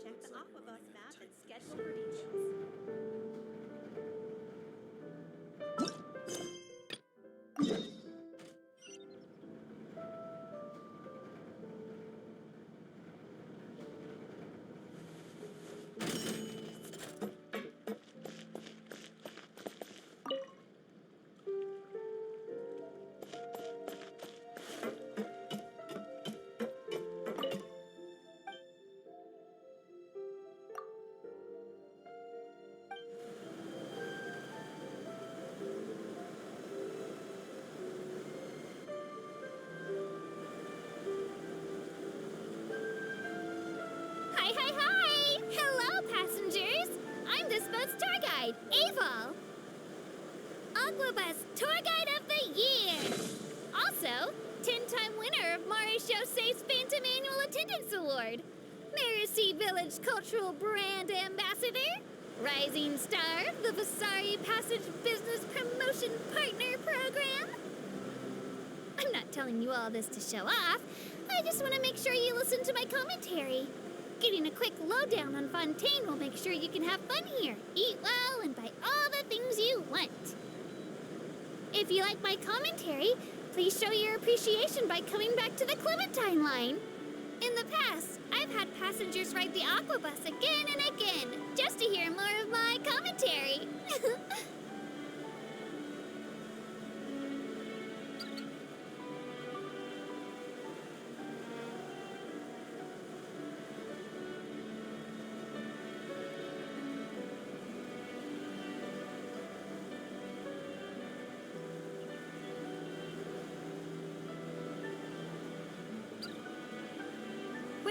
Check the Aquabus map and schedule for details. Aquabus Tour Guide of the Year! Also, 10-time winner of Mauritius's Phantom Annual Attendance Award, Marisi Village Cultural Brand Ambassador, Rising Star of the Vasari Passage Business Promotion Partner Program. I'm not telling you all this to show off. I just want to make sure you listen to my commentary. Getting a quick lowdown on Fontaine will make sure you can have fun here, eat well, and buy all the things you want. If you like my commentary, please show your appreciation by coming back to the Clementine line. In the past, I've had passengers ride the Aquabus again and again, just to hear more of my commentary.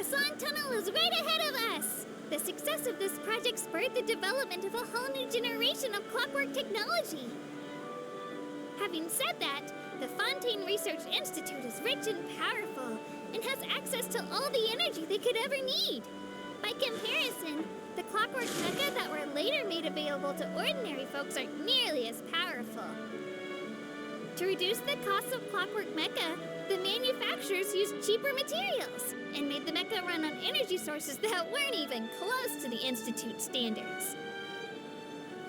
Sun Tunnel is right ahead of us! The success of this project spurred the development of a whole new generation of clockwork technology. Having said that, the Fontaine Research Institute is rich and powerful and has access to all the energy they could ever need. By comparison, the clockwork mecha that were later made available to ordinary folks aren't nearly as powerful. To reduce the cost of clockwork mecha, the manufacturers used cheaper materials and made the mecha run on energy sources that weren't even close to the Institute standards.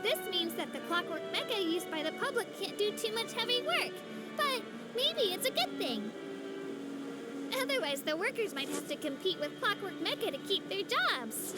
This means that the clockwork mecha used by the public can't do too much heavy work, but maybe it's a good thing. Otherwise, the workers might have to compete with clockwork mecha to keep their jobs.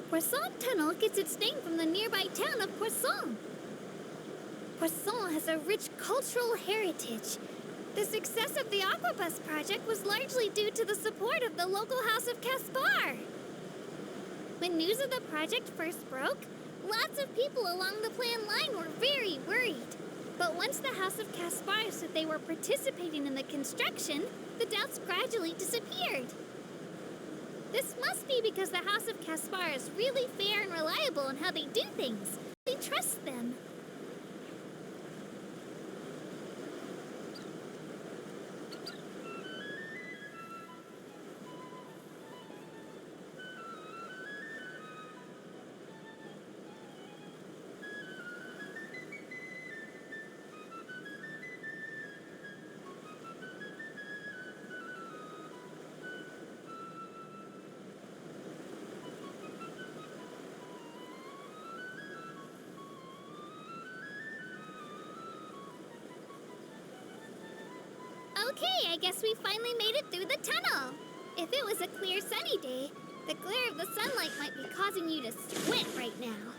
Poisson Tunnel gets its name from the nearby town of Poisson. Poisson has a rich cultural heritage. The success of the Aquabus project was largely due to the support of the local House of Caspar. When news of the project first broke, lots of people along the planned line were very worried. But once the House of Caspar said they were participating in the construction, the doubts gradually disappeared. This must be because the House of Caspar is really fair and reliable in how they do things. We trust them. Okay, I guess we finally made it through the tunnel. If it was a clear sunny day, the glare of the sunlight might be causing you to squint right now.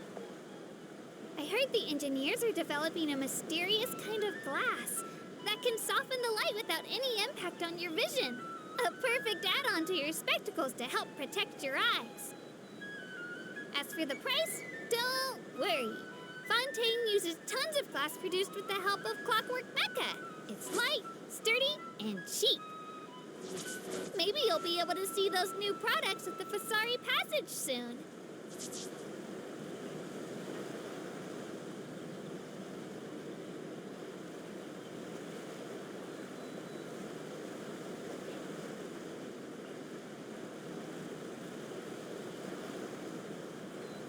I heard the engineers are developing a mysterious kind of glass that can soften the light without any impact on your vision. A perfect add-on to your spectacles to help protect your eyes. As for the price, don't worry. Fontaine uses tons of glass produced with the help of Clockwork Mecha. It's light, sturdy, and cheap. Maybe you'll be able to see those new products at the Fasari Passage soon.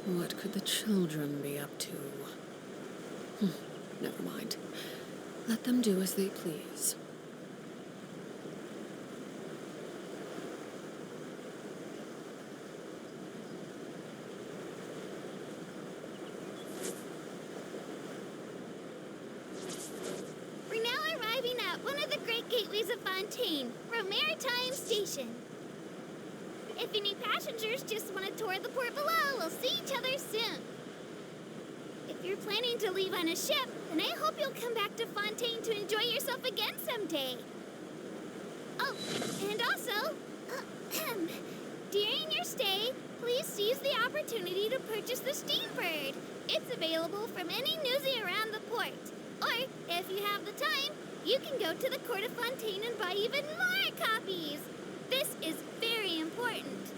What could the children be up to? Never mind. Let them do as they please. We're now arriving at one of the great gateways of Fontaine, Maritime Station. If any passengers just want to tour the port below, we'll see each other soon. If you're planning to leave on a ship, then I hope you'll come back to Fontaine to enjoy yourself again someday. Oh, and also, during your stay, please seize the opportunity to purchase the Steambird. It's available from any newsy around the port. Or, if you have the time, you can go to the Court of Fontaine and buy even more copies. This is very important.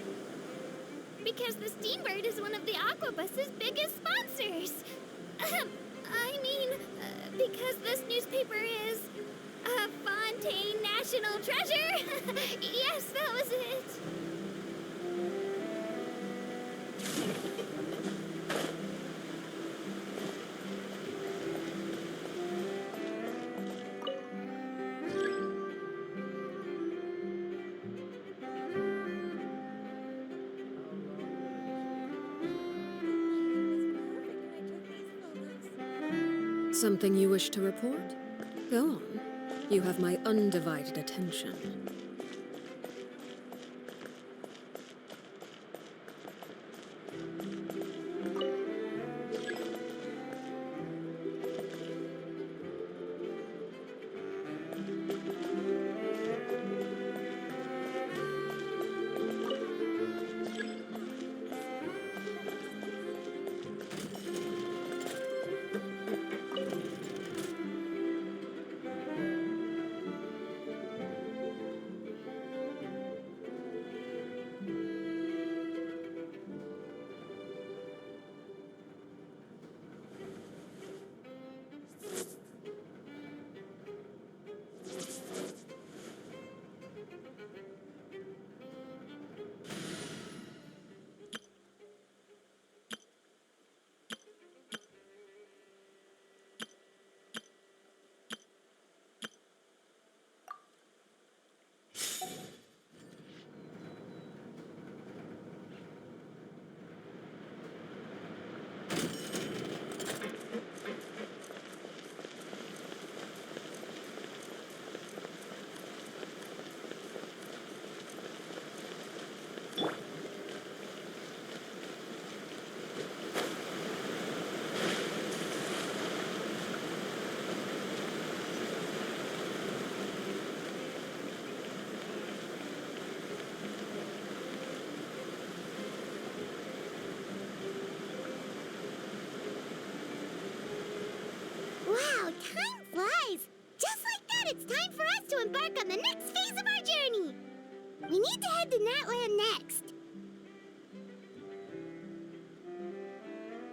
Because the Steambird is one of the Aquabus's biggest sponsors. Because this newspaper is a Fontaine national treasure. Yes, that was it. Something you wish to report? Go on. You have my undivided attention. Wow, time flies! Just like that, it's time for us to embark on the next phase of our journey! We need to head to Natland next.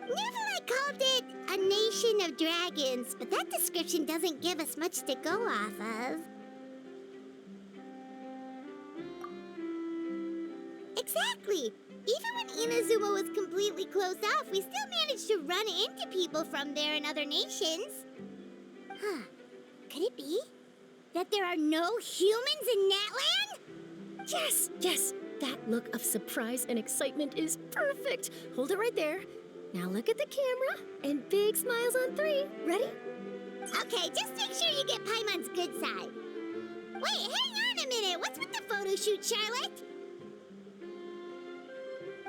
Neverlight called it a nation of dragons, but that description doesn't give us much to go off of. Exactly! Even when Inazuma was completely closed off, we still managed to run into people from there in other nations. Huh. Could it be that there are no humans in Natland? Yes, yes. That look of surprise and excitement is perfect. Hold it right there. Now look at the camera and big smiles on 3. Ready? Okay, just make sure you get Paimon's good side. Wait, hang on a minute. What's with the photo shoot, Charlotte?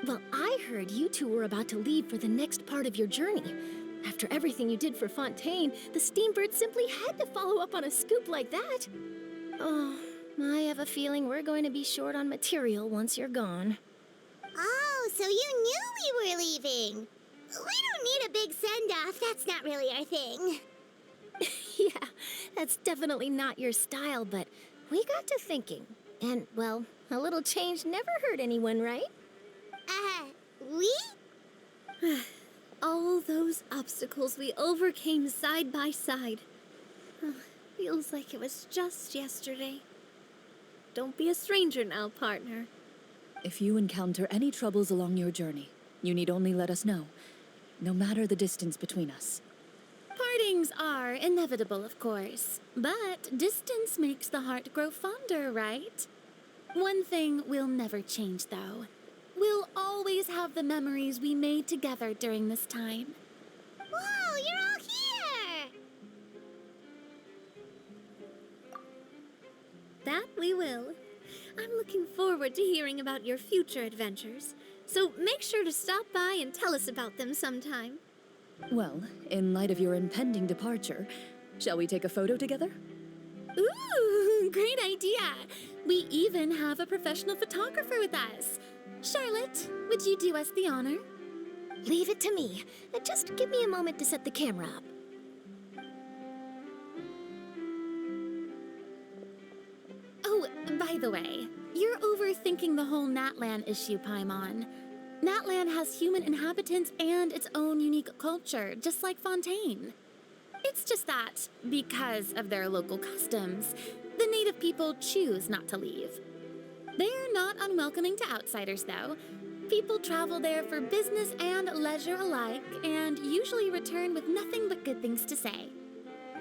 Well, I heard you two were about to leave for the next part of your journey. After everything you did for Fontaine, the Steambird simply had to follow up on a scoop like that. Oh, I have a feeling we're going to be short on material once you're gone. Oh, so you knew we were leaving. We don't need a big send-off. That's not really our thing. Yeah, that's definitely not your style, but we got to thinking. And, well, a little change never hurt anyone, right? We? All those obstacles we overcame side by side. Feels like it was just yesterday. Don't be a stranger now, partner. If you encounter any troubles along your journey, you need only let us know, no matter the distance between us. Partings are inevitable, of course, but distance makes the heart grow fonder, right? One thing will never change, though. We'll always have the memories we made together during this time. Whoa, you're all here! That we will. I'm looking forward to hearing about your future adventures, so make sure to stop by and tell us about them sometime. Well, in light of your impending departure, shall we take a photo together? Ooh, great idea! We even have a professional photographer with us. Charlotte, would you do us the honor? Leave it to me. Just give me a moment to set the camera up. Oh, by the way, you're overthinking the whole Natlan issue, Paimon. Natlan has human inhabitants and its own unique culture, just like Fontaine. It's just that, because of their local customs, the native people choose not to leave. They're not unwelcoming to outsiders, though. People travel there for business and leisure alike, and usually return with nothing but good things to say.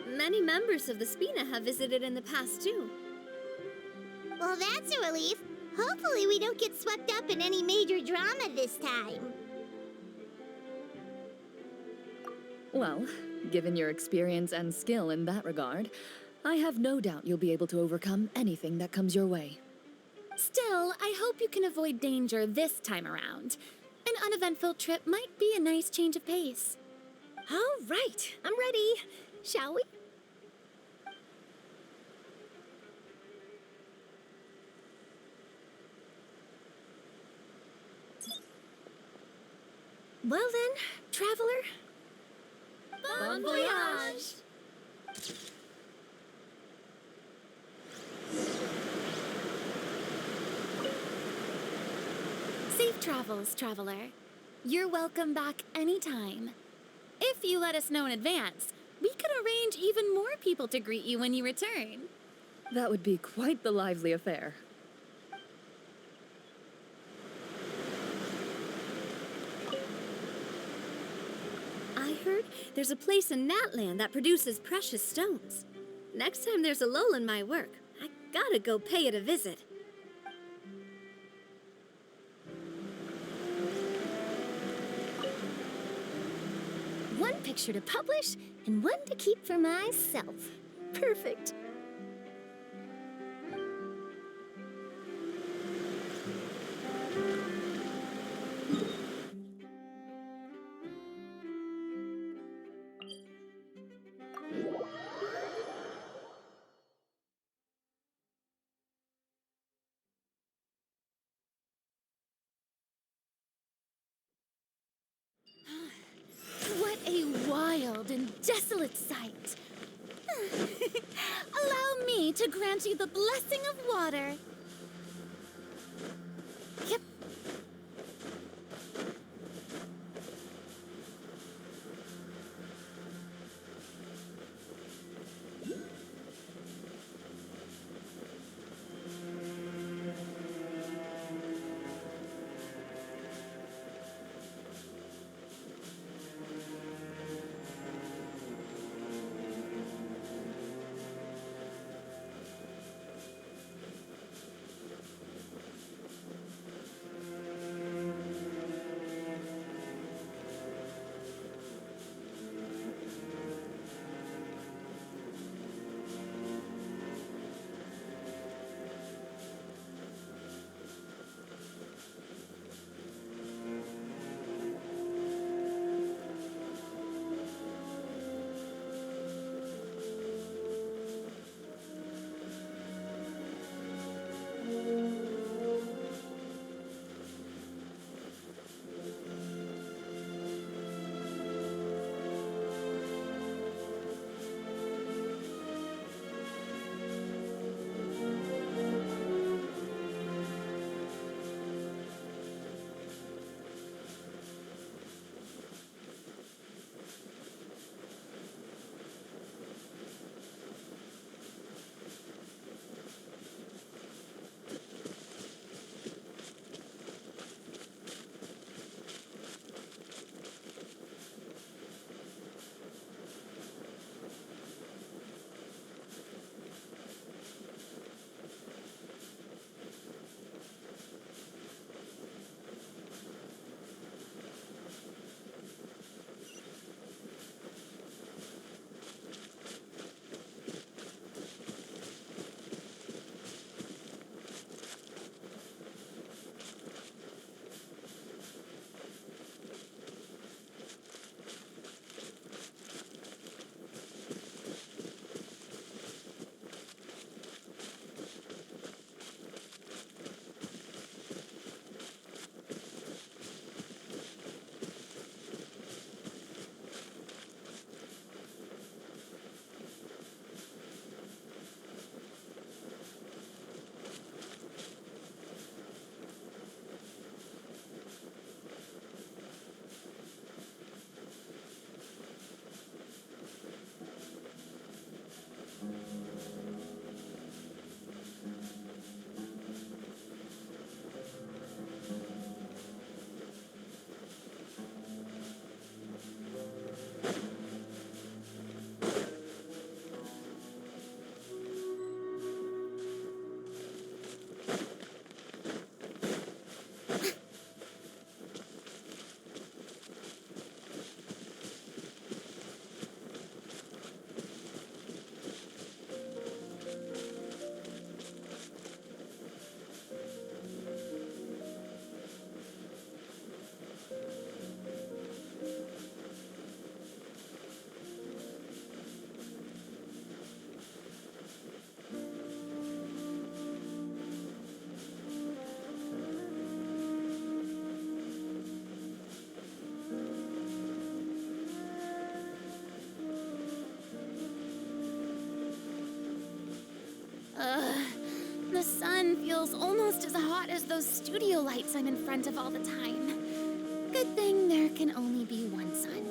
Many members of the Spina have visited in the past, too. Well, that's a relief. Hopefully we don't get swept up in any major drama this time. Well, given your experience and skill in that regard, I have no doubt you'll be able to overcome anything that comes your way. Still, I hope you can avoid danger this time around. An uneventful trip might be a nice change of pace. All right, I'm ready. Shall we? Well then, traveler. Bon voyage! Safe travels, traveler. You're welcome back anytime. If you let us know in advance, we could arrange even more people to greet you when you return. That would be quite the lively affair. I heard there's a place in Natland that produces precious stones. Next time there's a lull in my work, I gotta go pay it a visit. One picture to publish and one to keep for myself. Perfect. What a wild and desolate sight. Allow me to grant you the blessing of water. Yep. sun feels almost as hot as those studio lights I'm in front of all the time. Good thing there can only be one sun.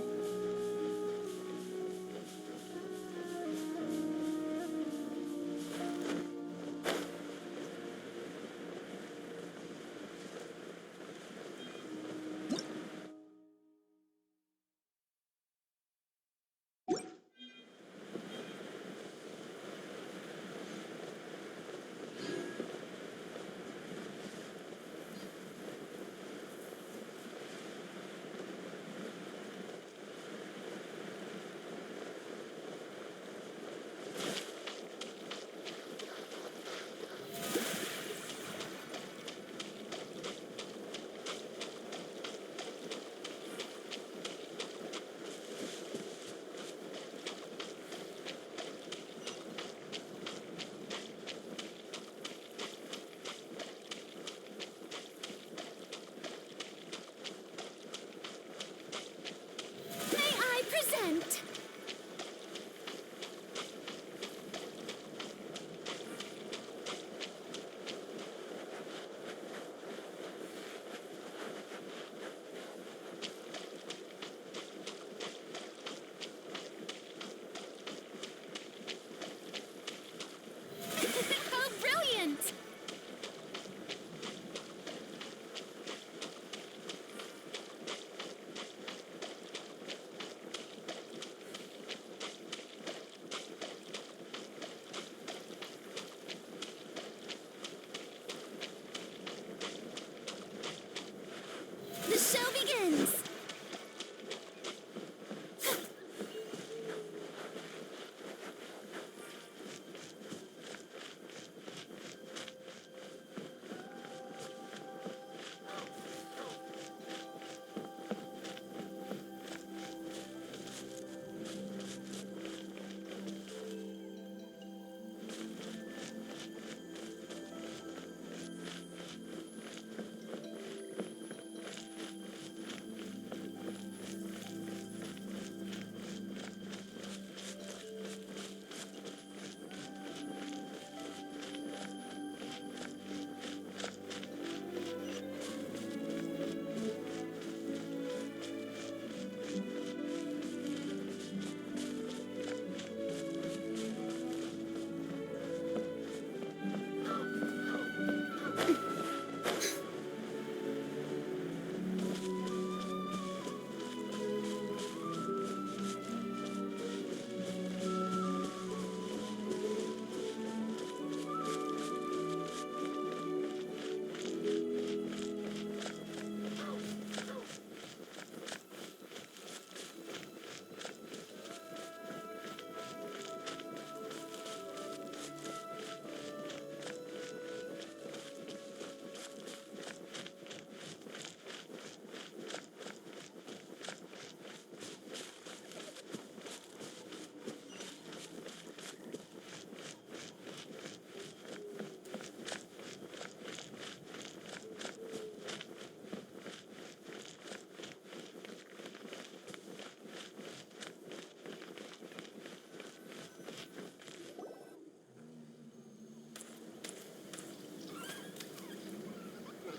The show begins!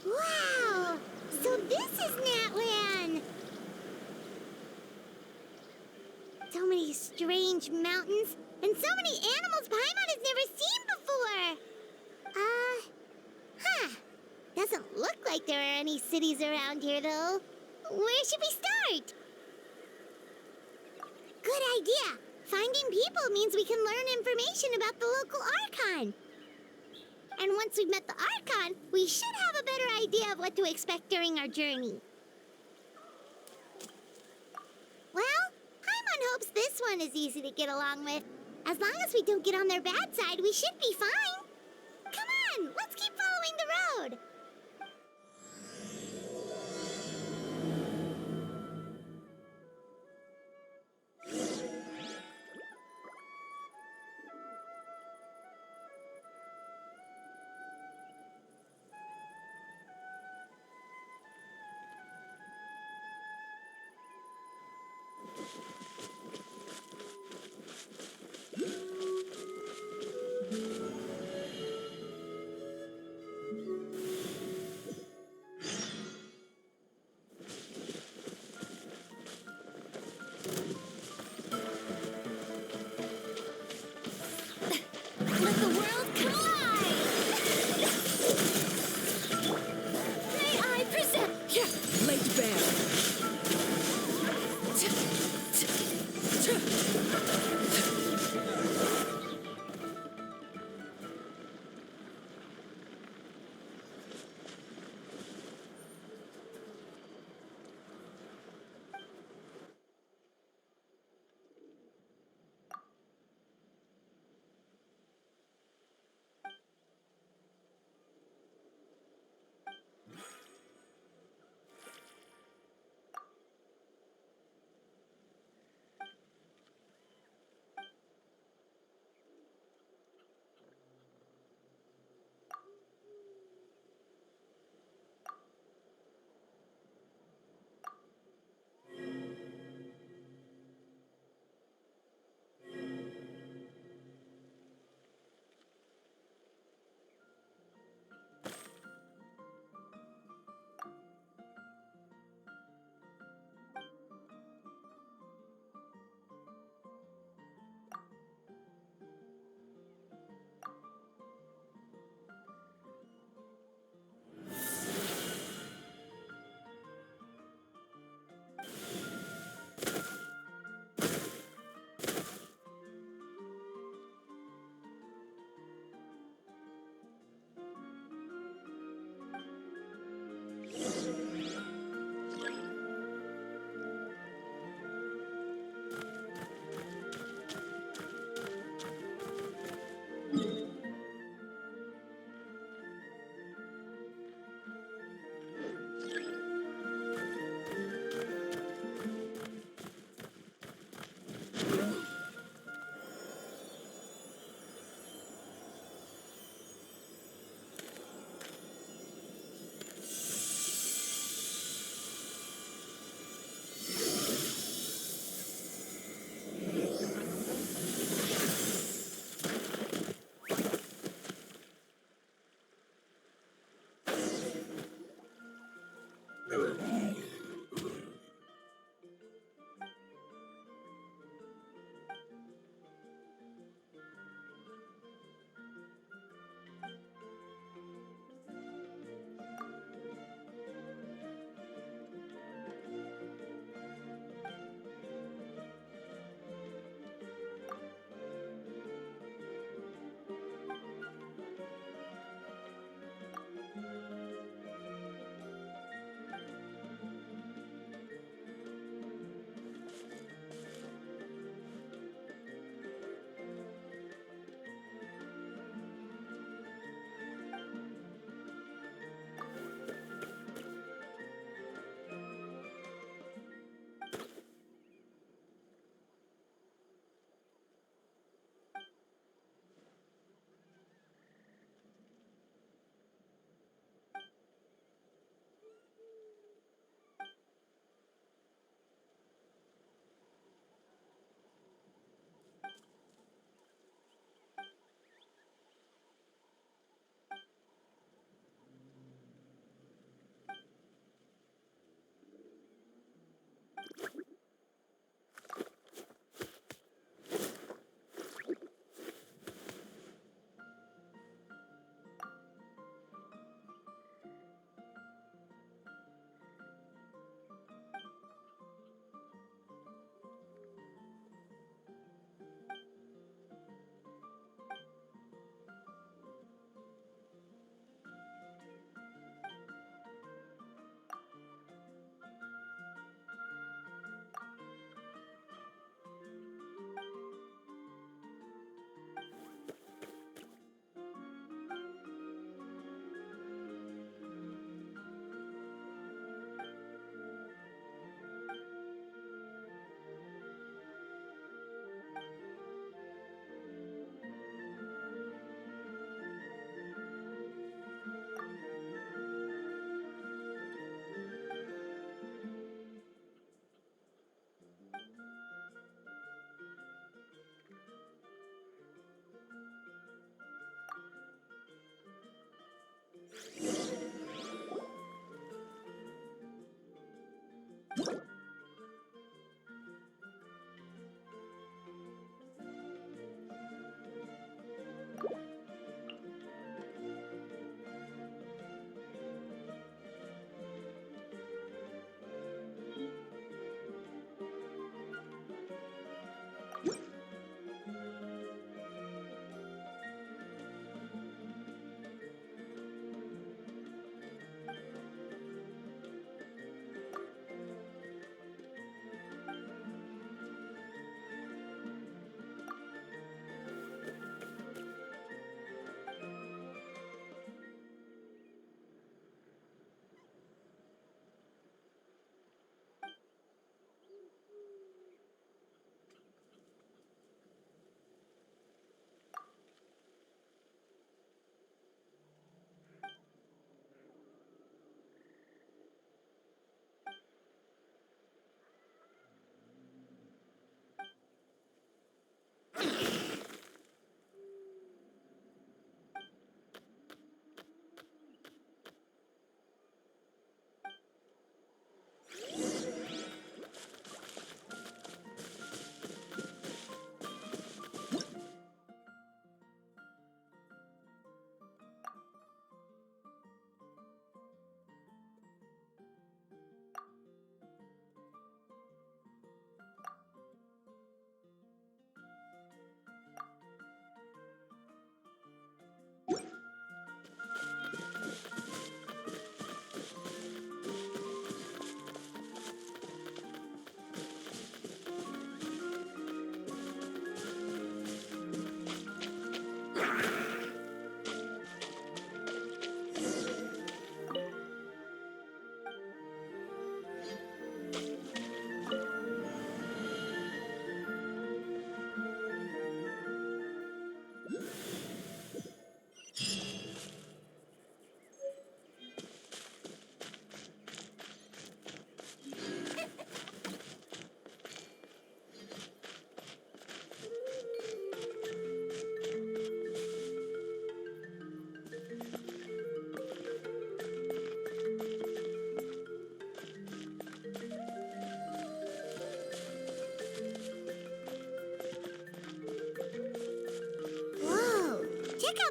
Wow! So this is Natlan! So many strange mountains, and so many animals Paimon has never seen before! Doesn't look like there are any cities around here, though. Where should we start? Good idea! Finding people means we can learn information about the local Archon. And once we've met the Archon, we should have a better idea of what to expect during our journey. Well, Paimon hopes this one is easy to get along with. As long as we don't get on their bad side, we should be fine. Come on, let's keep following the road.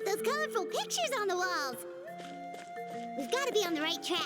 out those colorful pictures on the walls. We've got to be on the right track.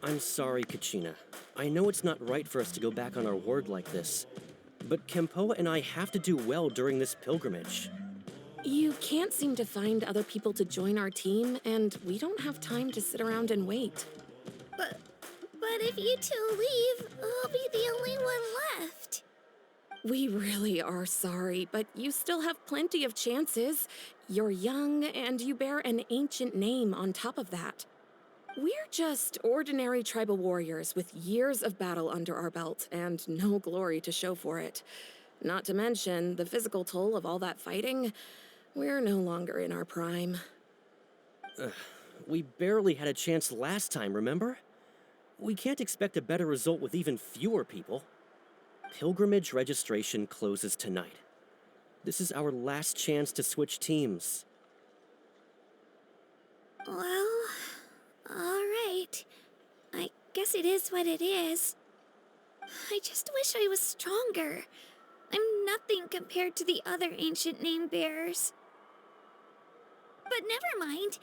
I'm sorry, Kachina. I know it's not right for us to go back on our word like this, but Kempoa and I have to do well during this pilgrimage. You can't seem to find other people to join our team, and we don't have time to sit around and wait. But if you two leave, I'll be the only one left. We really are sorry, but you still have plenty of chances. You're young, and you bear an ancient name on top of that. We're just ordinary tribal warriors with years of battle under our belt and no glory to show for it. Not to mention the physical toll of all that fighting. We're no longer in our prime. We barely had a chance last time, remember? We can't expect a better result with even fewer people. Pilgrimage registration closes tonight. This is our last chance to switch teams. Well, all right. I guess it is what it is. I just wish I was stronger. I'm nothing compared to the other ancient name bearers. But never mind.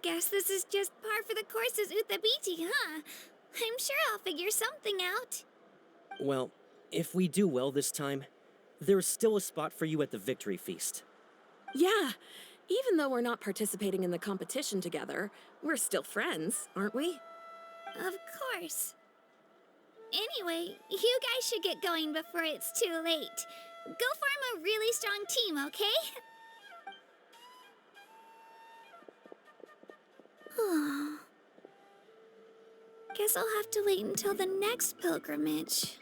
Guess this is just par for the course as Uthabiti, huh? I'm sure I'll figure something out. Well, if we do well this time, there's still a spot for you at the victory feast. Yeah, even though we're not participating in the competition together, we're still friends, aren't we? Of course. Anyway, you guys should get going before it's too late. Go form a really strong team, okay? Guess I'll have to wait until the next pilgrimage.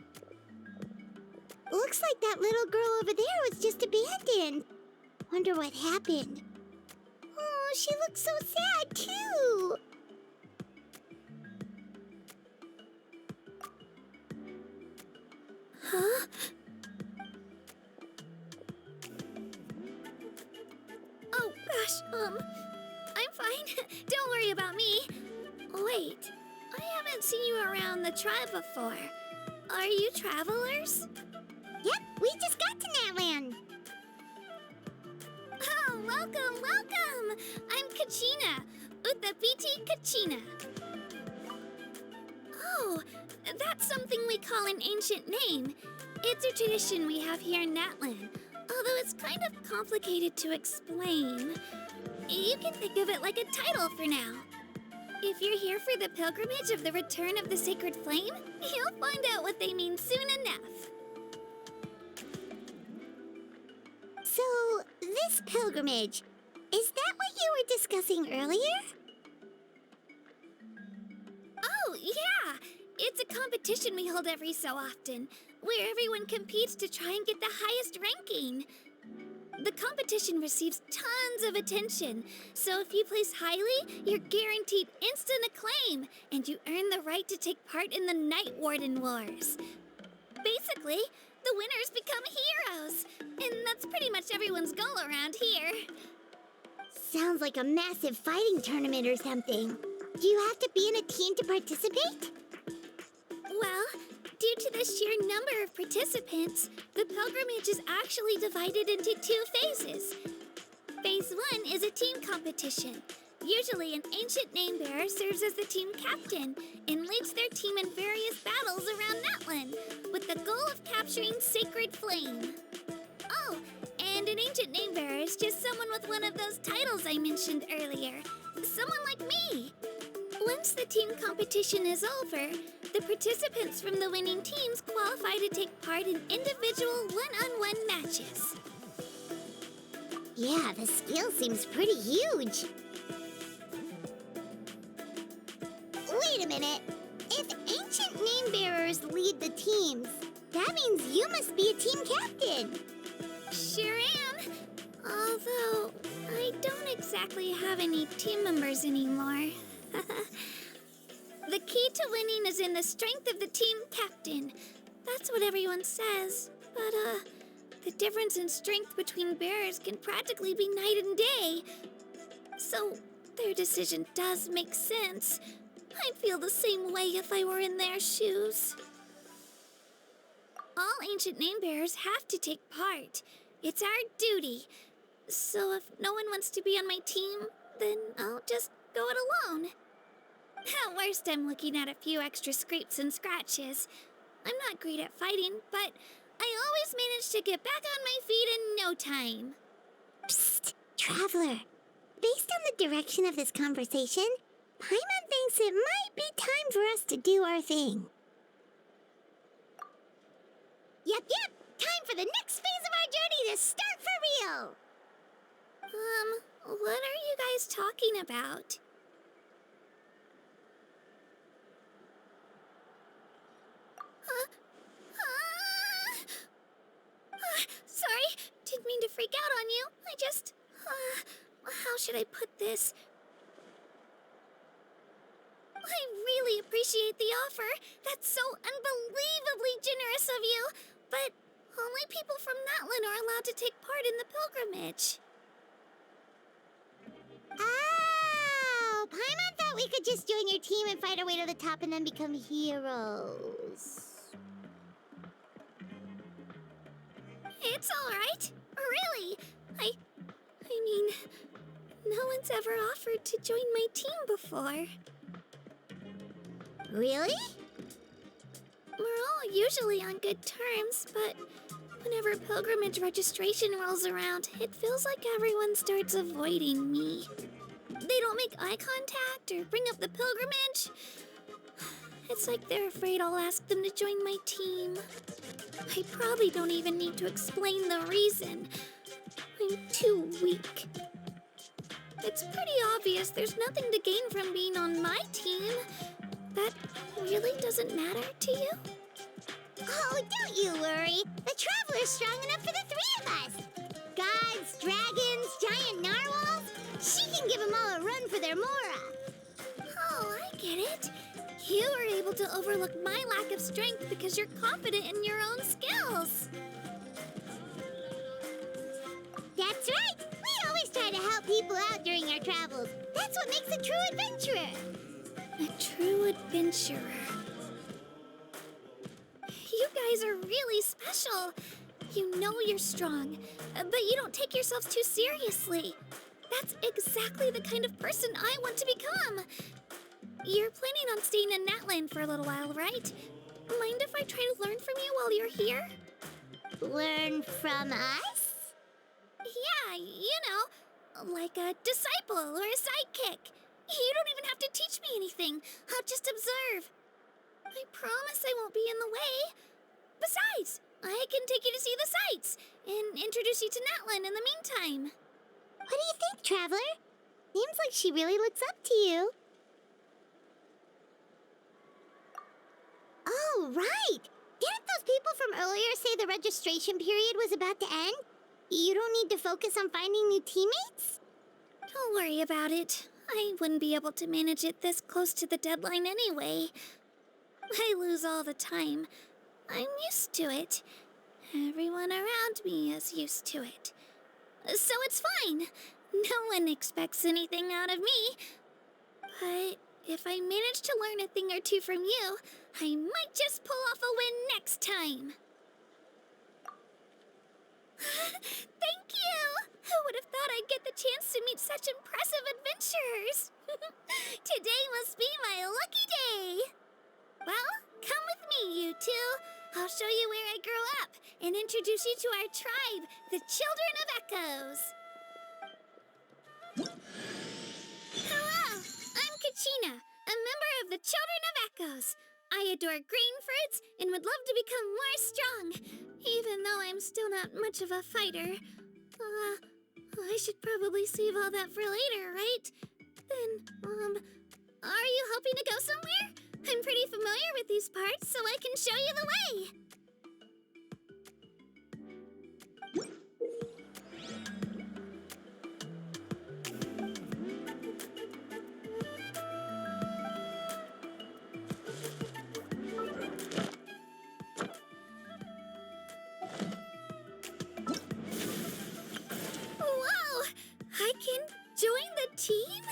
Looks like that little girl over there was just abandoned. Wonder what happened. Oh, she looks so sad, too. Huh? Oh, gosh, I'm fine. Don't worry about me. Wait, I haven't seen you around the tribe before. Are you travelers? Yep, we just got to Natland. Oh, welcome, welcome! I'm Kachina, Uthabiti Kachina. Oh, that's something we call an ancient name. It's a tradition we have here in Natland, although it's kind of complicated to explain. You can think of it like a title for now. If you're here for the pilgrimage of the return of the sacred flame, you'll find out what they mean soon enough. So, this pilgrimage, is that what you were discussing earlier? Oh, yeah! It's a competition we hold every so often, where everyone competes to try and get the highest ranking. The competition receives tons of attention, so if you place highly, you're guaranteed instant acclaim, and you earn the right to take part in the Night Warden Wars. Basically, the winners become heroes, and that's pretty much everyone's goal around here. Sounds like a massive fighting tournament or something. Do you have to be in a team to participate? Well, due to the sheer number of participants, the pilgrimage is actually divided into 2 phases. Phase 1 is a team competition. Usually, an ancient name bearer serves as the team captain and leads their team in various battles around Natlan, with the goal of capturing Sacred Flame. Oh, and an ancient name bearer is just someone with one of those titles I mentioned earlier. Someone like me. Once the team competition is over, the participants from the winning teams qualify to take part in individual one-on-one matches. Yeah, the scale seems pretty huge. Wait a minute. If ancient name bearers lead the teams, that means you must be a team captain. Sure am. Although, I don't exactly have any team members anymore. The key to winning is in the strength of the team captain. That's what everyone says. But, the difference in strength between bearers can practically be night and day. So, their decision does make sense. I'd feel the same way if I were in their shoes. All ancient name bearers have to take part. It's our duty. So if no one wants to be on my team, then I'll just go it alone. At worst, I'm looking at a few extra scrapes and scratches. I'm not great at fighting, but I always manage to get back on my feet in no time. Psst, Traveler. Based on the direction of this conversation, Paimon thinks it might be time for us to do our thing. Yep. Time for the next phase of our journey to start for real. What are you guys talking about? Sorry, didn't mean to freak out on you. I just, how should I put this? I really appreciate the offer. That's so unbelievably generous of you. But only people from Natlan are allowed to take part in the pilgrimage. Oh, Paimon thought we could just join your team and fight our way to the top and then become heroes. It's all right. Really. I mean, no one's ever offered to join my team before. Really? We're all usually on good terms, but whenever pilgrimage registration rolls around, it feels like everyone starts avoiding me. They don't make eye contact or bring up the pilgrimage. It's like they're afraid I'll ask them to join my team. I probably don't even need to explain the reason. I'm too weak. It's pretty obvious there's nothing to gain from being on my team. That really doesn't matter to you? Oh, don't you worry. The Traveler's strong enough for the 3 of us. Gods, dragons, giant narwhals. She can give them all a run for their Mora. Oh, I get it. You were able to overlook my lack of strength because you're confident in your own skills. That's right. We always try to help people out during our travels. That's what makes a true adventurer. A true adventurer. You guys are really special. You know you're strong, but you don't take yourselves too seriously. That's exactly the kind of person I want to become. You're planning on staying in Natlan for a little while, right? Mind if I try to learn from you while you're here? Learn from us? Yeah, you know, like a disciple or a sidekick. You don't even have to teach me anything. I'll just observe. I promise I won't be in the way. Besides, I can take you to see the sights and introduce you to Natlan in the meantime. What do you think, Traveler? Seems like she really looks up to you. Oh, right! Didn't those people from earlier say the registration period was about to end? You don't need to focus on finding new teammates? Don't worry about it. I wouldn't be able to manage it this close to the deadline anyway. I lose all the time. I'm used to it. Everyone around me is used to it. So it's fine. No one expects anything out of me. But if I manage to learn a thing or two from you, I might just pull off a win next time. Thank you! Who would have thought I'd get the chance to meet such impressive adventurers? Today must be my lucky day. Well, come with me, you two. I'll show you where I grew up and introduce you to our tribe, the Children of Echoes. Hello, I'm Kachina, a member of the Children of Echoes. I adore green fruits and would love to become more strong, even though I'm still not much of a fighter. I should probably save all that for later, right? Then, are you hoping to go somewhere? I'm pretty familiar with these parts, so I can show you the way. Whoa! I can join the team?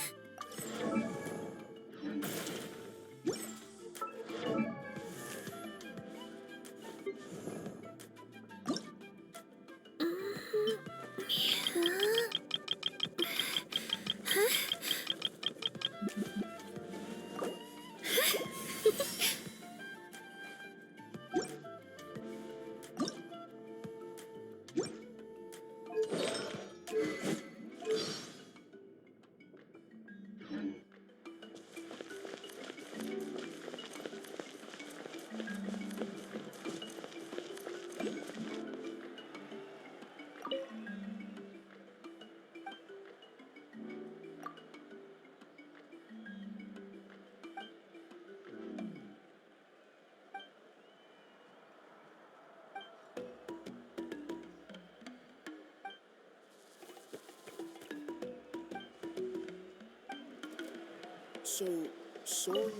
So, sorry.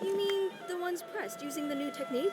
You mean the ones pressed using the new technique?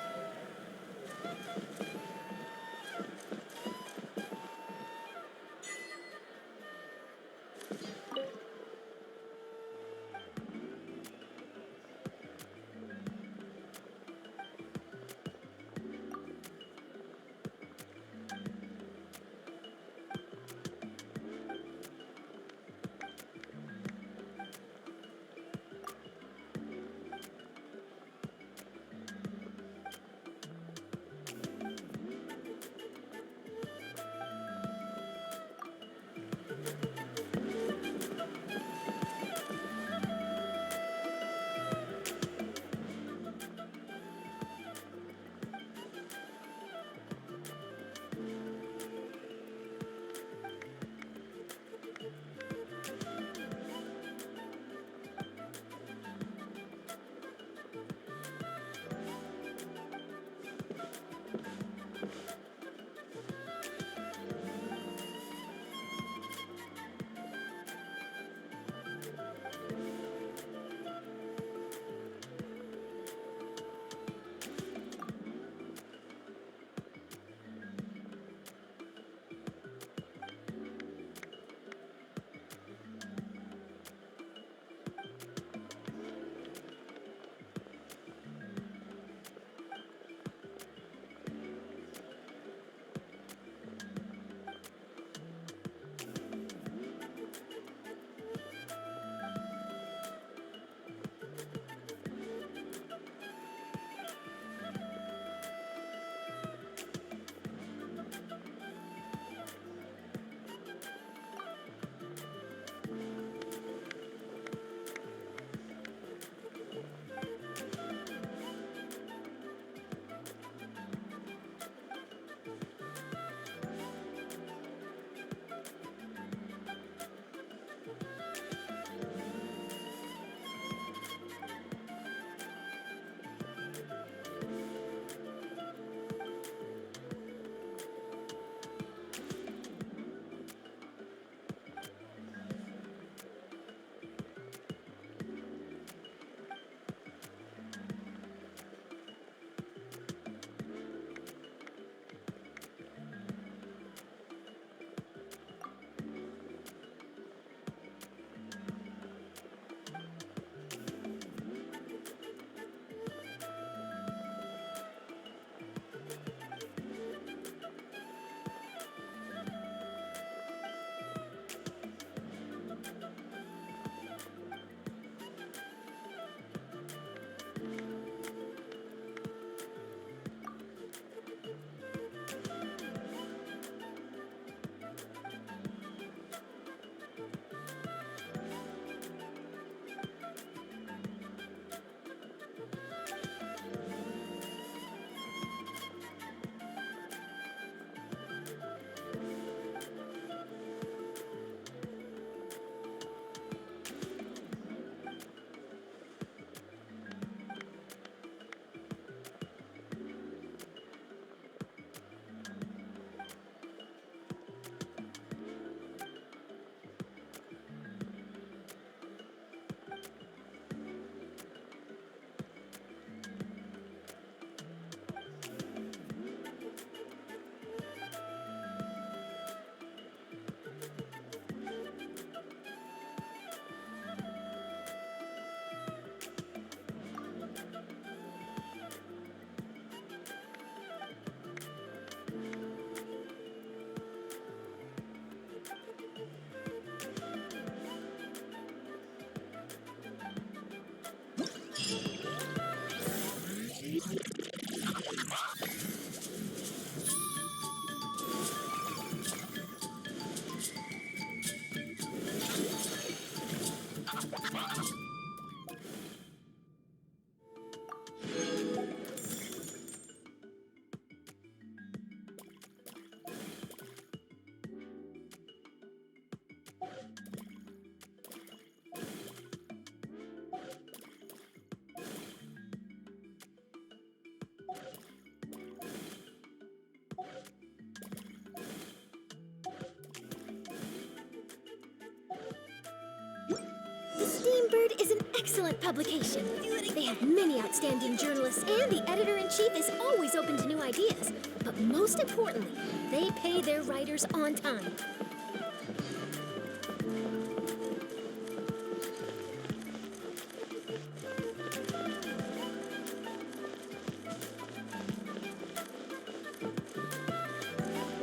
excellent publication. They have many outstanding journalists, and the editor-in-chief is always open to new ideas. But most importantly, they pay their writers on time.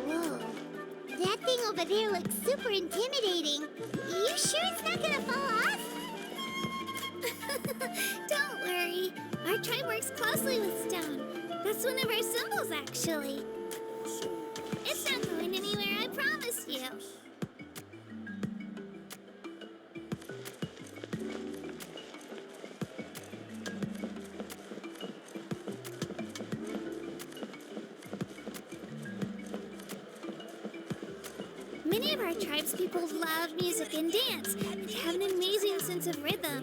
Whoa. That thing over there looks super intimidating. You sure it's not gonna fall off? Don't worry. Our tribe works closely with stone. That's one of our symbols, actually. It's not going anywhere, I promise you. Many of our tribespeople love music and dance and have an amazing sense of rhythm.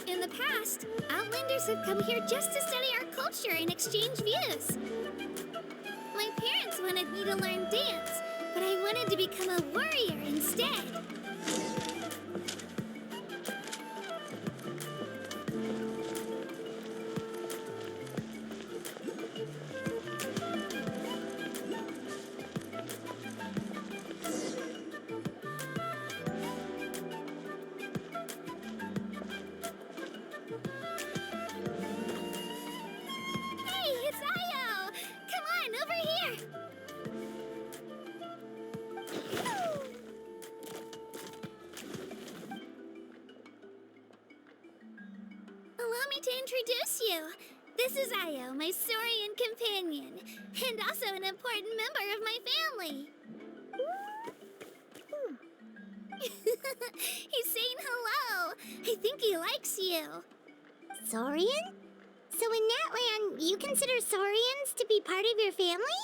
In the past, Outlanders have come here just to study our culture and exchange views. My parents wanted me to learn dance, but I wanted to become a warrior instead. Hey, it's Io! Come on, over here! Allow me to introduce you. This is Io, my Saurian companion, and also an important member of my family. He's saying hello. I think he likes you. Saurian? So in that land, you consider Saurians to be part of your family?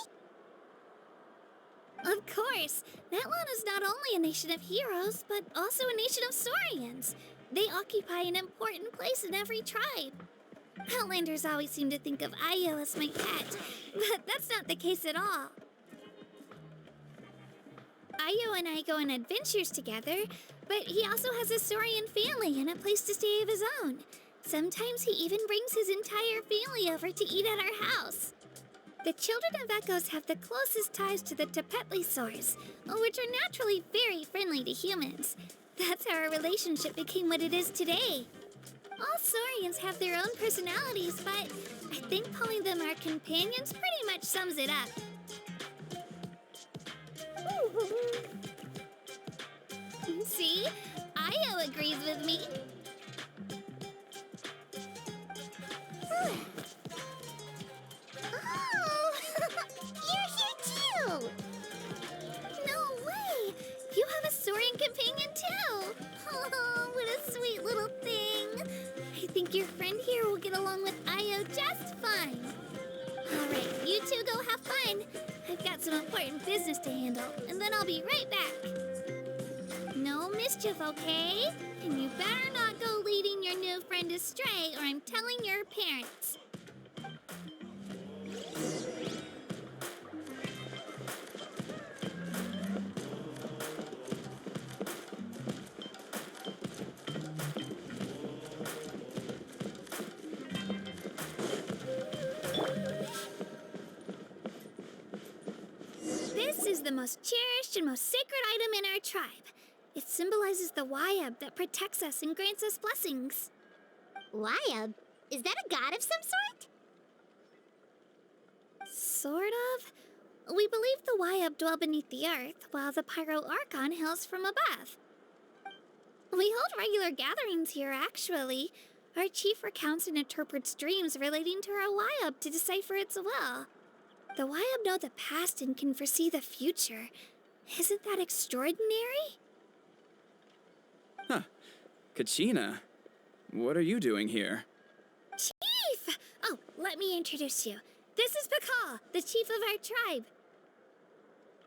Of course, Natlan is not only a nation of heroes, but also a nation of Saurians. They occupy an important place in every tribe. Outlanders always seem to think of Io as my pet, but that's not the case at all. Io and I go on adventures together, but he also has a Saurian family and a place to stay of his own. Sometimes he even brings his entire family over to eat at our house. The children of Echoes have the closest ties to the Tepetlisaurs, which are naturally very friendly to humans. That's how our relationship became what it is today. All Saurians have their own personalities, but I think calling them our companions pretty much sums it up. See? Io agrees with me. Oh! You're here too! No way! You have a Saurian companion too! Oh, what a sweet little thing! I think your friend here will get along with Io just fine. Alright, you two go have fun. I've got some important business to handle, and then I'll be right back. No mischief, okay? And you better not go leading your new friend astray, or I'm telling your parents. This is the most cherished and most sacred item in our tribe. It symbolizes the Wayab that protects us and grants us blessings. Wayab? Is that a god of some sort? Sort of. We believe the Wayab dwell beneath the earth, while the Pyro Archon hails from above. We hold regular gatherings here, actually. Our chief recounts and interprets dreams relating to our Wayab to decipher its will. The Wayab know the past and can foresee the future. Isn't that extraordinary? Huh. Kachina, what are you doing here? Chief! Oh, let me introduce you. This is Pakal, the chief of our tribe.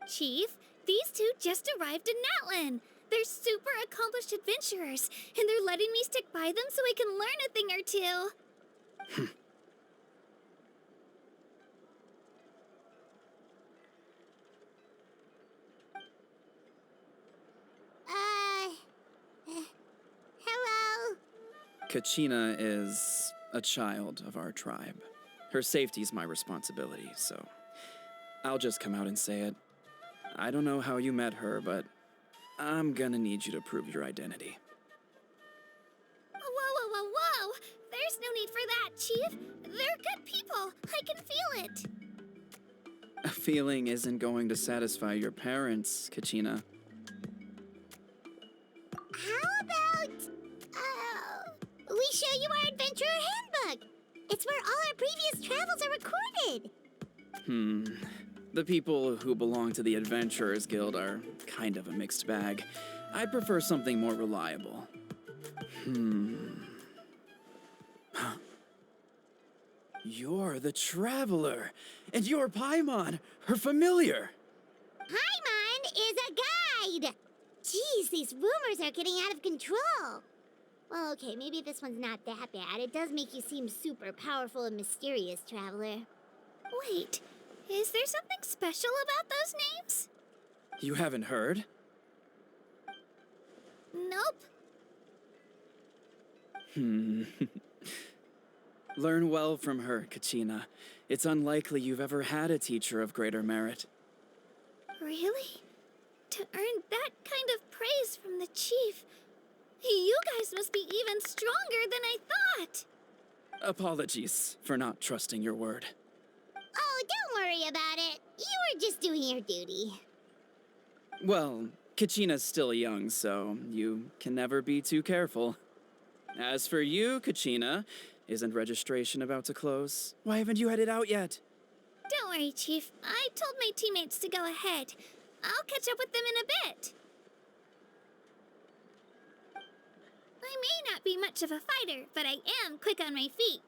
Chief, these two just arrived in Natlan. They're super accomplished adventurers, and they're letting me stick by them so I can learn a thing or two. Hello? Kachina is a child of our tribe. Her safety's my responsibility, so I'll just come out and say it. I don't know how you met her, but I'm gonna need you to prove your identity. Whoa, whoa, whoa, whoa! There's no need for that, Chief. They're good people. I can feel it. A feeling isn't going to satisfy your parents, Kachina. How about, we show you our adventurer handbook? It's where all our previous travels are recorded. The people who belong to the Adventurers Guild are kind of a mixed bag. I'd prefer something more reliable. You're the Traveler, and you're Paimon, her familiar. Paimon is a guide! Jeez, these rumors are getting out of control. Well, okay, maybe this one's not that bad. It does make you seem super powerful and mysterious, Traveler. Wait, is there something special about those names? You haven't heard? Nope. Learn well from her, Kachina. It's unlikely you've ever had a teacher of greater merit. Really? To earn that kind of praise from the Chief, you guys must be even stronger than I thought. Apologies for not trusting your word. Oh, don't worry about it. You were just doing your duty. Well, Kachina's still young, so you can never be too careful. As for you, Kachina, isn't registration about to close? Why haven't you headed out yet? Don't worry, Chief. I told my teammates to go ahead. I'll catch up with them in a bit. I may not be much of a fighter, but I am quick on my feet.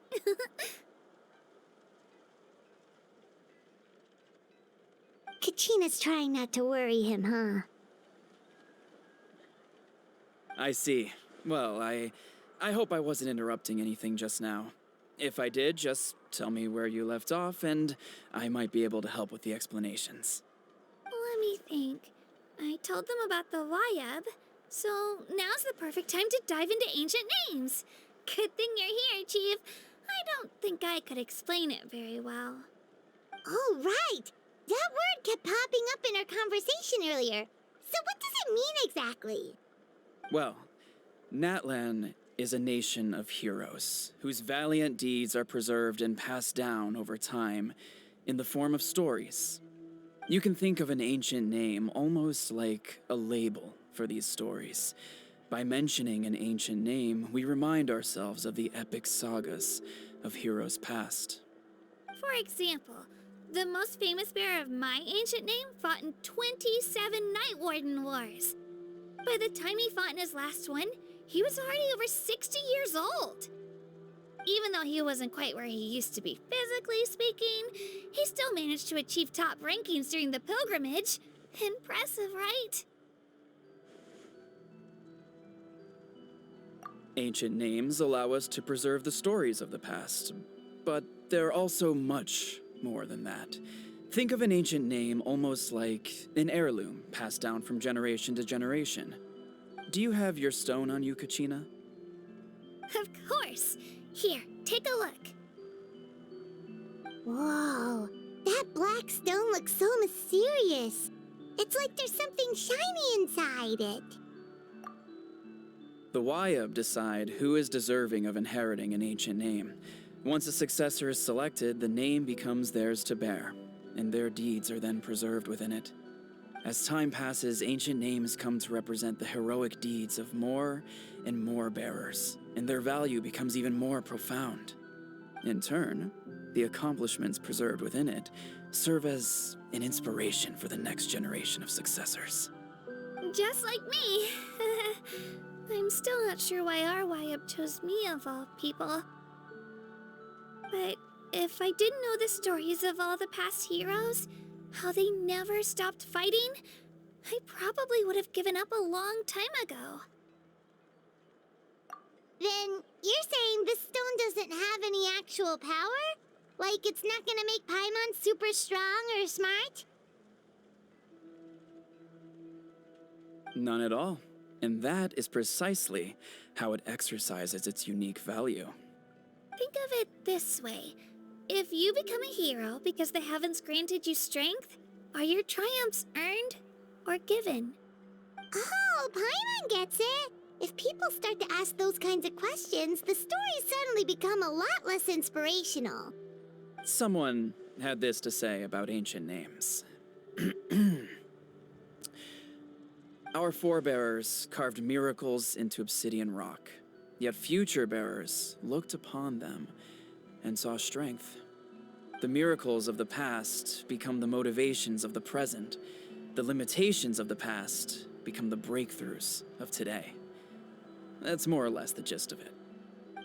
Kachina's trying not to worry him, huh? I see. Well, I hope I wasn't interrupting anything just now. If I did, just tell me where you left off, and I might be able to help with the explanations. Let me think. I told them about the Wayab, so now's the perfect time to dive into ancient names. Good thing you're here, Chief. I don't think I could explain it very well. Oh, right! That word kept popping up in our conversation earlier. So what does it mean exactly? Well, Natlan is a nation of heroes whose valiant deeds are preserved and passed down over time in the form of stories. You can think of an ancient name almost like a label for these stories. By mentioning an ancient name, we remind ourselves of the epic sagas of heroes past. For example, the most famous bearer of my ancient name fought in 27 Night Warden Wars. By the time he fought in his last one, he was already over 60 years old. Even though he wasn't quite where he used to be physically speaking, he still managed to achieve top rankings during the pilgrimage. Impressive, right? Ancient names allow us to preserve the stories of the past, but they're also much more than that. Think of an ancient name almost like an heirloom passed down from generation to generation. Do you have your stone on you, Kachina? Of course. Here, take a look. Whoa, that black stone looks so mysterious. It's like there's something shiny inside it. The Wayab decide who is deserving of inheriting an ancient name. Once a successor is selected, the name becomes theirs to bear, and their deeds are then preserved within it. As time passes, ancient names come to represent the heroic deeds of more and more bearers, and their value becomes even more profound. In turn, the accomplishments preserved within it serve as an inspiration for the next generation of successors. Just like me. I'm still not sure why our Wayab chose me of all people. But if I didn't know the stories of all the past heroes, how they never stopped fighting, I probably would have given up a long time ago. Then you're saying this stone doesn't have any actual power? Like it's not gonna make Paimon super strong or smart? None at all. And that is precisely how it exercises its unique value. Think of it this way. If you become a hero because the heavens granted you strength, are your triumphs earned or given? Oh, Paimon gets it. If people start to ask those kinds of questions, the stories suddenly become a lot less inspirational. Someone had this to say about ancient names. Our forebears carved miracles into obsidian rock, yet future bearers looked upon them and saw strength. The miracles of the past become the motivations of the present. The limitations of the past become the breakthroughs of today. That's more or less the gist of it.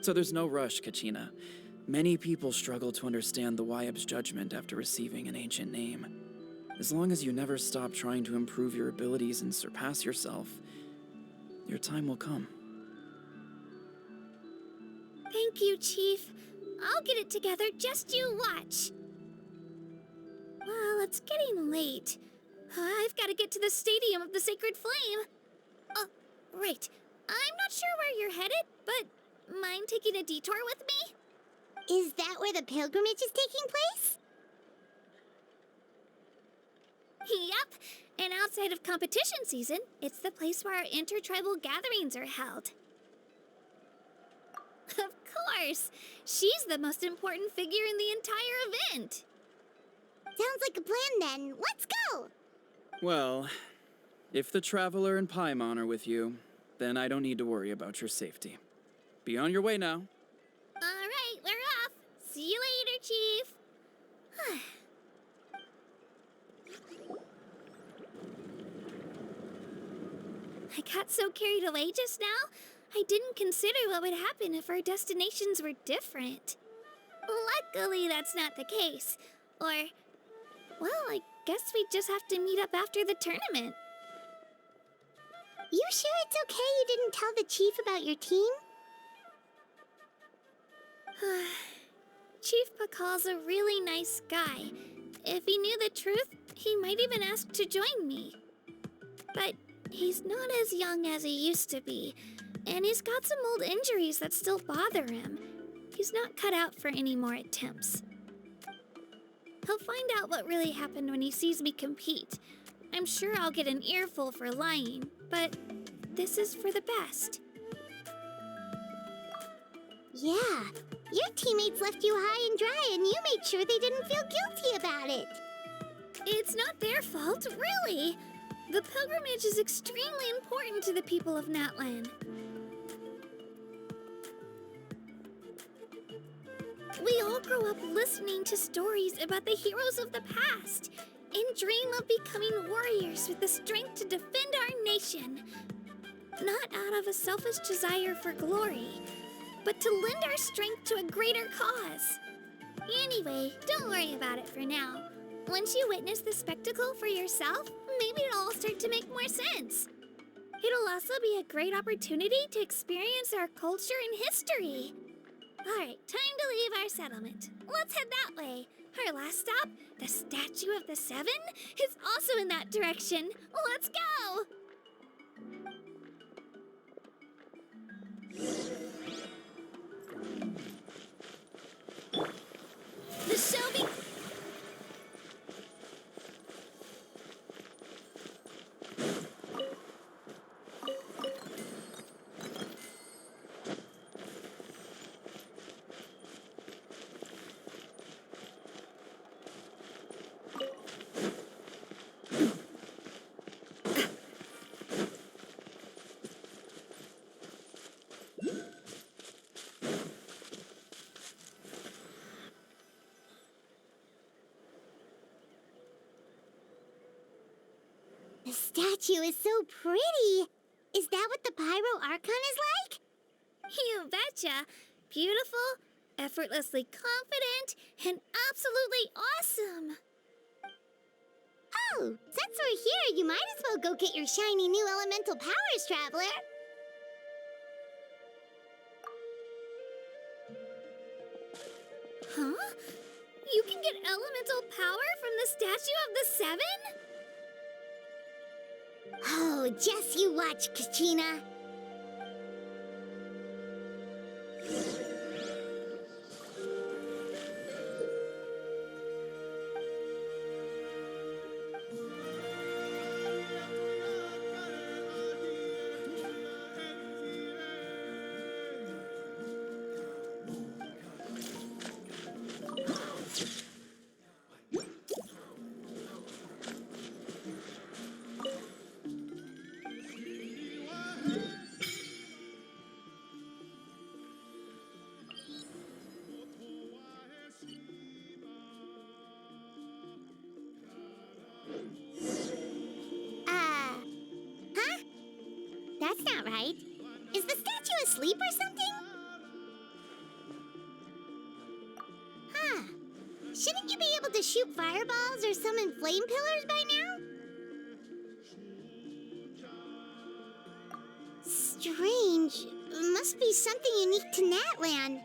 So there's no rush, Kachina. Many people struggle to understand the Wyeb's judgment after receiving an ancient name. As long as you never stop trying to improve your abilities and surpass yourself, your time will come. Thank you, Chief. I'll get it together, just you watch. Well, it's getting late. I've got to get to the Stadium of the Sacred Flame. Oh, right. I'm not sure where you're headed, but mind taking a detour with me? Is that where the pilgrimage is taking place? Yep. And outside of competition season, it's the place where our intertribal gatherings are held. Of course. She's the most important figure in the entire event. Sounds like a plan then. Let's go! Well, if the Traveler and Paimon are with you, then I don't need to worry about your safety. Be on your way now. All right, we're off. See you later, Chief. I got so carried away just now, I didn't consider what would happen if our destinations were different. Luckily, that's not the case. Or, well, I guess we just have to meet up after the tournament. You sure it's okay you didn't tell the chief about your team? Chief Pakal's a really nice guy. If he knew the truth, he might even ask to join me. But he's not as young as he used to be, and he's got some old injuries that still bother him. He's not cut out for any more attempts. He'll find out what really happened when he sees me compete. I'm sure I'll get an earful for lying, but this is for the best. Yeah, your teammates left you high and dry and you made sure they didn't feel guilty about it. It's not their fault, really. The pilgrimage is extremely important to the people of Natlan. We all grow up listening to stories about the heroes of the past and dream of becoming warriors with the strength to defend our nation. Not out of a selfish desire for glory, but to lend our strength to a greater cause. Anyway, don't worry about it for now. Once you witness the spectacle for yourself, maybe it'll all start to make more sense. It'll also be a great opportunity to experience our culture and history. Alright, time to leave our settlement. Let's head that way. Our last stop, the Statue of the Seven, is also in that direction. Let's go! The show be... The statue is so pretty. Is that what the Pyro Archon is like? You betcha. Beautiful, effortlessly confident, and absolutely awesome. Oh, since we're here, you might as well go get your shiny new elemental powers, Traveler. Huh? You can get elemental power from the Statue of the Seven? Oh, just you watch, Kachina. Huh? That's not right. Is the statue asleep or something? Huh. Shouldn't you be able to shoot fireballs or summon flame pillars by now? Strange. Must be something unique to Natland.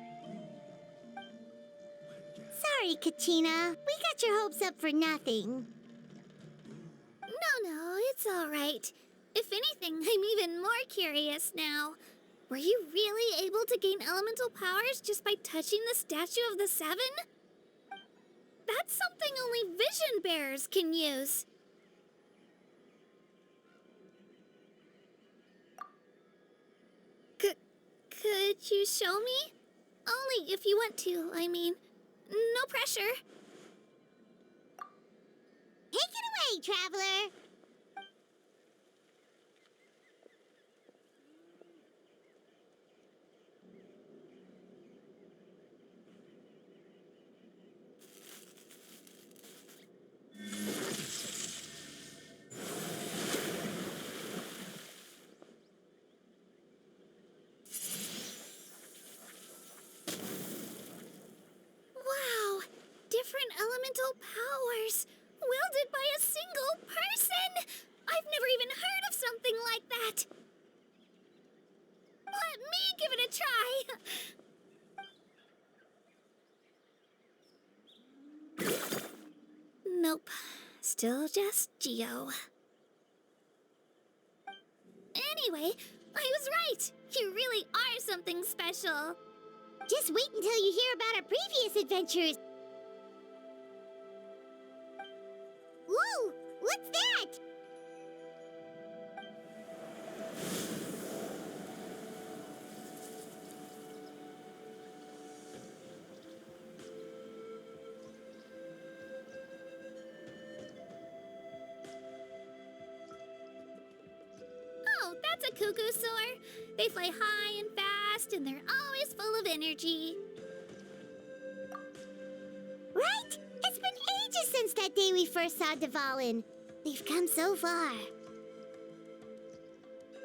Sorry, Kachina. We got your hopes up for nothing. No, it's all right. If anything, I'm even more curious now. Were you really able to gain elemental powers just by touching the Statue of the Seven? That's something only vision bearers can use. Could you show me? Only if you want to, I mean. No pressure. Take it away, traveler. Wow, different elemental powers, wielded by a single person! I've never even heard of something like that! Let me give it a try! Nope, still just Geo. Anyway, I was right! You really are something special! Just wait until you hear about our previous adventures. Whoa! What's that? Oh, that's a cuckoo soar. They fly high and fast, and they're always full of energy. Right? It's been ages since that day we first saw Dvalin. We've come so far.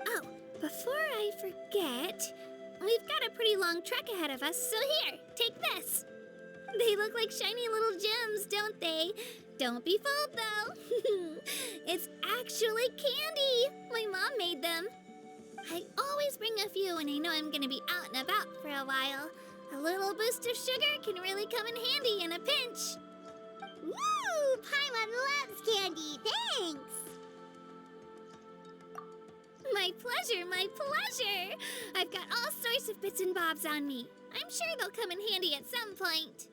Oh, before I forget, we've got a pretty long trek ahead of us, so here, take this. They look like shiny little gems, don't they? Don't be fooled, though. It's actually candy. My mom made them. I always bring a few when I know I'm gonna be out and about for a while. A little boost of sugar can really come in handy in a pinch. Woo! Paimon loves candy. Thanks. My pleasure, my pleasure. I've got all sorts of bits and bobs on me. I'm sure they'll come in handy at some point.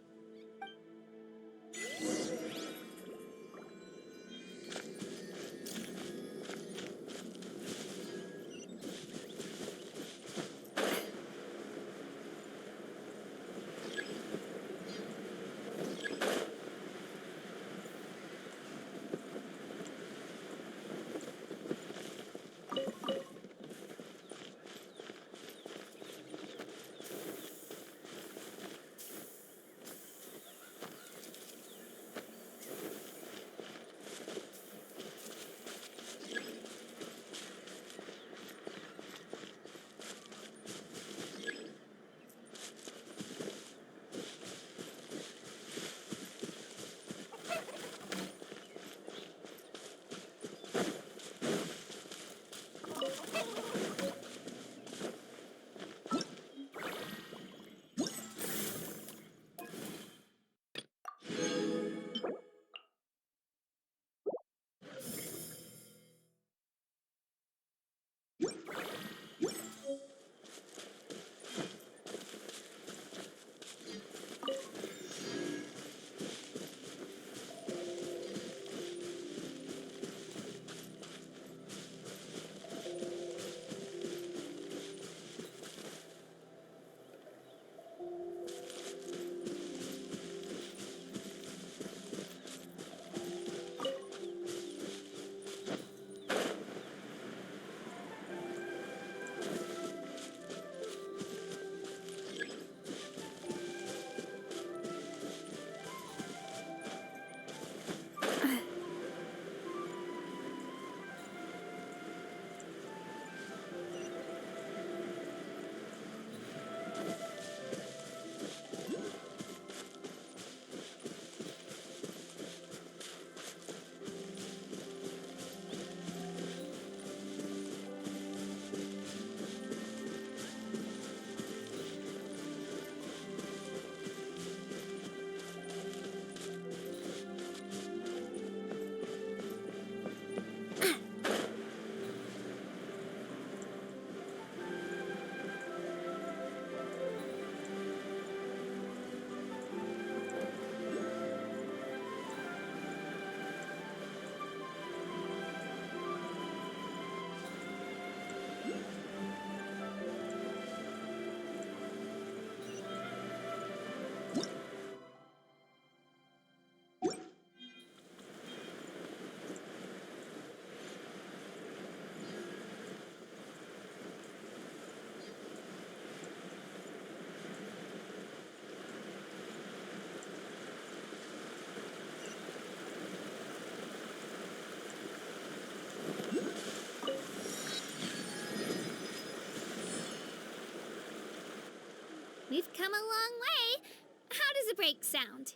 We've come a long way. How does a break sound?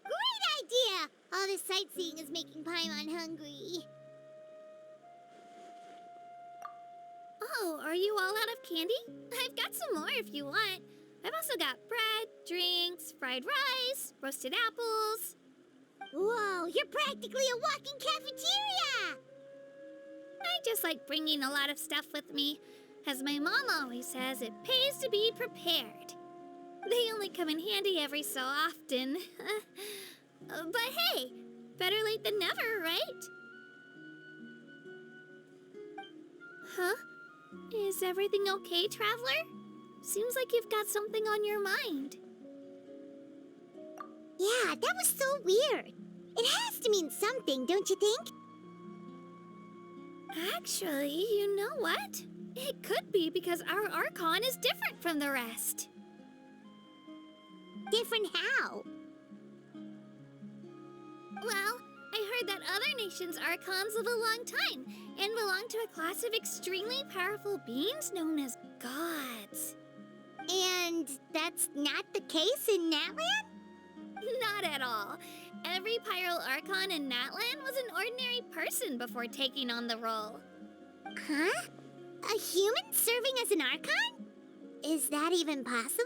Great idea! All this sightseeing is making Paimon hungry. Oh, are you all out of candy? I've got some more if you want. I've also got bread, drinks, fried rice, roasted apples. Whoa, you're practically a walking cafeteria! I just like bringing a lot of stuff with me. As my mom always says, it pays to be prepared. They only come in handy every so often. But hey, better late than never, right? Huh? Is everything okay, Traveler? Seems like you've got something on your mind. Yeah, that was so weird. It has to mean something, don't you think? Actually, you know what? It could be because our Archon is different from the rest. Different how? Well, I heard that other nations' Archons live a long time and belong to a class of extremely powerful beings known as gods. And that's not the case in Natland? Not at all. Every Pyro Archon in Natland was an ordinary person before taking on the role. Huh? A human serving as an Archon? Is that even possible?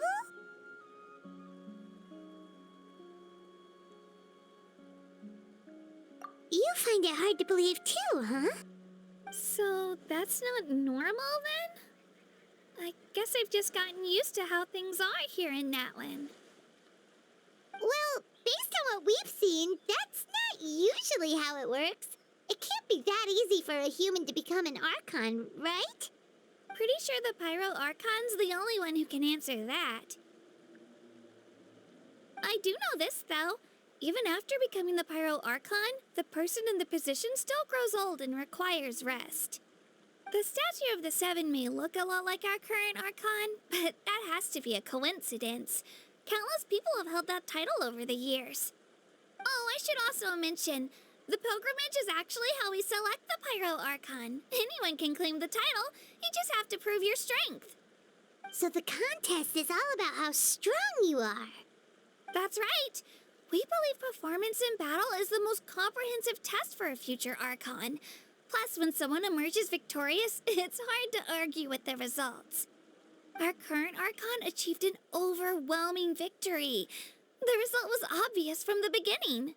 You find it hard to believe too, huh? So that's not normal then? I guess I've just gotten used to how things are here in Natland. Well, based on what we've seen, that's not usually how it works. It can't be that easy for a human to become an Archon, right? Pretty sure the Pyro Archon's the only one who can answer that. I do know this, though. Even after becoming the Pyro Archon, the person in the position still grows old and requires rest. The statue of the Seven may look a lot like our current Archon, but that has to be a coincidence. Countless people have held that title over the years. Oh, I should also mention, the pilgrimage is actually how we select the Pyro Archon. Anyone can claim the title, you just have to prove your strength. So the contest is all about how strong you are. That's right. We believe performance in battle is the most comprehensive test for a future Archon. Plus, when someone emerges victorious, it's hard to argue with the results. Our current Archon achieved an overwhelming victory. The result was obvious from the beginning.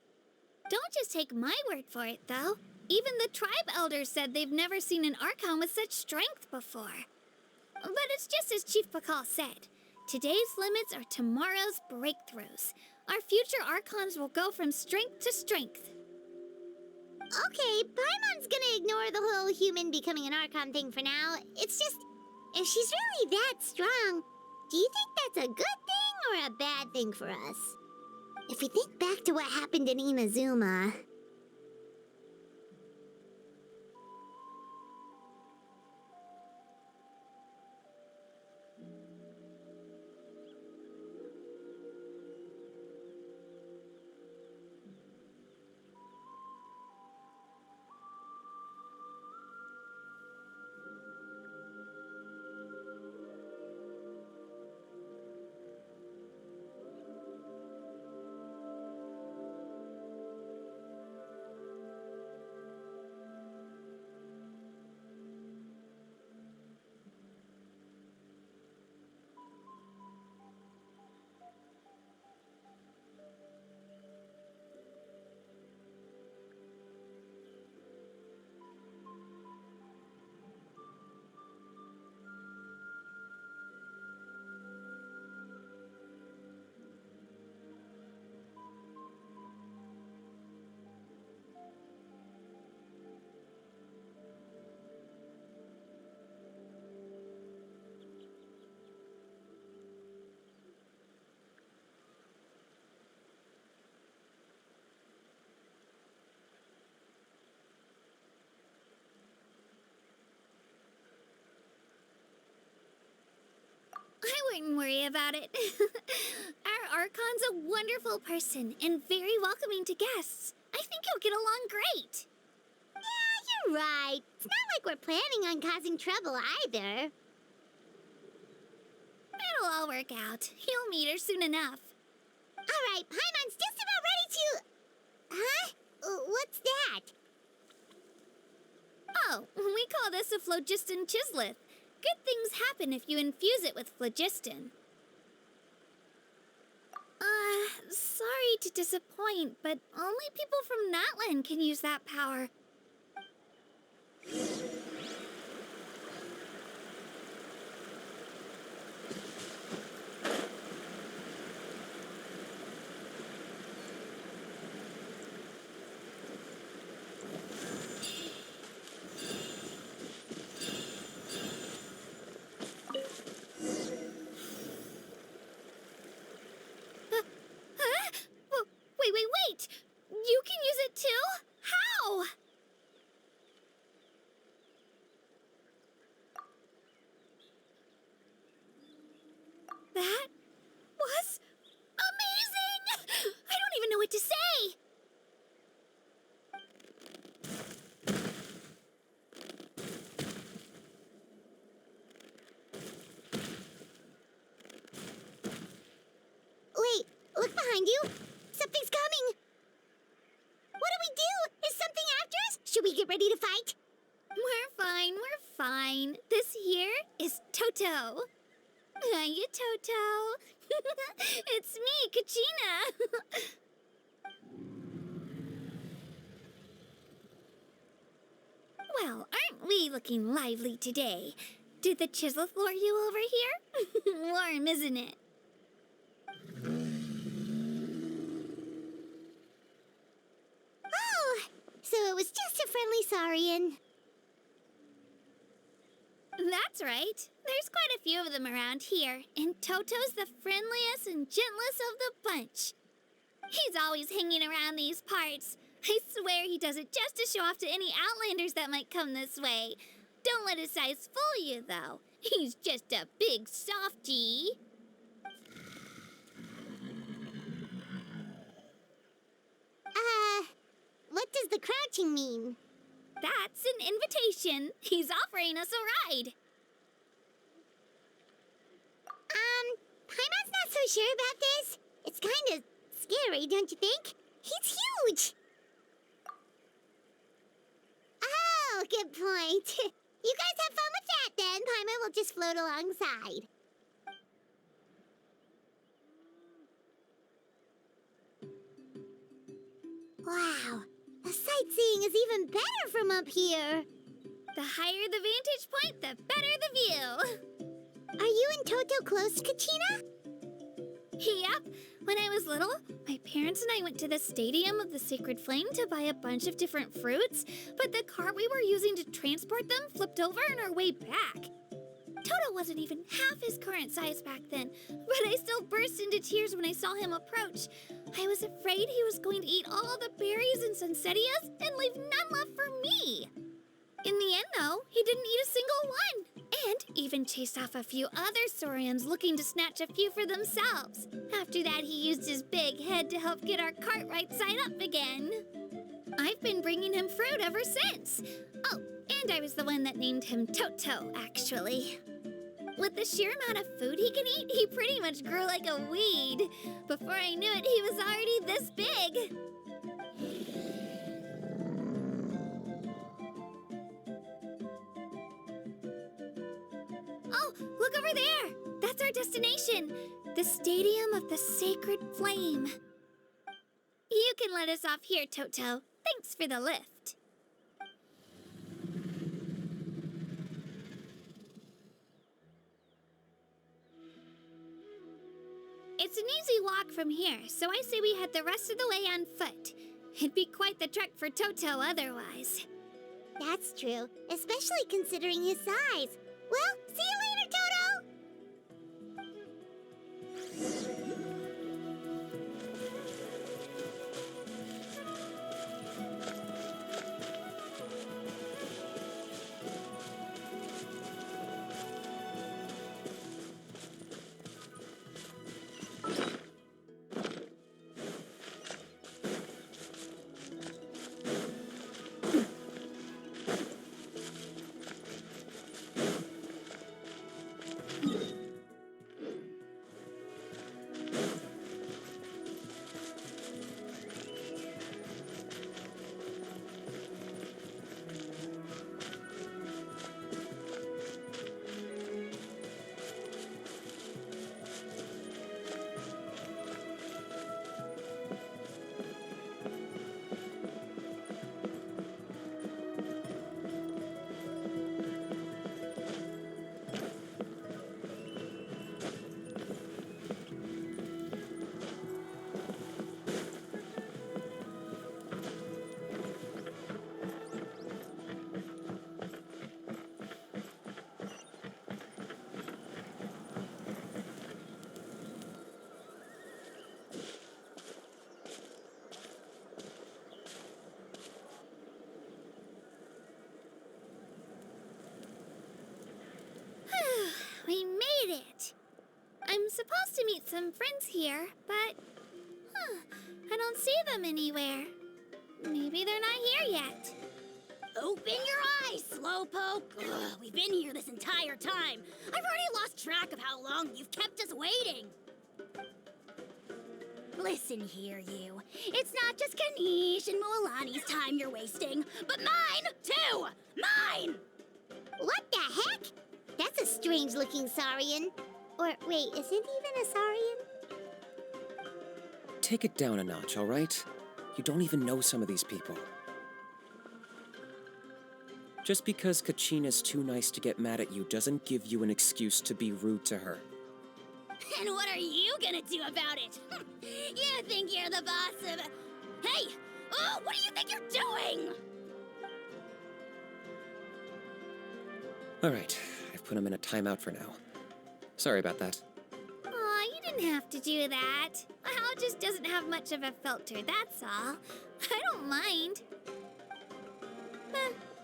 Don't just take my word for it, though. Even the tribe elders said they've never seen an Archon with such strength before. But it's just as Chief Pakal said. Today's limits are tomorrow's breakthroughs. Our future Archons will go from strength to strength. Okay, Paimon's gonna ignore the whole human becoming an Archon thing for now. It's just, if she's really that strong, do you think that's a good thing or a bad thing for us? If we think back to what happened in Inazuma... I wouldn't worry about it. Our Archon's a wonderful person and very welcoming to guests. I think you'll get along great. Yeah, you're right. It's not like we're planning on causing trouble either. It'll all work out. You'll meet her soon enough. All right, Paimon's just about ready to... Huh? What's that? Oh, we call this a phlogiston chislet. Good things happen if you infuse it with phlogiston. Sorry to disappoint, but only people from Natlan can use that power. Wait! You can use it too? How? That was amazing! I don't even know what to say! Wait, look behind you. Something's coming. What do we do? Is something after us? Should we get ready to fight? We're fine. This here is Toto. Hiya, Toto. It's me, Kachina. Well, aren't we looking lively today? Did the chisel floor you over here? Warm, isn't it? Oh, so it was just a friendly saurian. That's right. There's quite a few of them around here, and Toto's the friendliest and gentlest of the bunch. He's always hanging around these parts. I swear he does it just to show off to any Outlanders that might come this way. Don't let his size fool you, though. He's just a big softie. What does the crouching mean? That's an invitation. He's offering us a ride. Paimon's not so sure about this. It's kind of scary, don't you think? He's huge. Oh, good point. You guys have fun with that then. Paimon will just float alongside. Wow, the sightseeing is even better from up here. The higher the vantage point, the better the view. Are you and Toto close, Kachina? Yep. When I was little, my parents and I went to the Stadium of the Sacred Flame to buy a bunch of different fruits, but the cart we were using to transport them flipped over on our way back. Toto wasn't even half his current size back then, but I still burst into tears when I saw him approach. I was afraid he was going to eat all the berries and sunsettias and leave none left for me. In the end, though, he didn't eat a single one, and even chased off a few other saurians looking to snatch a few for themselves. After that, he used his big head to help get our cart right side up again. I've been bringing him fruit ever since. Oh, and I was the one that named him Toto, actually. With the sheer amount of food he can eat, he pretty much grew like a weed. Before I knew it, he was already this big. Oh, look over there! That's our destination, the Stadium of the Sacred Flame. You can let us off here, Toto. Thanks for the lift. It's an easy walk from here, so I say we head the rest of the way on foot. It'd be quite the trek for Toto otherwise. That's true, especially considering his size. Well, see you later, Toto! supposed to meet some friends here, but I don't see them anywhere. Maybe they're not here yet. Open your eyes, Slowpoke! Ugh, we've been here this entire time. I've already lost track of how long you've kept us waiting. Listen here, you. It's not just Kanish and Moalani's time you're wasting, but mine, too! Mine! What the heck? That's a strange-looking Saurian. Or, wait, is it even a Saurian? Take it down a notch, all right? You don't even know some of these people. Just because Kachina's too nice to get mad at you doesn't give you an excuse to be rude to her. And what are you gonna do about it? You think you're the boss of... Hey! Oh, what do you think you're doing? All right, I've put him in a timeout for now. Sorry about that. Aw, you didn't have to do that. My house just doesn't have much of a filter, that's all. I don't mind.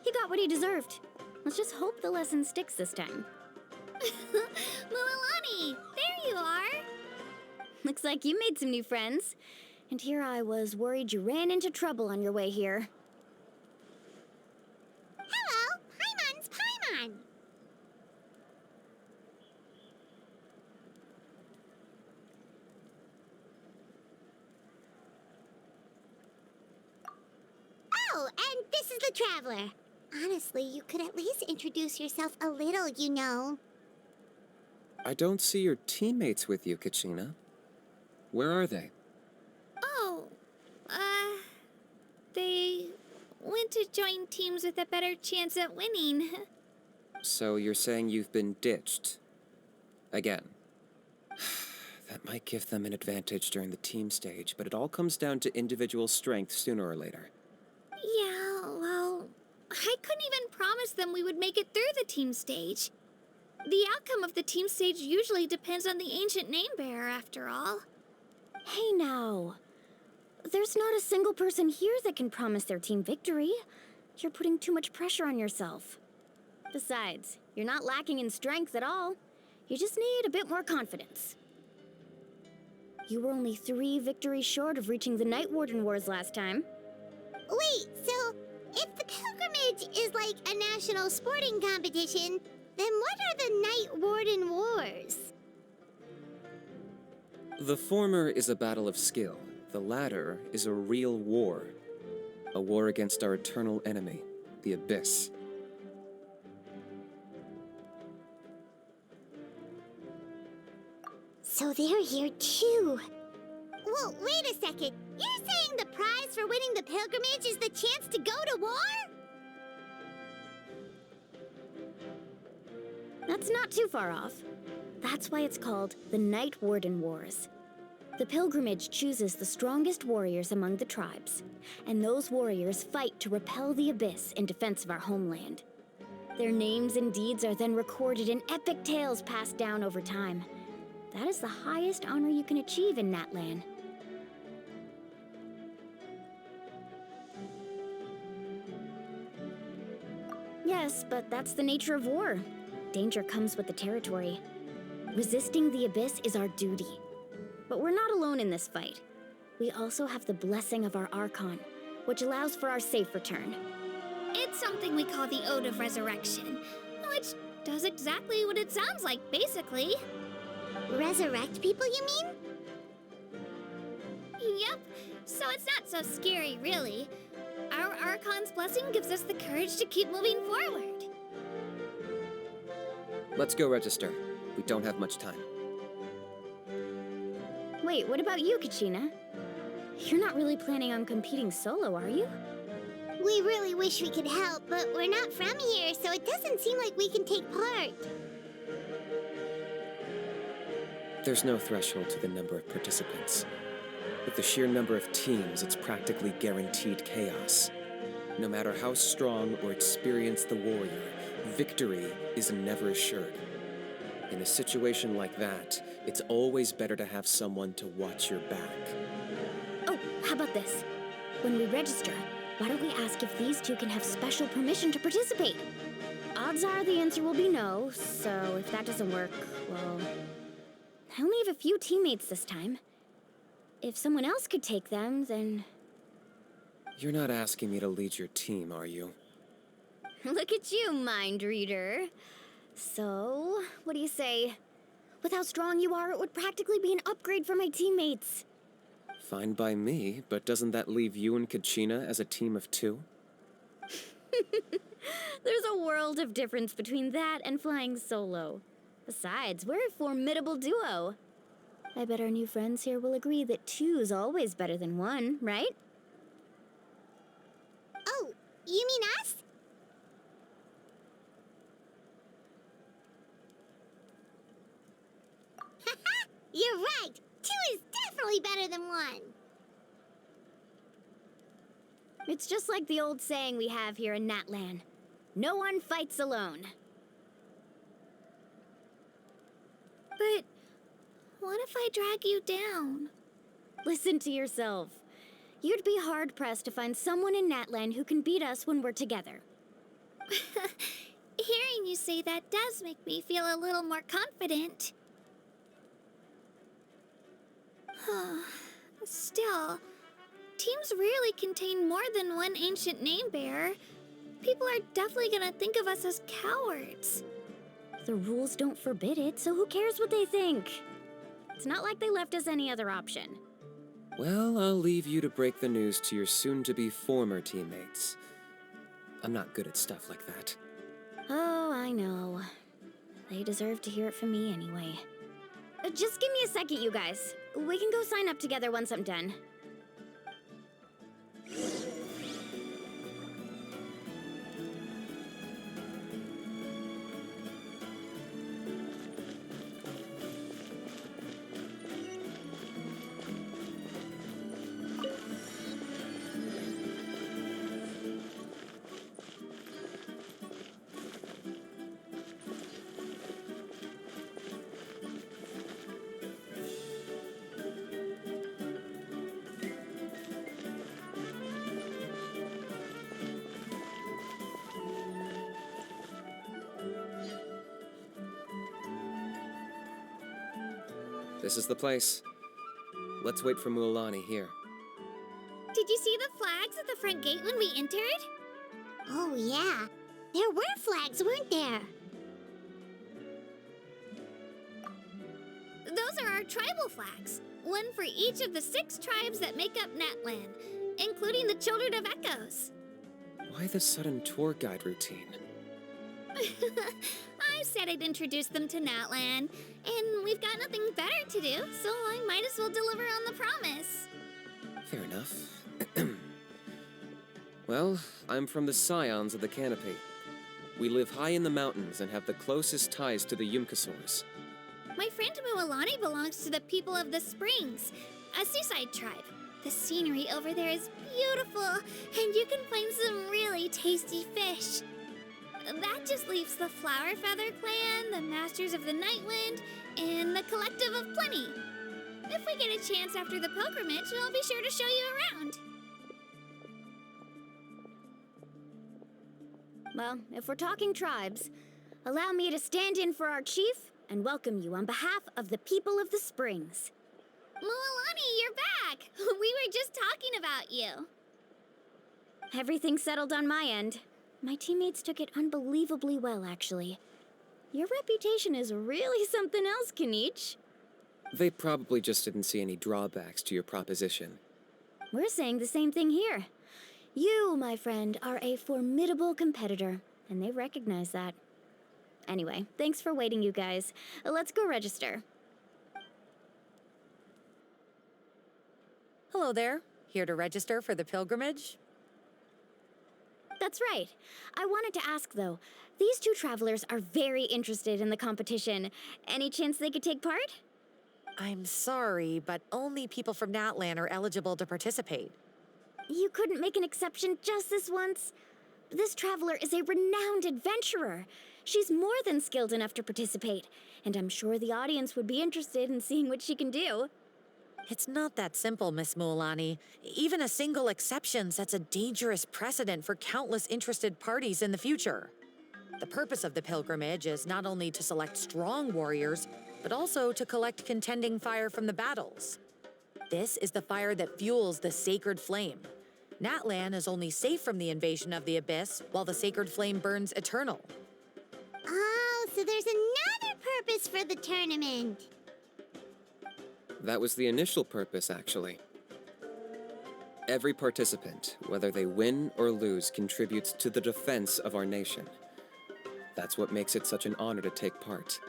He got what he deserved. Let's just hope the lesson sticks this time. Mualani, there you are. Looks like you made some new friends. And here I was worried you ran into trouble on your way here. Hello! Paimon's Paimon! Oh, and this is the Traveler. Honestly, you could at least introduce yourself a little, you know. I don't see your teammates with you, Kachina. Where are they? Oh, they went to join teams with a better chance at winning. So you're saying you've been ditched? Again. That might give them an advantage during the team stage, but it all comes down to individual strength sooner or later. Yeah, well, I couldn't even promise them we would make it through the team stage. The outcome of the team stage usually depends on the ancient name bearer, after all. Hey now. There's not a single person here that can promise their team victory. You're putting too much pressure on yourself. Besides, you're not lacking in strength at all. You just need a bit more confidence. You were only 3 victories short of reaching the Night Warden Wars last time. Wait, so if the pilgrimage is like a national sporting competition, then what are the Night Warden Wars? The former is a battle of skill. The latter is a real war. A war against our eternal enemy, the Abyss. So they're here too. Well, wait a second. You're saying the prize for winning the pilgrimage is the chance to go to war? That's not too far off. That's why it's called the Night Warden Wars. The pilgrimage chooses the strongest warriors among the tribes, and those warriors fight to repel the Abyss in defense of our homeland. Their names and deeds are then recorded in epic tales passed down over time. That is the highest honor you can achieve in Natlan. Yes, but that's the nature of war. Danger comes with the territory. Resisting the Abyss is our duty. But we're not alone in this fight. We also have the blessing of our Archon, which allows for our safe return. It's something we call the Ode of Resurrection, which does exactly what it sounds like, basically. Resurrect people, you mean? Yep, so it's not so scary, really. Our Archon's blessing gives us the courage to keep moving forward. Let's go register. We don't have much time. Wait, what about you, Kachina? You're not really planning on competing solo, are you? We really wish we could help, but we're not from here, so it doesn't seem like we can take part. There's no threshold to the number of participants. With the sheer number of teams, it's practically guaranteed chaos. No matter how strong or experienced the warrior, victory is never assured. In a situation like that, it's always better to have someone to watch your back. Oh, how about this? When we register, why don't we ask if these two can have special permission to participate? Odds are the answer will be no, so if that doesn't work, well, I only have a few teammates this time. If someone else could take them, then... You're not asking me to lead your team, are you? Look at you, mind reader. So, what do you say? With how strong you are, it would practically be an upgrade for my teammates. Fine by me, but doesn't that leave you and Kachina as a team of 2? There's a world of difference between that and flying solo. Besides, we're a formidable duo. I bet our new friends here will agree that 2's always better than 1, right? Oh, you mean us? You're right. 2 is definitely better than 1. It's just like the old saying we have here in Natlan. No one fights alone. But what if I drag you down? Listen to yourself. You'd be hard-pressed to find someone in Natlan who can beat us when we're together. Hearing you say that does make me feel a little more confident. Still, teams rarely contain more than one ancient name bearer. People are definitely gonna think of us as cowards. The rules don't forbid it, so who cares what they think? It's not like they left us any other option. Well, I'll leave you to break the news to your soon-to-be former teammates. I'm not good at stuff like that. Oh, I know. They deserve to hear it from me anyway. Just give me a second, you guys. We can go sign up together once I'm done. This is the place. Let's wait for Mualani here. Did you see the flags at the front gate when we entered? Oh, yeah. There were flags, weren't there? Those are our tribal flags. One for each of the 6 tribes that make up Natlan, including the Children of Echoes. Why the sudden tour guide routine? I said I'd introduce them to Natlan, and we've got nothing better to do, so I might as well deliver on the promise. Fair enough. Well, I'm from the Scions of the Canopy. We live high in the mountains and have the closest ties to the Yumkasaurs. My friend Mualani belongs to the people of the Springs, a seaside tribe. The scenery over there is beautiful, and you can find some really tasty fish. That just leaves the Flower Feather Clan, the Masters of the Nightwind, and the Collective of Plenty. If we get a chance after the pilgrimage, I'll be sure to show you around. Well, if we're talking tribes, allow me to stand in for our chief and welcome you on behalf of the people of the Springs. Mualani, you're back! We were just talking about you. Everything's settled on my end. My teammates took it unbelievably well, actually. Your reputation is really something else, Kanich. They probably just didn't see any drawbacks to your proposition. We're saying the same thing here. You, my friend, are a formidable competitor, and they recognize that. Anyway, thanks for waiting, you guys. Let's go register. Hello there. Here to register for the pilgrimage? That's right. I wanted to ask, though. These 2 travelers are very interested in the competition. Any chance they could take part? I'm sorry, but only people from Natlan are eligible to participate. You couldn't make an exception just this once? This traveler is a renowned adventurer. She's more than skilled enough to participate, and I'm sure the audience would be interested in seeing what she can do. It's not that simple, Miss Mualani. Even a single exception sets a dangerous precedent for countless interested parties in the future. The purpose of the pilgrimage is not only to select strong warriors, but also to collect contending fire from the battles. This is the fire that fuels the sacred flame. Natlan is only safe from the invasion of the Abyss while the sacred flame burns eternal. Oh, so there's another purpose for the tournament. That was the initial purpose, actually. Every participant, whether they win or lose, contributes to the defense of our nation. That's what makes it such an honor to take part.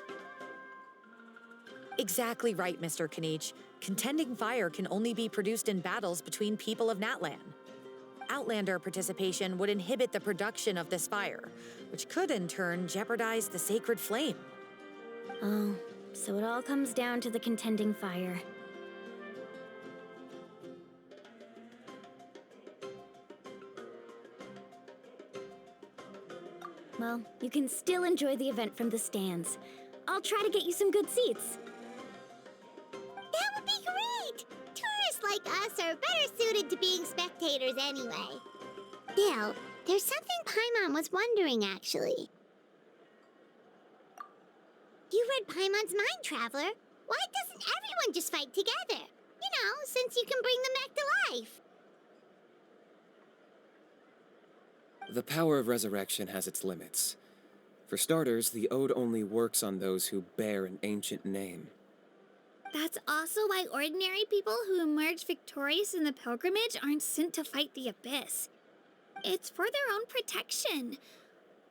Exactly right, Mr. Kanich. Contending fire can only be produced in battles between people of Natlan. Outlander participation would inhibit the production of this fire, which could in turn jeopardize the sacred flame. Oh, so it all comes down to the contending fire. Well, you can still enjoy the event from the stands. I'll try to get you some good seats. That would be great! Tourists like us are better suited to being spectators anyway. Still, there's something Paimon was wondering, actually. You read Paimon's mind, Traveler. Why doesn't everyone just fight together? You know, since you can bring them back to life. The power of resurrection has its limits. For starters, the Ode only works on those who bear an ancient name. That's also why ordinary people who emerge victorious in the pilgrimage aren't sent to fight the Abyss. It's for their own protection.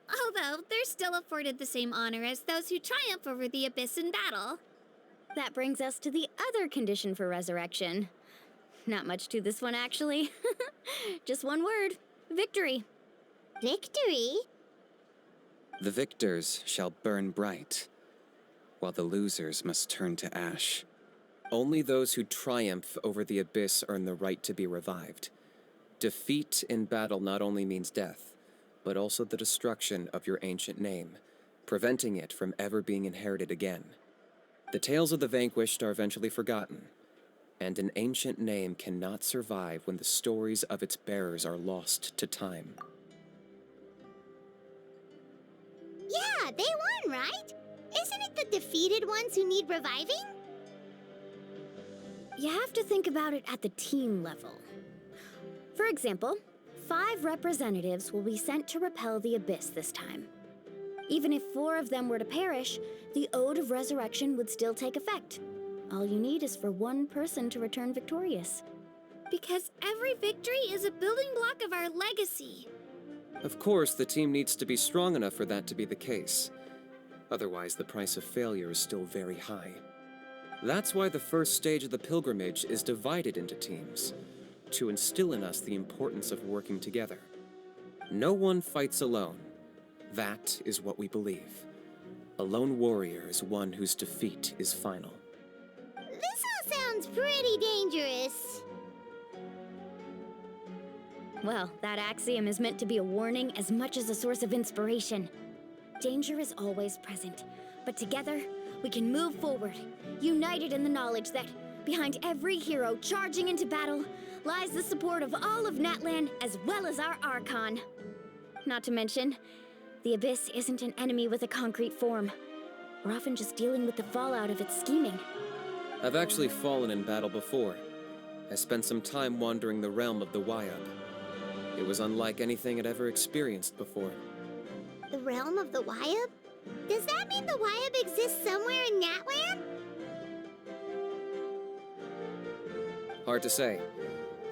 Although, they're still afforded the same honor as those who triumph over the Abyss in battle. That brings us to the other condition for resurrection. Not much to this one, actually. Just one word: victory. Victory? The victors shall burn bright, while the losers must turn to ash. Only those who triumph over the Abyss earn the right to be revived. Defeat in battle not only means death, but also the destruction of your ancient name, preventing it from ever being inherited again. The tales of the vanquished are eventually forgotten, and an ancient name cannot survive when the stories of its bearers are lost to time. Yeah, they won, right? Isn't it the defeated ones who need reviving? You have to think about it at the team level. For example, 5 representatives will be sent to repel the Abyss this time. Even if 4 of them were to perish, the Ode of Resurrection would still take effect. All you need is for one person to return victorious. Because every victory is a building block of our legacy. Of course, the team needs to be strong enough for that to be the case. Otherwise, the price of failure is still very high. That's why the first stage of the pilgrimage is divided into teams, to instill in us the importance of working together. No one fights alone. That is what we believe. A lone warrior is one whose defeat is final. This all sounds pretty dangerous. Well, that axiom is meant to be a warning as much as a source of inspiration. Danger is always present, but together, we can move forward, united in the knowledge that behind every hero charging into battle lies the support of all of Natlan as well as our Archon. Not to mention, the Abyss isn't an enemy with a concrete form. We're often just dealing with the fallout of its scheming. I've actually fallen in battle before. I spent some time wandering the realm of the Wyub. It was unlike anything I'd ever experienced before. The realm of the Wyub? Does that mean the Wyub exists somewhere in Natlan? Hard to say.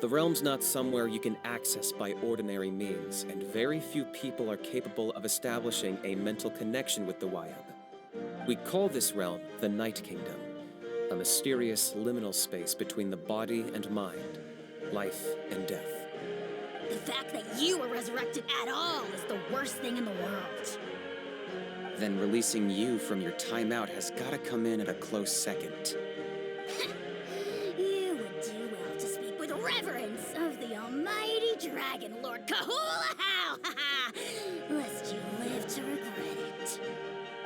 The realm's not somewhere you can access by ordinary means, and very few people are capable of establishing a mental connection with the Wyub. We call this realm the Night Kingdom, a mysterious liminal space between the body and mind, life and death. The fact that you were resurrected at all is the worst thing in the world. Then releasing you from your timeout has gotta come in at a close second. You would do well to speak with reverence of the almighty Dragon Lord Kahula-How! Lest you live to regret it.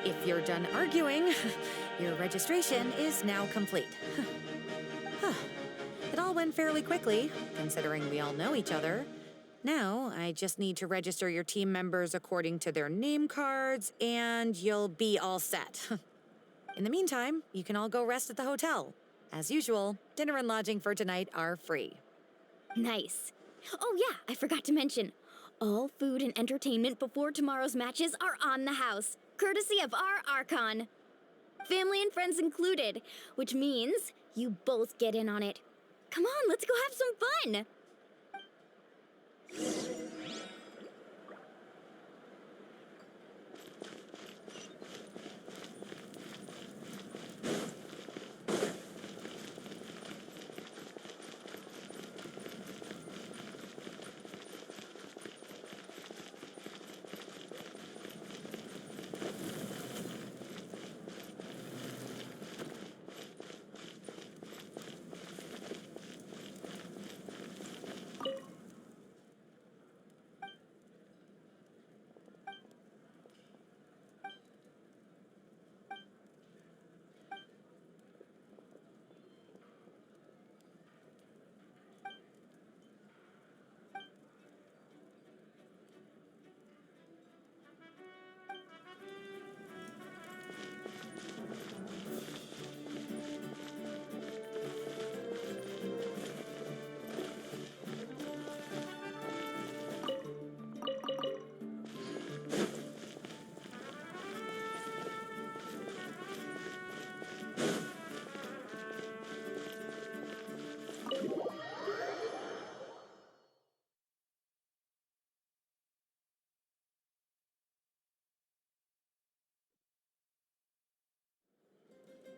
If you're done arguing, your registration is now complete. It all went fairly quickly, considering we all know each other. Now, I just need to register your team members according to their name cards, and you'll be all set. In the meantime, you can all go rest at the hotel. As usual, dinner and lodging for tonight are free. Nice. Oh yeah, I forgot to mention. All food and entertainment before tomorrow's matches are on the house, courtesy of our Archon. Family and friends included, which means you both get in on it. Come on, let's go have some fun!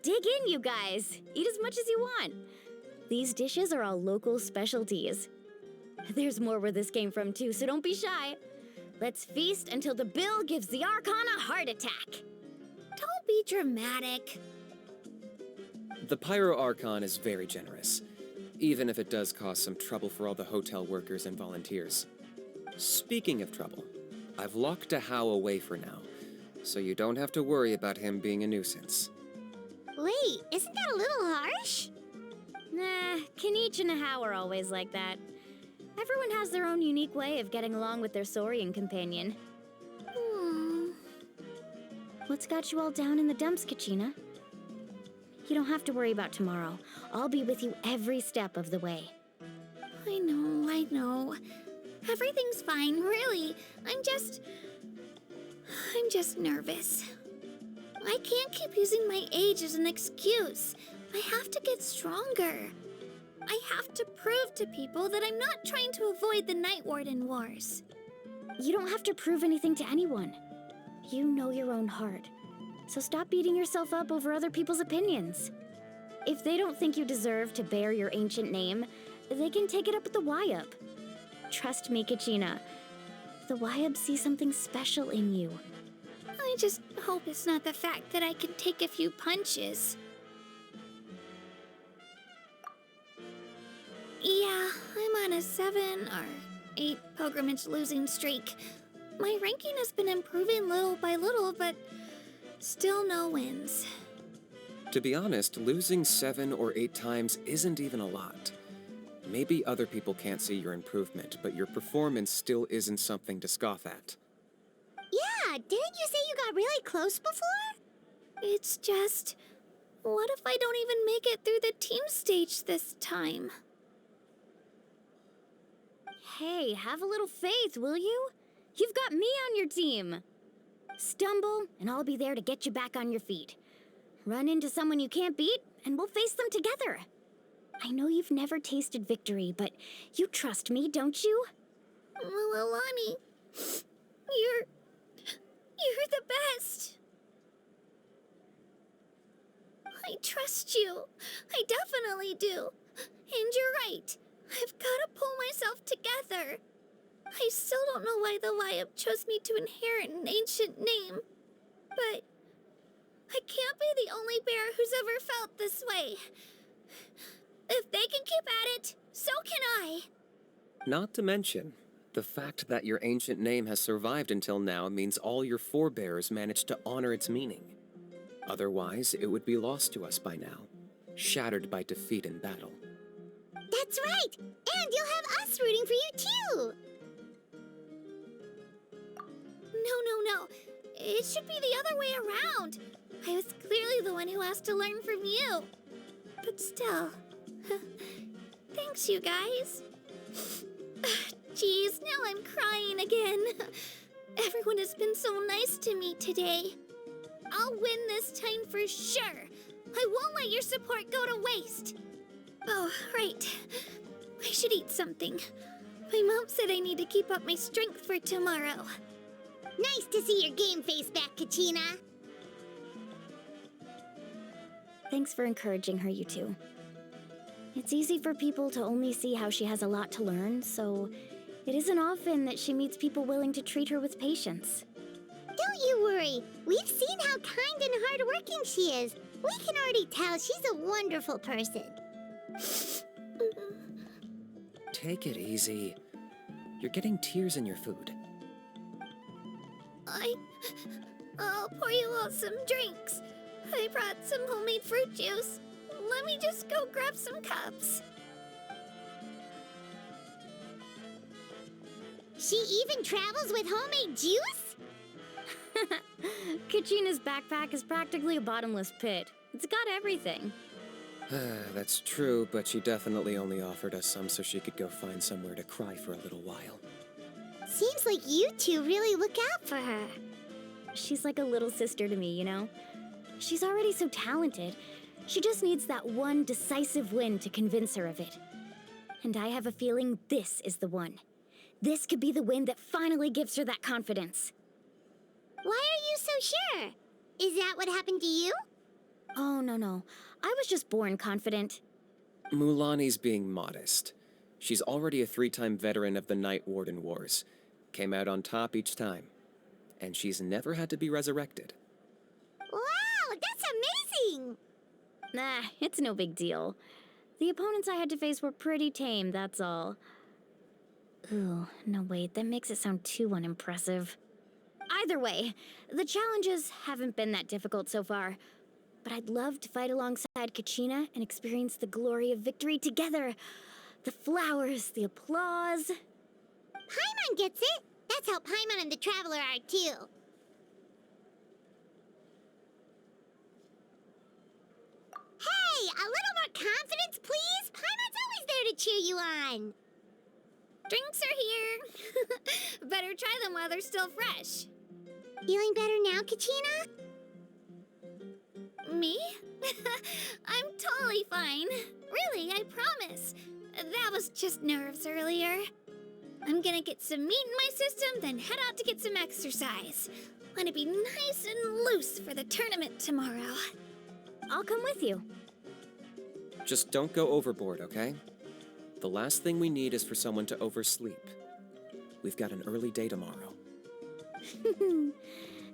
Dig in, you guys. Eat as much as you want. These dishes are all local specialties. There's more where this came from, too, so don't be shy. Let's feast until the bill gives the Archon a heart attack. Don't be dramatic. The Pyro Archon is very generous, even if it does cause some trouble for all the hotel workers and volunteers. Speaking of trouble, I've locked Ahau away for now, so you don't have to worry about him being a nuisance. Wait, isn't that a little harsh? Nah, Kenichi and Ahau are always like that. Everyone has their own unique way of getting along with their Saurian companion. What's got you all down in the dumps, Kachina? You don't have to worry about tomorrow. I'll be with you every step of the way. I know. Everything's fine, really. I'm just nervous. I can't keep using my age as an excuse. I have to get stronger. I have to prove to people that I'm not trying to avoid the Night Warden Wars. You don't have to prove anything to anyone. You know your own heart. So stop beating yourself up over other people's opinions. If they don't think you deserve to bear your ancient name, they can take it up with the Wyup. Trust me, Kachina. The Wyup see something special in you. I just hope it's not the fact that I can take a few punches. Yeah, I'm on a 7 or 8 pilgrimage losing streak. My ranking has been improving little by little, but still no wins. To be honest, losing 7 or 8 times isn't even a lot. Maybe other people can't see your improvement, but your performance still isn't something to scoff at. Yeah, didn't you say you got really close before? It's just, what if I don't even make it through the team stage this time? Hey, have a little faith, will you? You've got me on your team. Stumble, and I'll be there to get you back on your feet. Run into someone you can't beat, and we'll face them together. I know you've never tasted victory, but you trust me, don't you? Alani, you're the best. I trust you. I definitely do. And you're right. I've got to pull myself together. I still don't know why the Wyup chose me to inherit an ancient name. But I can't be the only bear who's ever felt this way. If they can keep at it, so can I. Not to mention, the fact that your ancient name has survived until now means all your forebears managed to honor its meaning. Otherwise, it would be lost to us by now, shattered by defeat in battle. That's right! And you'll have us rooting for you too! No. It should be the other way around. I was clearly the one who asked to learn from you. But still, thanks, you guys. Geez, now I'm crying again. Everyone has been so nice to me today. I'll win this time for sure. I won't let your support go to waste. Oh, right. I should eat something. My mom said I need to keep up my strength for tomorrow. Nice to see your game face back, Kachina. Thanks for encouraging her, you two. It's easy for people to only see how she has a lot to learn, so it isn't often that she meets people willing to treat her with patience. Don't you worry. We've seen how kind and hardworking she is. We can already tell she's a wonderful person. Take it easy. You're getting tears in your food. I'll pour you all some drinks. I brought some homemade fruit juice. Let me just go grab some cups. She even travels with homemade juice? Kachina's backpack is practically a bottomless pit. It's got everything. That's true, but she definitely only offered us some so she could go find somewhere to cry for a little while. Seems like you two really look out for her. She's like a little sister to me, you know? She's already so talented. She just needs that one decisive win to convince her of it. And I have a feeling this is the one. This could be the win that finally gives her that confidence. Why are you so sure? Is that what happened to you? Oh, no. I was just born confident. Mulani's being modest. She's already a 3-time veteran of the Night Warden Wars. Came out on top each time. And she's never had to be resurrected. Wow, that's amazing! Nah, it's no big deal. The opponents I had to face were pretty tame, that's all. Ooh, no wait, that makes it sound too unimpressive. Either way, the challenges haven't been that difficult so far. But I'd love to fight alongside Kachina and experience the glory of victory together. The flowers, the applause. Paimon gets it. That's how Paimon and the Traveler are, too. Hey, a little more confidence, please? Paimon's always there to cheer you on. Drinks are here. Better try them while they're still fresh. Feeling better now, Kachina? Me? I'm totally fine. Really, I promise. That was just nerves earlier. I'm gonna get some meat in my system, then head out to get some exercise. Wanna be nice and loose for the tournament tomorrow. I'll come with you. Just don't go overboard, okay? The last thing we need is for someone to oversleep. We've got an early day tomorrow.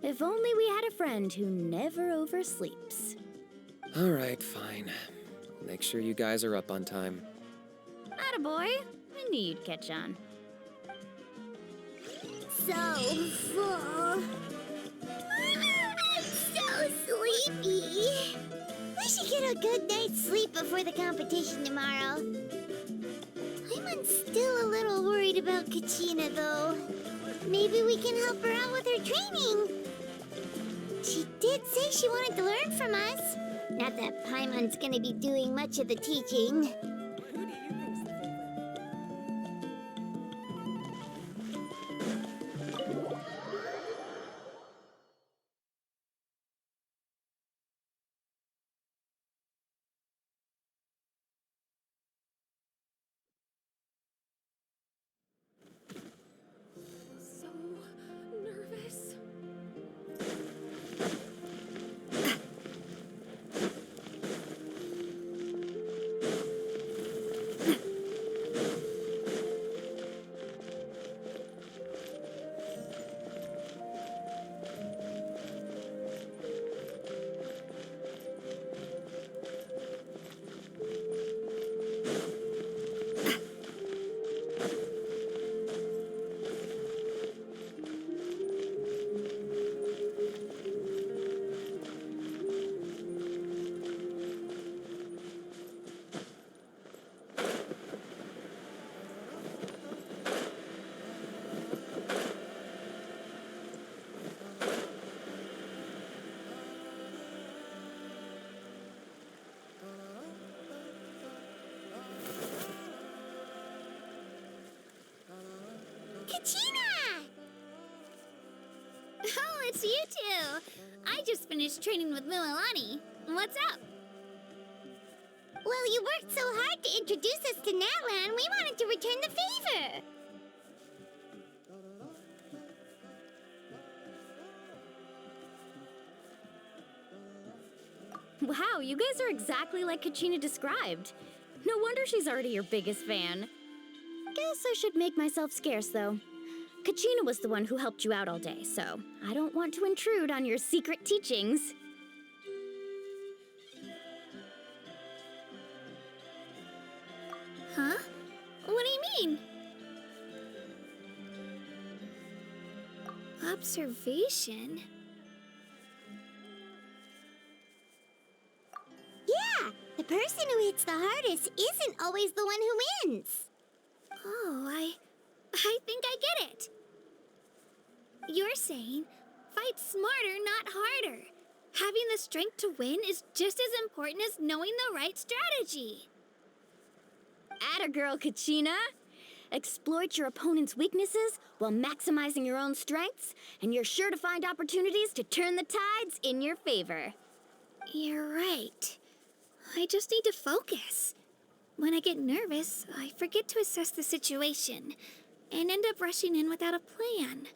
If only we had a friend who never oversleeps. All right, fine. I'll make sure you guys are up on time. Attaboy. I knew you'd catch on. So full. I'm so sleepy. We should get a good night's sleep before the competition tomorrow. I'm still a little worried about Kachina, though. Maybe we can help her out with her training. She did say she wanted to learn from us. Not that Paimon's gonna be doing much of the teaching. So nervous. I just finished training with Mililani. What's up? Well, you worked so hard to introduce us to Natlan, we wanted to return the favor. Wow, you guys are exactly like Kachina described. No wonder she's already your biggest fan. Guess I should make myself scarce, though. Kachina was the one who helped you out all day, so I don't want to intrude on your secret teachings. Huh? What do you mean? Observation? Yeah, the person who hits the hardest isn't always the one who wins. Oh, I think I get it. You're saying fight smarter, not harder. Having the strength to win is just as important as knowing the right strategy. Atta girl, Kachina! Exploit your opponent's weaknesses while maximizing your own strengths, and you're sure to find opportunities to turn the tides in your favor. You're right. I just need to focus. When I get nervous, I forget to assess the situation and end up rushing in without a plan.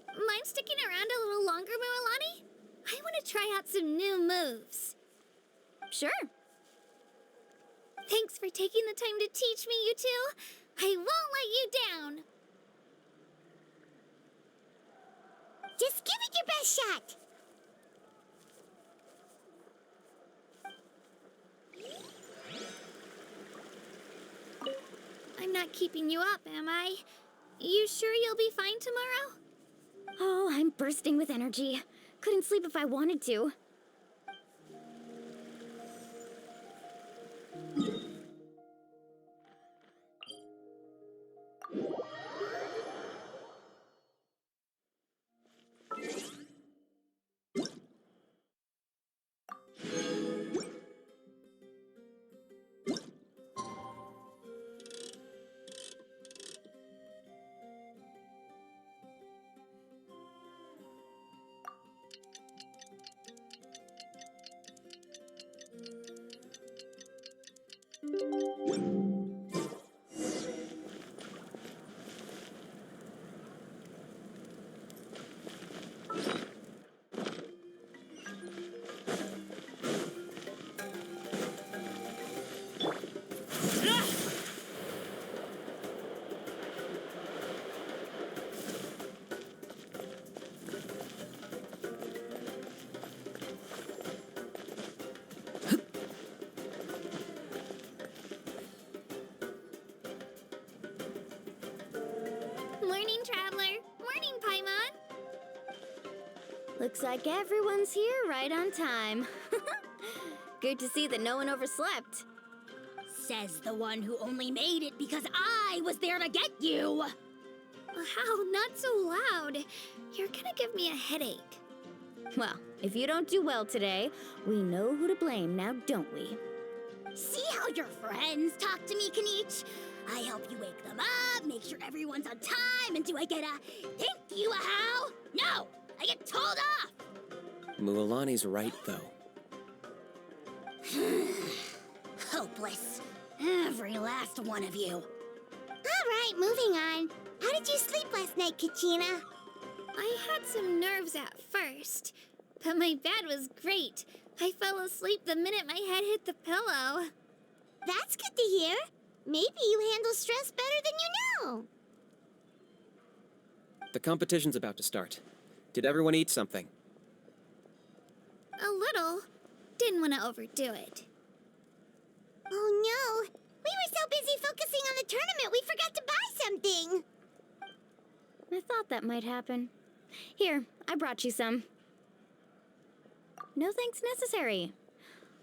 Mind sticking around a little longer, Mililani? I want to try out some new moves. Sure. Thanks for taking the time to teach me, you two. I won't let you down. Just give it your best shot. I'm not keeping you up, am I? You sure you'll be fine tomorrow? Oh, I'm bursting with energy. Couldn't sleep if I wanted to. Morning, Traveler. Morning, Paimon. Looks like everyone's here right on time. Good to see that no one overslept. Says the one who only made it because I was there to get you. How? Not so loud. You're gonna give me a headache. Well, if you don't do well today, we know who to blame now, don't we? See how your friends talk to me, Kanich? I help you wake them up, make sure everyone's on time, and do I get a thank you, a how? No! I get told off! Mualani's right, though. Hopeless. Every last one of you. All right, moving on. How did you sleep last night, Kachina? I had some nerves at first, but my bed was great. I fell asleep the minute my head hit the pillow. That's good to hear. Maybe you handle stress better than you know. The competition's about to start. Did everyone eat something? A little. Didn't want to overdo it. Oh no! We were so busy focusing on the tournament we forgot to buy something! I thought that might happen. Here, I brought you some. No thanks necessary.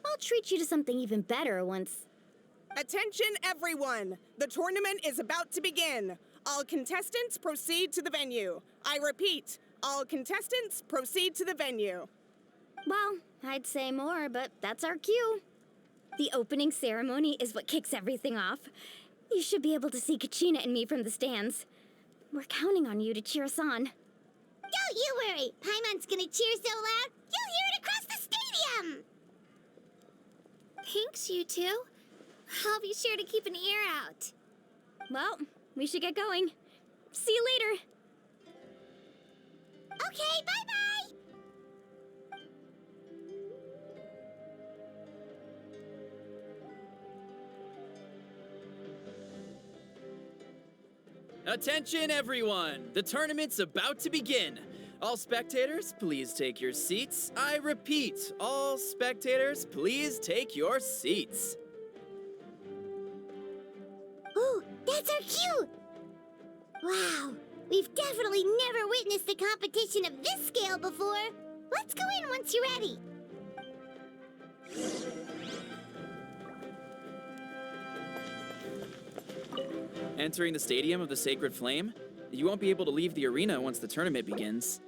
I'll treat you to something even better once... Attention, everyone! The tournament is about to begin. All contestants proceed to the venue. I repeat, all contestants proceed to the venue. Well, I'd say more, but that's our cue. The opening ceremony is what kicks everything off. You should be able to see Kachina and me from the stands. We're counting on you to cheer us on. don't you worry. Paimon's gonna cheer so loud, you'll hear it across the stadium. Thanks, you two. I'll be sure to keep an ear out. Well, we should get going. See you later. Okay, bye-bye. Attention, everyone! The tournament's about to begin. All spectators, please take your seats. I repeat, all spectators, please take your seats. Ooh, that's our cue. Wow, we've definitely never witnessed a competition of this scale before. Let's go in once you're ready. Entering the Stadium of the Sacred Flame, you won't be able to leave the arena once the tournament begins.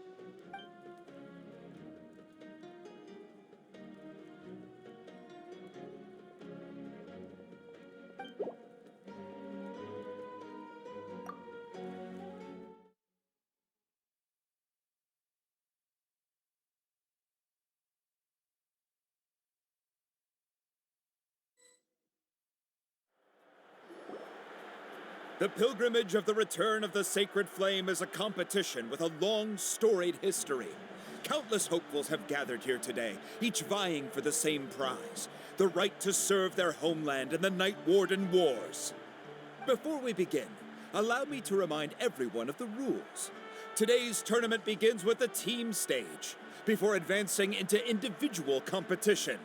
The pilgrimage of the return of the Sacred Flame is a competition with a long, storied history. Countless hopefuls have gathered here today, each vying for the same prize, the right to serve their homeland in the Night Warden Wars. Before we begin, allow me to remind everyone of the rules. Today's tournament begins with the team stage, before advancing into individual competition.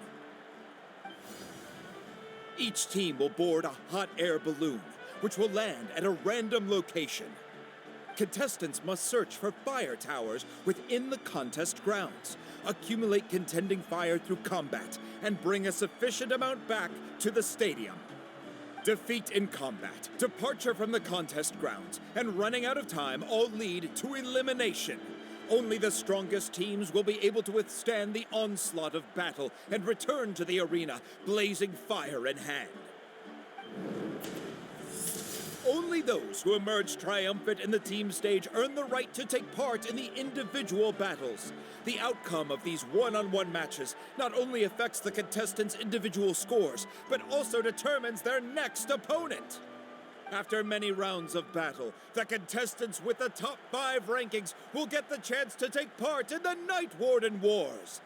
Each team will board a hot air balloon, which will land at a random location. Contestants must search for fire towers within the contest grounds, accumulate contending fire through combat, and bring a sufficient amount back to the stadium. Defeat in combat, departure from the contest grounds, and running out of time all lead to elimination. Only the strongest teams will be able to withstand the onslaught of battle and return to the arena, blazing fire in hand. Only those who emerge triumphant in the team stage earn the right to take part in the individual battles. The outcome of these one-on-one matches not only affects the contestants' individual scores, but also determines their next opponent. After many rounds of battle, the contestants with the top 5 rankings will get the chance to take part in the Night Warden Wars.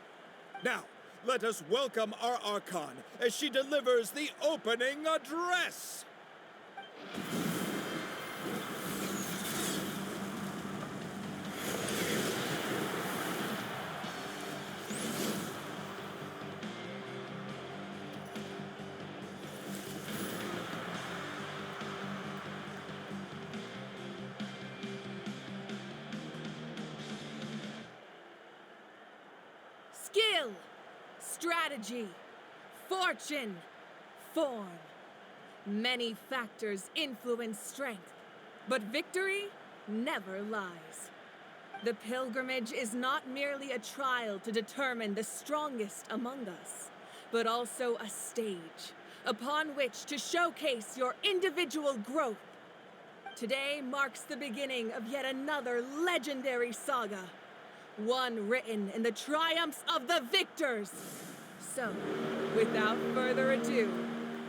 Now, let us welcome our Archon as she delivers the opening address. Skill, strategy, fortune, form. Many factors influence strength, but victory never lies. The pilgrimage is not merely a trial to determine the strongest among us, but also a stage upon which to showcase your individual growth. Today marks the beginning of yet another legendary saga, one written in the triumphs of the victors. So, without further ado,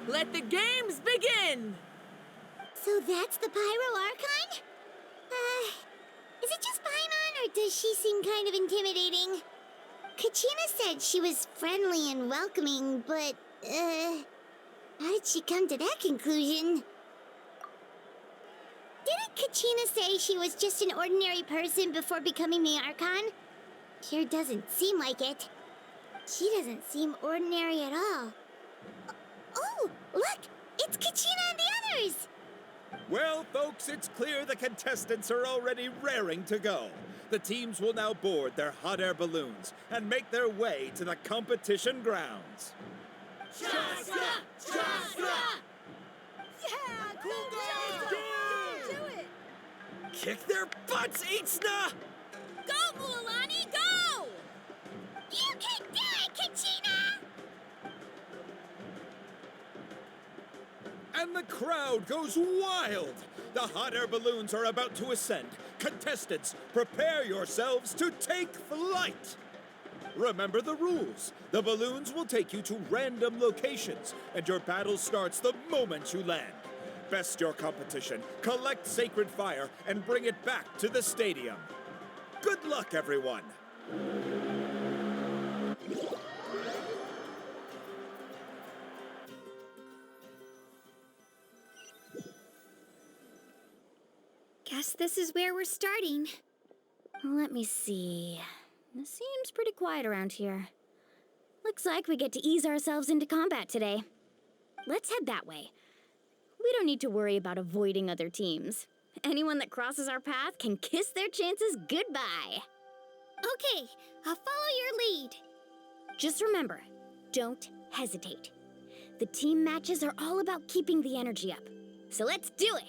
let the games begin! So that's the Pyro Archon? Is it just Paimon, or does she seem kind of intimidating? Kachina said she was friendly and welcoming, but, how did she come to that conclusion? Didn't Kachina say she was just an ordinary person before becoming the Archon? Sure doesn't seem like it. She doesn't seem ordinary at all. Oh, look! It's Kachina and the others! Well, folks, it's clear the contestants are already raring to go. The teams will now board their hot air balloons and make their way to the competition grounds. Chaska! Chaska! Yeah, cool girl! Do it! Kick their butts, Itzna! Go, Mualani, go! You can do it, Kachina! And the crowd goes wild! The hot air balloons are about to ascend, Contestants, prepare yourselves to take flight! Remember the rules. The balloons will take you to random locations, and your battle starts the moment you land. Best your competition, collect sacred fire, and bring it back to the stadium. Good luck, everyone! Guess this is where we're starting. Let me see. It seems pretty quiet around here. Looks like we get to ease ourselves into combat today. Let's head that way. We don't need to worry about avoiding other teams. Anyone that crosses our path can kiss their chances goodbye. Okay, I'll follow your lead. Just remember, don't hesitate. The team matches are all about keeping the energy up. So let's do it!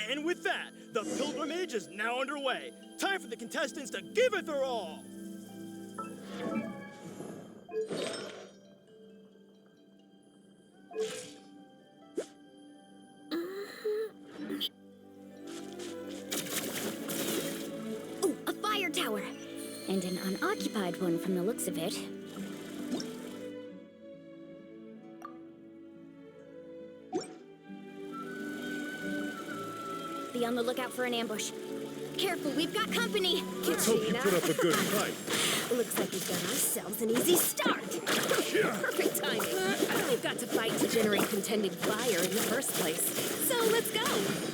And with that, the pilgrimage is now underway. Time for the contestants to give it their all. Oh, a fire tower! And an unoccupied one from the looks of it. Be on the lookout for an ambush. Careful, we've got company! Let's hope you put up a good fight. Looks like we've got ourselves an easy start. Perfect timing. We've got to fight to generate contending fire in the first place. So let's go.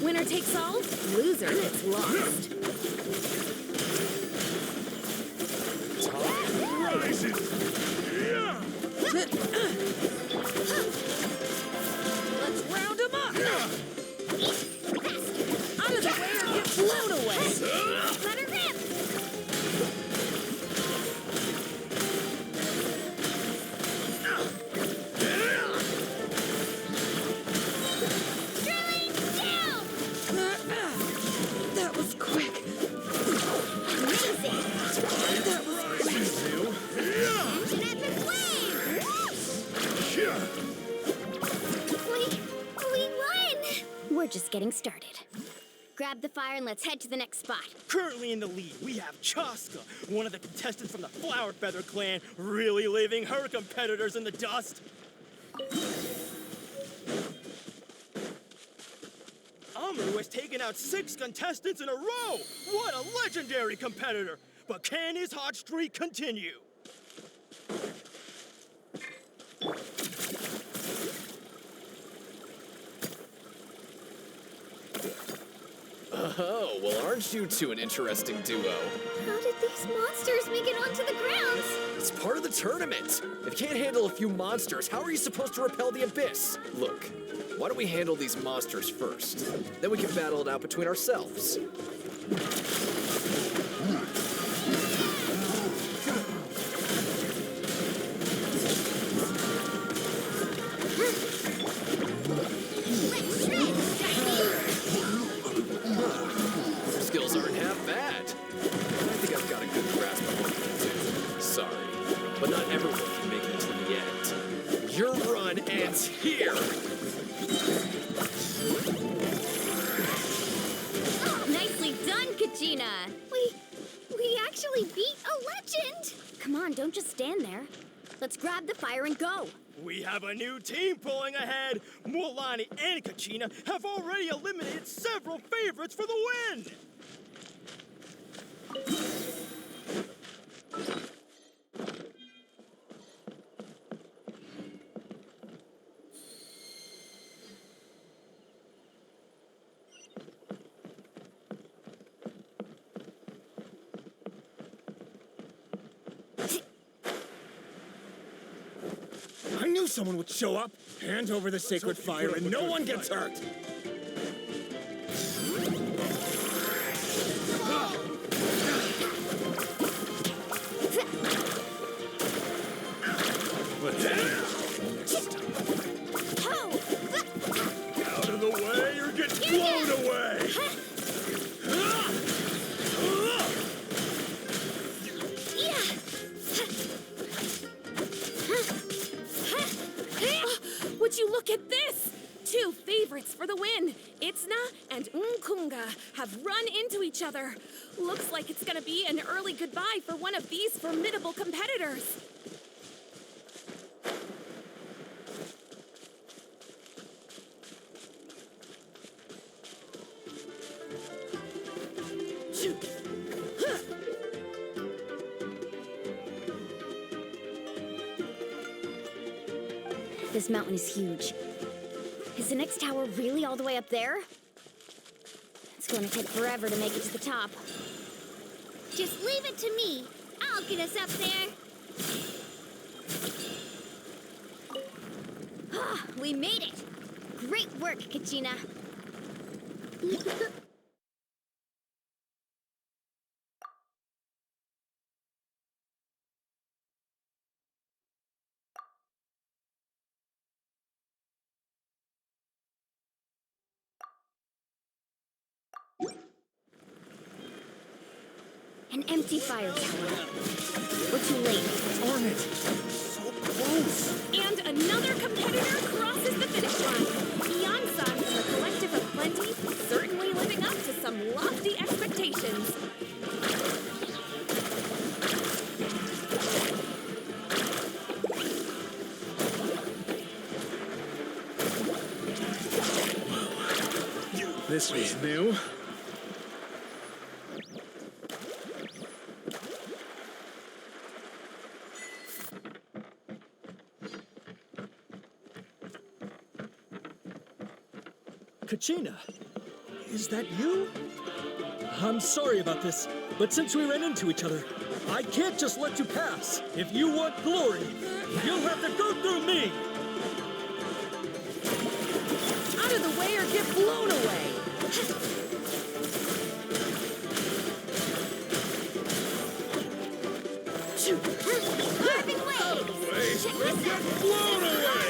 Winner takes all, loser gets lost. Time rises! Let's round him up! Out of the way or get blown away! Let her rip! Drilling down! That was quick. Amazing! That was An epic flame! We won! We're just getting started. Grab the fire and let's head to the next spot. Currently in the lead, we have Chaska, one of the contestants from the Flower Feather clan, really leaving her competitors in the dust. Amaru has taken out 6 contestants in a row! What a legendary competitor! But can his hot streak continue? Oh, well, aren't you two an interesting duo? How did these monsters make it onto the grounds? It's part of the tournament. If you can't handle a few monsters, how are you supposed to repel the abyss? Look, why don't we handle these monsters first? Then we can battle it out between ourselves. Skills aren't half bad. I think I've got a good grasp on what to do. Sorry, but not everyone can make it to the end. Your run ends here! Nicely done, Kachina! We actually beat a legend! Come on, don't just stand there. Let's grab the fire and go. We have a new team pulling ahead. Mualani and Kachina have already eliminated several favorites for the win. I knew someone would show up. Hand over the sacred fire and no one gets hurt. Out of the way or get blown away! Would you look at this? 2 favorites for the win. have run into each other. Looks like it's gonna be an early goodbye for one of these formidable competitors. This mountain is huge. Is the next tower really all the way up there? It's going to take forever to make it to the top. Just leave it to me. I'll get us up there. Ah, we made it! Great work, Kachina. An empty fire tower. We're too late. Darn it! So close! And another competitor crosses the finish line. Beyond Sun and the Collective of Plenty certainly living up to some lofty expectations. This was new. Kachina, is that you? I'm sorry about this, but since we ran into each other, I can't just let you pass. If you want glory, you'll have to go through me! Out of the way or get blown away! Carving waves! Check this out! Blown away!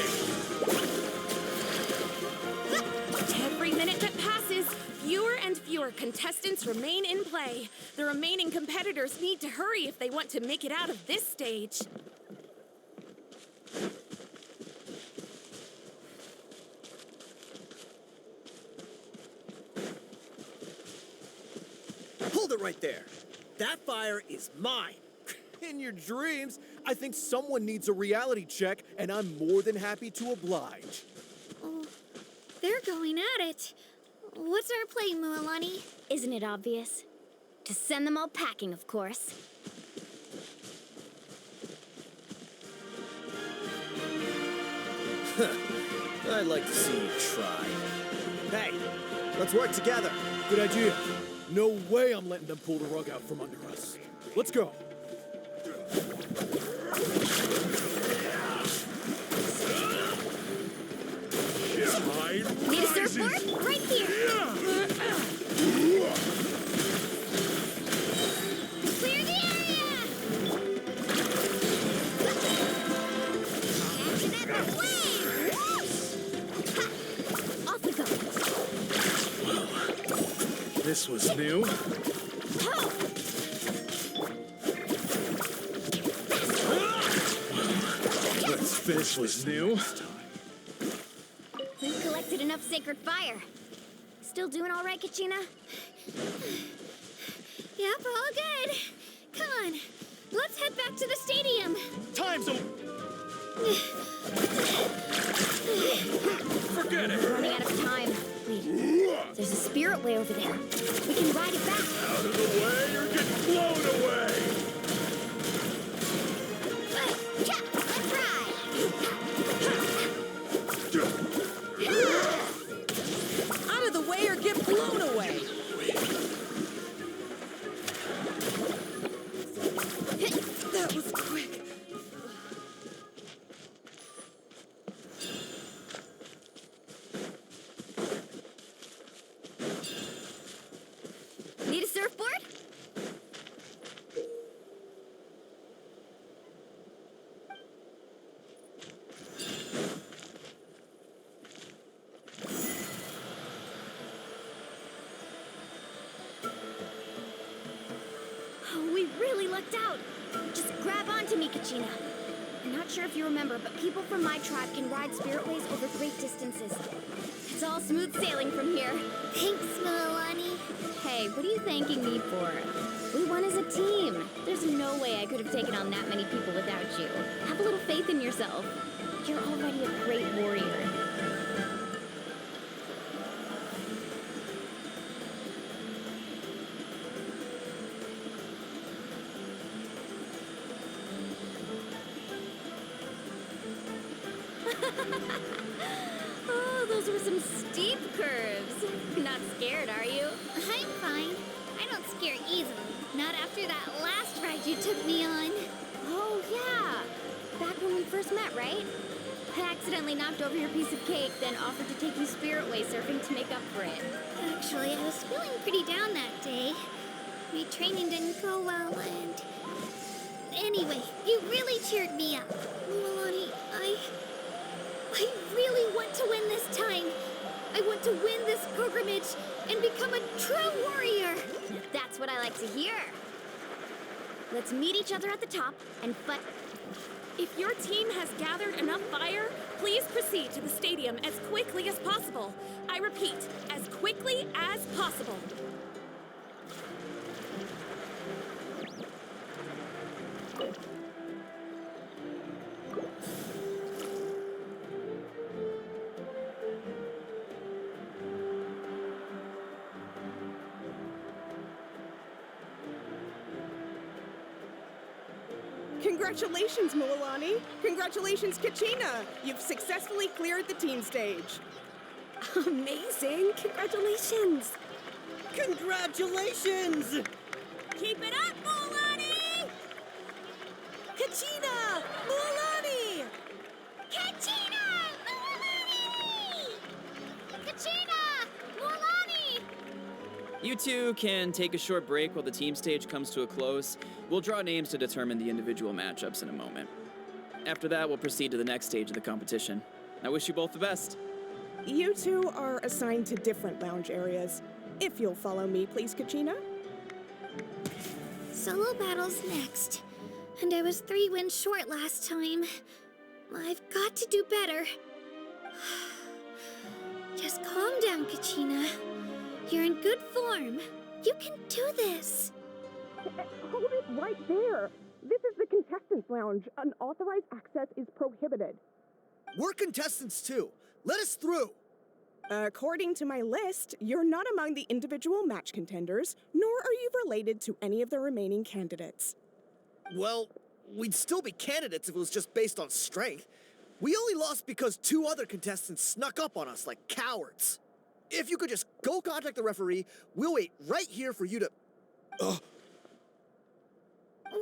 Every minute that passes, fewer and fewer contestants remain in play. The remaining competitors need to hurry if they want to make it out of this stage. Hold it right there. That fire is mine. In your dreams, I think someone needs a reality check, and I'm more than happy to oblige. Oh, they're going at it. What's our play, Mualani? Isn't it obvious? To send them all packing, of course. I'd like to see you try. Hey, let's work together. Good idea. No way I'm letting them pull the rug out from under us. Let's go. Need a surfboard? Right here. Clear the area! Catch another wave! Off we go. This was new. This was new. We've collected enough sacred fire. Still doing all right, Kachina? Yep, all good. Come on, let's head back to the stadium. Time's up. Forget it. We're running out of time. Wait, there's a spirit way over there. We can ride it back. Out of the way, you're getting blown away. Yeah, let's ride. Out of the way or get blown away! That was quick. Need a surfboard? Oh, we really lucked out. Just grab onto me, Kachina. I'm not sure if you remember, but people from my tribe can ride spiritways over great distances. It's all smooth sailing from here. Thanks, Milani. Hey, what are you thanking me for? We won as a team. There's no way I could have taken on that many people without you. Have a little faith in yourself. You're already a great warrior. Oh, those were some steep curves. Not scared, are you? I'm fine. I don't scare easily. Not after that last ride you took me on. Oh, yeah. Back when we first met, right? I accidentally knocked over your piece of cake, then offered to take you spiritway surfing to make up for it. Actually, I was feeling pretty down that day. My training didn't go well, and... Anyway, you really cheered me up. Milani, I really want to win this time. I want to win this pilgrimage and become a true warrior. That's what I like to hear. Let's meet each other at the top and fight. If your team has gathered enough fire, please proceed to the stadium as quickly as possible. I repeat, as quickly as possible. Congratulations, Milani. Congratulations, Kachina. You've successfully cleared the team stage. Amazing! Congratulations! Congratulations! Keep it up, Milani! Kachina! Milani! Kachina! Milani! Kachina! Milani! You two can take a short break while the team stage comes to a close. We'll draw names to determine the individual matchups in a moment. After that, we'll proceed to the next stage of the competition. I wish you both the best. You two are assigned to different lounge areas. If you'll follow me, please, Kachina. Solo battles next. And I was 3 wins short last time. I've got to do better. Just calm down, Kachina. You're in good form. You can do this. Hold it right there. This is the contestants' lounge. Unauthorized access is prohibited. We're contestants too. Let us through. According to my list, you're not among the individual match contenders, nor are you related to any of the remaining candidates. Well, we'd still be candidates if it was just based on strength. We only lost because 2 other contestants snuck up on us like cowards. If you could just go contact the referee, we'll wait right here for you to...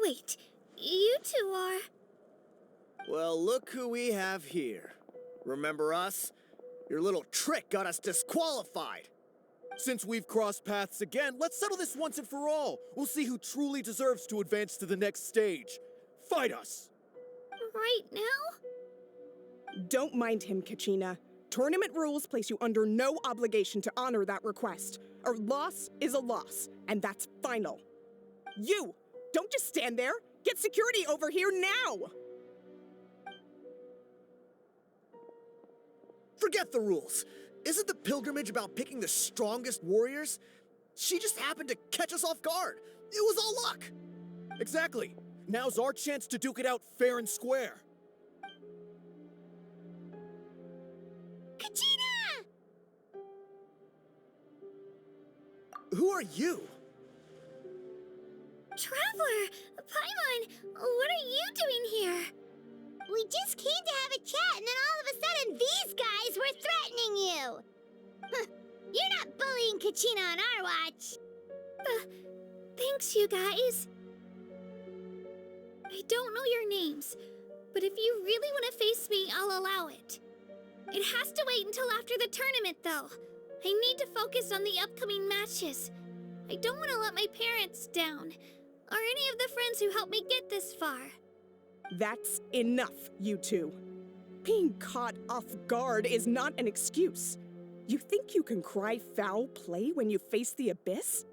Wait, you two are... Well, look who we have here. Remember us? Your little trick got us disqualified. Since we've crossed paths again, let's settle this once and for all. We'll see who truly deserves to advance to the next stage. Fight us! Right now? Don't mind him, Kachina. Tournament rules place you under no obligation to honor that request. A loss is a loss, and that's final. You! Don't just stand there! Get security over here now! Forget the rules. Isn't the pilgrimage about picking the strongest warriors? She just happened to catch us off guard. It was all luck. Exactly. Now's our chance to duke it out fair and square. Kachina! Who are you? Traveler! Paimon! What are you doing here? We just came to have a chat, and then all of a sudden these guys were threatening you! You're not bullying Kachina on our watch! Thanks, you guys. I don't know your names, but if you really want to face me, I'll allow it. It has to wait until after the tournament, though. I need to focus on the upcoming matches. I don't want to let my parents down, or any of the friends who helped me get this far. That's enough, you two. Being caught off guard is not an excuse. You think you can cry foul play when you face the abyss?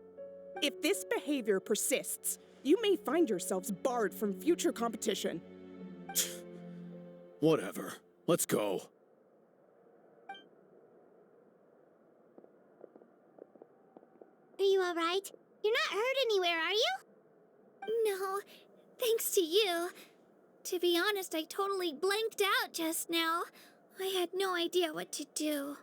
If this behavior persists, you may find yourselves barred from future competition. Whatever. Let's go. Are you alright? You're not hurt anywhere, are you? No, thanks to you. To be honest, I totally blanked out just now. I had no idea what to do.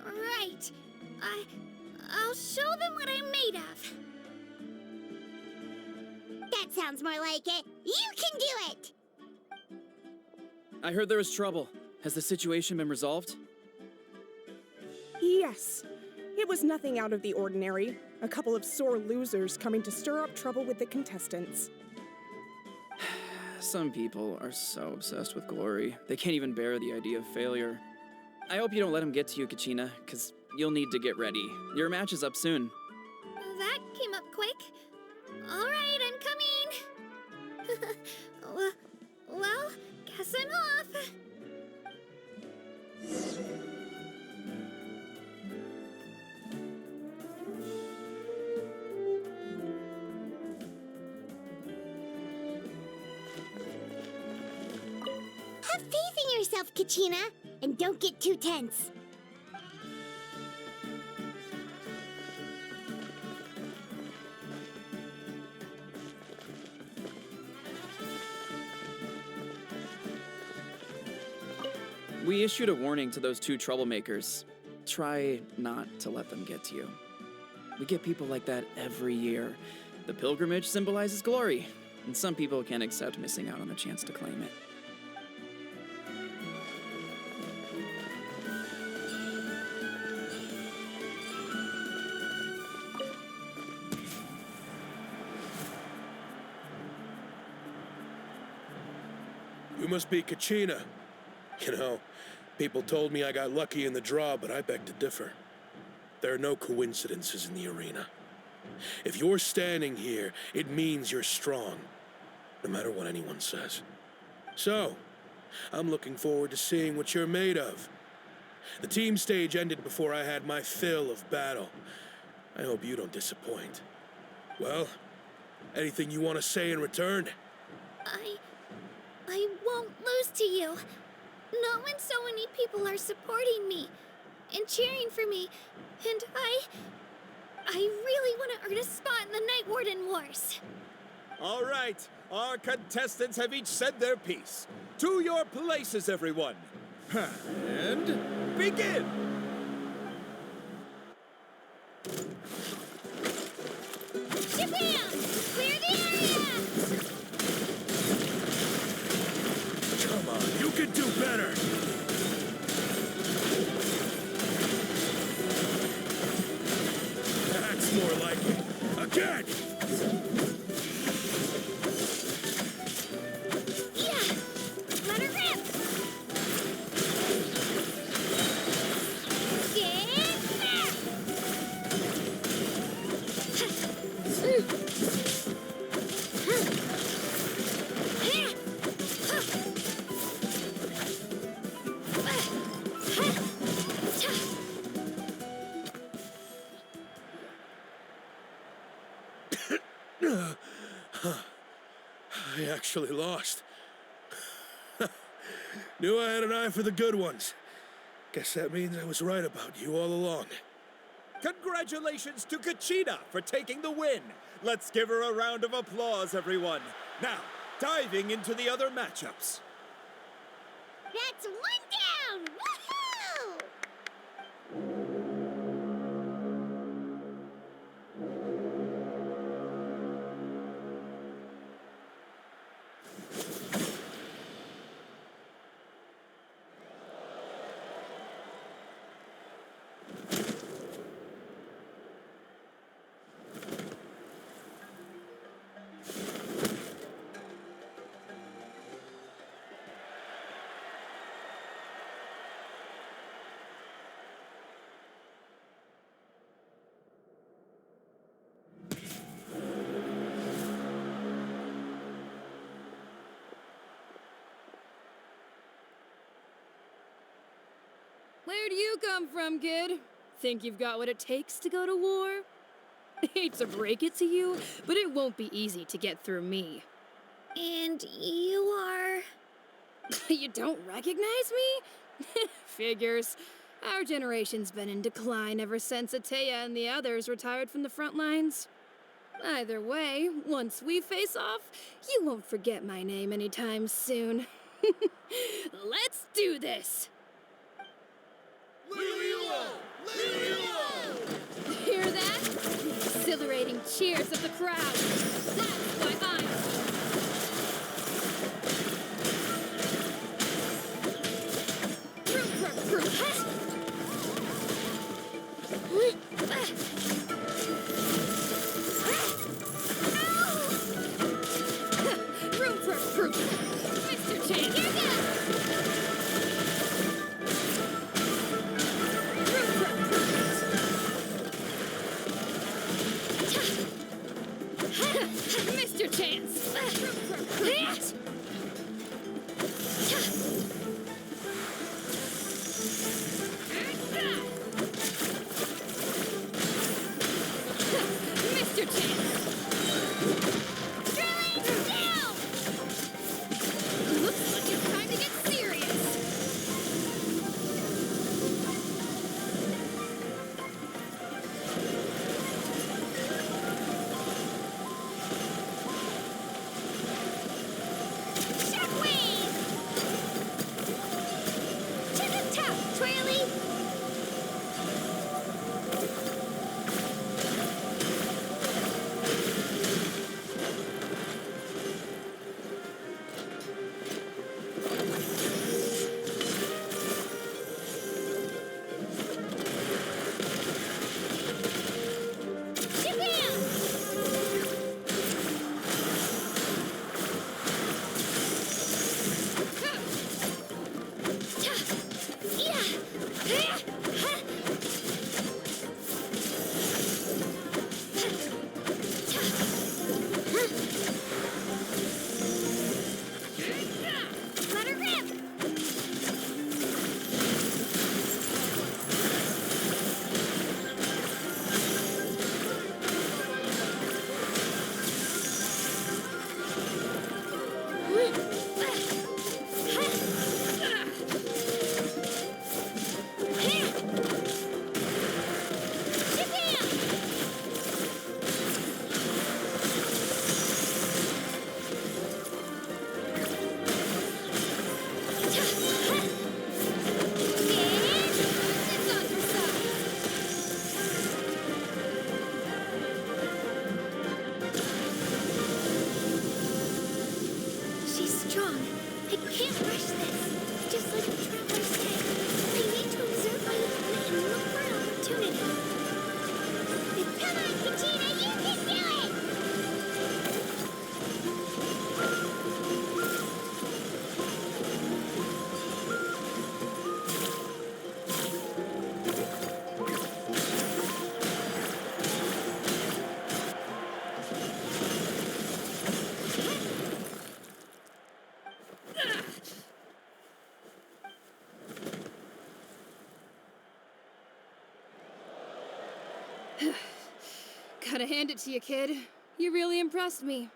Right. I'll show them what I'm made of. That sounds more like it. You can do it! I heard there was trouble. Has the situation been resolved? Yes. It was nothing out of the ordinary. A couple of sore losers coming to stir up trouble with the contestants. Some people are so obsessed with glory, they can't even bear the idea of failure. I hope you don't let him get to you, Kachina, because you'll need to get ready. Your match is up soon. That came up quick. All right, I'm coming. well, guess I'm off. Have faith in yourself, Kachina, and don't get too tense. We issued a warning to those two troublemakers. Try not to let them get to you. We get people like that every year. The pilgrimage symbolizes glory, and some people can't accept missing out on the chance to claim it. You must be Kachina. You know, people told me I got lucky in the draw, but I beg to differ. There are no coincidences in the arena. If you're standing here, it means you're strong, no matter what anyone says. So, I'm looking forward to seeing what you're made of. The team stage ended before I had my fill of battle. I hope you don't disappoint. Well, anything you want to say in return? I won't lose to you. Not when so many people are supporting me and cheering for me, and I really want to earn a spot in the Night Warden Wars. All right, our contestants have each said their piece. To your places, everyone. And begin! Japan! Clear the area! Come on, you can do better! That's more like it. Again! Yeah! Let her rip! Get back! I actually lost. Knew I had an eye for the good ones. Guess that means I was right about you all along. Congratulations to Kachina for taking the win. Let's give her a round of applause, everyone. Now, diving into the other matchups. That's one down! Woohoo! Where do you come from, kid? Think you've got what it takes to go to war? Hate to break it to you, but it won't be easy to get through me. And you are... You don't recognize me? Figures. Our generation's been in decline ever since Atea and the others retired from the front lines. Either way, once we face off, you won't forget my name anytime soon. Let's do this! Hear that? The exhilarating cheers of the crowd. That's why I'm... Room for improvement. Mr. Chan, here Mr. Chance! Mr. Chance! Drilling down! Looks like it's time to get serious! Gotta hand it to you, kid. You really impressed me.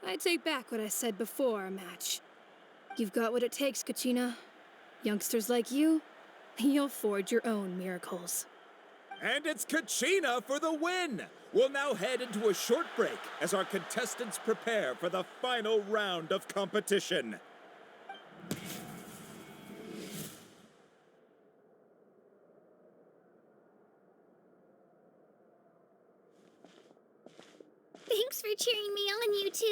I take back what I said before our match. You've got what it takes, Kachina. Youngsters like you, you'll forge your own miracles. And it's Kachina for the win! We'll now head into a short break as our contestants prepare for the final round of competition. Thanks for cheering me on, you two.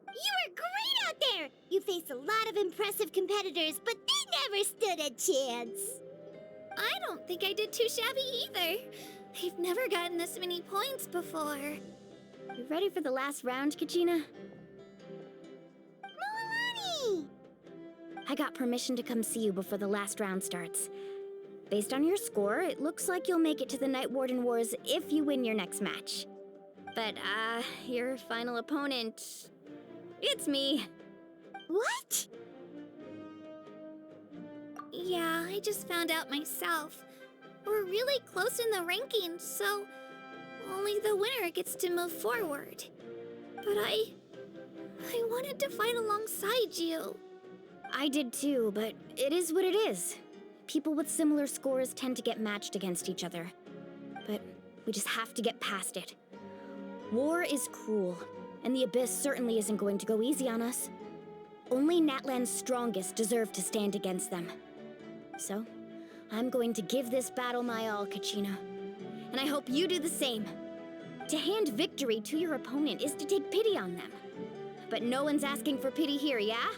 You were great out there! You faced a lot of impressive competitors, but they never stood a chance. I don't think I did too shabby either. I've never gotten this many points before. You ready for the last round, Kachina? Milani! I got permission to come see you before the last round starts. Based on your score, it looks like you'll make it to the Night Warden Wars if you win your next match. But, your final opponent... it's me. What? Yeah, I just found out myself. We're really close in the rankings, so only the winner gets to move forward. But I wanted to fight alongside you. I did too, but it is what it is. People with similar scores tend to get matched against each other. But we just have to get past it. War is cruel, and the Abyss certainly isn't going to go easy on us. Only Natlan's strongest deserve to stand against them. So, I'm going to give this battle my all, Kachina. And I hope you do the same. To hand victory to your opponent is to take pity on them. But no one's asking for pity here, yeah?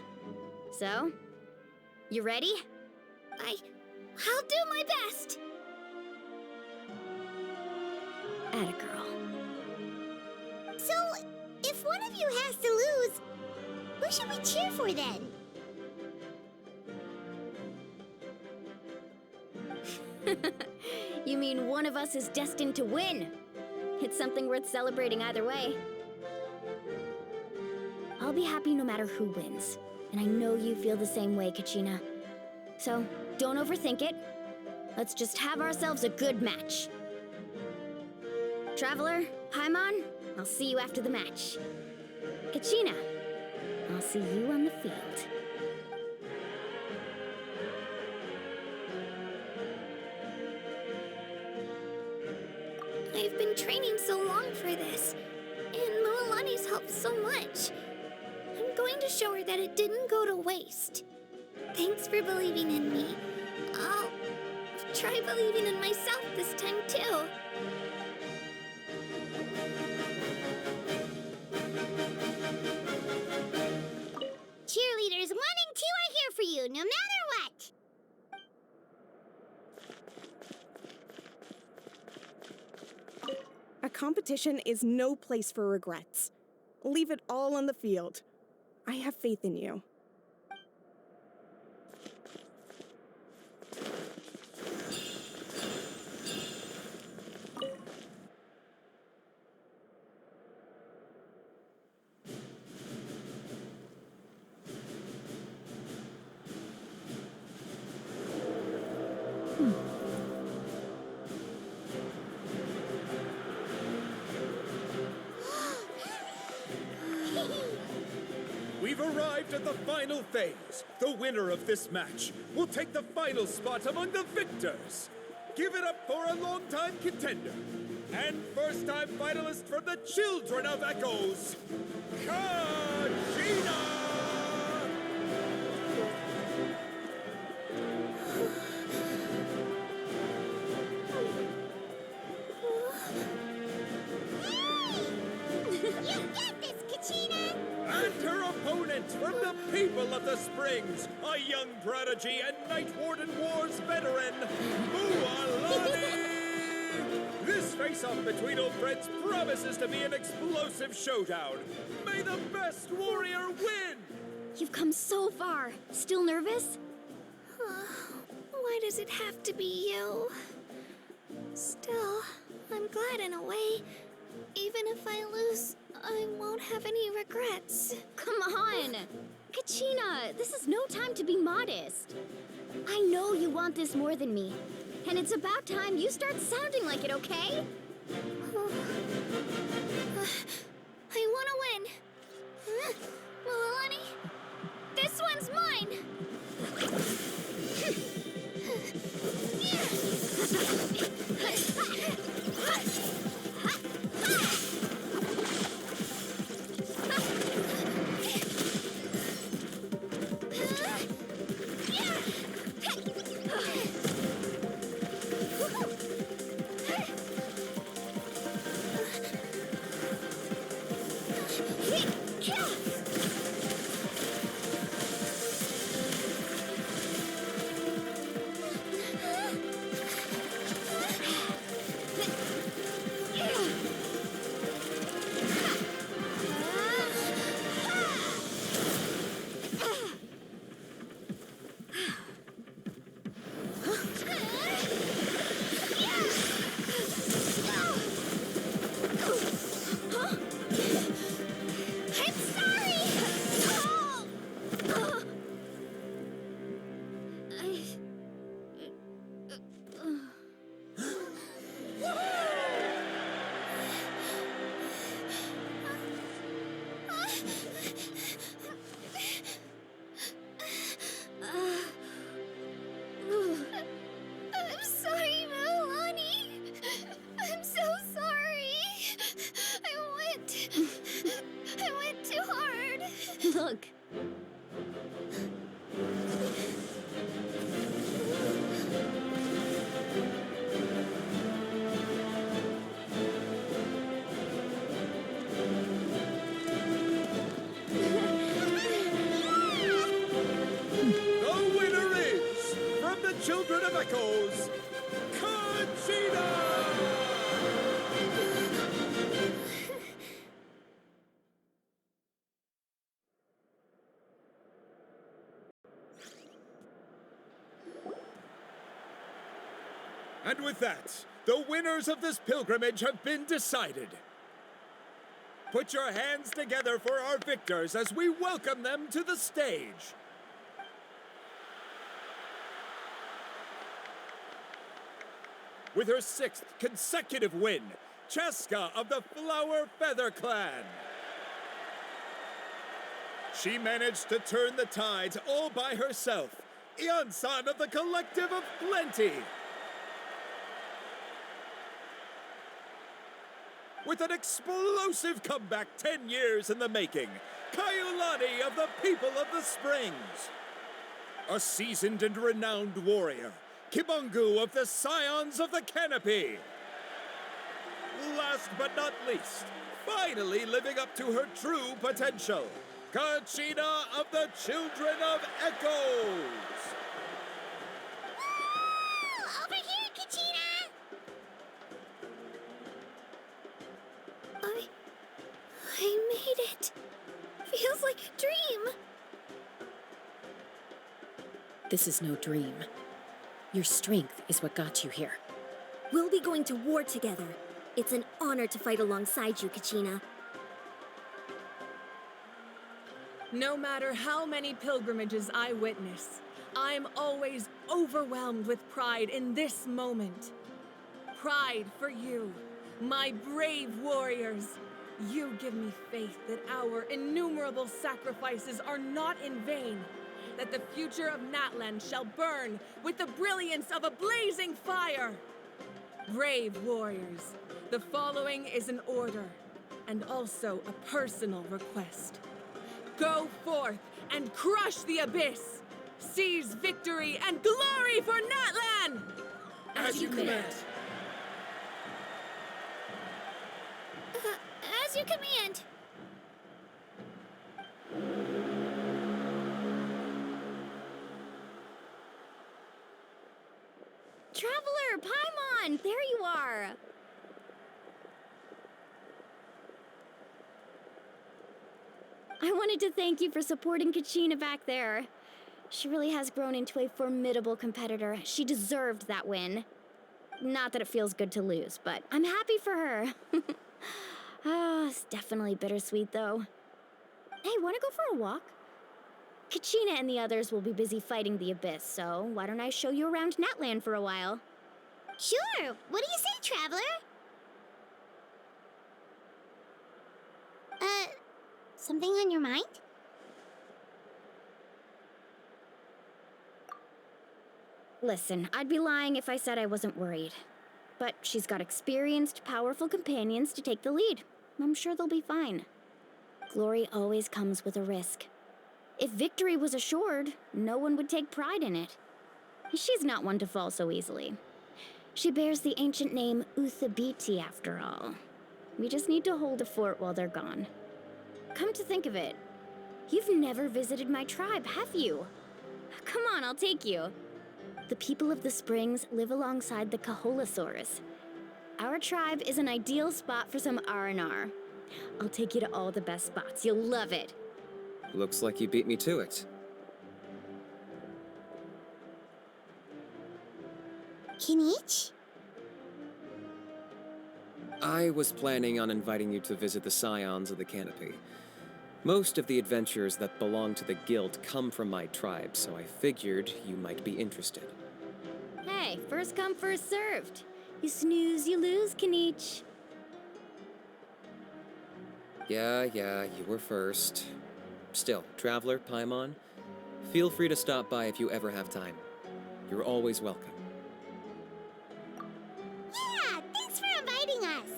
So, you ready? I'll do my best! Atta girl. So, if one of you has to lose, who should we cheer for then? You mean one of us is destined to win? It's something worth celebrating either way. I'll be happy no matter who wins. And I know you feel the same way, Kachina. So, don't overthink it. Let's just have ourselves a good match. Traveler, Paimon, I'll see you after the match. Kachina, I'll see you on the field. I've been training so long for this, and Mualani's helped so much. I'm going to show her that it didn't go to waste. Thanks for believing in me. I'll try believing in myself this time, too. Cheerleaders 1 and 2 are here for you, no matter what! A competition is no place for regrets. Leave it all on the field. I have faith in you. We've arrived at the final phase. The winner of this match will take the final spot among the victors. Give it up for a longtime contender and first-time finalist from the Children of Echoes, Kachina! You got this, Kachina! And her opponent from the people of the Springs, a young prodigy and Night Warden Wars veteran, Mualani! This face-off between old friends promises to be an explosive showdown. May the best warrior win! You've come so far. Still nervous? Why does it have to be you? Still, I'm glad in a way. Even if I lose, I won't have any regrets. Come on! Kachina, this is no time to be modest. I know you want this more than me. And it's about time you start sounding like it, okay? I want to win. Mualani, this one's mine! Look. The winner is, from the Children of Echoes, Conchita! And with that, the winners of this pilgrimage have been decided. Put your hands together for our victors as we welcome them to the stage. With her 6th consecutive win, Cheska of the Flower Feather Clan. She managed to turn the tides all by herself. Ian-san of the Collective of Plenty. With an explosive comeback 10 years in the making, Kaiulani of the People of the Springs. A seasoned and renowned warrior, Kibungu of the Scions of the Canopy. Last but not least, finally living up to her true potential, Conchita of the Children of Echoes. Over here, Kachina! I made it. Feels like a dream. This is no dream. Your strength is what got you here. We'll be going to war together. It's an honor to fight alongside you, Kachina. No matter how many pilgrimages I witness, I'm always overwhelmed with pride in this moment. Pride for you, my brave warriors. You give me faith that our innumerable sacrifices are not in vain, that the future of Natlan shall burn with the brilliance of a blazing fire. Brave warriors, the following is an order, and also a personal request. Go forth and crush the abyss! Seize victory and glory for Natlan! As you command. As you command. Traveler, Paimon, there you are. I wanted to thank you for supporting Kachina back there. She really has grown into a formidable competitor. She deserved that win. Not that it feels good to lose, but I'm happy for her. It's definitely bittersweet, though. Hey, wanna go for a walk? Kachina and the others will be busy fighting the Abyss, so why don't I show you around Natlan for a while? Sure. What do you say, Traveler? Something on your mind? Listen, I'd be lying if I said I wasn't worried. But she's got experienced, powerful companions to take the lead. I'm sure they'll be fine. Glory always comes with a risk. If victory was assured, no one would take pride in it. She's not one to fall so easily. She bears the ancient name Uthabiti, after all. We just need to hold the fort while they're gone. Come to think of it, you've never visited my tribe, have you? Come on, I'll take you. The people of the Springs live alongside the Kaholasaurus. Our tribe is an ideal spot for some R&R. I'll take you to all the best spots. You'll love it. Looks like you beat me to it. Kinich? I was planning on inviting you to visit the Scions of the Canopy. Most of the adventurers that belong to the guild come from my tribe, so I figured you might be interested. Hey, first come, first served. You snooze, you lose, Kinich. Yeah, you were first. Still, Traveler, Paimon, feel free to stop by if you ever have time. You're always welcome. Yeah, thanks for inviting us.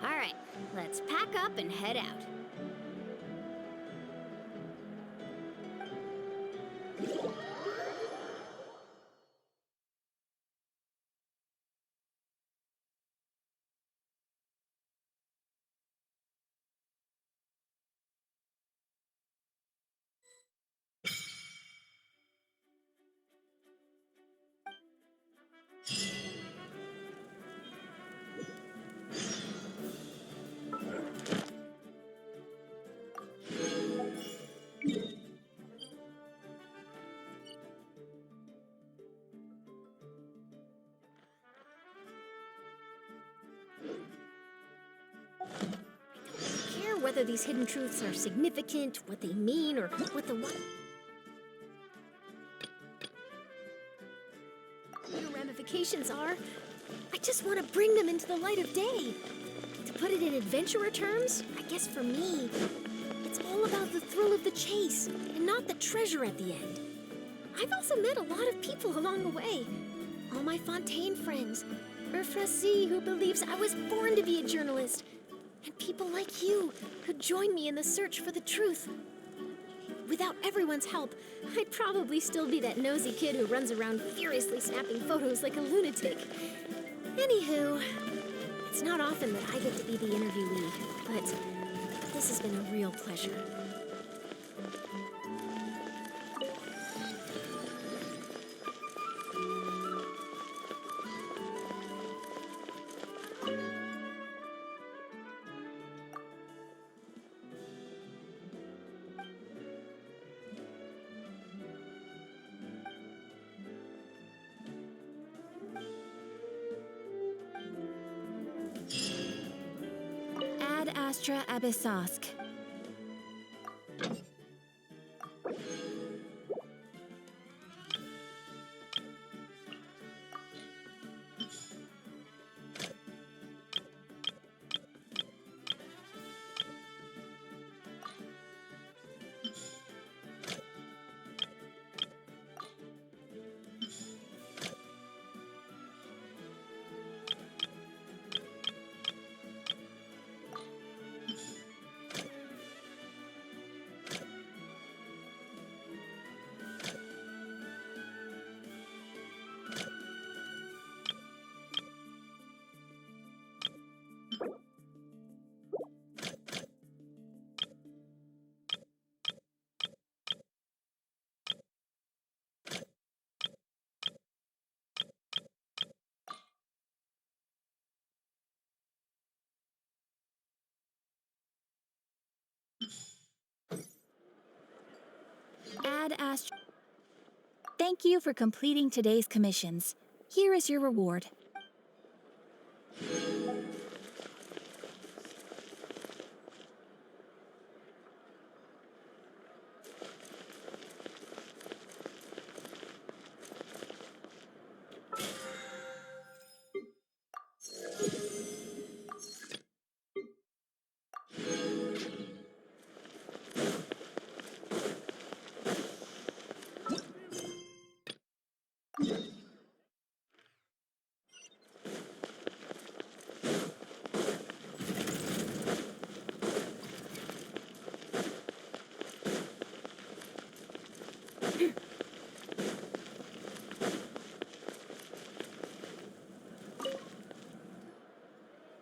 All right, let's pack up and head out. Care whether these hidden truths are significant, what they mean, or what the ramifications are. I just want to bring them into the light of day. To put it in adventurer terms, I guess for me, it's all about the thrill of the chase and not the treasure at the end. I've also met a lot of people along the way. All my Fontaine friends, Urfrasi, who believes I was born to be a journalist, and people like you who join me in the search for the truth. Without everyone's help, I'd probably still be that nosy kid who runs around furiously snapping photos like a lunatic. Anywho, it's not often that I get to be the interviewee, but this has been a real pleasure. Ad Astra Abyssosk. Ad Astra. Thank you for completing today's commissions. Here is your reward.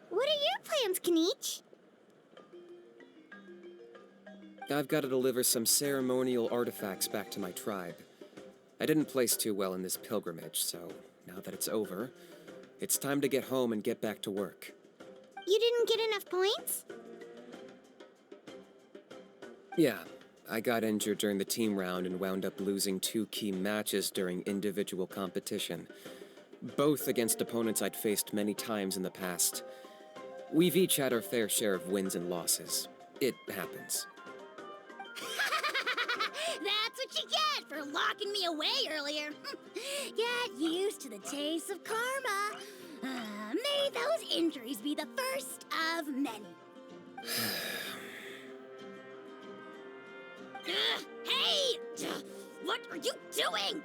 What are your plans, Kniech? I've got to deliver some ceremonial artifacts back to my tribe. I didn't place too well in this pilgrimage, so now that it's over, it's time to get home and get back to work. You didn't get enough points? Yeah, I got injured during the team round and wound up losing 2 key matches during individual competition, both against opponents I'd faced many times in the past. We've each had our fair share of wins and losses. It happens. That's what you get for locking me away earlier. Get used to the taste of karma. May those injuries be the first of many. Hey! What are you doing?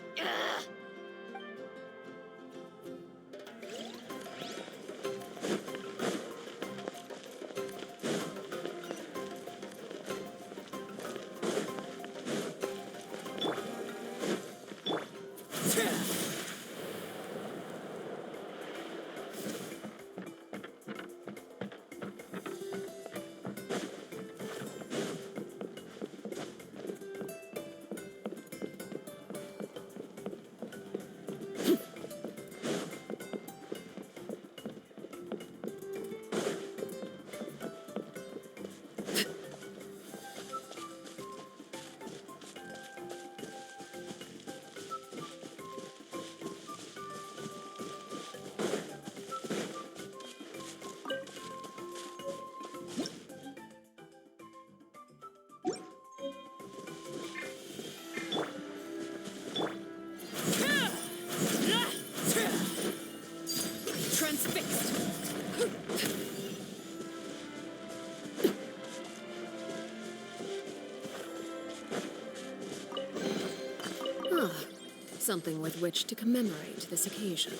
something with which to commemorate this occasion.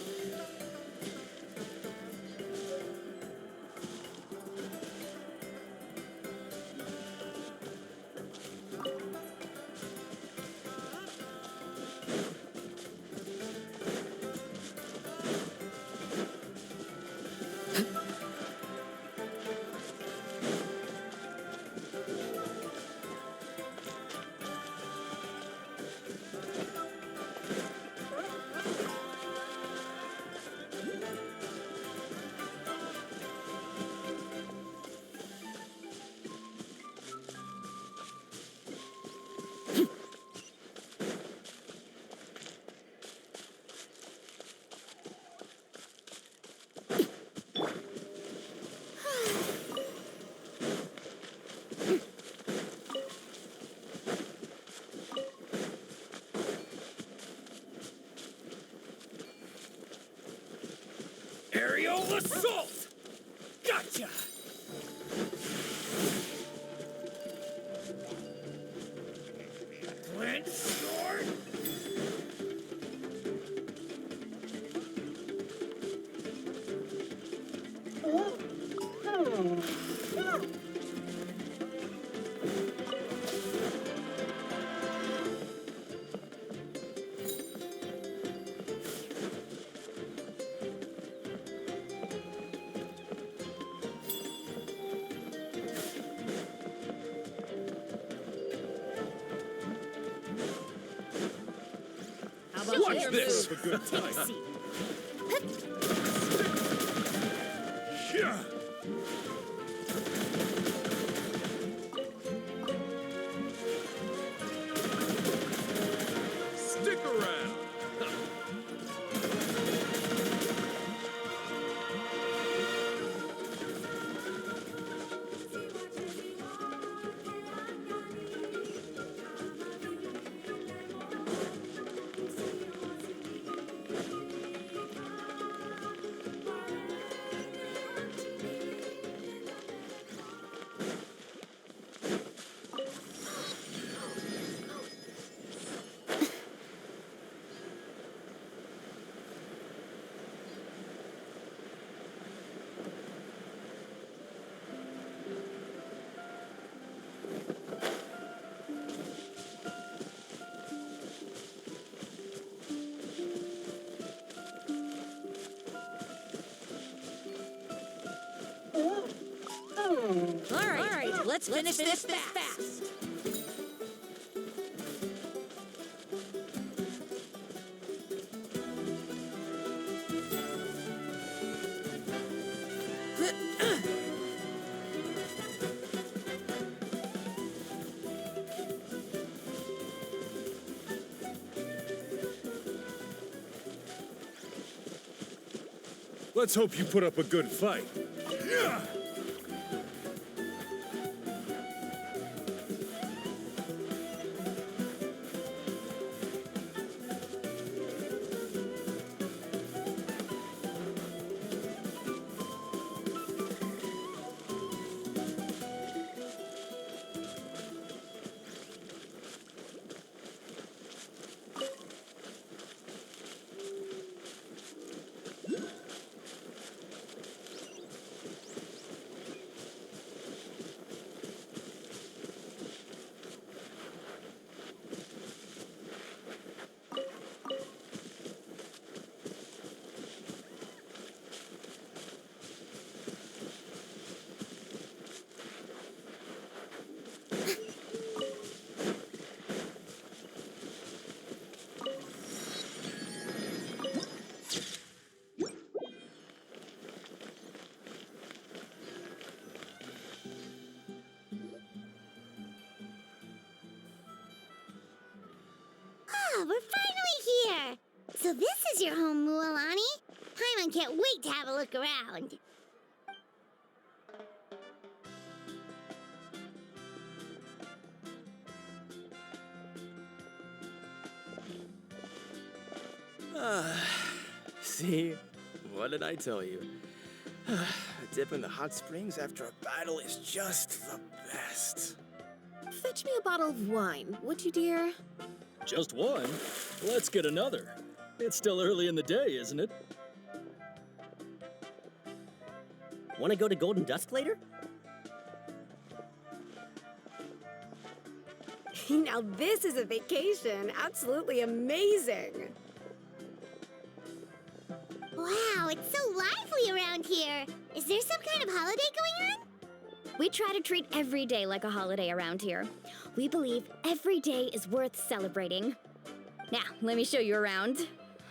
Aerial assault! Gotcha! Flint sword! Watch this for good time. Yeah. Stick around. All right, let's finish this fast. Let's hope you put up a good fight. Yeah. Oh, we're finally here! So this is your home, Mualani? Paimon can't wait to have a look around. See? What did I tell you? A dip in the hot springs after a battle is just the best. Fetch me a bottle of wine, would you, dear? Just one? Let's get another. It's still early in the day, isn't it? Want to go to Golden Dusk later? Now this is a vacation. Absolutely amazing. Wow, it's so lively around here. Is there some kind of holiday going on? We try to treat every day like a holiday around here. We believe every day is worth celebrating. Now, let me show you around.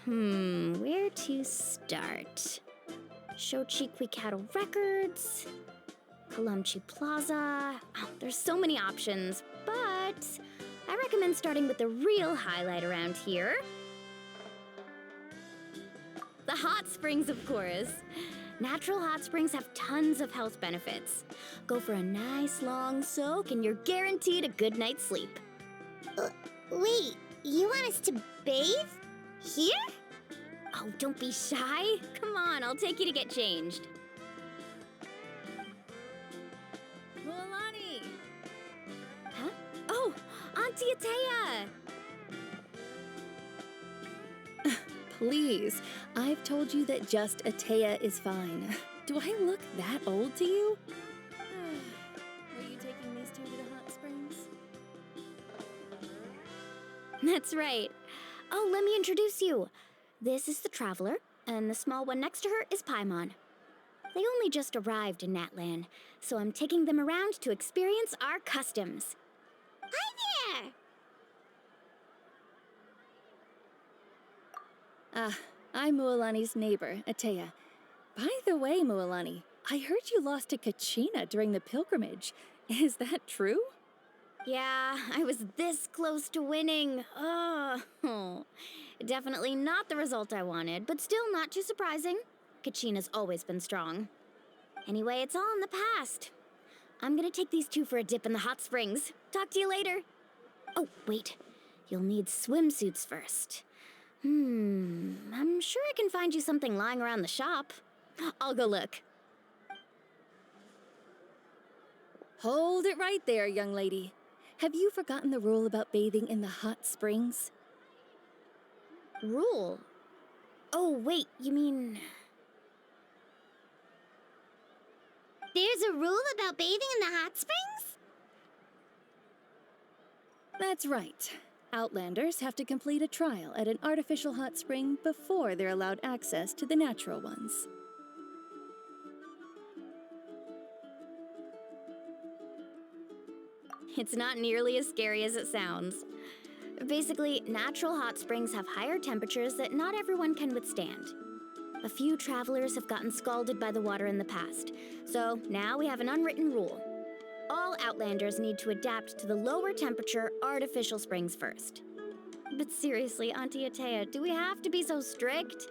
Where to start? Shochiqui Cattle Records, Kalamchi Plaza. Oh, there's so many options, but I recommend starting with the real highlight around here. The hot springs, of course. Natural hot springs have tons of health benefits. Go for a nice long soak and you're guaranteed a good night's sleep. Wait, you want us to bathe? Here? Oh, don't be shy. Come on, I'll take you to get changed. Mualani! Huh? Oh, Auntie Atea! Please, I've told you that just Atea is fine. Do I look that old to you? Were you taking these two to the hot springs? That's right. Oh, let me introduce you. This is the Traveler, and the small one next to her is Paimon. They only just arrived in Natlan, so I'm taking them around to experience our customs. Hi there! I'm Mualani's neighbor, Atea. By the way, Mualani, I heard you lost to Kachina during the pilgrimage. Is that true? Yeah, I was this close to winning. Oh, definitely not the result I wanted, but still not too surprising. Kachina's always been strong. Anyway, it's all in the past. I'm gonna take these two for a dip in the hot springs. Talk to you later. Oh, wait. You'll need swimsuits first. I'm sure I can find you something lying around the shop. I'll go look. Hold it right there, young lady. Have you forgotten the rule about bathing in the hot springs? Rule? Oh, wait, you mean... There's a rule about bathing in the hot springs? That's right. Outlanders have to complete a trial at an artificial hot spring before they're allowed access to the natural ones. It's not nearly as scary as it sounds. Basically, natural hot springs have higher temperatures that not everyone can withstand. A few travelers have gotten scalded by the water in the past, so now we have an unwritten rule. All Outlanders need to adapt to the lower temperature artificial springs first. But seriously, Auntie Atea, do we have to be so strict?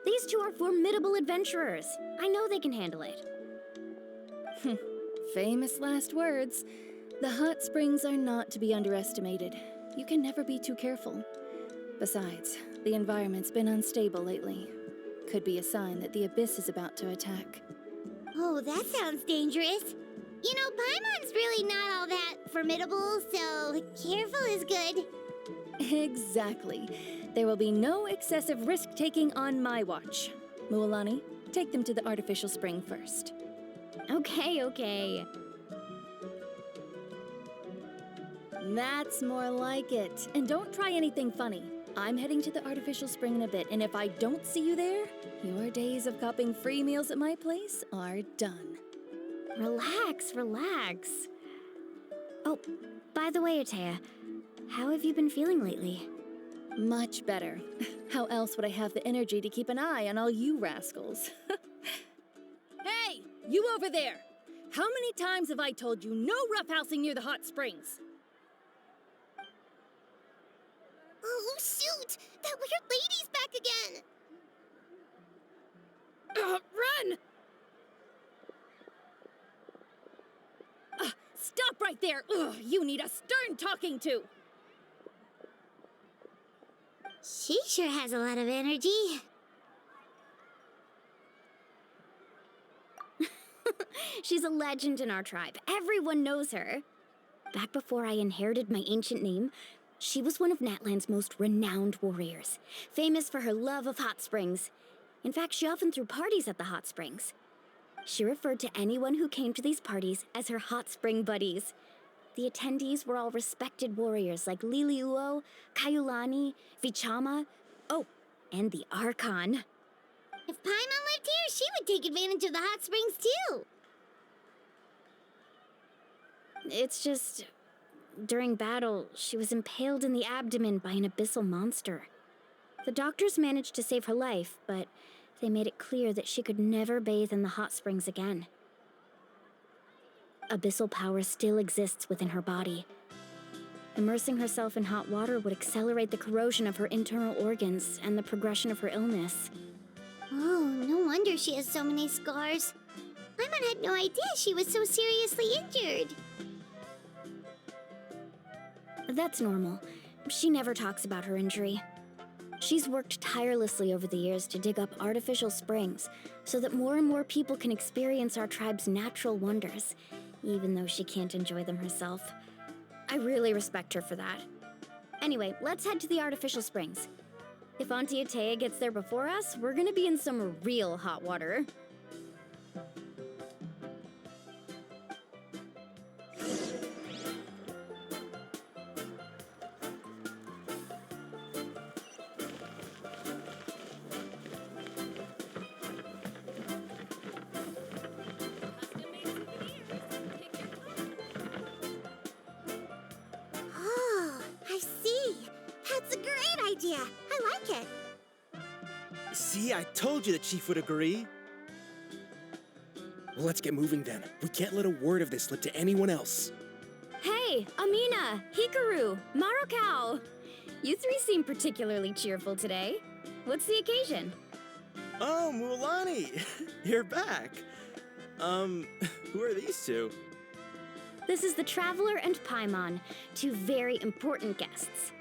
These two are formidable adventurers. I know they can handle it. Famous last words. The hot springs are not to be underestimated. You can never be too careful. Besides, the environment's been unstable lately. Could be a sign that the abyss is about to attack. Oh, that sounds dangerous. You know, Paimon's really not all that formidable, so careful is good. Exactly. There will be no excessive risk-taking on my watch. Mualani, take them to the artificial spring first. Okay. That's more like it. And don't try anything funny. I'm heading to the artificial spring in a bit, and if I don't see you there, your days of copping free meals at my place are done. Relax. Oh, by the way, Atea, how have you been feeling lately? Much better. How else would I have the energy to keep an eye on all you rascals? Hey, you over there! How many times have I told you no roughhousing near the hot springs? Oh, shoot! That weird lady's back again! Run! Stop right there! Ugh, you need a stern talking to! She sure has a lot of energy. She's a legend in our tribe. Everyone knows her. back before I inherited my ancient name, she was one of Natland's most renowned warriors, famous for her love of hot springs. In fact, she often threw parties at the hot springs. She referred to anyone who came to these parties as her hot spring buddies. The attendees were all respected warriors like Liliuo, Kaiulani, Vichama, oh, and the Archon. If Paimon lived here, she would take advantage of the hot springs too. It's just, during battle, she was impaled in the abdomen by an abyssal monster. The doctors managed to save her life, but they made it clear that she could never bathe in the hot springs again. Abyssal power still exists within her body. Immersing herself in hot water would accelerate the corrosion of her internal organs and the progression of her illness. Oh, no wonder she has so many scars. Paimon had no idea she was so seriously injured. That's normal. She never talks about her injury. She's worked tirelessly over the years to dig up artificial springs so that more and more people can experience our tribe's natural wonders, even though she can't enjoy them herself. I really respect her for that. Anyway, let's head to the artificial springs. If Auntie Atea gets there before us, we're gonna be in some real hot water. Oh, I see. That's a great idea. I like it. See, I told you the chief would agree. Well, let's get moving then. We can't let a word of this slip to anyone else. Hey, Amina, Hikaru, Marokao! You three seem particularly cheerful today. What's the occasion? Oh, Mulani! You're back. Who are these two? This is the Traveler and Paimon, two very important guests.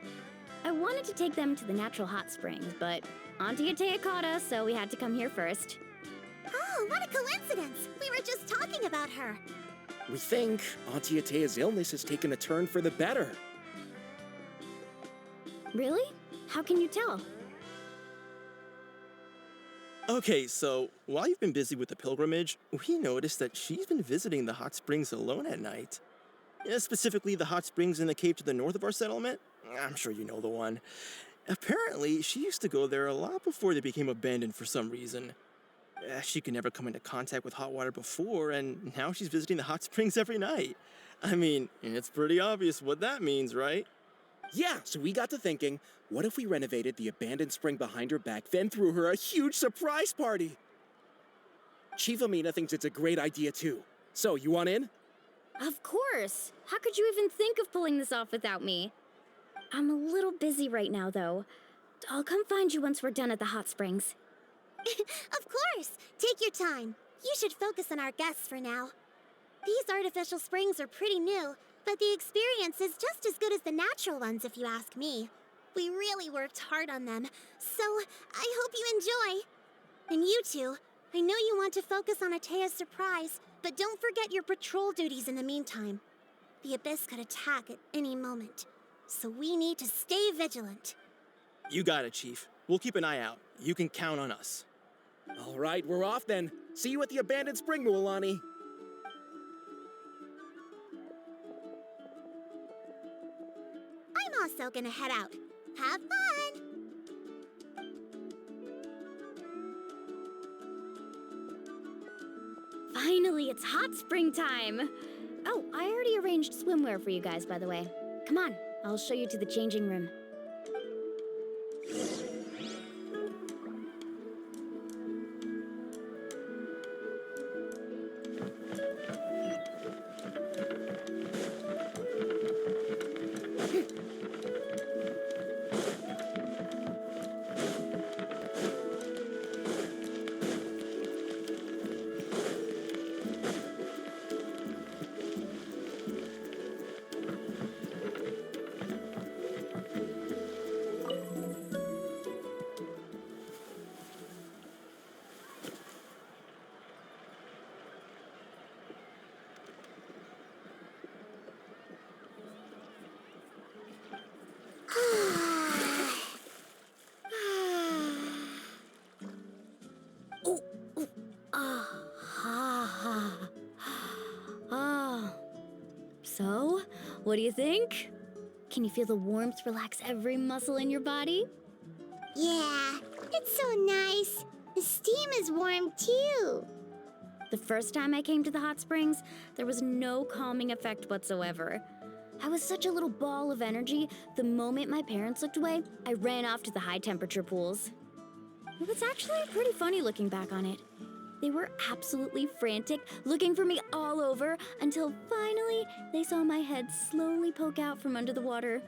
I wanted to take them to the natural hot springs, but Auntie Atea caught us, so we had to come here first. Oh, what a coincidence! We were just talking about her. We think Auntie Atea's illness has taken a turn for the better. Really? How can you tell? Okay, so while you've been busy with the pilgrimage, we noticed that she's been visiting the hot springs alone at night. Specifically, the hot springs in the cave to the north of our settlement. I'm sure you know the one. Apparently, she used to go there a lot before they became abandoned for some reason. She could never come into contact with hot water before, and now she's visiting the hot springs every night. I mean, it's pretty obvious what that means, right? Yeah, so we got to thinking, what if we renovated the abandoned spring behind her back, then threw her a huge surprise party? Chief Amina thinks it's a great idea too. So, you want in? Of course! How could you even think of pulling this off without me? I'm a little busy right now, though. I'll come find you once we're done at the hot springs. Of course! Take your time. You should focus on our guests for now. These artificial springs are pretty new, but the experience is just as good as the natural ones, if you ask me. We really worked hard on them, so I hope you enjoy. And you two, I know you want to focus on Atea's surprise, but don't forget your patrol duties in the meantime. The Abyss could attack at any moment, so we need to stay vigilant. You got it, Chief. We'll keep an eye out. You can count on us. All right, we're off then. See you at the abandoned spring, Mualani. I'm also gonna head out. Have fun! Finally, it's hot spring time! Oh, I already arranged swimwear for you guys, by the way. Come on, I'll show you to the changing room. So, what do you think? Can you feel the warmth relax every muscle in your body? Yeah, it's so nice. The steam is warm too. The first time I came to the hot springs, there was no calming effect whatsoever. I was such a little ball of energy, the moment my parents looked away, I ran off to the high temperature pools. It was actually pretty funny looking back on it. They were absolutely frantic, looking for me all over, until finally they saw my head slowly poke out from under the water.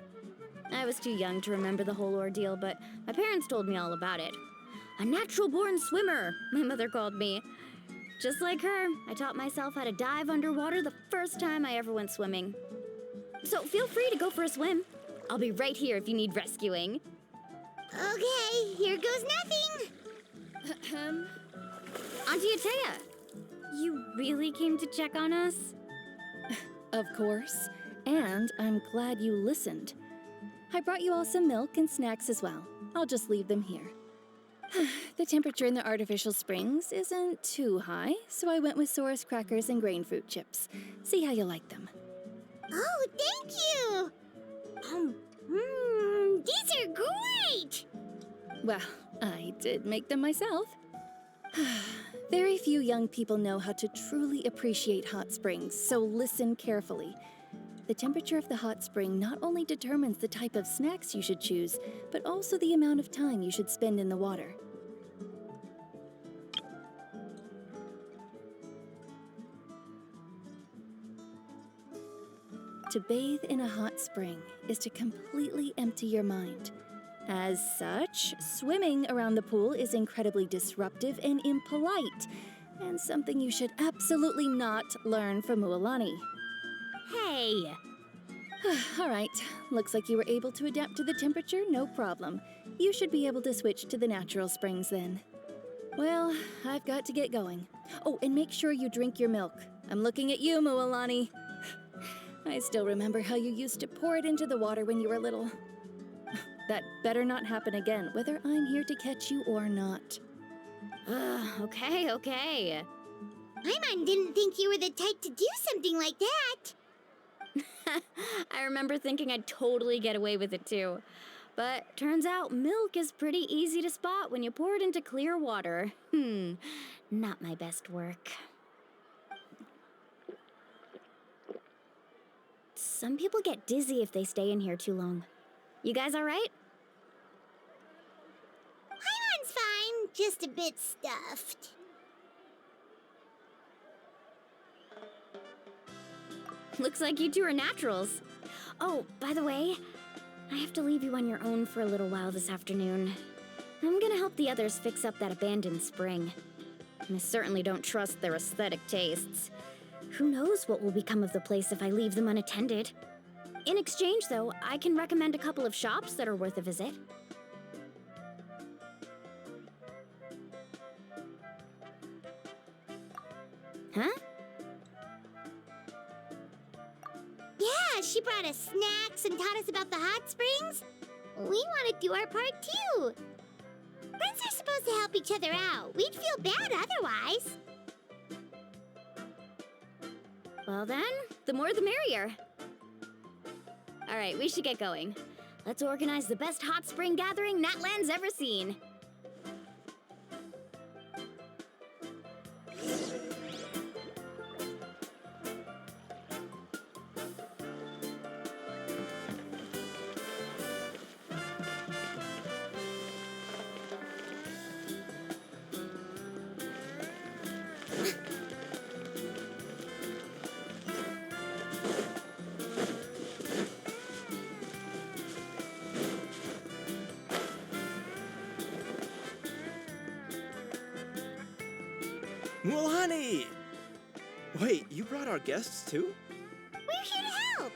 I was too young to remember the whole ordeal, but my parents told me all about it. A natural-born swimmer, my mother called me. Just like her, I taught myself how to dive underwater the first time I ever went swimming. So feel free to go for a swim. I'll be right here if you need rescuing. Okay, here goes nothing. Auntie Atea, you really came to check on us? Of course. And I'm glad you listened. I brought you all some milk and snacks as well. I'll just leave them here. The temperature in the artificial springs isn't too high, so I went with Saurus crackers and grain fruit chips. See how you like them. Oh, thank you! These are great! Well, I did make them myself. Very few young people know how to truly appreciate hot springs, so listen carefully. The temperature of the hot spring not only determines the type of snacks you should choose, but also the amount of time you should spend in the water. To bathe in a hot spring is to completely empty your mind. As such, swimming around the pool is incredibly disruptive and impolite, and something you should absolutely not learn from Mualani. Hey! All right, looks like you were able to adapt to the temperature, no problem. You should be able to switch to the natural springs then. Well, I've got to get going. Oh, and make sure you drink your milk. I'm looking at you, Mualani. I still remember how you used to pour it into the water when you were little. That better not happen again, whether I'm here to catch you or not. Okay. Paimon didn't think you were the type to do something like that. I remember thinking I'd totally get away with it too. But turns out milk is pretty easy to spot when you pour it into clear water. Not my best work. Some people get dizzy if they stay in here too long. You guys all right? Paimon's fine, just a bit stuffed. Looks like you two are naturals. Oh, by the way, I have to leave you on your own for a little while this afternoon. I'm gonna help the others fix up that abandoned spring. I certainly don't trust their aesthetic tastes. Who knows what will become of the place if I leave them unattended? In exchange, though, I can recommend a couple of shops that are worth a visit. Huh? Yeah, she brought us snacks and taught us about the hot springs. We want to do our part too. Friends are supposed to help each other out. We'd feel bad otherwise. Well then, the more the merrier. All right, we should get going. Let's organize the best hot spring gathering Natland's ever seen. Mualani! Wait, you brought our guests too? We're here to help.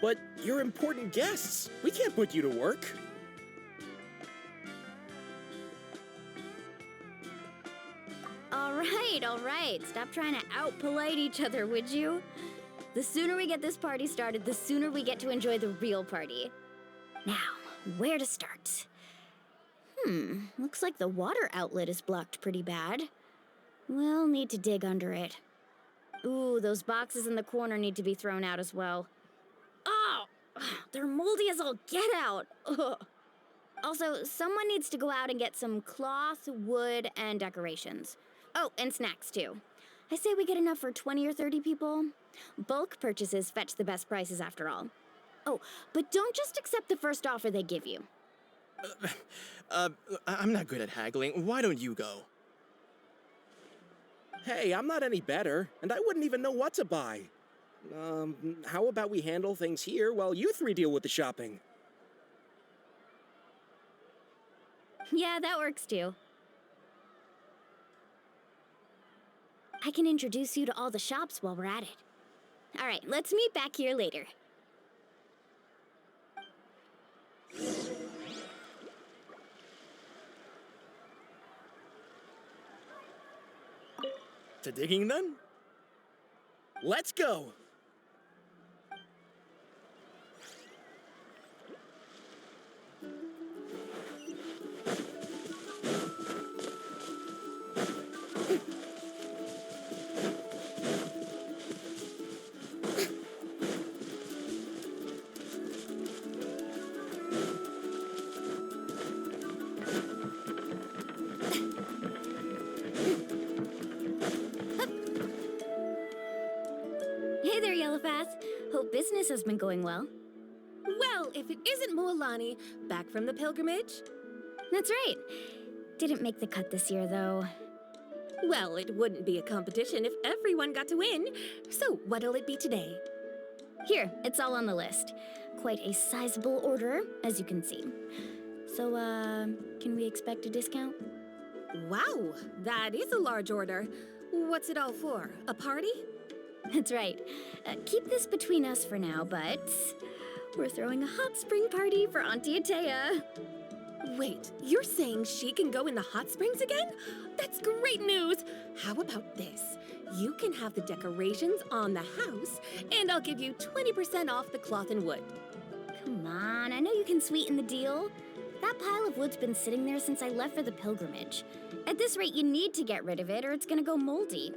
But you're important guests. We can't put you to work. All right. Stop trying to out-polite each other, would you? The sooner we get this party started, the sooner we get to enjoy the real party. Now, where to start? Looks like the water outlet is blocked pretty bad. We'll need to dig under it. Ooh, those boxes in the corner need to be thrown out as well. Oh, they're moldy as all get out. Ugh. Also, someone needs to go out and get some cloth, wood, and decorations. Oh, and snacks too. I say we get enough for 20 or 30 people. Bulk purchases fetch the best prices after all. Oh, but don't just accept the first offer they give you. I'm not good at haggling. Why don't you go? Hey, I'm not any better, and I wouldn't even know what to buy. How about we handle things here while you three deal with the shopping? Yeah, that works too. I can introduce you to all the shops while we're at it. All right, let's meet back here later. To digging then? Let's go! Hey there, Yellowfast. Hope business has been going well. Well, if it isn't Moalani, back from the pilgrimage? That's right. Didn't make the cut this year, though. Well, it wouldn't be a competition if everyone got to win. So what'll it be today? Here, it's all on the list. Quite a sizable order, as you can see. So, can we expect a discount? Wow, that is a large order. What's it all for? A party? That's right. Keep this between us for now, but we're throwing a hot spring party for Auntie Atea. Wait, you're saying she can go in the hot springs again? That's great news! How about this? You can have the decorations on the house, and I'll give you 20% off the cloth and wood. Come on, I know you can sweeten the deal. That pile of wood's been sitting there since I left for the pilgrimage. At this rate, you need to get rid of it or it's gonna go moldy.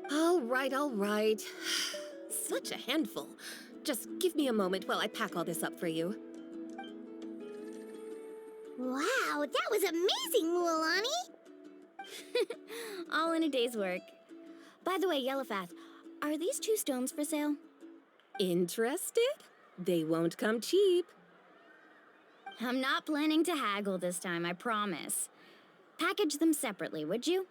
All right, all right. Such a handful. Just give me a moment while I pack all this up for you. Wow, that was amazing, Mualani! All in a day's work. By the way, Yellowfast, are these 2 stones for sale? Interested? They won't come cheap. I'm not planning to haggle this time, I promise. Package them separately, would you?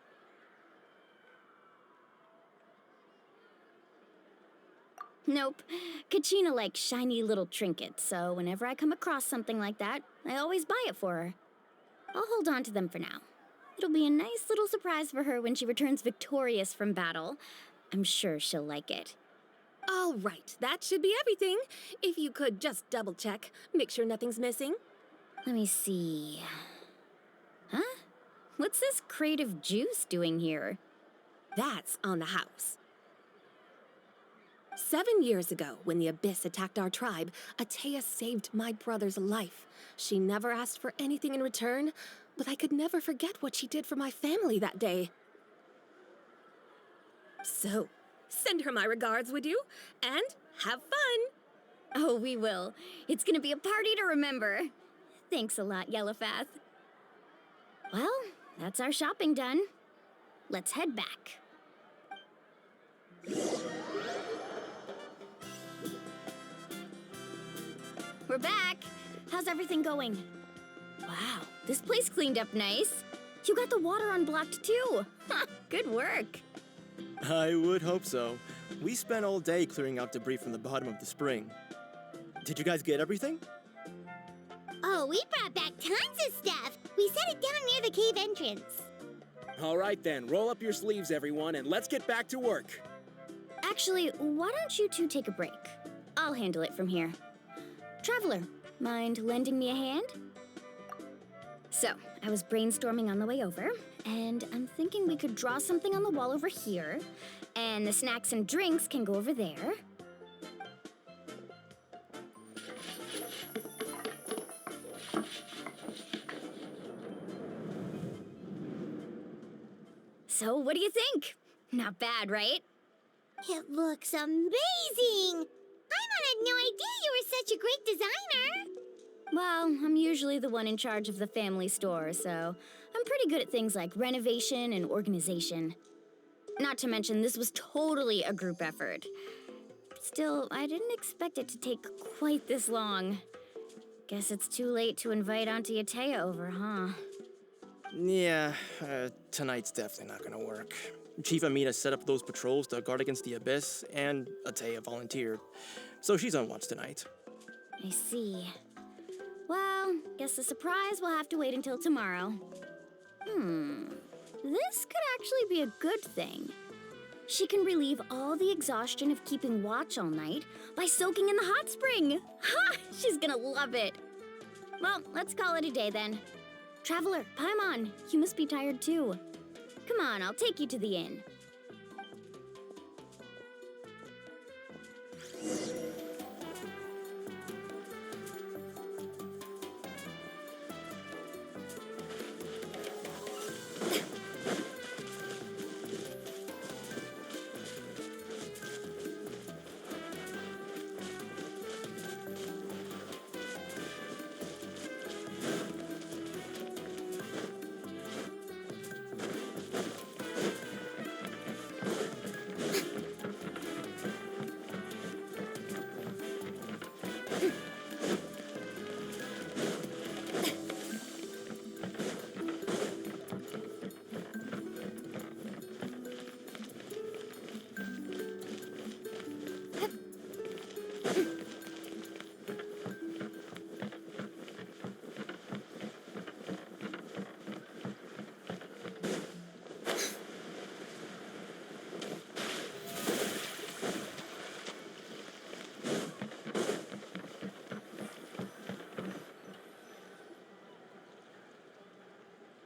Nope. Kachina likes shiny little trinkets, so whenever I come across something like that, I always buy it for her. I'll hold on to them for now. It'll be a nice little surprise for her when she returns victorious from battle. I'm sure she'll like it. All right, that should be everything. If you could just double check, make sure nothing's missing. Let me see. Huh? What's this crate of juice doing here? That's on the house. 7 years ago, when the Abyss attacked our tribe, Atea saved my brother's life. She never asked for anything in return, but I could never forget what she did for my family that day. So, send her my regards, would you? And have fun! Oh, we will. It's gonna be a party to remember. Thanks a lot, Yellowfast. Well, that's our shopping done. Let's head back. We're back. How's everything going? Wow, this place cleaned up nice. You got the water unblocked too. Good work. I would hope so. We spent all day clearing out debris from the bottom of the spring. Did you guys get everything? Oh, we brought back tons of stuff. We set it down near the cave entrance. All right then, roll up your sleeves, everyone, and let's get back to work. Actually, why don't you two take a break? I'll handle it from here. Traveler, mind lending me a hand? So, I was brainstorming on the way over, and I'm thinking we could draw something on the wall over here, and the snacks and drinks can go over there. So, what do you think? Not bad, right? It looks amazing! Paimon had no idea you were such a great designer! Well, I'm usually the one in charge of the family store, so I'm pretty good at things like renovation and organization. Not to mention, this was totally a group effort. Still, I didn't expect it to take quite this long. Guess it's too late to invite Auntie Atea over, huh? Yeah, tonight's definitely not gonna work. Chief Amita set up those patrols to guard against the Abyss, and Atea volunteered. So she's on watch tonight. I see. Well, guess the surprise will have to wait until tomorrow. This could actually be a good thing. She can relieve all the exhaustion of keeping watch all night by soaking in the hot spring. Ha! She's gonna love it. Well, let's call it a day then. Traveler, Paimon, you must be tired too. Come on, I'll take you to the inn.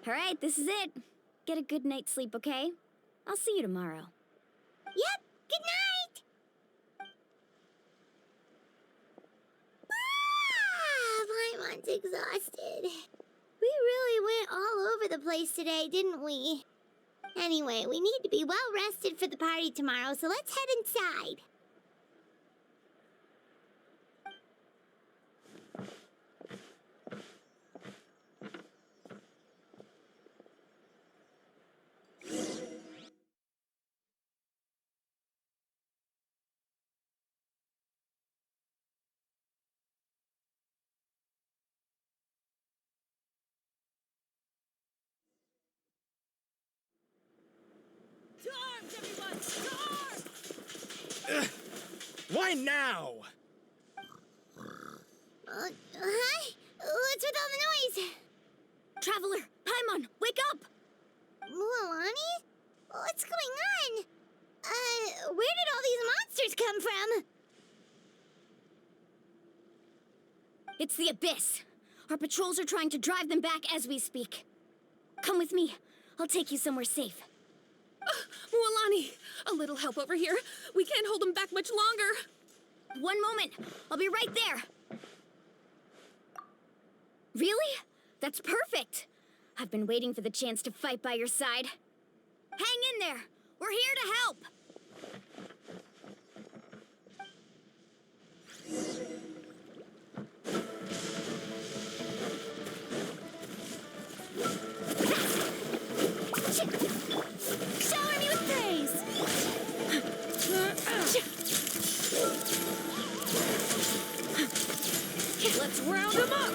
All right, this is it. Get a good night's sleep, okay? I'll see you tomorrow. Yep, good night! Paimon's exhausted. We really went all over the place today, didn't we? Anyway, we need to be well rested for the party tomorrow, so let's head inside. Why now? Hi? What's with all the noise? Traveler, Paimon, wake up! Mualani? What's going on? Where did all these monsters come from? It's the Abyss. Our patrols are trying to drive them back as we speak. Come with me. I'll take you somewhere safe. Mualani, a little help over here. We can't hold them back much longer. One moment. I'll be right there. Really? That's perfect. I've been waiting for the chance to fight by your side. Hang in there. We're here to help. Shower me with praise! Let's round them up!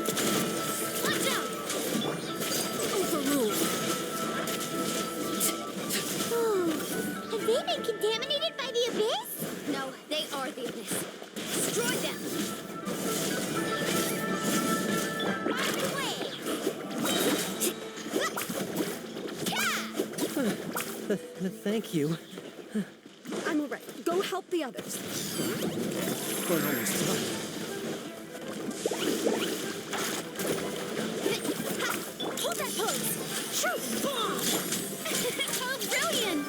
Watch out! Overruled. Oh, have they been contaminated by the Abyss? No, they are the Abyss. Destroy them! Right away! Thank you. I'm all right. Go help the others. We're almost done. Hold that pose! Shoot! Bomb! How brilliant!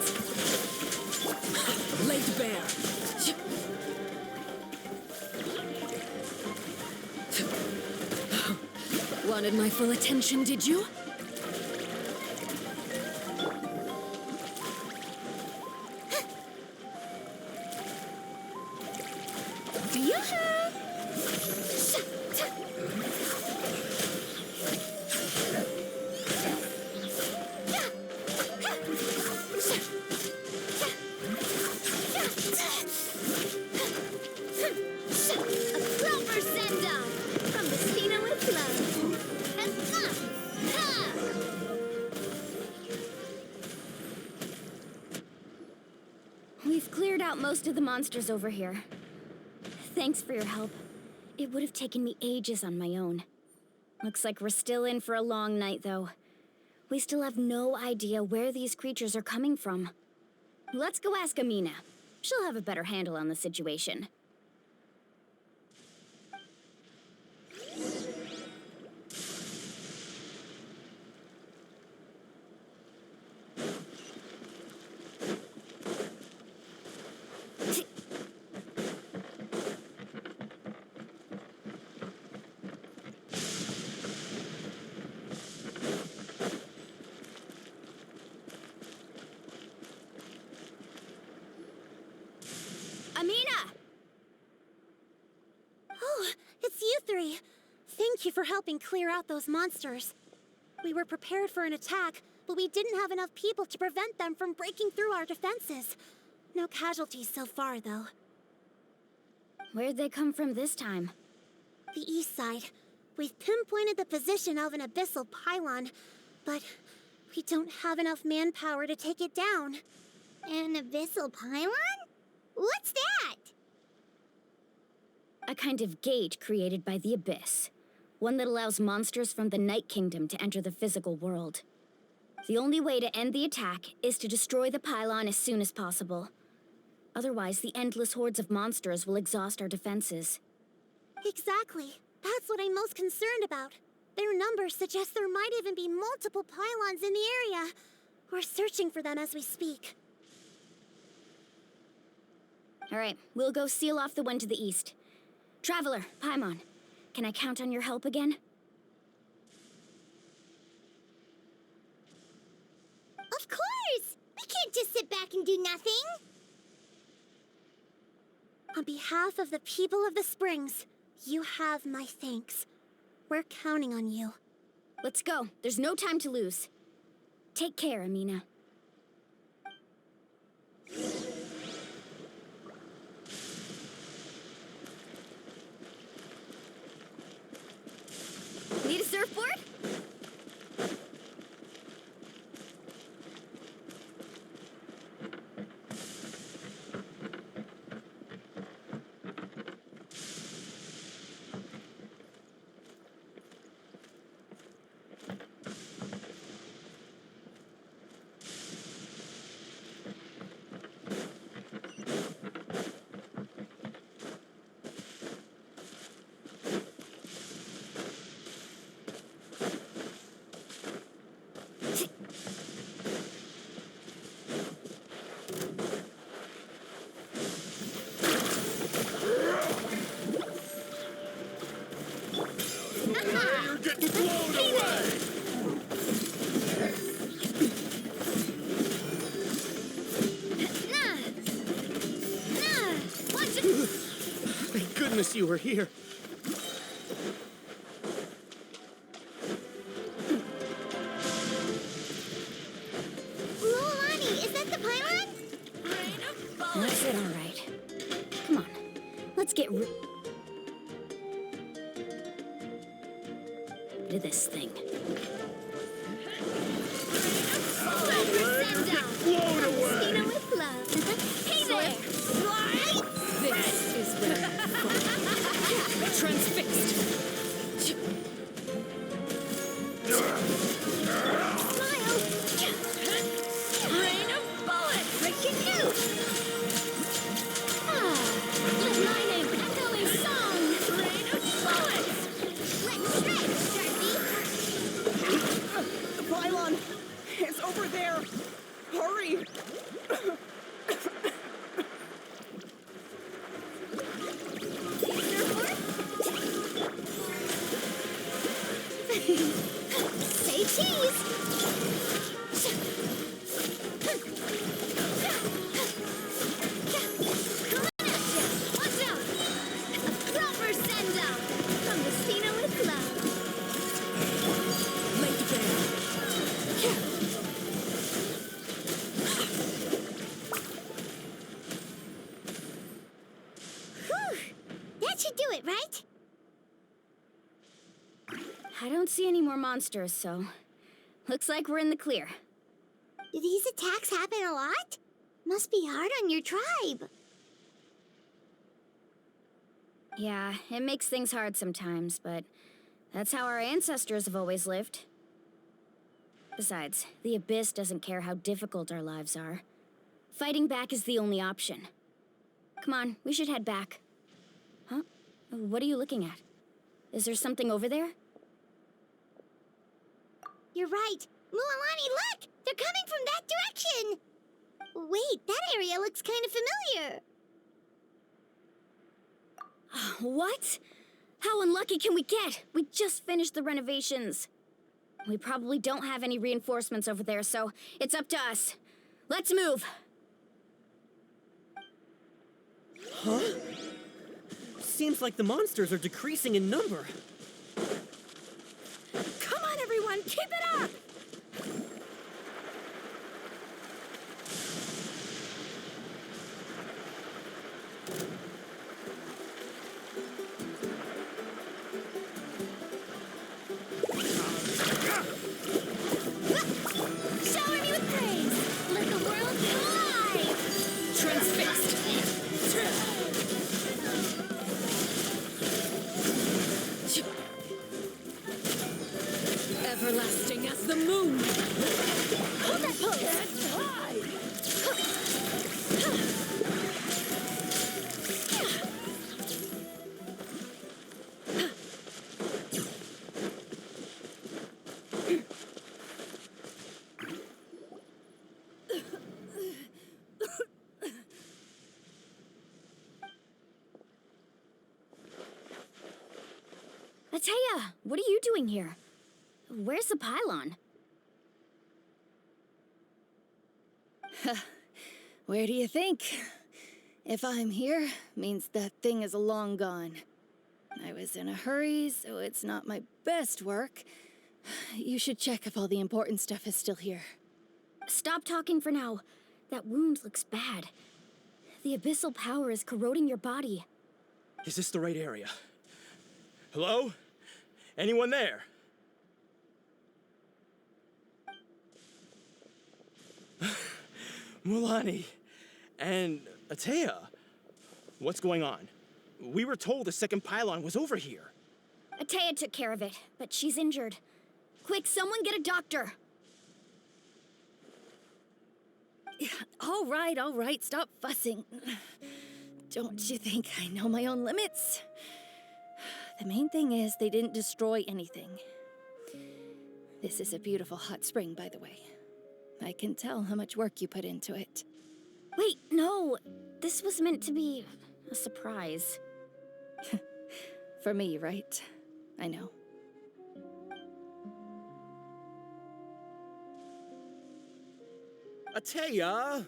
Laid bare. Wanted my full attention, did you? proper send-off from Messina with love. We've cleared out most of the monsters over here. Thanks for your help. It would have taken me ages on my own. Looks like we're still in for a long night, though. We still have no idea where these creatures are coming from. Let's go ask Amina. She'll have a better handle on the situation. Amina! Oh, it's you three. Thank you for helping clear out those monsters. We were prepared for an attack, but we didn't have enough people to prevent them from breaking through our defenses. No casualties so far, though. Where'd they come from this time? The east side. We've pinpointed the position of an abyssal pylon, but we don't have enough manpower to take it down. An abyssal pylon? What's that? A kind of gate created by the Abyss. One that allows monsters from the Night Kingdom to enter the physical world. The only way to end the attack is to destroy the pylon as soon as possible. Otherwise, the endless hordes of monsters will exhaust our defenses. Exactly. That's what I'm most concerned about. Their numbers suggest there might even be multiple pylons in the area. We're searching for them as we speak. All right, we'll go seal off the one to the east. Traveler, Paimon, can I count on your help again? Of course! We can't just sit back and do nothing! On behalf of the people of the Springs, you have my thanks. We're counting on you. Let's go. There's no time to lose. Take care, Amina. Need a surfboard? You're getting blown away! Thank goodness you were here. Luolani, is that the pylon? That's it, all right. Come on, let's get rid of this thing. Blown away! Messina with love. Hey there! This is where you transfixed. Smile! Rain of bullets! Breaking news! Let my name echo a song! Rain of bullets! Let's stretch, Darcy! The pylon is over there. Hurry! That should do it, right? I don't see any more monsters, so looks like we're in the clear. Do these attacks happen a lot? Must be hard on your tribe. Yeah, it makes things hard sometimes, but that's how our ancestors have always lived. Besides, the Abyss doesn't care how difficult our lives are. Fighting back is the only option. Come on, we should head back. Huh? What are you looking at? Is there something over there? You're right. Mualani, look! They're coming from that direction! Wait, that area looks kind of familiar. What? How unlucky can we get? We just finished the renovations. We probably don't have any reinforcements over there, so it's up to us. Let's move! Huh? Seems like the monsters are decreasing in number. Come on, everyone, keep it up! Shower me with praise! Let the world fly! Transfixed! Everlasting as the moon! Hold that pose! Atea, what are you doing here? Where's the pylon? Where do you think? If I'm here, means that thing is long gone. I was in a hurry, so it's not my best work. You should check if all the important stuff is still here. Stop talking for now. That wound looks bad. The abyssal power is corroding your body. Is this the right area? Hello? Anyone there? Mulani and Atea, what's going on? We were told the second pylon was over here. Atea took care of it, but she's injured. Quick, someone get a doctor! All right, stop fussing. Don't you think I know my own limits? The main thing is they didn't destroy anything. This is a beautiful hot spring, by the way. I can tell how much work you put into it. Wait, no. This was meant to be a surprise. For me, right? I know. Atea!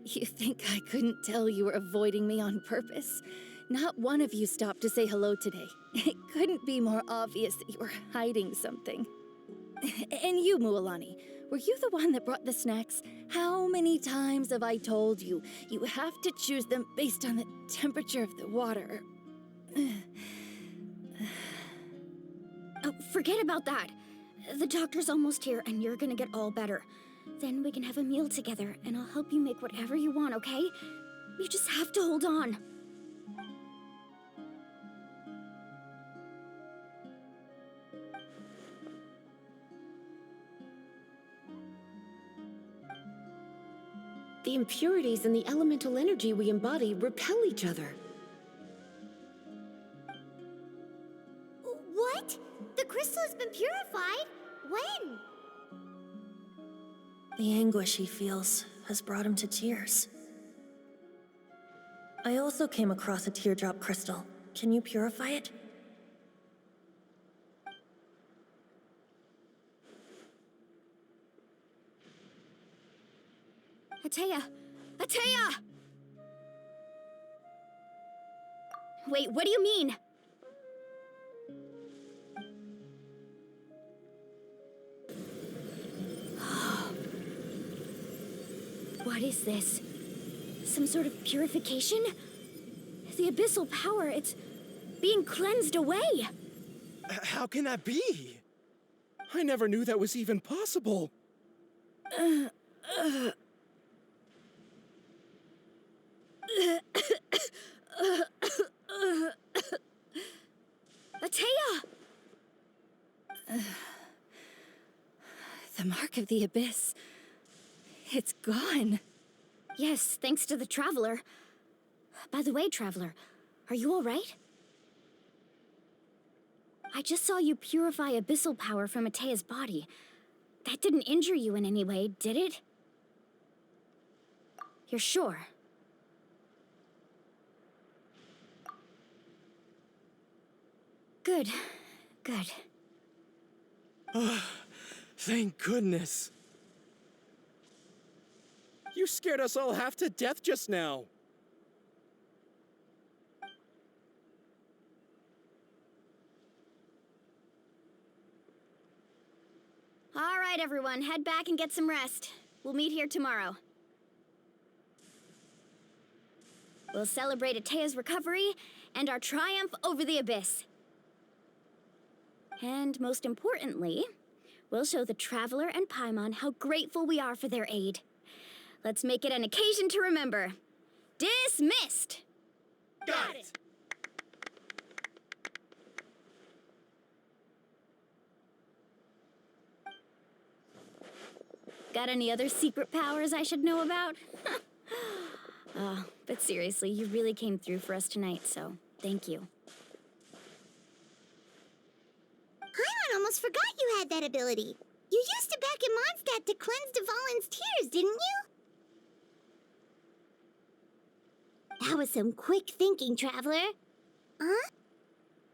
You think I couldn't tell you were avoiding me on purpose? Not one of you stopped to say hello today. It couldn't be more obvious that you were hiding something. And you, Mualani, were you the one that brought the snacks? How many times have I told you, you have to choose them based on the temperature of the water? Oh, forget about that. The doctor's almost here, and you're gonna get all better. Then we can have a meal together, and I'll help you make whatever you want, okay? You just have to hold on. The impurities and the elemental energy we embody repel each other. What? The crystal has been purified? When? The anguish he feels has brought him to tears. I also came across a teardrop crystal. Can you purify it? Atea! Atea! Wait, what do you mean? What is this? Some sort of purification? The abyssal power, it's being cleansed away. How can that be? I never knew that was even possible. Atea! The mark of the abyss. It's gone. Yes, thanks to the Traveler. By the way, Traveler, are you all right? I just saw you purify abyssal power from Atea's body. That didn't injure you in any way, did it? You're sure? Good. Good. Thank goodness. You scared us all half to death just now. All right, everyone, head back and get some rest. We'll meet here tomorrow. We'll celebrate Atea's recovery and our triumph over the abyss. And most importantly, we'll show the Traveler and Paimon how grateful we are for their aid. Let's make it an occasion to remember. Dismissed! Got it! Got any other secret powers I should know about? But seriously, you really came through for us tonight, so thank you. Paimon almost forgot you had that ability. You used it back in Mondstadt to cleanse Dvalin's tears, didn't you? That was some quick thinking, Traveler. Huh?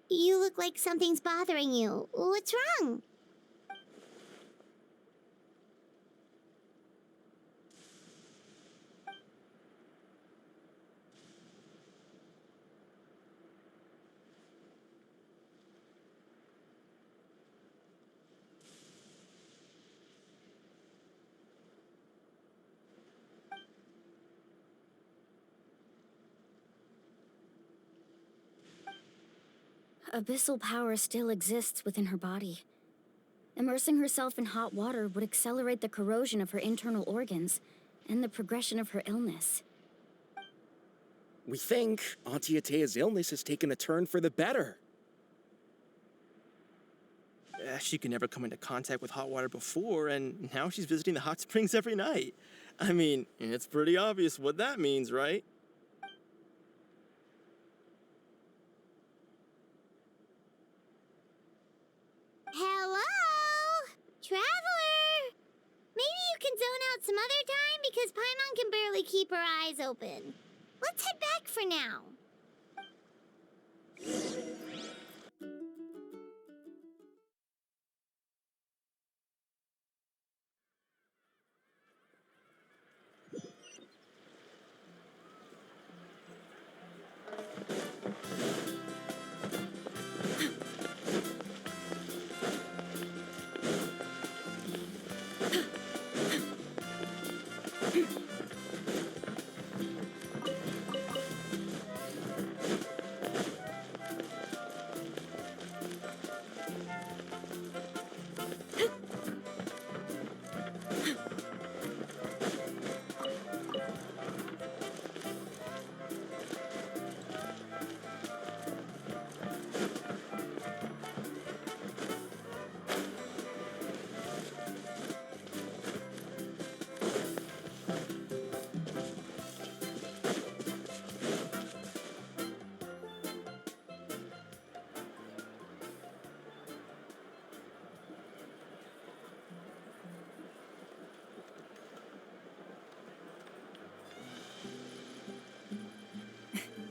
You look like something's bothering you. What's wrong? Abyssal power still exists within her body. Immersing herself in hot water would accelerate the corrosion of her internal organs and the progression of her illness. We think Auntie Atea's illness has taken a turn for the better. She could never come into contact with hot water before, and now she's visiting the hot springs every night. I mean, it's pretty obvious what that means, right? Hello? Traveler! Maybe you can zone out some other time because Paimon can barely keep her eyes open. Let's head back for now.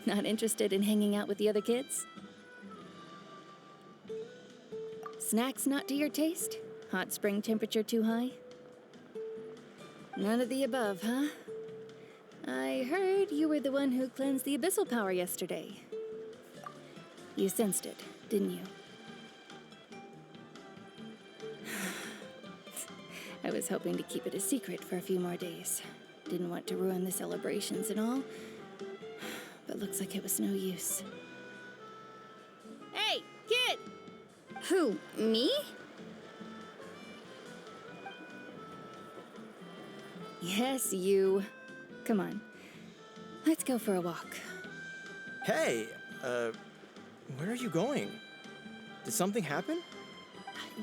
Not interested in hanging out with the other kids? Snacks not to your taste? Hot spring temperature too high? None of the above, huh? I heard you were the one who cleansed the abyssal power yesterday. You sensed it, didn't you? I was hoping to keep it a secret for a few more days. Didn't want to ruin the celebrations and all. But it looks like it was no use. Hey, kid! Who, me? Yes, you. Come on. Let's go for a walk. Hey, where are you going? Did something happen?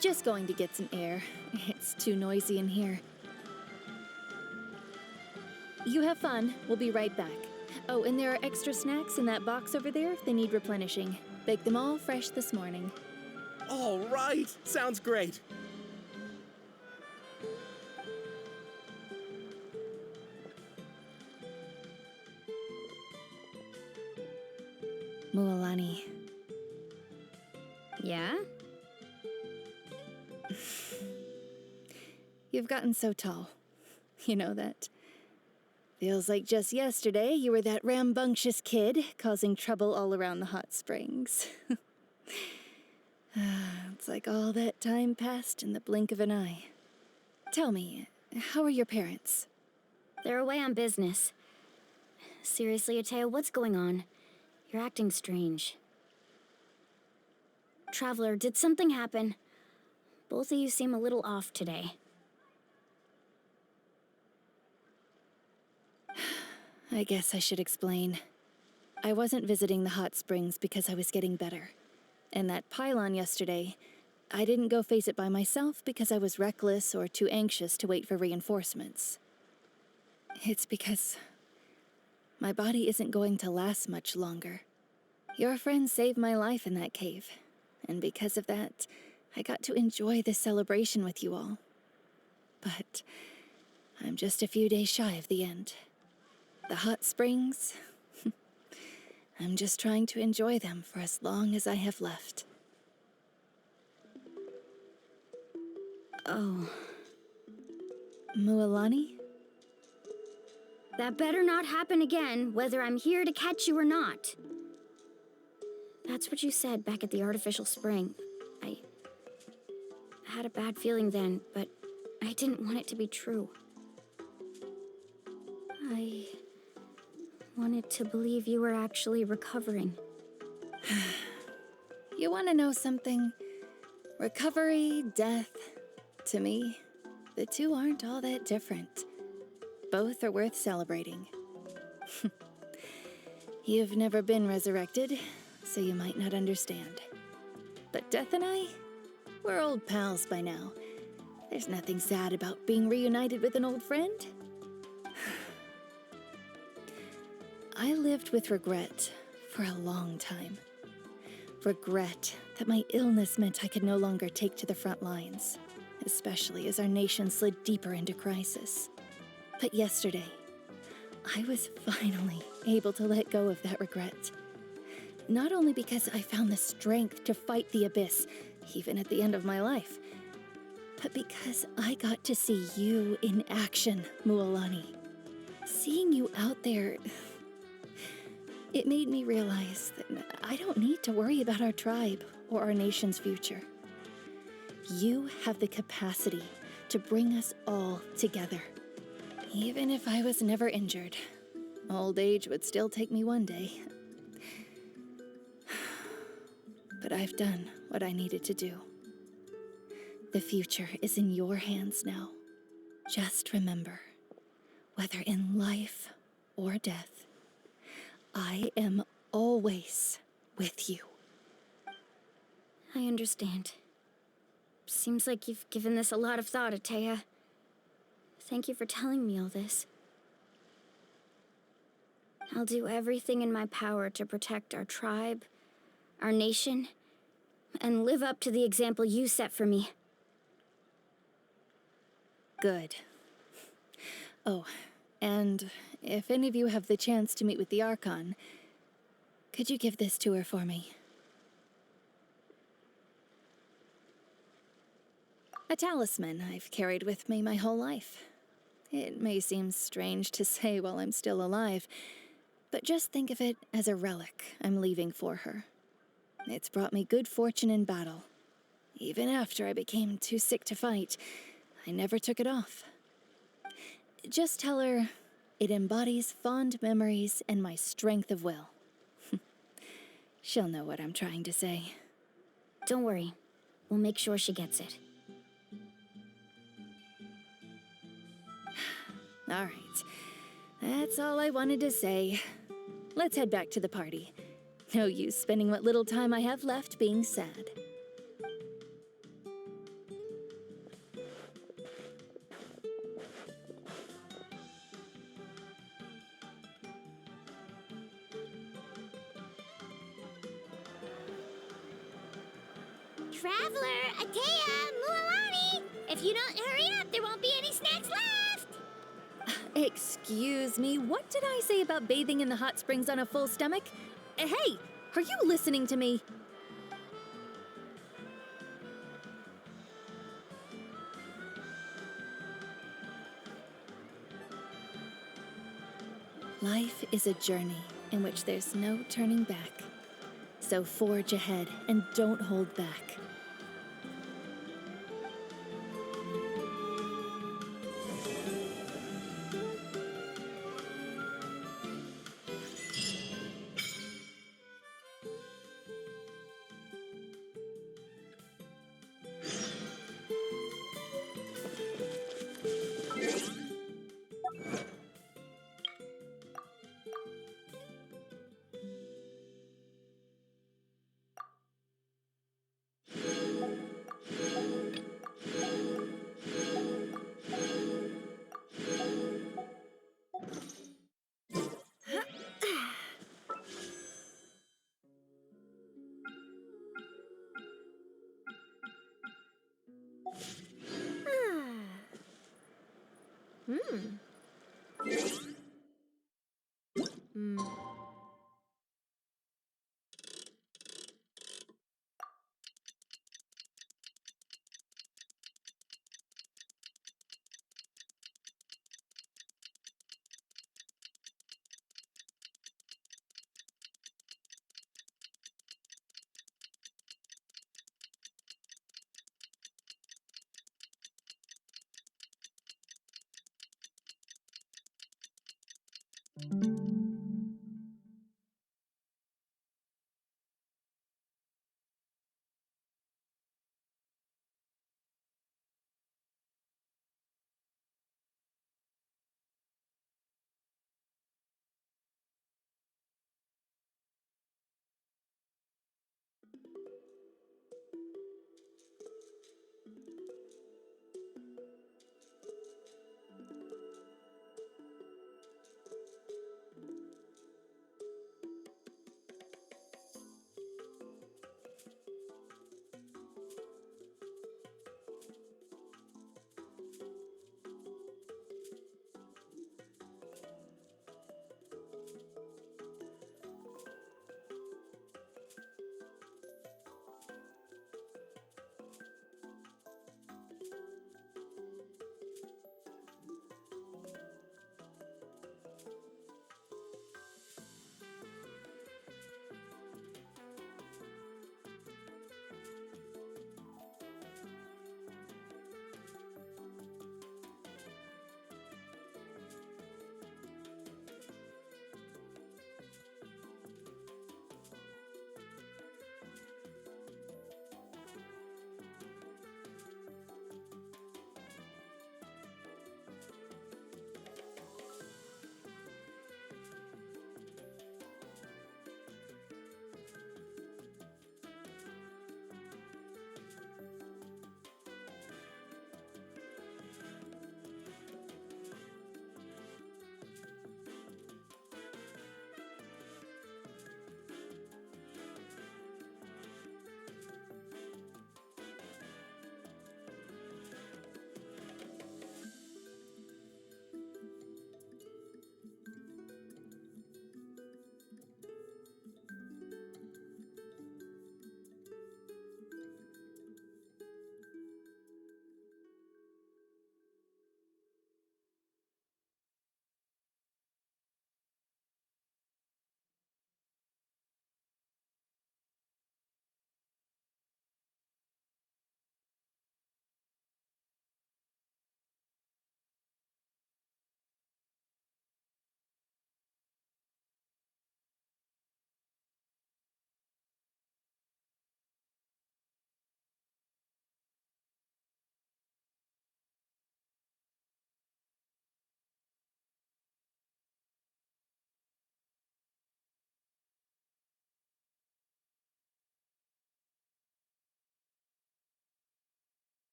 Just going to get some air. It's too noisy in here. You have fun. We'll be right back. Oh, and there are extra snacks in that box over there if they need replenishing. Baked them all fresh this morning. All right, sounds great. Mualani. Yeah? You've gotten so tall. You know that. Feels like just yesterday you were that rambunctious kid causing trouble all around the hot springs. It's like all that time passed in the blink of an eye. Tell me, how are your parents? They're away on business. Seriously, Atea, what's going on? You're acting strange. Traveler, did something happen? Both of you seem a little off today. I guess I should explain. I wasn't visiting the hot springs because I was getting better. And that pylon yesterday, I didn't go face it by myself because I was reckless or too anxious to wait for reinforcements. It's because my body isn't going to last much longer. Your friend saved my life in that cave, and because of that, I got to enjoy this celebration with you all. But I'm just a few days shy of the end. The hot springs, I'm just trying to enjoy them for as long as I have left. Oh. Mualani? That better not happen again, whether I'm here to catch you or not. That's what you said back at the artificial spring. I had a bad feeling then, but I didn't want it to be true. I wanted to believe you were actually recovering. You want to know something? Recovery, death, to me, the two aren't all that different. Both are worth celebrating. You've never been resurrected, so you might not understand. But Death and I, we're old pals by now. There's nothing sad about being reunited with an old friend. I lived with regret for a long time. Regret that my illness meant I could no longer take to the front lines, especially as our nation slid deeper into crisis. But yesterday, I was finally able to let go of that regret. Not only because I found the strength to fight the abyss, even at the end of my life, but because I got to see you in action, Mualani. Seeing you out there, it made me realize that I don't need to worry about our tribe or our nation's future. You have the capacity to bring us all together. Even if I was never injured, old age would still take me one day. But I've done what I needed to do. The future is in your hands now. Just remember, whether in life or death, I am always with you. I understand. Seems like you've given this a lot of thought, Atea. Thank you for telling me all this. I'll do everything in my power to protect our tribe, our nation, and live up to the example you set for me. Good. Oh, and if any of you have the chance to meet with the Archon, could you give this to her for me? A talisman I've carried with me my whole life. It may seem strange to say while I'm still alive, but just think of it as a relic I'm leaving for her. It's brought me good fortune in battle. Even after I became too sick to fight, I never took it off. Just tell her it embodies fond memories and my strength of will. She'll know what I'm trying to say. Don't worry. We'll make sure she gets it. All right. That's all I wanted to say. Let's head back to the party. No use spending what little time I have left being sad. Traveler, Atea, Mualani! If you don't hurry up, there won't be any snacks left! Excuse me, what did I say about bathing in the hot springs on a full stomach? Hey, are you listening to me? Life is a journey in which there's no turning back. So forge ahead and don't hold back.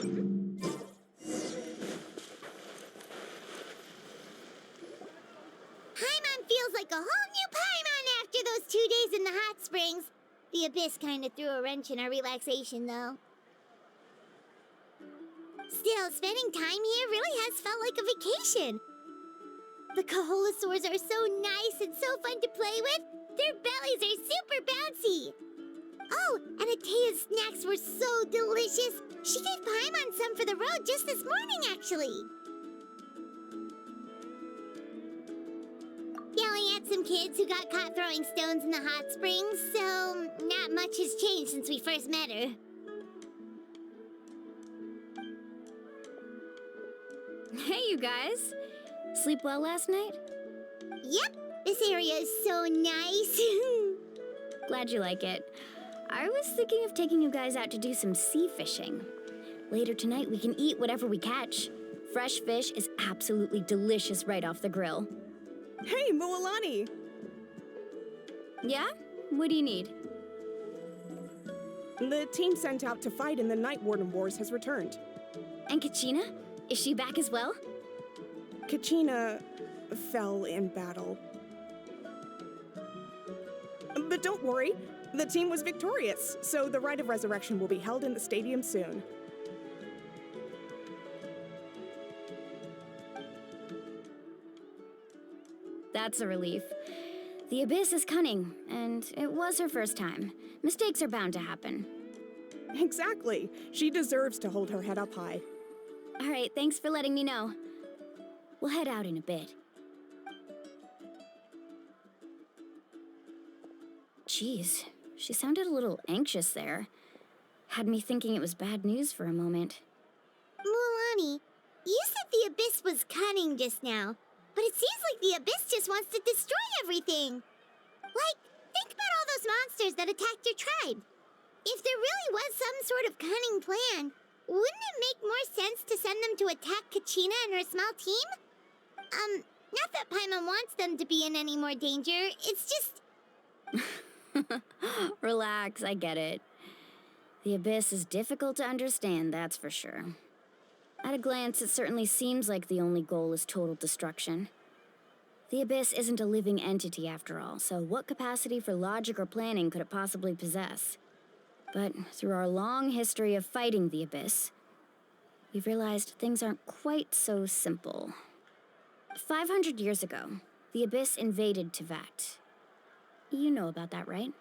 Paimon feels like a whole new Paimon after those 2 days in the hot springs. The Abyss kind of threw a wrench in our relaxation, though. Still, spending time here really has felt like a vacation. The Kaholosaurs are so nice and so fun to play with. Their bellies are super bouncy. Oh, and Atea's snacks were so delicious. She gave Paimon some for the road just this morning, actually. Yelling at some kids who got caught throwing stones in the hot springs, so not much has changed since we first met her. Hey, you guys. Sleep well last night? Yep, this area is so nice. Glad you like it. I was thinking of taking you guys out to do some sea fishing. Later tonight, we can eat whatever we catch. Fresh fish is absolutely delicious right off the grill. Hey, Mualani! Yeah? What do you need? The team sent out to fight in the Night Warden Wars has returned. And Kachina? Is she back as well? Kachina fell in battle. But don't worry, the team was victorious, so the rite of resurrection will be held in the stadium soon. That's a relief. The Abyss is cunning, and it was her first time. Mistakes are bound to happen. Exactly. She deserves to hold her head up high. All right, thanks for letting me know. We'll head out in a bit. Jeez, she sounded a little anxious there. Had me thinking it was bad news for a moment. Mualani, you said the Abyss was cunning just now, but it seems like the Abyss just wants to destroy everything. Like, think about all those monsters that attacked your tribe. If there really was some sort of cunning plan, wouldn't it make more sense to send them to attack Kachina and her small team? Not that Paimon wants them to be in any more danger, it's just... Relax, I get it. The Abyss is difficult to understand, that's for sure. At a glance, it certainly seems like the only goal is total destruction. The Abyss isn't a living entity after all, so what capacity for logic or planning could it possibly possess? But through our long history of fighting the Abyss, we've realized things aren't quite so simple. 500 years ago, the Abyss invaded Tevat. You know about that, right?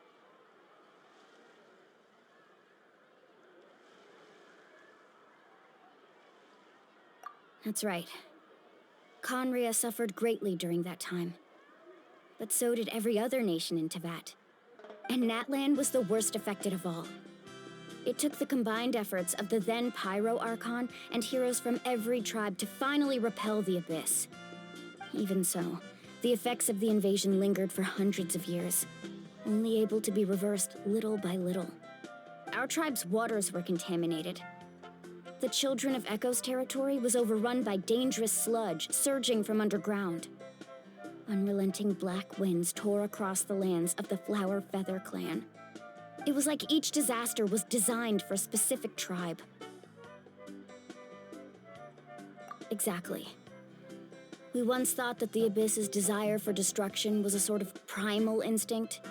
That's right. Conria suffered greatly during that time. But so did every other nation in Tevat. And Natlan was the worst affected of all. It took the combined efforts of the then Pyro Archon and heroes from every tribe to finally repel the Abyss. Even so, the effects of the invasion lingered for hundreds of years, only able to be reversed little by little. Our tribe's waters were contaminated. The Children of Echo's territory was overrun by dangerous sludge surging from underground. Unrelenting black winds tore across the lands of the Flower Feather clan. It was like each disaster was designed for a specific tribe. Exactly. We once thought that the Abyss's desire for destruction was a sort of primal instinct,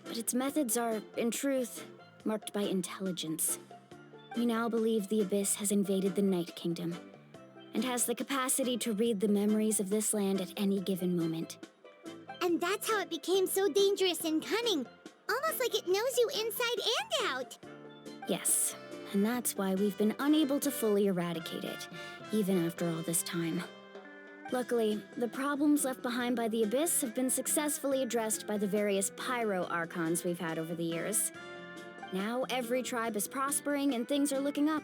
but its methods are, in truth, marked by intelligence. We now believe the Abyss has invaded the Night Kingdom, and has the capacity to read the memories of this land at any given moment. And that's how it became so dangerous and cunning, almost like it knows you inside and out. Yes, and that's why we've been unable to fully eradicate it, even after all this time. Luckily, the problems left behind by the Abyss have been successfully addressed by the various Pyro Archons we've had over the years. Now every tribe is prospering and things are looking up.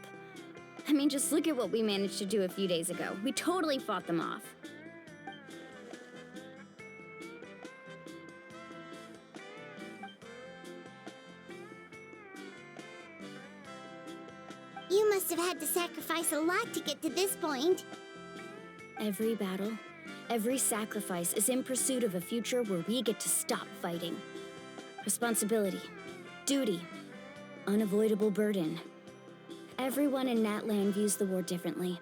I mean, just look at what we managed to do a few days ago. We totally fought them off. You must have had to sacrifice a lot to get to this point. Every battle, every sacrifice is in pursuit of a future where we get to stop fighting. Responsibility, duty, unavoidable burden. Everyone in Natlan views the war differently.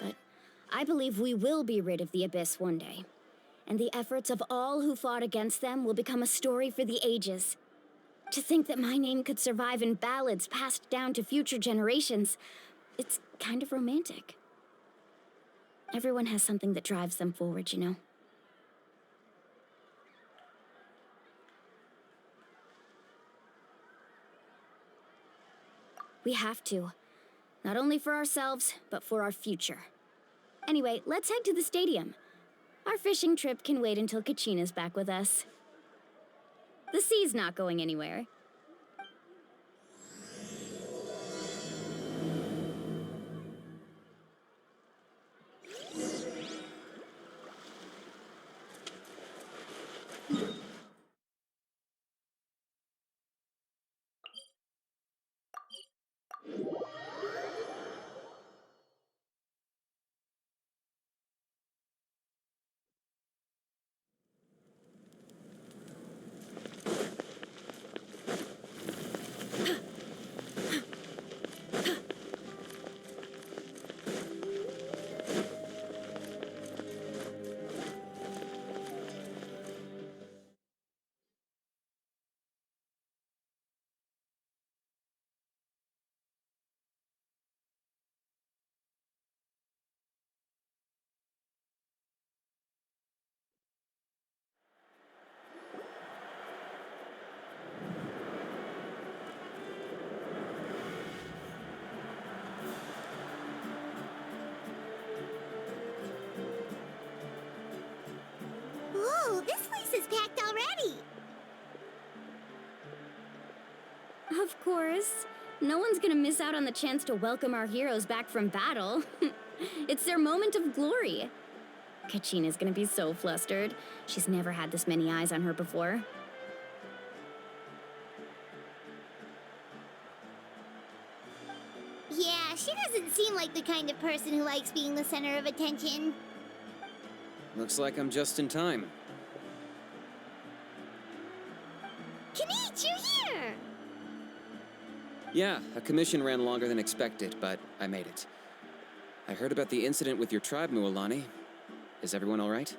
But I believe we will be rid of the Abyss one day. And the efforts of all who fought against them will become a story for the ages. To think that my name could survive in ballads passed down to future generations, it's kind of romantic. Everyone has something that drives them forward, you know? We have to. Not only for ourselves, but for our future. Anyway, let's head to the stadium. Our fishing trip can wait until Kachina's back with us. The sea's not going anywhere. Whoa, this place is packed already! Of course. No one's gonna miss out on the chance to welcome our heroes back from battle. It's their moment of glory. Kachina's gonna be so flustered. She's never had this many eyes on her before. Yeah, she doesn't seem like the kind of person who likes being the center of attention. Looks like I'm just in time. Kinich, you're here! Yeah, a commission ran longer than expected, but I made it. I heard about the incident with your tribe, Mualani. Is everyone all right?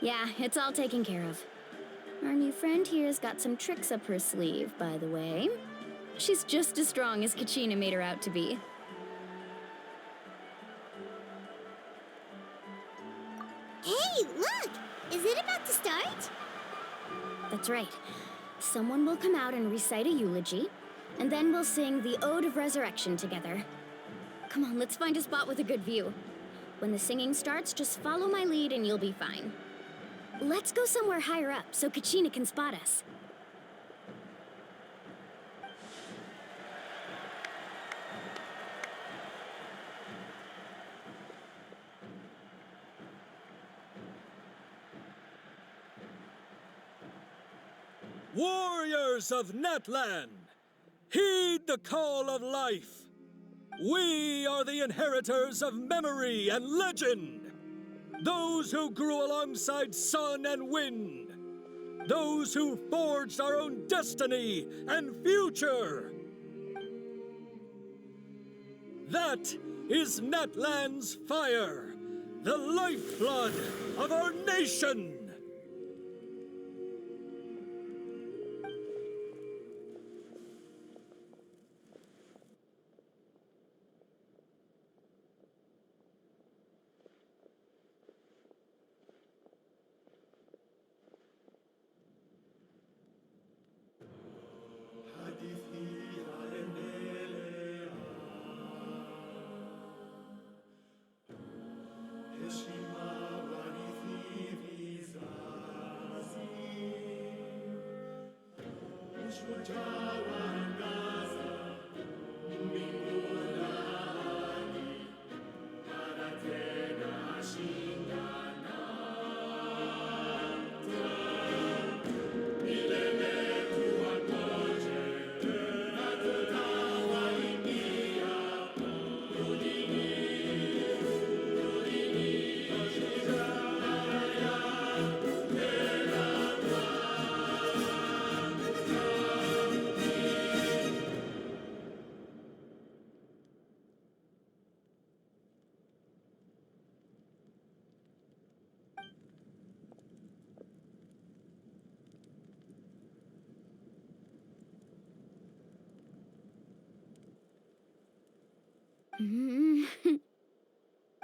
Yeah, it's all taken care of. Our new friend here's got some tricks up her sleeve, by the way. She's just as strong as Kachina made her out to be. Hey, look! Is it about to start? That's right. Someone will come out and recite a eulogy, and then we'll sing the Ode of Resurrection together. Come on, let's find a spot with a good view. When the singing starts, just follow my lead and you'll be fine. Let's go somewhere higher up so Kachina can spot us. Warriors of Natlan, heed the call of life. We are the inheritors of memory and legend. Those who grew alongside sun and wind. Those who forged our own destiny and future. That is Natlan's fire, the lifeblood of our nation.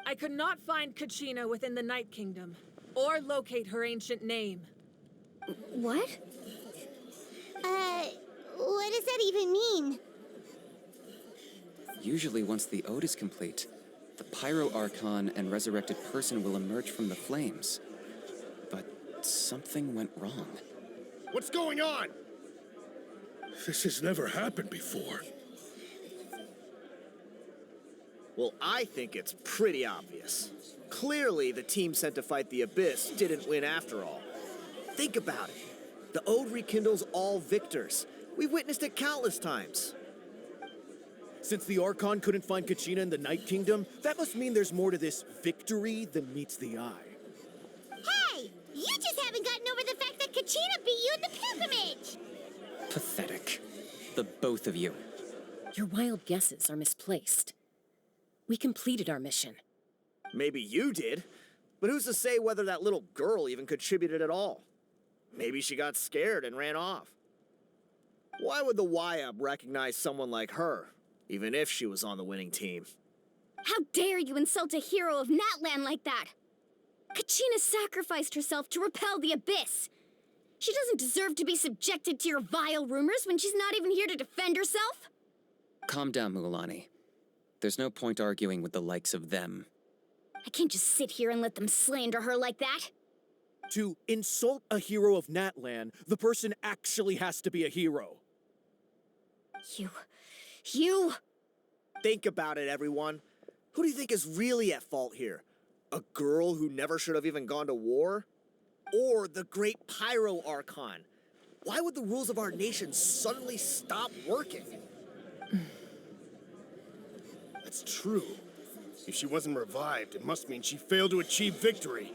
I could not find Kachina within the Night Kingdom, or locate her ancient name. What? What does that even mean? Usually once the ode is complete, the Pyro Archon and resurrected person will emerge from the flames. But something went wrong. What's going on? This has never happened before. Well, I think it's pretty obvious. Clearly, the team sent to fight the Abyss didn't win after all. Think about it. The Ode rekindles all victors. We've witnessed it countless times. Since the Archon couldn't find Kachina in the Night Kingdom, that must mean there's more to this victory than meets the eye. Hey! You just haven't gotten over the fact that Kachina beat you in the pilgrimage! Pathetic. The both of you. Your wild guesses are misplaced. We completed our mission. Maybe you did, but who's to say whether that little girl even contributed at all? Maybe she got scared and ran off. Why would the YUB recognize someone like her, even if she was on the winning team? How dare you insult a hero of Natlan like that? Kachina sacrificed herself to repel the Abyss. She doesn't deserve to be subjected to your vile rumors when she's not even here to defend herself. Calm down, Mulan. There's no point arguing with the likes of them. I can't just sit here and let them slander her like that. To insult a hero of Natlan, the person actually has to be a hero. You... Think about it, everyone. Who do you think is really at fault here? A girl who never should have even gone to war? Or the great Pyro Archon? Why would the rules of our nation suddenly stop working? That's true. If she wasn't revived, it must mean she failed to achieve victory.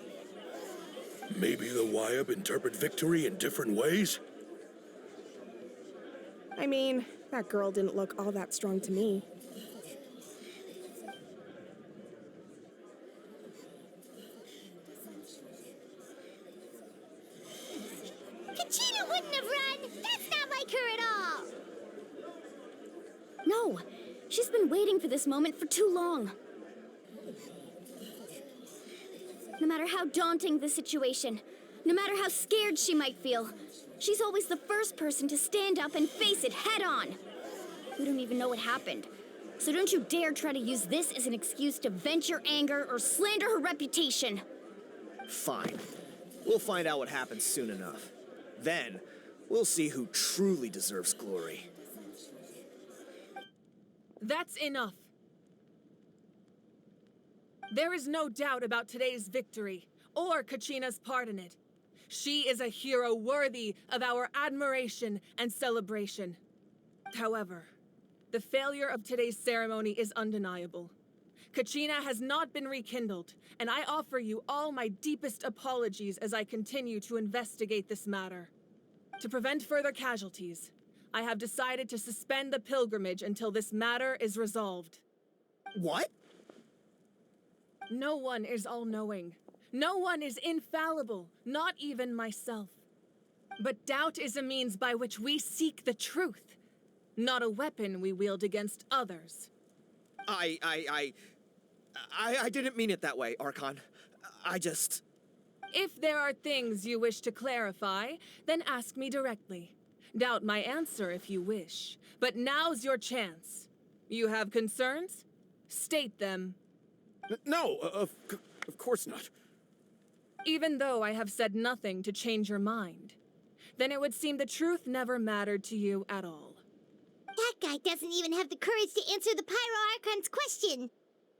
Maybe the YUB interpret victory in different ways? I mean, that girl didn't look all that strong to me. Kachina wouldn't have run! That's not like her at all! No, she's been waiting for this moment for too long. No matter how daunting the situation, no matter how scared she might feel, she's always the first person to stand up and face it head on. We don't even know what happened, so don't you dare try to use this as an excuse to vent your anger or slander her reputation. Fine. We'll find out what happens soon enough. Then, we'll see who truly deserves glory. That's enough. There is no doubt about today's victory, or Kachina's part in it. She is a hero worthy of our admiration and celebration. However, the failure of today's ceremony is undeniable. Kachina has not been rekindled, and I offer you all my deepest apologies as I continue to investigate this matter. To prevent further casualties, I have decided to suspend the pilgrimage until this matter is resolved. What? No one is all-knowing. No one is infallible, not even myself. But doubt is a means by which we seek the truth, not a weapon we wield against others. I didn't mean it that way, Archon. I just... If there are things you wish to clarify, then ask me directly. Doubt my answer if you wish. But now's your chance. You have concerns? State them. No, of course not. Even though I have said nothing to change your mind, then it would seem the truth never mattered to you at all. That guy doesn't even have the courage to answer the Pyro Archon's question.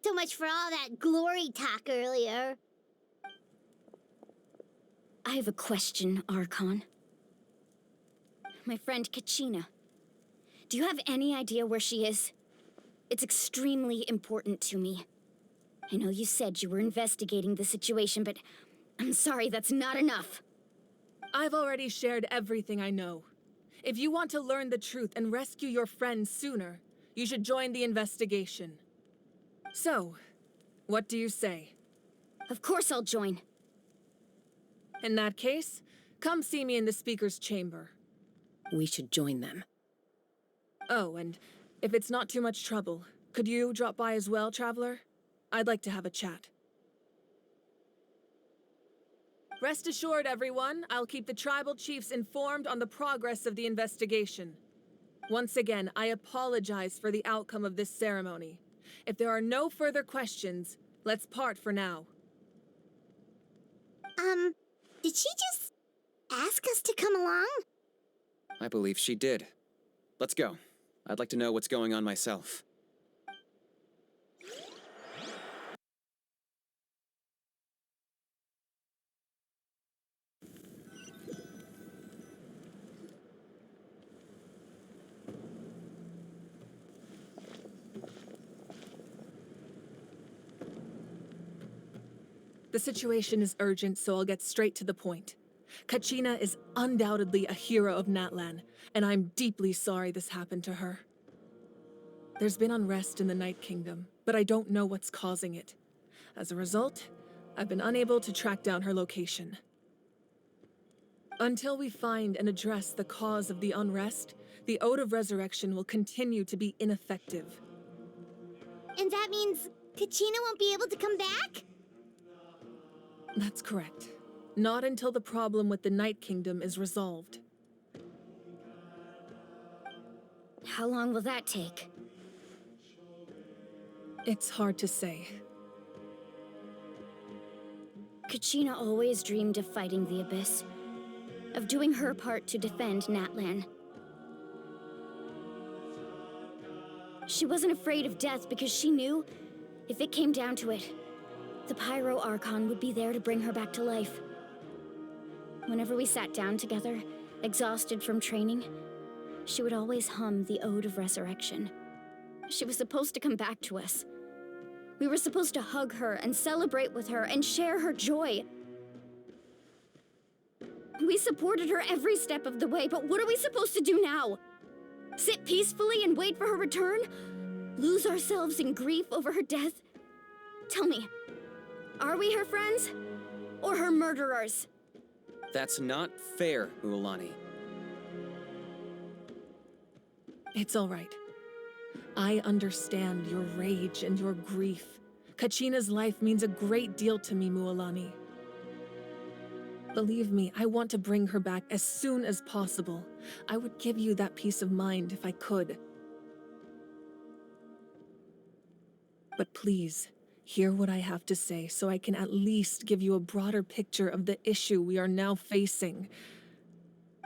So much for all that glory talk earlier. I have a question, Archon. My friend Kachina. Do you have any idea where she is? It's extremely important to me. I know you said you were investigating the situation, but I'm sorry, that's not enough. I've already shared everything I know. If you want to learn the truth and rescue your friend sooner, you should join the investigation. So, what do you say? Of course I'll join. In that case, come see me in the speaker's chamber. We should join them. Oh, and if it's not too much trouble, Could you drop by as well, Traveler? I'd like to have a chat. Rest assured, everyone, I'll keep the tribal chiefs informed on the progress of the investigation. Once again, I apologize for the outcome of this ceremony. If there are no further questions, let's part for now. Did she just ask us to come along? I believe she did. Let's go. I'd like to know what's going on myself. The situation is urgent, so I'll get straight to the point. Kachina is undoubtedly a hero of Natlan, and I'm deeply sorry this happened to her. There's been unrest in the Night Kingdom, but I don't know what's causing it. As a result, I've been unable to track down her location. Until we find and address the cause of the unrest, the Ode of Resurrection will continue to be ineffective. And that means Kachina won't be able to come back? That's correct. Not until the problem with the Night Kingdom is resolved. How long will that take? It's hard to say. Kachina always dreamed of fighting the Abyss, of doing her part to defend Natlan. She wasn't afraid of death because she knew, if it came down to it, the Pyro Archon would be there to bring her back to life. Whenever we sat down together, exhausted from training, she would always hum the Ode of Resurrection. She was supposed to come back to us. We were supposed to hug her and celebrate with her and share her joy. We supported her every step of the way, but what are we supposed to do now? Sit peacefully and wait for her return? Lose ourselves in grief over her death? Tell me, are we her friends? Or her murderers? That's not fair, Mualani. It's all right. I understand your rage and your grief. Kachina's life means a great deal to me, Mualani. Believe me, I want to bring her back as soon as possible. I would give you that peace of mind if I could. But please, hear what I have to say so I can at least give you a broader picture of the issue we are now facing.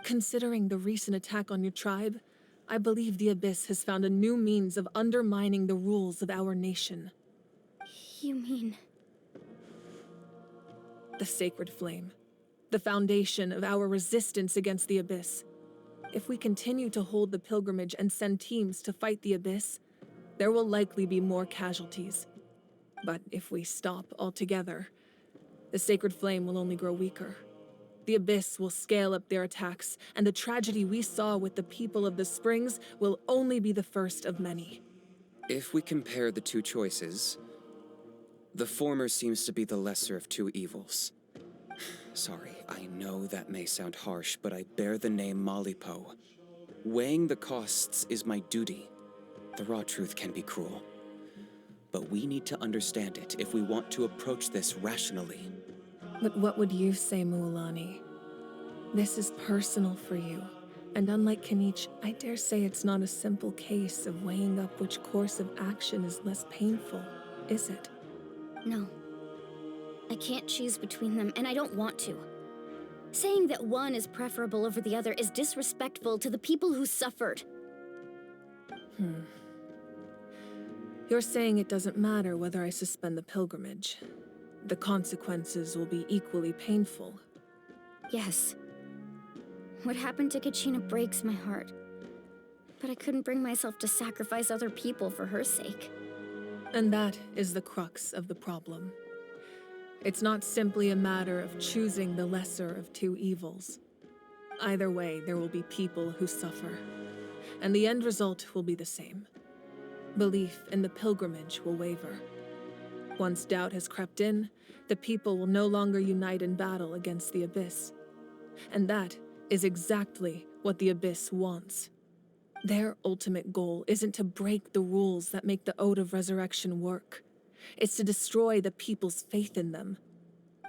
Considering the recent attack on your tribe, I believe the Abyss has found a new means of undermining the rules of our nation. You mean... The Sacred Flame. The foundation of our resistance against the Abyss. If we continue to hold the pilgrimage and send teams to fight the Abyss, there will likely be more casualties. But if we stop altogether, the Sacred Flame will only grow weaker. The Abyss will scale up their attacks, and the tragedy we saw with the people of the Springs will only be the first of many. If we compare the two choices, the former seems to be the lesser of two evils. Sorry, I know that may sound harsh, but I bear the name Malipo. Weighing the costs is my duty. The raw truth can be cruel. But we need to understand it if we want to approach this rationally. But what would you say, Mualani? This is personal for you. And unlike Kanich, I dare say it's not a simple case of weighing up which course of action is less painful, is it? No. I can't choose between them, and I don't want to. Saying that one is preferable over the other is disrespectful to the people who suffered. You're saying it doesn't matter whether I suspend the pilgrimage. The consequences will be equally painful. Yes. What happened to Kachina breaks my heart. But I couldn't bring myself to sacrifice other people for her sake. And that is the crux of the problem. It's not simply a matter of choosing the lesser of two evils. Either way, there will be people who suffer. And the end result will be the same. Belief in the pilgrimage will waver. Once doubt has crept in, the people will no longer unite in battle against the Abyss. And that is exactly what the Abyss wants. Their ultimate goal isn't to break the rules that make the Ode of Resurrection work. It's to destroy the people's faith in them.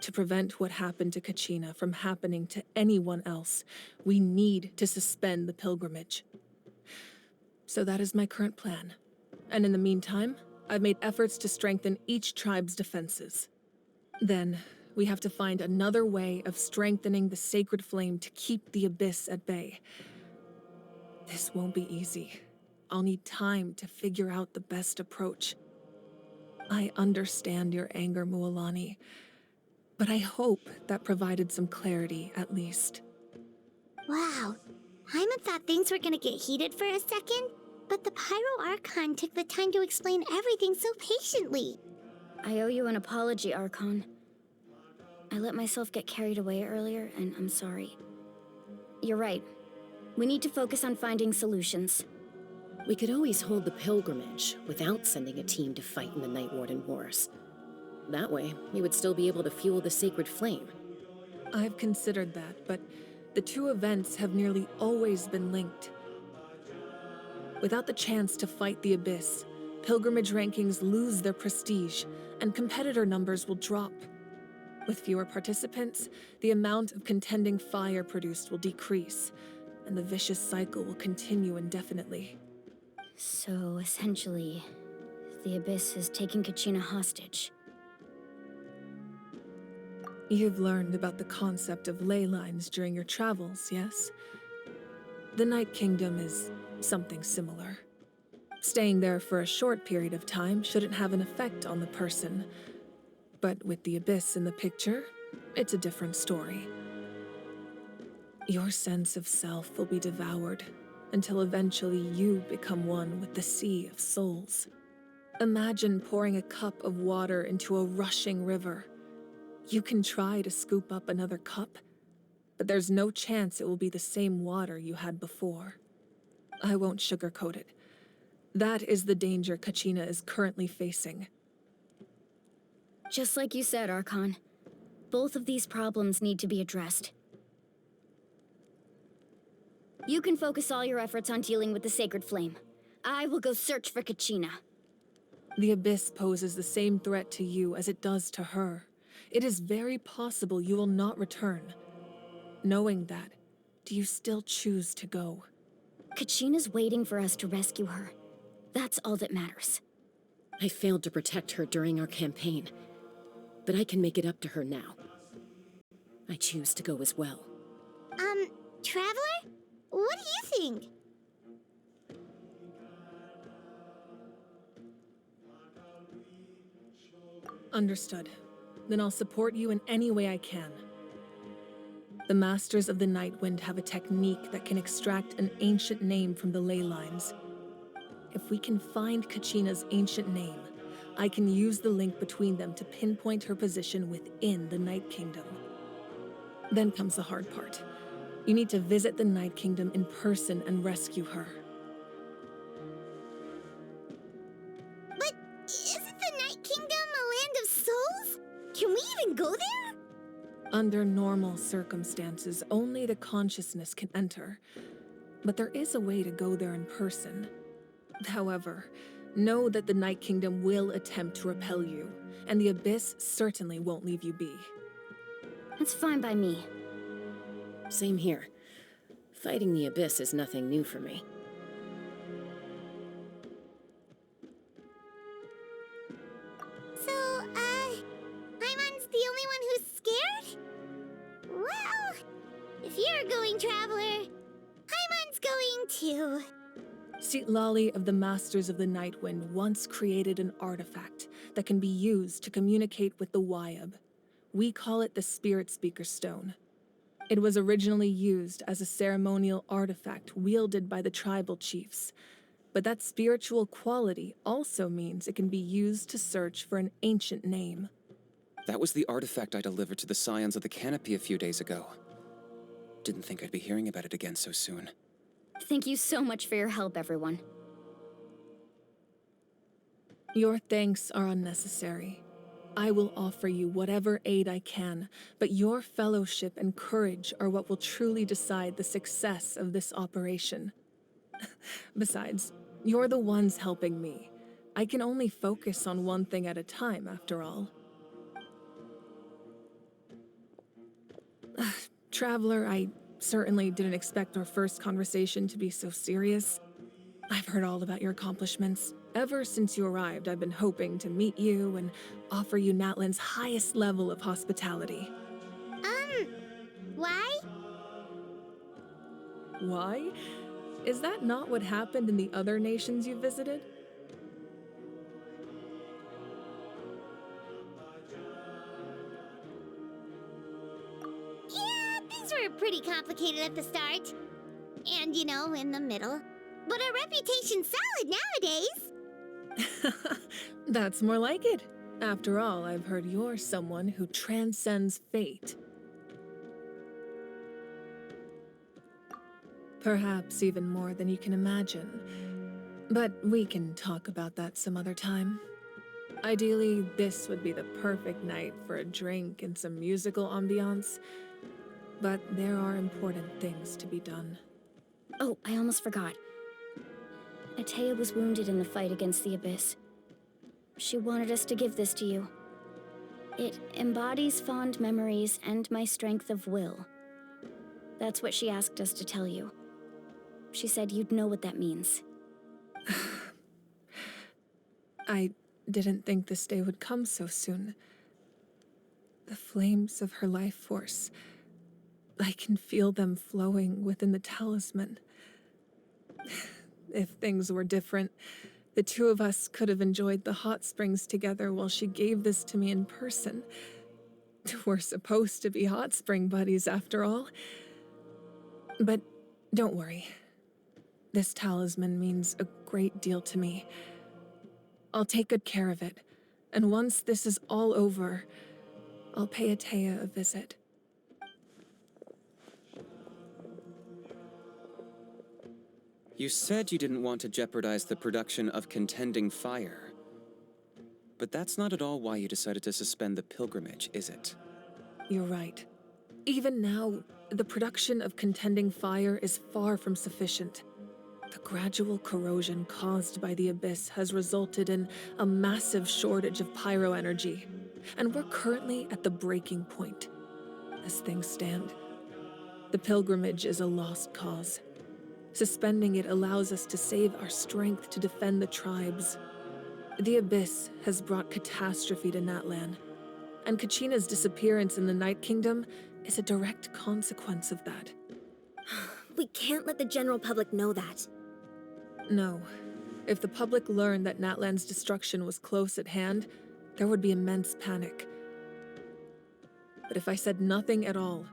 To prevent what happened to Kachina from happening to anyone else, we need to suspend the pilgrimage. So that is my current plan. And in the meantime, I've made efforts to strengthen each tribe's defenses. Then, we have to find another way of strengthening the sacred flame to keep the Abyss at bay. This won't be easy. I'll need time to figure out the best approach. I understand your anger, Mualani, but I hope that provided some clarity, at least. Wow. Hyman thought things were gonna get heated for a second, but the Pyro Archon took the time to explain everything so patiently. I owe you an apology, Archon. I let myself get carried away earlier, and I'm sorry. You're right. We need to focus on finding solutions. We could always hold the pilgrimage without sending a team to fight in the Night Warden Wars. That way, we would still be able to fuel the sacred flame. I've considered that, but the two events have nearly always been linked. Without the chance to fight the Abyss, pilgrimage rankings lose their prestige, and competitor numbers will drop. With fewer participants, the amount of contending fire produced will decrease, and the vicious cycle will continue indefinitely. So, essentially, the Abyss has taken Kachina hostage. You've learned about the concept of ley lines during your travels, yes? The Night Kingdom is something similar. Staying there for a short period of time shouldn't have an effect on the person. But with the Abyss in the picture, it's a different story. Your sense of self will be devoured until eventually you become one with the Sea of Souls. Imagine pouring a cup of water into a rushing river. You can try to scoop up another cup, but there's no chance it will be the same water you had before. I won't sugarcoat it. That is the danger Kachina is currently facing. Just like you said, Archon. Both of these problems need to be addressed. You can focus all your efforts on dealing with the Sacred Flame. I will go search for Kachina. The Abyss poses the same threat to you as it does to her. It is very possible you will not return. Knowing that, do you still choose to go? Kachina's waiting for us to rescue her. That's all that matters. I failed to protect her during our campaign, but I can make it up to her now. I choose to go as well. Traveler? What do you think? Understood. Then I'll support you in any way I can. The Masters of the Night Wind have a technique that can extract an ancient name from the ley lines. If we can find Kachina's ancient name, I can use the link between them to pinpoint her position within the Night Kingdom. Then comes the hard part. You need to visit the Night Kingdom in person and rescue her. But isn't the Night Kingdom a land of souls? Can we even go there? Under normal circumstances, only the consciousness can enter. But there is a way to go there in person. However, know that the Night Kingdom will attempt to repel you, and the Abyss certainly won't leave you be. That's fine by me. Same here. Fighting the Abyss is nothing new for me. So, Paimon's the only one who's scared? Well, if you're going, Traveler, Paimon's going too. Citlali of the Masters of the Night Wind once created an artifact that can be used to communicate with the Wyab. We call it the Spirit Speaker Stone. It was originally used as a ceremonial artifact wielded by the tribal chiefs, but that spiritual quality also means it can be used to search for an ancient name. That was the artifact I delivered to the Scions of the Canopy a few days ago. Didn't think I'd be hearing about it again so soon. Thank you so much for your help, everyone. Your thanks are unnecessary. I will offer you whatever aid I can, but your fellowship and courage are what will truly decide the success of this operation. Besides, you're the ones helping me. I can only focus on one thing at a time, after all. Traveler, I certainly didn't expect our first conversation to be so serious. I've heard all about your accomplishments. Ever since you arrived, I've been hoping to meet you and offer you Natlan's highest level of hospitality. Why? Why? Is that not what happened in the other nations you visited? Yeah, things were pretty complicated at the start. And, in the middle. But our reputation's solid nowadays. That's more like it. After all, I've heard you're someone who transcends fate. Perhaps even more than you can imagine. But we can talk about that some other time. Ideally, this would be the perfect night for a drink and some musical ambiance. But there are important things to be done. Oh, I almost forgot. Atea was wounded in the fight against the Abyss. She wanted us to give this to you. It embodies fond memories and my strength of will. That's what she asked us to tell you. She said you'd know what that means. I didn't think this day would come so soon. The flames of her life force. I can feel them flowing within the talisman. If things were different, the two of us could have enjoyed the hot springs together while she gave this to me in person. We're supposed to be hot spring buddies after all. But don't worry. This talisman means a great deal to me. I'll take good care of it, and once this is all over, I'll pay Atea a visit. You said you didn't want to jeopardize the production of contending fire. But that's not at all why you decided to suspend the pilgrimage, is it? You're right. Even now, the production of contending fire is far from sufficient. The gradual corrosion caused by the Abyss has resulted in a massive shortage of pyro energy, and we're currently at the breaking point. As things stand, the pilgrimage is a lost cause. Suspending it allows us to save our strength to defend the tribes. The Abyss has brought catastrophe to Natlan, and Kachina's disappearance in the Night Kingdom is a direct consequence of that. We can't let the general public know that. No. If the public learned that Natlan's destruction was close at hand, there would be immense panic. But if I said nothing at all,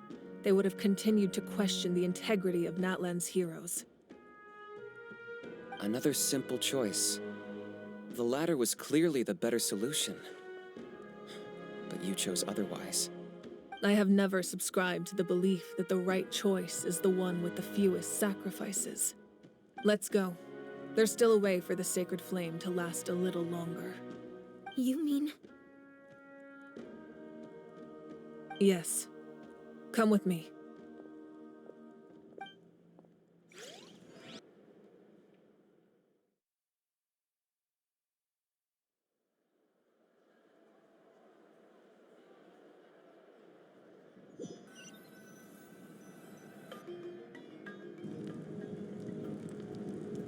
they would have continued to question the integrity of Natlan's heroes. Another simple choice. The latter was clearly the better solution. But you chose otherwise. I have never subscribed to the belief that the right choice is the one with the fewest sacrifices. Let's go. There's still a way for the sacred flame to last a little longer. You mean? Yes. Come with me.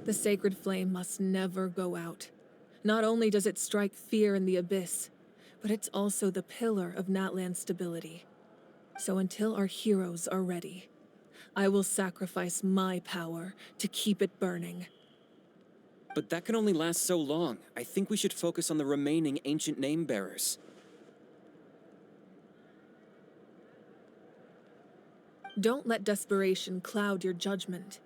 The sacred flame must never go out. Not only does it strike fear in the Abyss, but it's also the pillar of Natlan's stability. So until our heroes are ready, I will sacrifice my power to keep it burning. But that can only last so long. I think we should focus on the remaining ancient name-bearers. Don't let desperation cloud your judgment.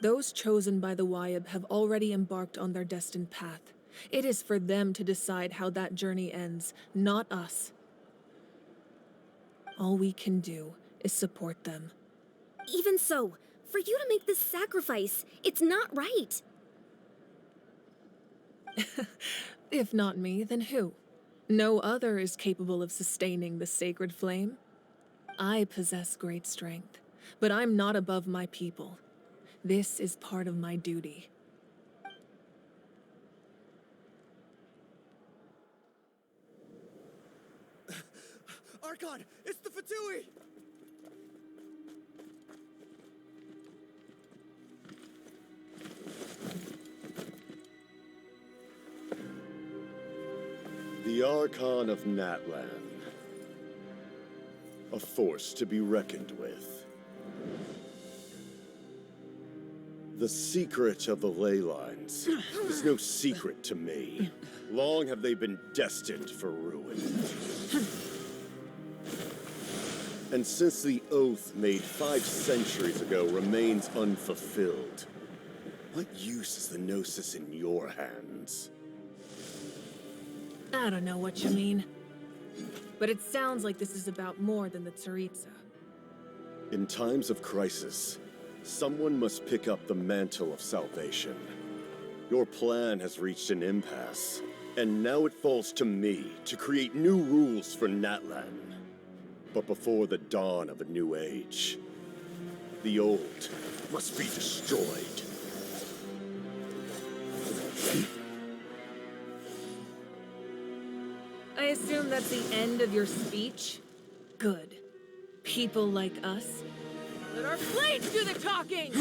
Those chosen by the Wyab have already embarked on their destined path. It is for them to decide how that journey ends, not us. All we can do is support them. Even so, for you to make this sacrifice, it's not right. If not me, then who? No other is capable of sustaining the sacred flame. I possess great strength, but I'm not above my people. This is part of my duty. Archon, it's the Fatui! The Archon of Natlan. A force to be reckoned with. The secret of the ley lines is no secret to me. Long have they been destined for ruin. And since the oath made 5 centuries ago remains unfulfilled, what use is the Gnosis in your hands? I don't know what you mean. But it sounds like this is about more than the Tsaritsa. In times of crisis, someone must pick up the mantle of salvation. Your plan has reached an impasse, and now it falls to me to create new rules for Natlan. But before the dawn of a new age, the old must be destroyed. I assume that's the end of your speech? Good. People like us. Let our blades do the talking!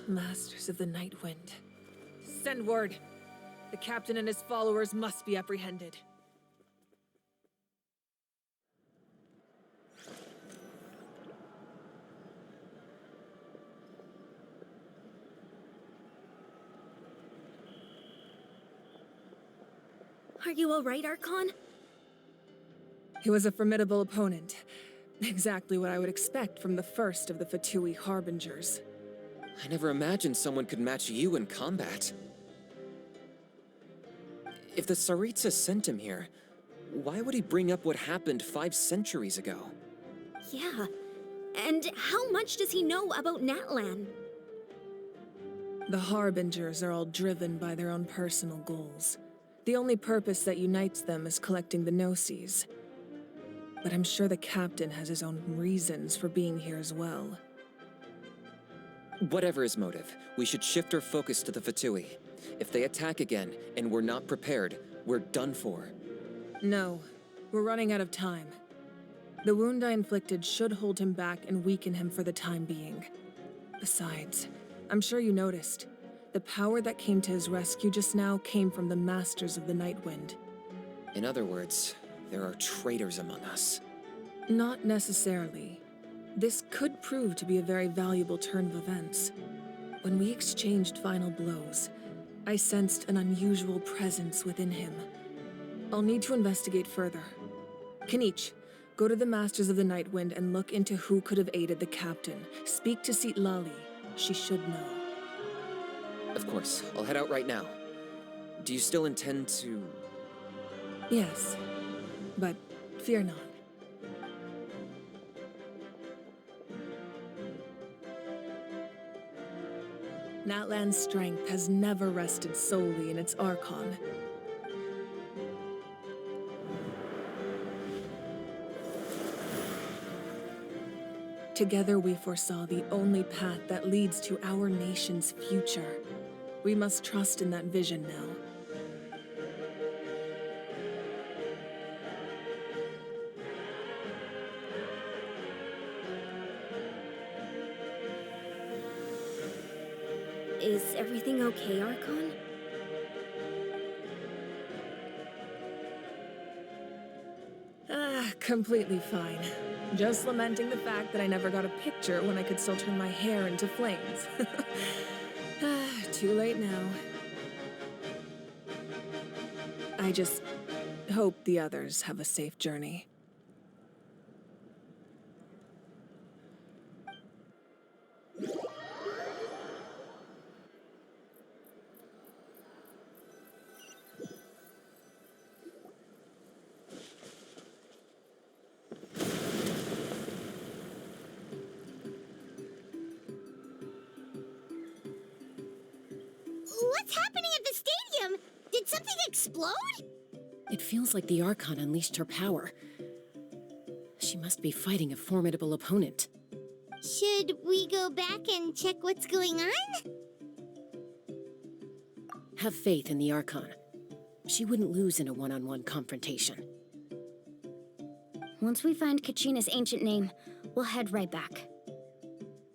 Masters of the Night Wind. Send word. The captain and his followers must be apprehended. Are you all right, Archon? He was a formidable opponent. Exactly what I would expect from the first of the Fatui Harbingers. I never imagined someone could match you in combat. If the Tsaritsa sent him here, why would he bring up what happened 5 centuries ago? Yeah. And how much does he know about Natlan? The Harbingers are all driven by their own personal goals. The only purpose that unites them is collecting the Gnosis. But I'm sure the captain has his own reasons for being here as well. Whatever his motive, we should shift our focus to the Fatui. If they attack again, and we're not prepared, we're done for. No, we're running out of time. The wound I inflicted should hold him back and weaken him for the time being. Besides, I'm sure you noticed, the power that came to his rescue just now came from the Masters of the Nightwind. In other words, there are traitors among us. Not necessarily. This could prove to be a very valuable turn of events. When we exchanged final blows, I sensed an unusual presence within him. I'll need to investigate further. Kenichi, go to the Masters of the Nightwind and look into who could have aided the captain. Speak to Lali. She should know. Of course, I'll head out right now. Do you still intend to... Yes, but fear not. Natlan's strength has never rested solely in its Archon. Together we foresaw the only path that leads to our nation's future. We must trust in that vision now. Is everything okay, Archon? Completely fine. Just lamenting the fact that I never got a picture when I could still turn my hair into flames. Too late now. I just hope the others have a safe journey. What's happening at the stadium? Did something explode? It feels like the Archon unleashed her power. She must be fighting a formidable opponent. Should we go back and check what's going on? Have faith in the Archon. She wouldn't lose in a one-on-one confrontation. Once we find Kachina's ancient name, we'll head right back.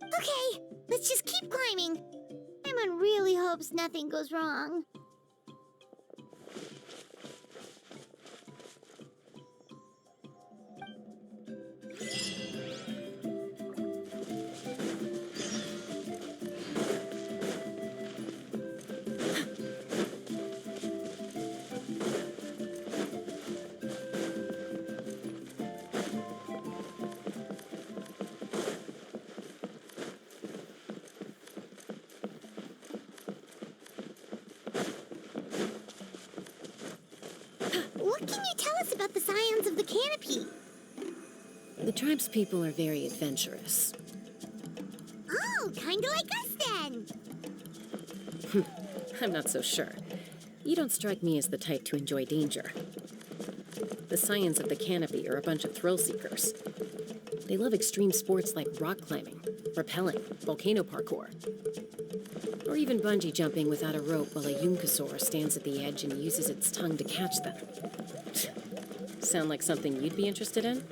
Okay, let's just keep climbing. Paimon really hopes nothing goes wrong. What can you tell us about the Scions of the Canopy? The tribe's people are very adventurous. Oh, kinda like us then. I'm not so sure. You don't strike me as the type to enjoy danger. The Scions of the Canopy are a bunch of thrill seekers. They love extreme sports like rock climbing, rappelling, volcano parkour, or even bungee jumping without a rope while a Yunkasaur stands at the edge and uses its tongue to catch them. Sound like something you'd be interested in?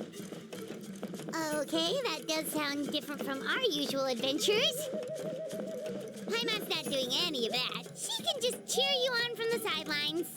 Okay, that does sound different from our usual adventures. Paimon's not doing any of that. She can just cheer you on from the sidelines.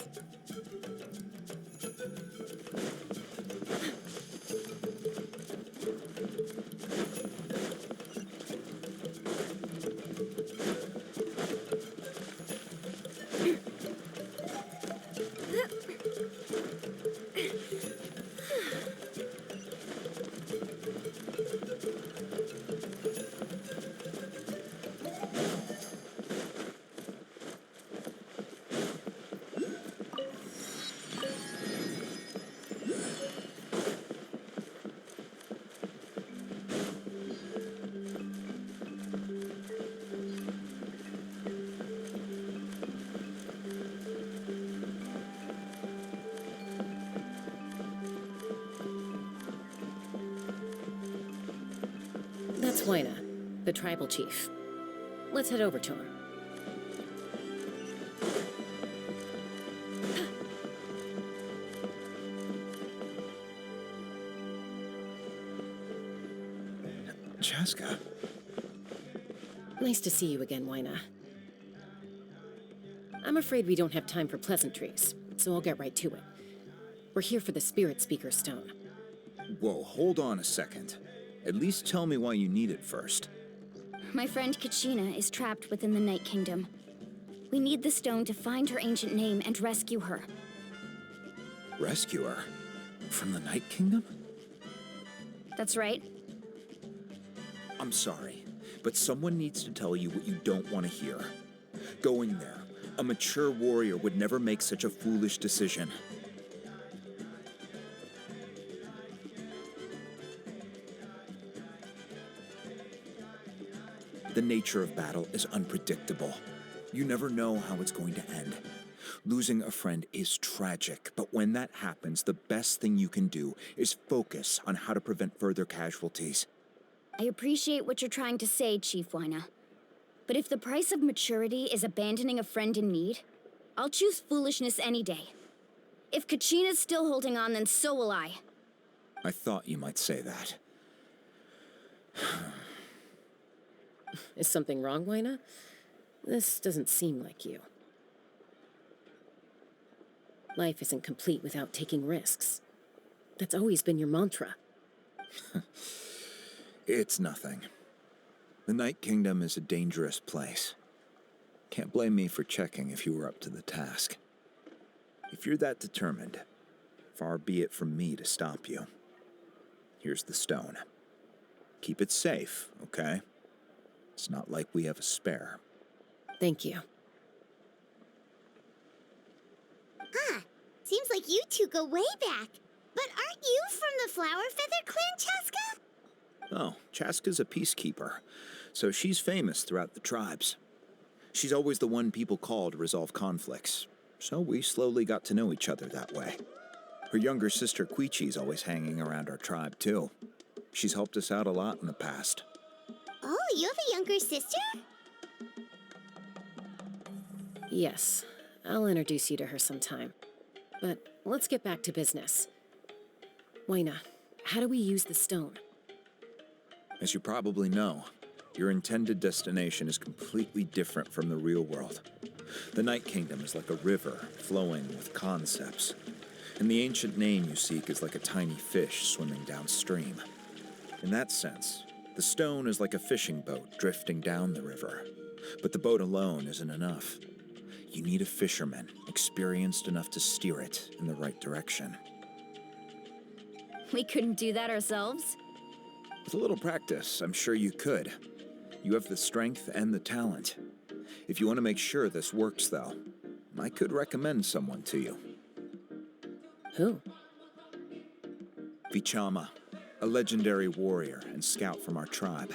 That's Waina, the tribal chief. Let's head over to him. Chaska. Nice to see you again, Wyna. I'm afraid we don't have time for pleasantries, so I'll get right to it. We're here for the Spirit Speaker Stone. Whoa, hold on a second. At least tell me why you need it first. My friend Kachina is trapped within the Night Kingdom. We need the stone to find her ancient name and rescue her. Rescue her? From the Night Kingdom? That's right. I'm sorry, but someone needs to tell you what you don't want to hear. Go in there. A mature warrior would never make such a foolish decision. The nature of battle is unpredictable. You never know how it's going to end. Losing a friend is tragic, but when that happens, the best thing you can do is focus on how to prevent further casualties. I appreciate what you're trying to say, Chief Wyna. But if the price of maturity is abandoning a friend in need, I'll choose foolishness any day. If Kachina's still holding on, then so will I. I thought you might say that. Is something wrong, Wyna? This doesn't seem like you. Life isn't complete without taking risks. That's always been your mantra. It's nothing. The Night Kingdom is a dangerous place. Can't blame me for checking if you were up to the task. If you're that determined, far be it from me to stop you. Here's the stone. Keep it safe, okay? It's not like we have a spare. Thank you. Ah, seems like you two go way back. But aren't you from the Flower Feather Clan, Chaska? Oh, Chaska's a peacekeeper, so she's famous throughout the tribes. She's always the one people call to resolve conflicts, so we slowly got to know each other that way. Her younger sister Quichi's always hanging around our tribe, too. She's helped us out a lot in the past. Oh, you have a younger sister? Yes, I'll introduce you to her sometime. But let's get back to business. Wyna, how do we use the stone? As you probably know, your intended destination is completely different from the real world. The Night Kingdom is like a river flowing with concepts, and the ancient name you seek is like a tiny fish swimming downstream. In that sense, the stone is like a fishing boat drifting down the river, but the boat alone isn't enough. You need a fisherman experienced enough to steer it in the right direction. We couldn't do that ourselves? With a little practice, I'm sure you could. You have the strength and the talent. If you want to make sure this works, though, I could recommend someone to you. Who? Vichama, a legendary warrior and scout from our tribe.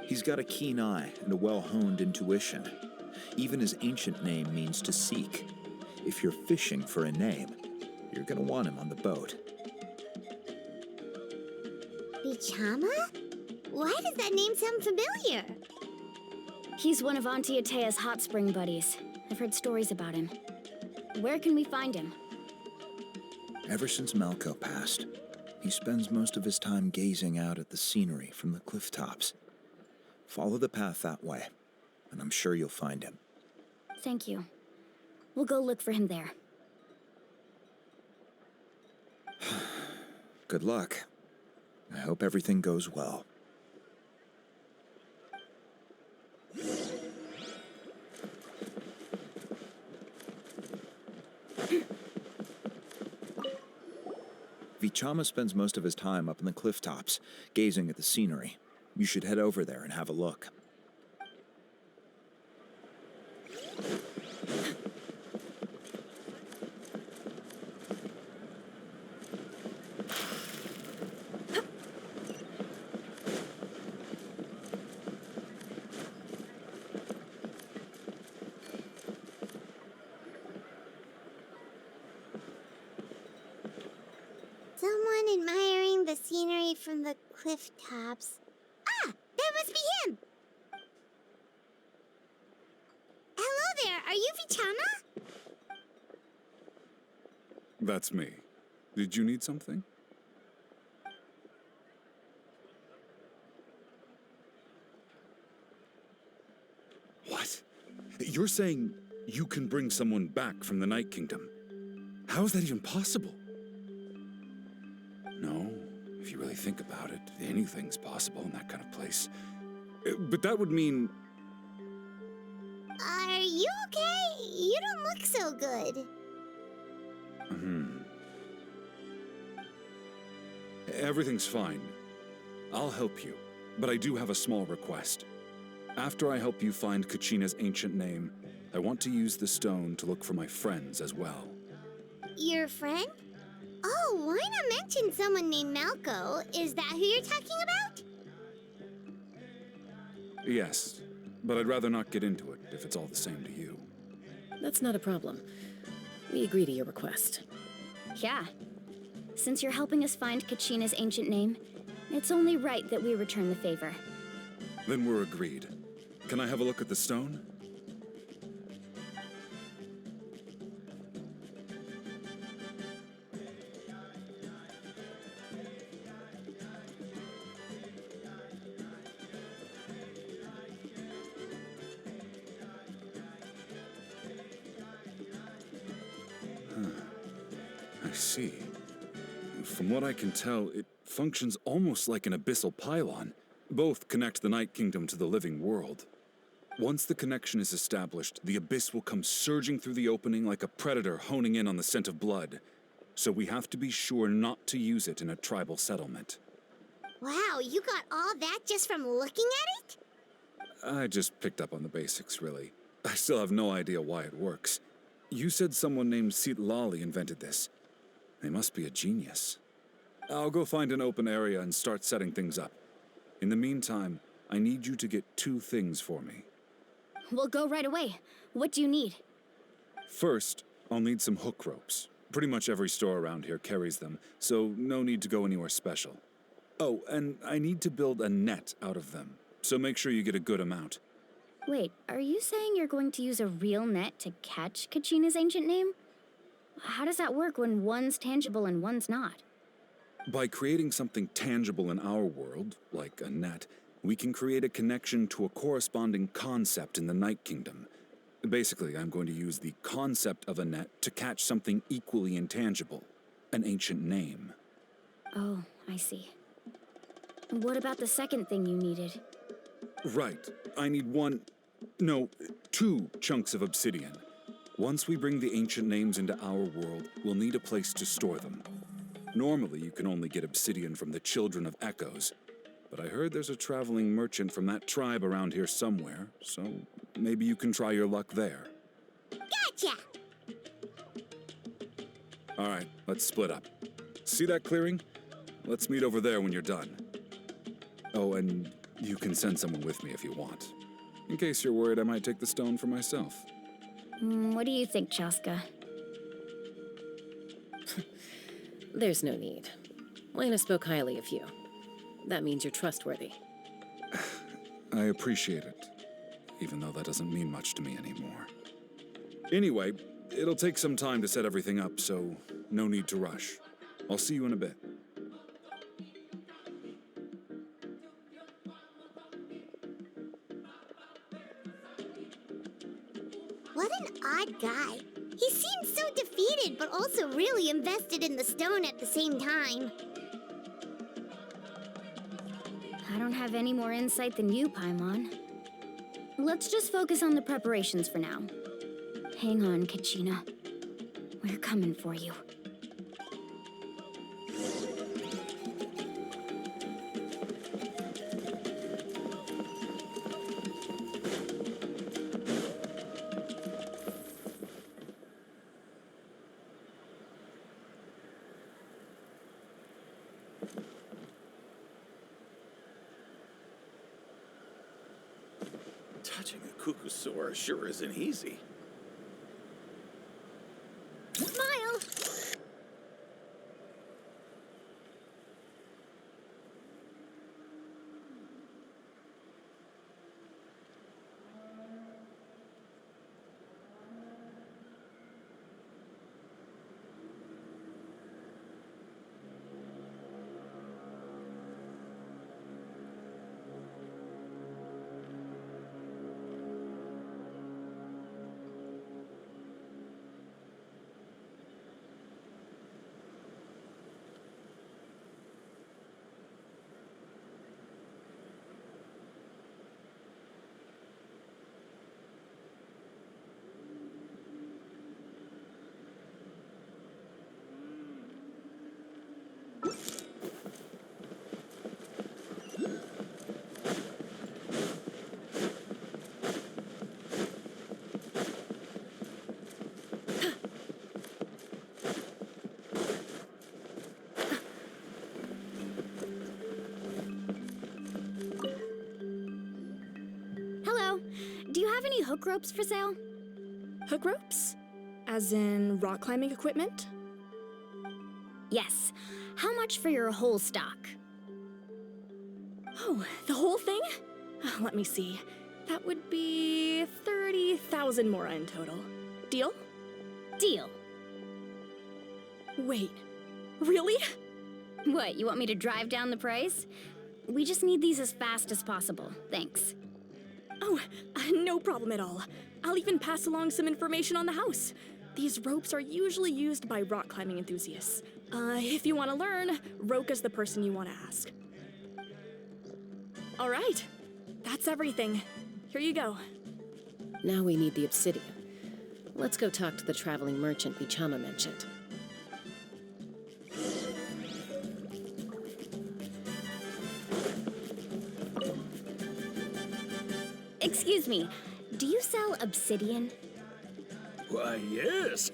He's got a keen eye and a well-honed intuition. Even his ancient name means to seek. If you're fishing for a name, you're gonna want him on the boat. Vichama? Why does that name sound familiar? He's one of Auntie Atea's hot spring buddies. I've heard stories about him. Where can we find him? Ever since Malco passed, he spends most of his time gazing out at the scenery from the cliff tops. Follow the path that way, and I'm sure you'll find him. Thank you. We'll go look for him there. Good luck. I hope everything goes well. Vichama spends most of his time up in the cliff tops, gazing at the scenery. You should head over there and have a look. Someone admiring the scenery from the cliff tops. Ah, that must be him! Hello there, are you Vichama? That's me. Did you need something? You're saying you can bring someone back from the Night Kingdom? How is that even possible? No, if you really think about it, anything's possible in that kind of place. But that would mean... Are you okay? You don't look so good. Everything's fine. I'll help you, but I do have a small request. After I help you find Kachina's ancient name, I want to use the stone to look for my friends as well. Your friend? Oh, why not mention someone named Malco? Is that who you're talking about? Yes, but I'd rather not get into it if it's all the same to you. That's not a problem. We agree to your request. Yeah. Since you're helping us find Kachina's ancient name, it's only right that we return the favor. Then we're agreed. Can I have a look at the stone? I see. From what I can tell, it functions almost like an abyssal pylon. Both connect the Night Kingdom to the living world. Once the connection is established, the abyss will come surging through the opening like a predator honing in on the scent of blood. So we have to be sure not to use it in a tribal settlement. Wow, you got all that just from looking at it? I just picked up on the basics, really. I still have no idea why it works. You said someone named Lali invented this. They must be a genius. I'll go find an open area and start setting things up. In the meantime, I need you to get 2 things for me. We'll go right away. What do you need? First, I'll need some hook ropes. Pretty much every store around here carries them, so no need to go anywhere special. Oh, and I need to build a net out of them, so make sure you get a good amount. Wait, are you saying you're going to use a real net to catch Kachina's ancient name? How does that work when one's tangible and one's not? By creating something tangible in our world, like a net, we can create a connection to a corresponding concept in the Night Kingdom. Basically, I'm going to use the concept of a net to catch something equally intangible, an ancient name. Oh, I see. What about the second thing you needed? Right. I need 2 chunks of obsidian. Once we bring the ancient names into our world, we'll need a place to store them. Normally, you can only get obsidian from the Children of Echoes, but I heard there's a traveling merchant from that tribe around here somewhere, so maybe you can try your luck there. Gotcha! All right, let's split up. See that clearing? Let's meet over there when you're done. Oh, and you can send someone with me if you want. In case you're worried I might take the stone for myself. What do you think, Chaska? There's no need. Lena spoke highly of you. That means you're trustworthy. I appreciate it, even though that doesn't mean much to me anymore. Anyway, it'll take some time to set everything up, so no need to rush. I'll see you in a bit. What an odd guy. He seems so defeated, but also really invested in the stone at the same time. I don't have any more insight than you, Paimon. Let's just focus on the preparations for now. Hang on, Kachina. We're coming for you. Touching a Kukusora sure isn't easy. Smile! any hook ropes for sale? Hook ropes? As in rock climbing equipment? Yes. How much for your whole stock? Oh, the whole thing? Let me see. That would be 30,000 mora in total. Deal? Deal. Wait, really? What, you want me to drive down the price? We just need these as fast as possible. Thanks. Oh, no problem at all. I'll even pass along some information on the house. These ropes are usually used by rock climbing enthusiasts. If you want to learn, Roka's the person you want to ask. All right, that's everything. Here you go. Now we need the obsidian. Let's go talk to the traveling merchant Vichama mentioned. Excuse me, do you sell obsidian? Why, yes.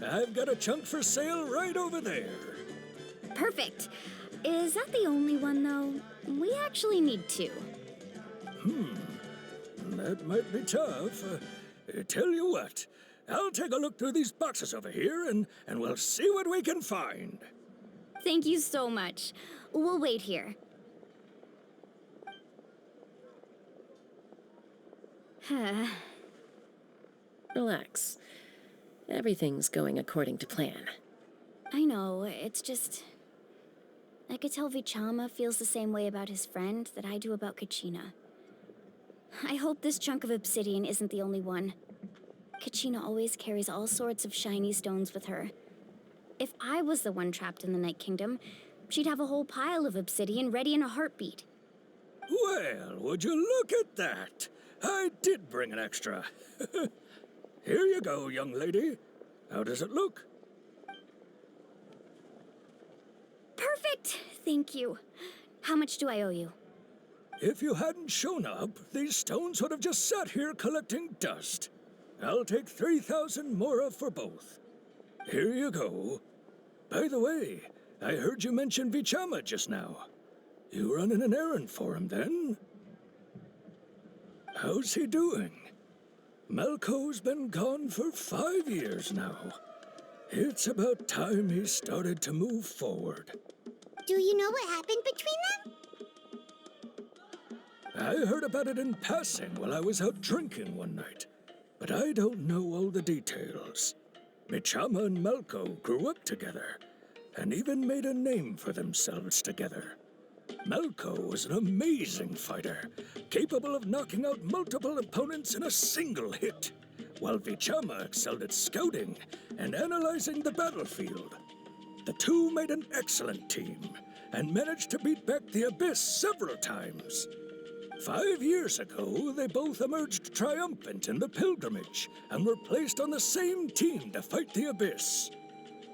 I've got a chunk for sale right over there. Perfect. Is that the only one, though? We actually need two. That might be tough. Tell you what, I'll take a look through these boxes over here, and we'll see what we can find. Thank you so much. We'll wait here. Relax. Everything's going according to plan. I know, it's just... I could tell Vichama feels the same way about his friend that I do about Kachina. I hope this chunk of obsidian isn't the only one. Kachina always carries all sorts of shiny stones with her. If I was the one trapped in the Night Kingdom, she'd have a whole pile of obsidian ready in a heartbeat. Well, would you look at that? I did bring an extra. Here you go, young lady. How does it look? Perfect! Thank you. How much do I owe you? If you hadn't shown up, these stones would have just sat here collecting dust. I'll take 3,000 mora for both. Here you go. By the way, I heard you mention Vichama just now. You running an errand for him, then? How's he doing? Malco's been gone for 5 years now. It's about time he started to move forward. Do you know what happened between them? I heard about it in passing while I was out drinking one night, but I don't know all the details. Vichama and Malco grew up together, and even made a name for themselves together. Malco was an amazing fighter, capable of knocking out multiple opponents in a single hit, while Vichama excelled at scouting and analyzing the battlefield. The two made an excellent team, and managed to beat back the Abyss several times. 5 years ago, they both emerged triumphant in the pilgrimage, and were placed on the same team to fight the Abyss.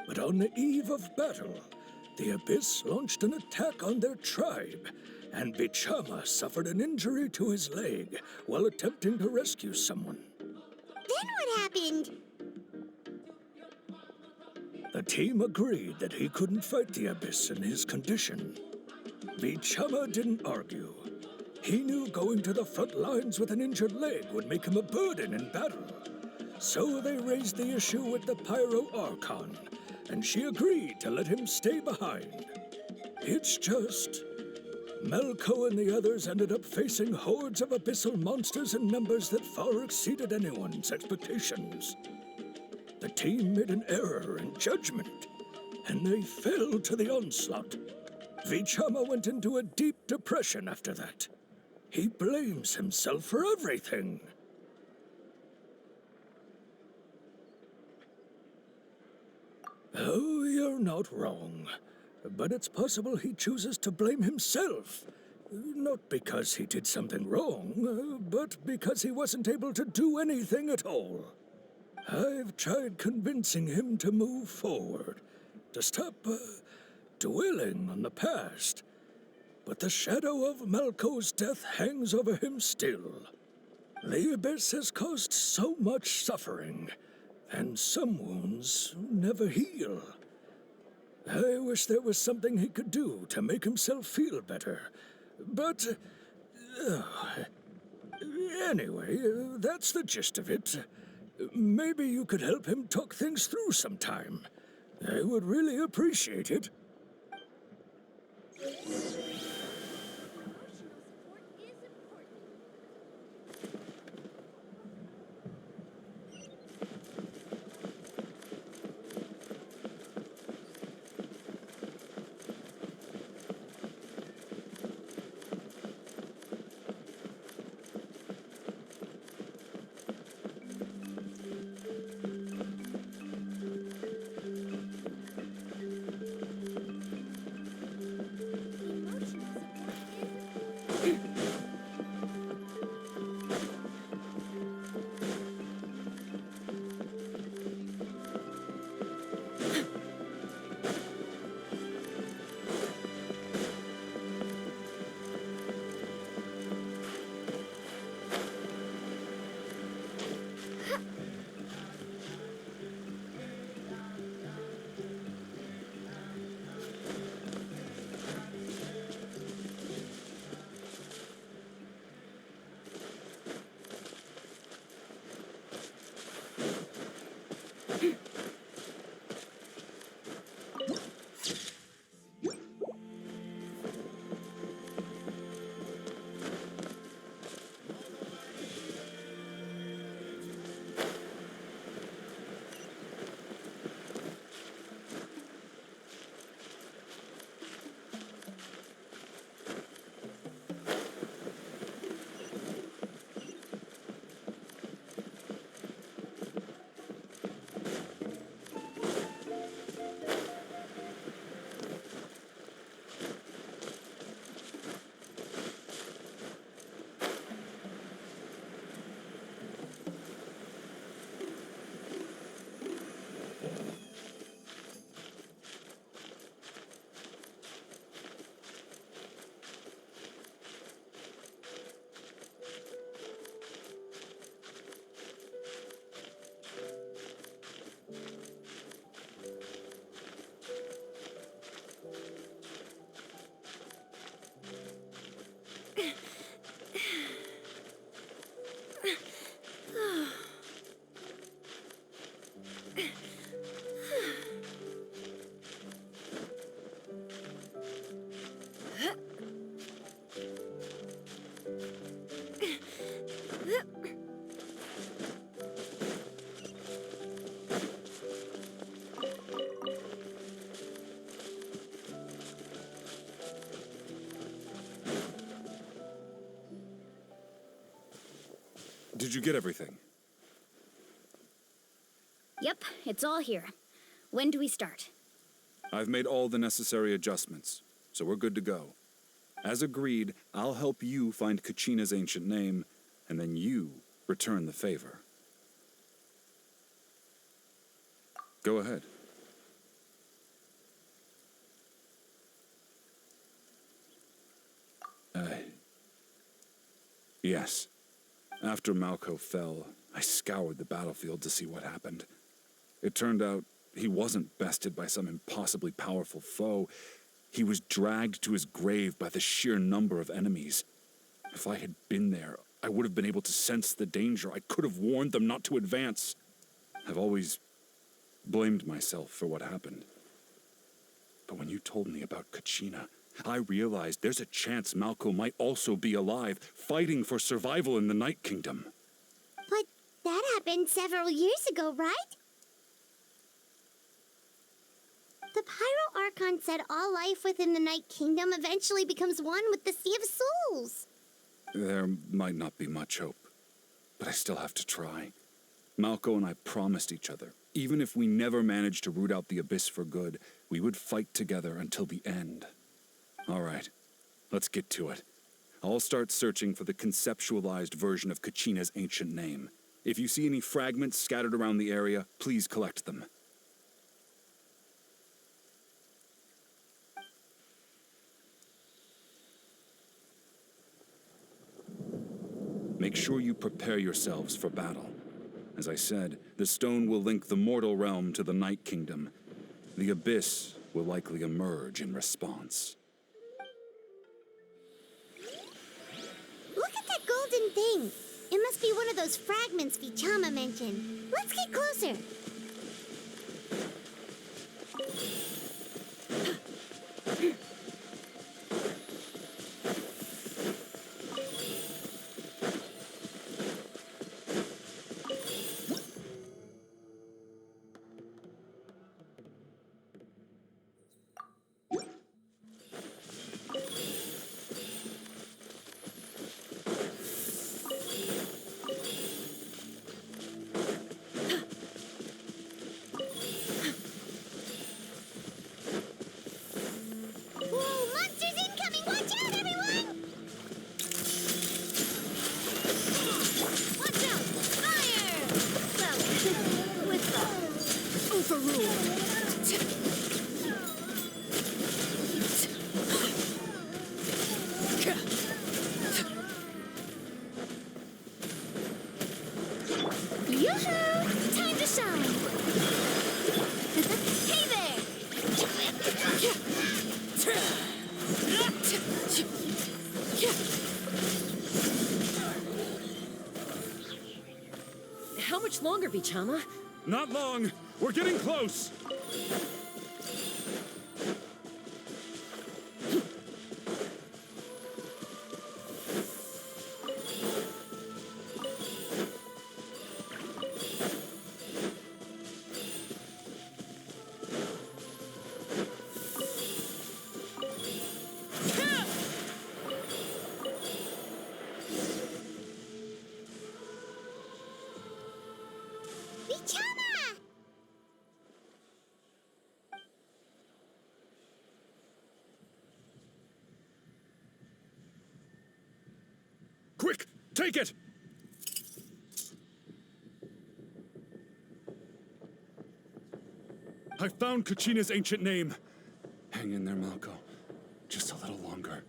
But on the eve of battle, the Abyss launched an attack on their tribe, and Vichama suffered an injury to his leg while attempting to rescue someone. Then what happened? The team agreed that he couldn't fight the Abyss in his condition. Vichama didn't argue. He knew going to the front lines with an injured leg would make him a burden in battle. So they raised the issue with the Pyro Archon, and she agreed to let him stay behind. It's just... Malco and the others ended up facing hordes of abyssal monsters in numbers that far exceeded anyone's expectations. The team made an error in judgment, and they fell to the onslaught. Vichama went into a deep depression after that. He blames himself for everything. Oh, you're not wrong. But it's possible he chooses to blame himself. Not because he did something wrong, but because he wasn't able to do anything at all. I've tried convincing him to move forward, to stop dwelling on the past. But the shadow of Malco's death hangs over him still. The Abyss has caused so much suffering, and some wounds never heal. I wish there was something he could do to make himself feel better, but Anyway, that's the gist of it. Maybe you could help him talk things through sometime. I would really appreciate it. Did you get everything? Yep, it's all here. When do we start? I've made all the necessary adjustments, so we're good to go. As agreed, I'll help you find Kachina's ancient name, and then you return the favor. Go ahead. Yes. After Malco fell, I scoured the battlefield to see what happened. It turned out he wasn't bested by some impossibly powerful foe. He was dragged to his grave by the sheer number of enemies. If I had been there, I would have been able to sense the danger. I could have warned them not to advance. I've always blamed myself for what happened. But when you told me about Kachina, I realized there's a chance Malco might also be alive, fighting for survival in the Night Kingdom. But that happened several years ago, right? The Pyro Archon said all life within the Night Kingdom eventually becomes one with the Sea of Souls. There might not be much hope, but I still have to try. Malco and I promised each other, even if we never managed to root out the Abyss for good, we would fight together until the end. All right, let's get to it. I'll start searching for the conceptualized version of Kachina's ancient name. If you see any fragments scattered around the area, please collect them. Make sure you prepare yourselves for battle. As I said, the stone will link the mortal realm to the Night Kingdom. The Abyss will likely emerge in response. Look at that golden thing! thing. It must be one of those fragments Vichama mentioned. Let's get closer. Yoo-hoo! Time to shine! Hey there! How much longer, Vichama? Not long. We're getting close. Quick! Take it! I found Kachina's ancient name. Hang in there, Malko. Just a little longer.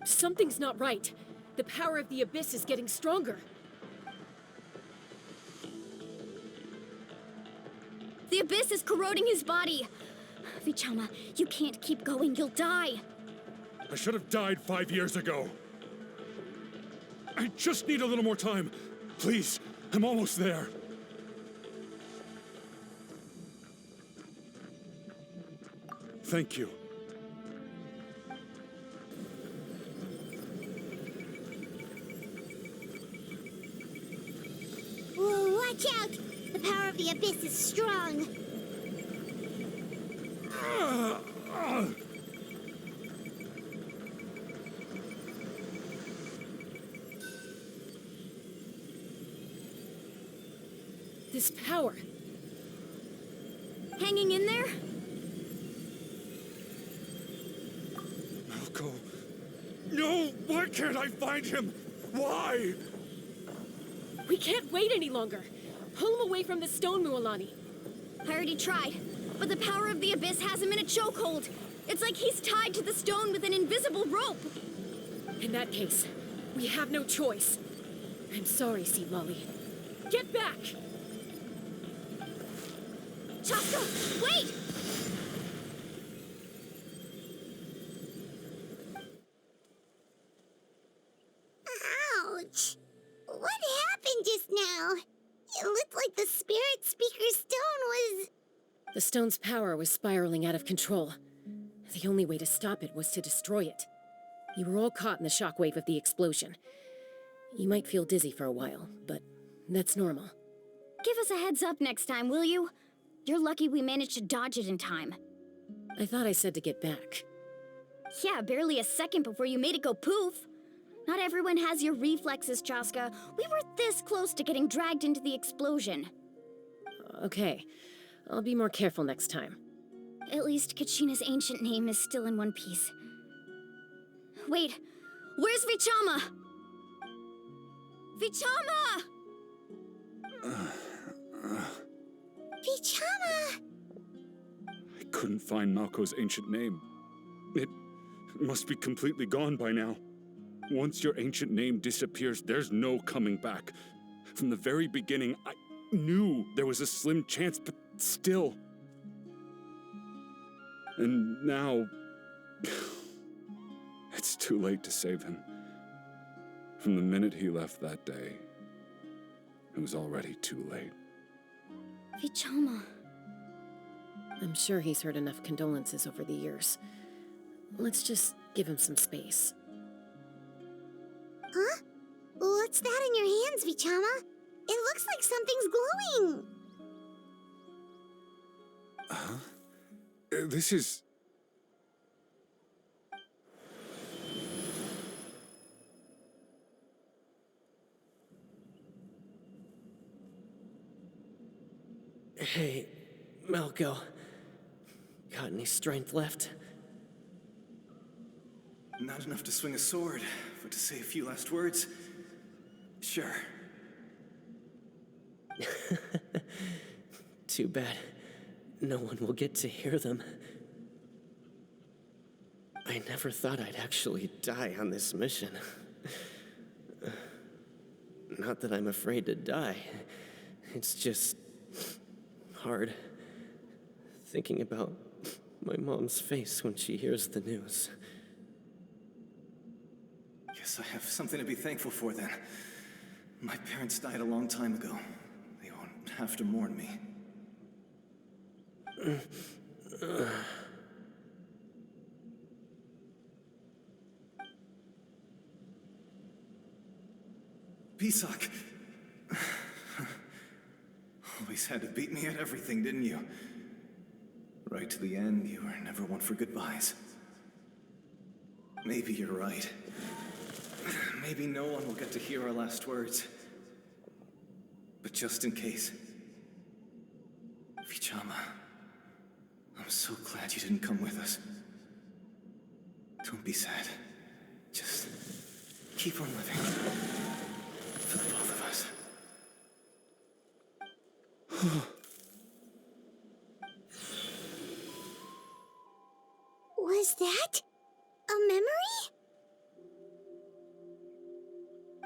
Something's not right. The power of the Abyss is getting stronger. The Abyss is corroding his body. Vichama, you can't keep going. You'll die. I should have died 5 years ago. I just need a little more time. Please, I'm almost there. Thank you. Whoa, watch out! The power of the Abyss is strong. This power. Hanging in there? Malko. No! Why can't I find him? Why? We can't wait any longer. Pull him away from the stone, Mualani. I already tried, but the power of the Abyss has him in a chokehold. It's like he's tied to the stone with an invisible rope. In that case, we have no choice. I'm sorry, Sea Lolly. Get back! Chaska, wait! Ouch! What happened just now? It looked like the Spirit Speaker's stone was... The stone's power was spiraling out of control. The only way to stop it was to destroy it. You were all caught in the shockwave of the explosion. You might feel dizzy for a while, but that's normal. Give us a heads up next time, will you? You're lucky we managed to dodge it in time. I thought I said to get back. Yeah, barely a second before you made it go poof. Not everyone has your reflexes, Chaska. We were this close to getting dragged into the explosion. Okay, I'll be more careful next time. At least Kachina's ancient name is still in one piece. Wait, where's Vichama? Vichama! Vichama! I couldn't find Malko's ancient name. It must be completely gone by now. Once your ancient name disappears, there's no coming back. From the very beginning, I knew there was a slim chance, but still. And now... it's too late to save him. From the minute he left that day, it was already too late. Vichama. I'm sure he's heard enough condolences over the years. Let's just give him some space. Huh? What's that in your hands, Vichama? It looks like something's glowing. Huh? This is... Hey, Malco. Got any strength left? Not enough to swing a sword, but to say a few last words? Sure. Too bad. No one will get to hear them. I never thought I'd actually die on this mission. Not that I'm afraid to die. It's just hard thinking about my mom's face when she hears the news. Guess I have something to be thankful for then. My parents died a long time ago. They won't have to mourn me. Pisak! Always had to beat me at everything, didn't you? Right to the end, you were never one for goodbyes. Maybe you're right. Maybe no one will get to hear our last words. But just in case... Vichama, I'm so glad you didn't come with us. Don't be sad. Just keep on living. For the both of us. Was that a memory?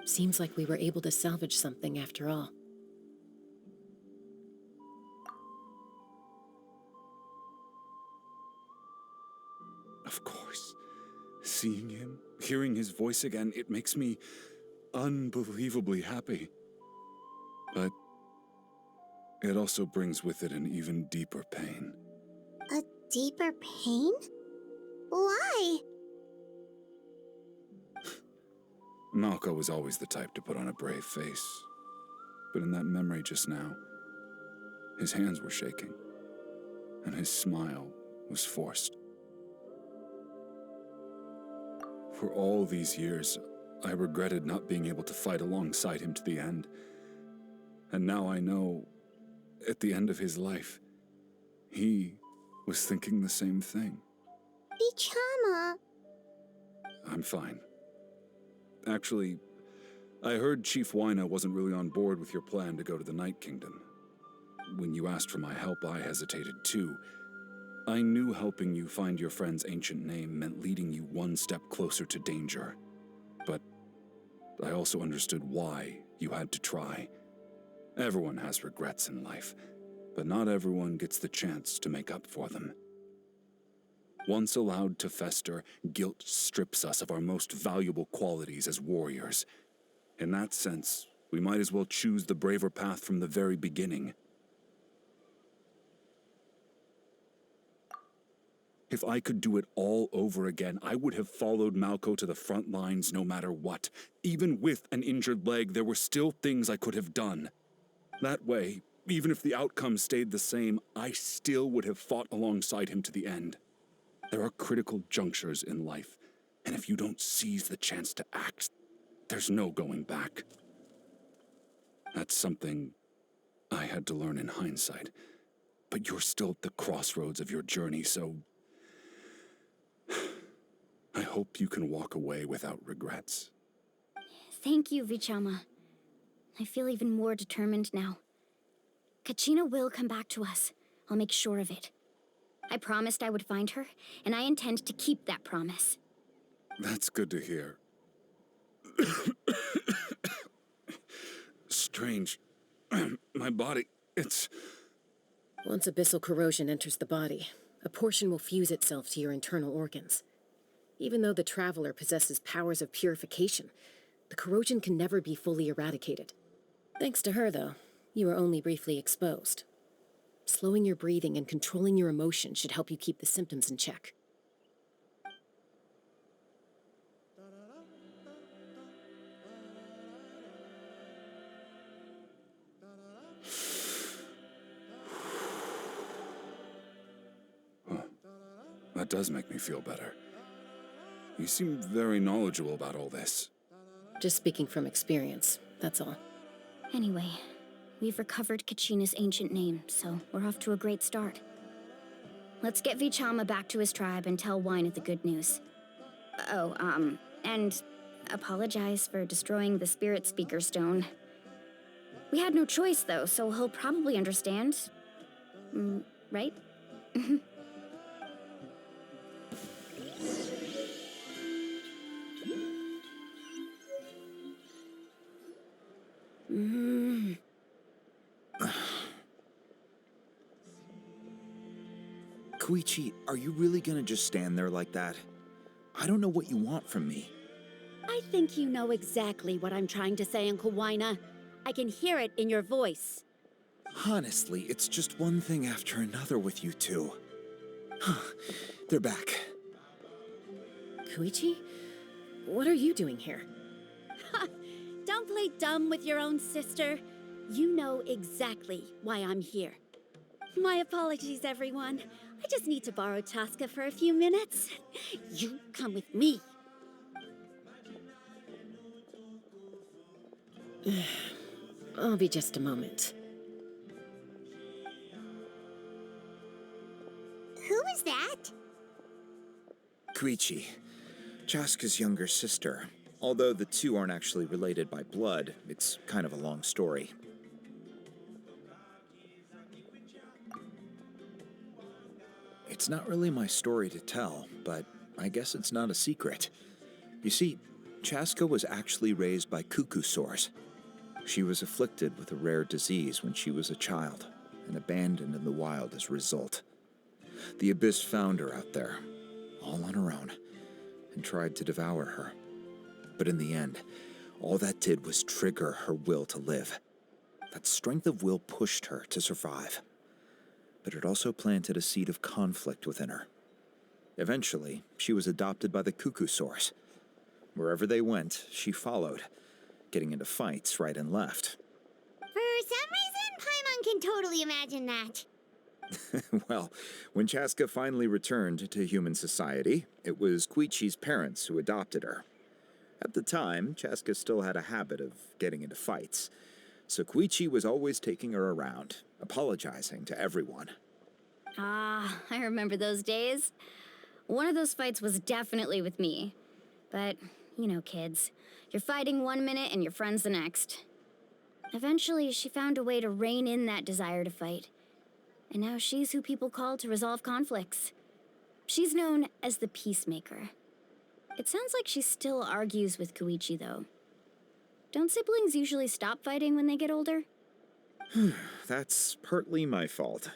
Seems like we were able to salvage something after all. Of course. Seeing him, hearing his voice again, it makes me unbelievably happy. But it also brings with it an even deeper pain. A deeper pain? Why? Malco was always the type to put on a brave face. But in that memory just now, his hands were shaking, and his smile was forced. For all these years, I regretted not being able to fight alongside him to the end. And now I know, at the end of his life, he was thinking the same thing. Vichama. I'm fine. Actually, I heard Chief Wyna wasn't really on board with your plan to go to the Night Kingdom. When you asked for my help, I hesitated too. I knew helping you find your friend's ancient name meant leading you one step closer to danger. But I also understood why you had to try. Everyone has regrets in life, but not everyone gets the chance to make up for them. Once allowed to fester, guilt strips us of our most valuable qualities as warriors. In that sense, we might as well choose the braver path from the very beginning. If I could do it all over again, I would have followed Malco to the front lines no matter what. Even with an injured leg, there were still things I could have done. That way, even if the outcome stayed the same, I still would have fought alongside him to the end. There are critical junctures in life, and if you don't seize the chance to act, there's no going back. That's something I had to learn in hindsight, but you're still at the crossroads of your journey, so I hope you can walk away without regrets. Thank you, Vichama. I feel even more determined now. Kachina will come back to us. I'll make sure of it. I promised I would find her, and I intend to keep that promise. That's good to hear. Strange. My body, it's... Once abyssal corrosion enters the body, a portion will fuse itself to your internal organs. Even though the Traveler possesses powers of purification, The corrosion can never be fully eradicated. Thanks to her, though, you were only briefly exposed. Slowing your breathing and controlling your emotions should help you keep the symptoms in check. That does make me feel better. You seem very knowledgeable about all this. Just speaking from experience, that's all. Anyway, we've recovered Kachina's ancient name, so we're off to a great start. Let's get Vichama back to his tribe and tell Wyneth the good news. Oh, and apologize for destroying the Spirit Speaker Stone. We had no choice, though, so he'll probably understand. Right? Koichi, are you really gonna just stand there like that? I don't know what you want from me. I think you know exactly what I'm trying to say, Uncle Wyna. I can hear it in your voice. Honestly, it's just one thing after another with you two. They're back. Koichi? What are you doing here? Don't play dumb with your own sister. You know exactly why I'm here. My apologies, everyone. I just need to borrow Chaska for a few minutes. You come with me. I'll be just a moment. Who was that? Koichi, Chaska's younger sister. Although the two aren't actually related by blood, it's kind of a long story. It's not really my story to tell, but I guess it's not a secret. You see, Chaska was actually raised by cuckoo sores. She was afflicted with a rare disease when she was a child, and abandoned in the wild as a result. The Abyss found her out there, all on her own, and tried to devour her. But in the end, all that did was trigger her will to live. That strength of will pushed her to survive. But it also planted a seed of conflict within her. Eventually, she was adopted by the cuckoo source. Wherever they went, she followed, getting into fights right and left. For some reason, Paimon can totally imagine that. Well, when Chaska finally returned to human society, it was Koichi's parents who adopted her. At the time, Chaska still had a habit of getting into fights, so Koichi was always taking her around, apologizing to everyone. Ah, I remember those days. One of those fights was definitely with me. But, you know, kids. You're fighting one minute and your friend's the next. Eventually, she found a way to rein in that desire to fight. And now she's who people call to resolve conflicts. She's known as the Peacemaker. It sounds like she still argues with Koichi, though. Don't siblings usually stop fighting when they get older? That's partly my fault.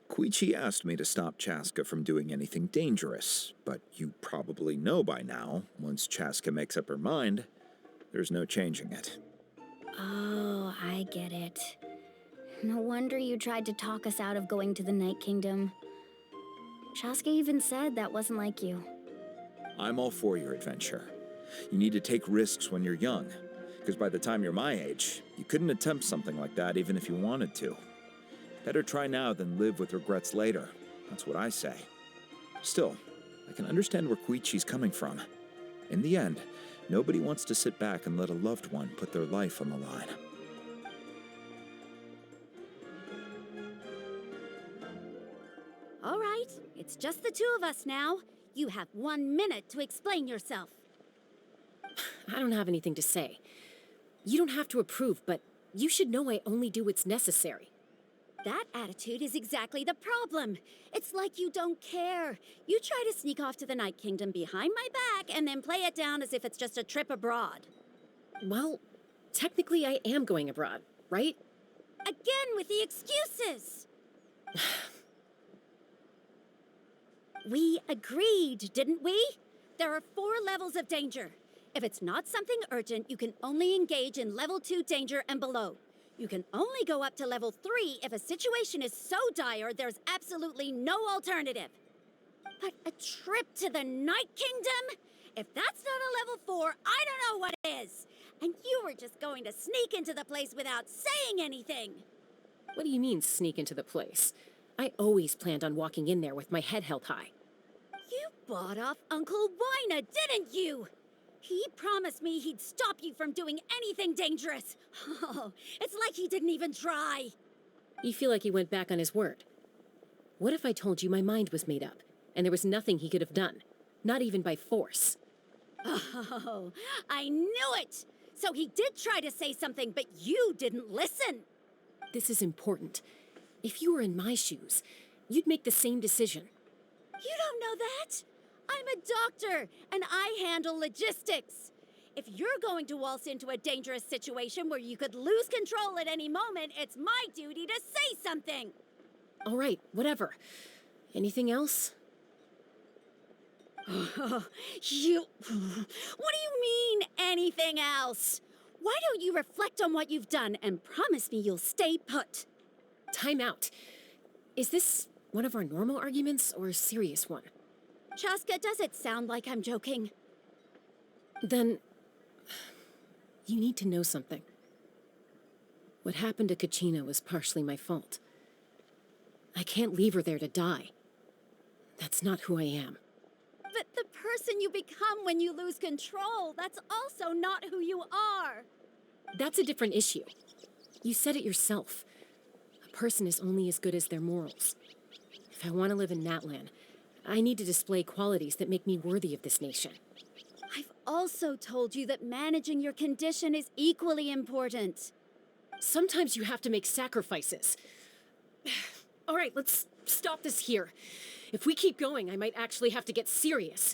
Koichi asked me to stop Chaska from doing anything dangerous, but you probably know by now, once Chaska makes up her mind, there's no changing it. Oh, I get it. No wonder you tried to talk us out of going to the Night Kingdom. Chaska even said that wasn't like you. I'm all for your adventure. You need to take risks when you're young, because by the time you're my age, you couldn't attempt something like that even if you wanted to. Better try now than live with regrets later. That's what I say. Still, I can understand where Koichi's coming from. In the end, nobody wants to sit back and let a loved one put their life on the line. All right, it's just the two of us now. You have 1 minute to explain yourself. I don't have anything to say. You don't have to approve, but you should know I only do what's necessary. That attitude is exactly the problem. It's like you don't care. You try to sneak off to the Night Kingdom behind my back and then play it down as if it's just a trip abroad. Well, technically I am going abroad, right? Again with the excuses! We agreed, didn't we? There are 4 levels of danger. If it's not something urgent, you can only engage in level 2 danger and below. You can only go up to level 3 if a situation is so dire there's absolutely no alternative. But a trip to the Night Kingdom? If that's not a level 4, I don't know what is. And you were just going to sneak into the place without saying anything. What do you mean, sneak into the place? I always planned on walking in there with my head held high. You bought off Uncle Wina, didn't you? He promised me he'd stop you from doing anything dangerous. Oh, it's like he didn't even try. You feel like he went back on his word. What if I told you my mind was made up, and there was nothing he could have done? Not even by force. Oh, I knew it! So he did try to say something, but you didn't listen. This is important. If you were in my shoes, you'd make the same decision. You don't know that? I'm a doctor, and I handle logistics. If you're going to waltz into a dangerous situation where you could lose control at any moment, it's my duty to say something. All right, whatever. Anything else? What do you mean, anything else? Why don't you reflect on what you've done and promise me you'll stay put? Time out. Is this one of our normal arguments or a serious one? Chaska, does it sound like I'm joking? Then, you need to know something. What happened to Kachina was partially my fault. I can't leave her there to die. That's not who I am. But the person you become when you lose control, that's also not who you are. That's a different issue. You said it yourself. A person is only as good as their morals. If I want to live in Natlan, I need to display qualities that make me worthy of this nation. I've also told you that managing your condition is equally important. Sometimes you have to make sacrifices. All right, let's stop this here. If we keep going, I might actually have to get serious.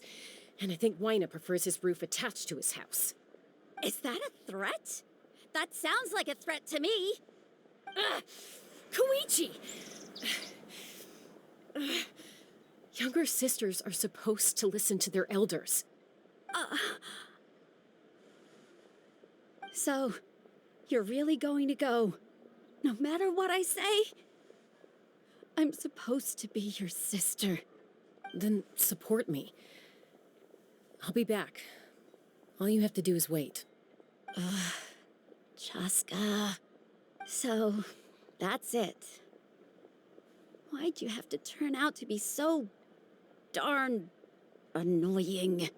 And I think Wina prefers his roof attached to his house. Is that a threat? That sounds like a threat to me. Koichi! Younger sisters are supposed to listen to their elders. So, you're really going to go, no matter what I say? I'm supposed to be your sister. Then support me. I'll be back. All you have to do is wait. Chaska. So, that's it. Why'd you have to turn out to be so darn annoying?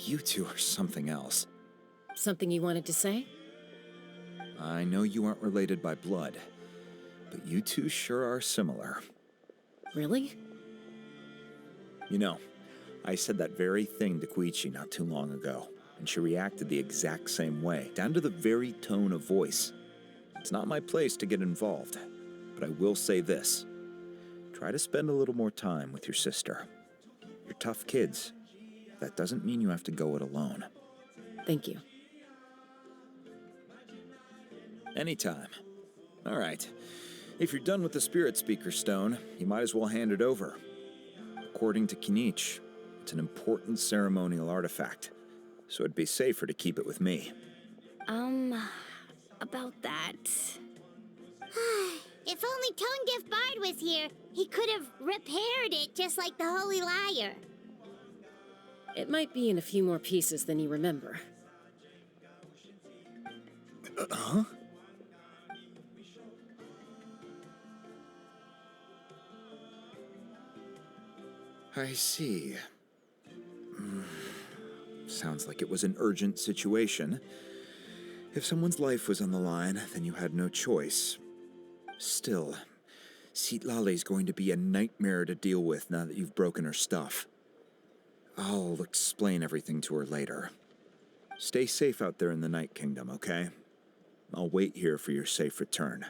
You two are something else. Something you wanted to say? I know you aren't related by blood, but you two sure are similar. Really? You know, I said that very thing to Koichi not too long ago, and she reacted the exact same way, down to the very tone of voice. It's not my place to get involved, but I will say this. Try to spend a little more time with your sister. You're tough kids. That doesn't mean you have to go it alone. Thank you. Anytime. All right. If you're done with the Spirit Speaker Stone, you might as well hand it over. According to Kinich, it's an important ceremonial artifact, so it'd be safer to keep it with me. About that. If only Tone Deaf Bard was here, he could have repaired it just like the Holy Liar. It might be in a few more pieces than you remember. Huh? I see. Sounds like it was an urgent situation. If someone's life was on the line, then you had no choice. Still, Citlale's going to be a nightmare to deal with now that you've broken her stuff. I'll explain everything to her later. Stay safe out there in the Night Kingdom, okay? I'll wait here for your safe return.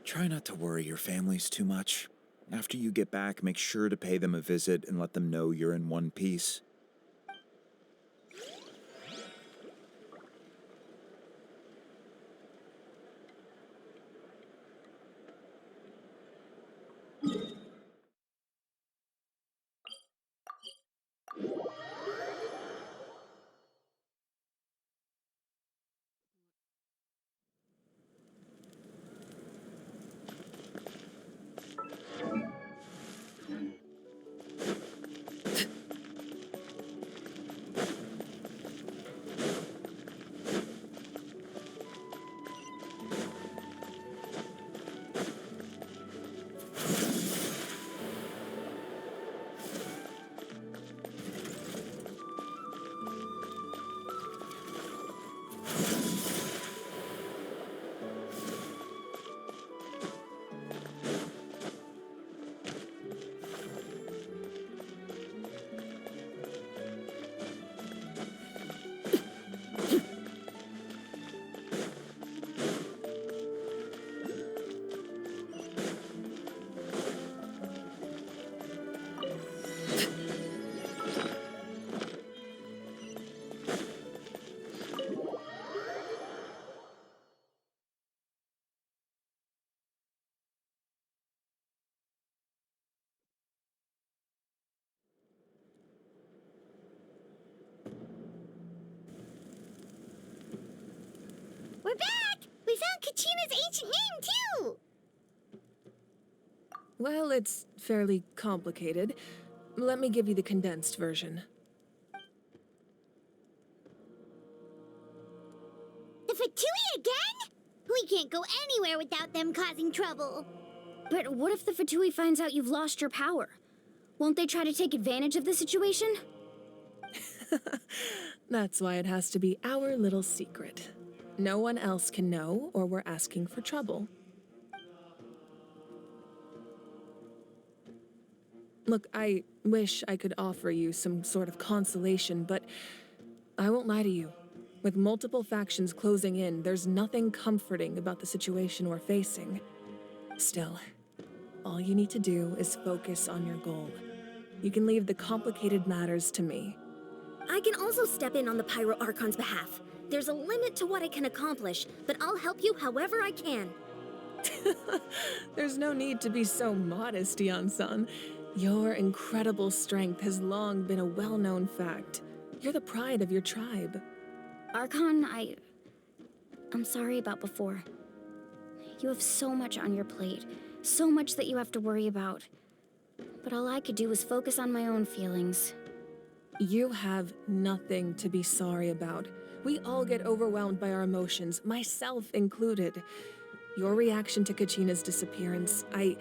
Try not to worry your families too much. After you get back, make sure to pay them a visit and let them know you're in one piece. We're back! We found Kachina's ancient name, too! Well, it's fairly complicated. Let me give you the condensed version. The Fatui again? We can't go anywhere without them causing trouble. But what if the Fatui finds out you've lost your power? Won't they try to take advantage of the situation? That's why it has to be our little secret. No one else can know, or we're asking for trouble. Look, I wish I could offer you some sort of consolation, but I won't lie to you. With multiple factions closing in, there's nothing comforting about the situation we're facing. Still, all you need to do is focus on your goal. You can leave the complicated matters to me. I can also step in on the Pyro Archon's behalf. There's a limit to what I can accomplish, but I'll help you however I can. There's no need to be so modest, Yan-san. Your incredible strength has long been a well-known fact. You're the pride of your tribe. Archon, I'm sorry about before. You have so much on your plate, so much that you have to worry about. But all I could do was focus on my own feelings. You have nothing to be sorry about. We all get overwhelmed by our emotions, myself included. Your reaction to Kachina's disappearance, I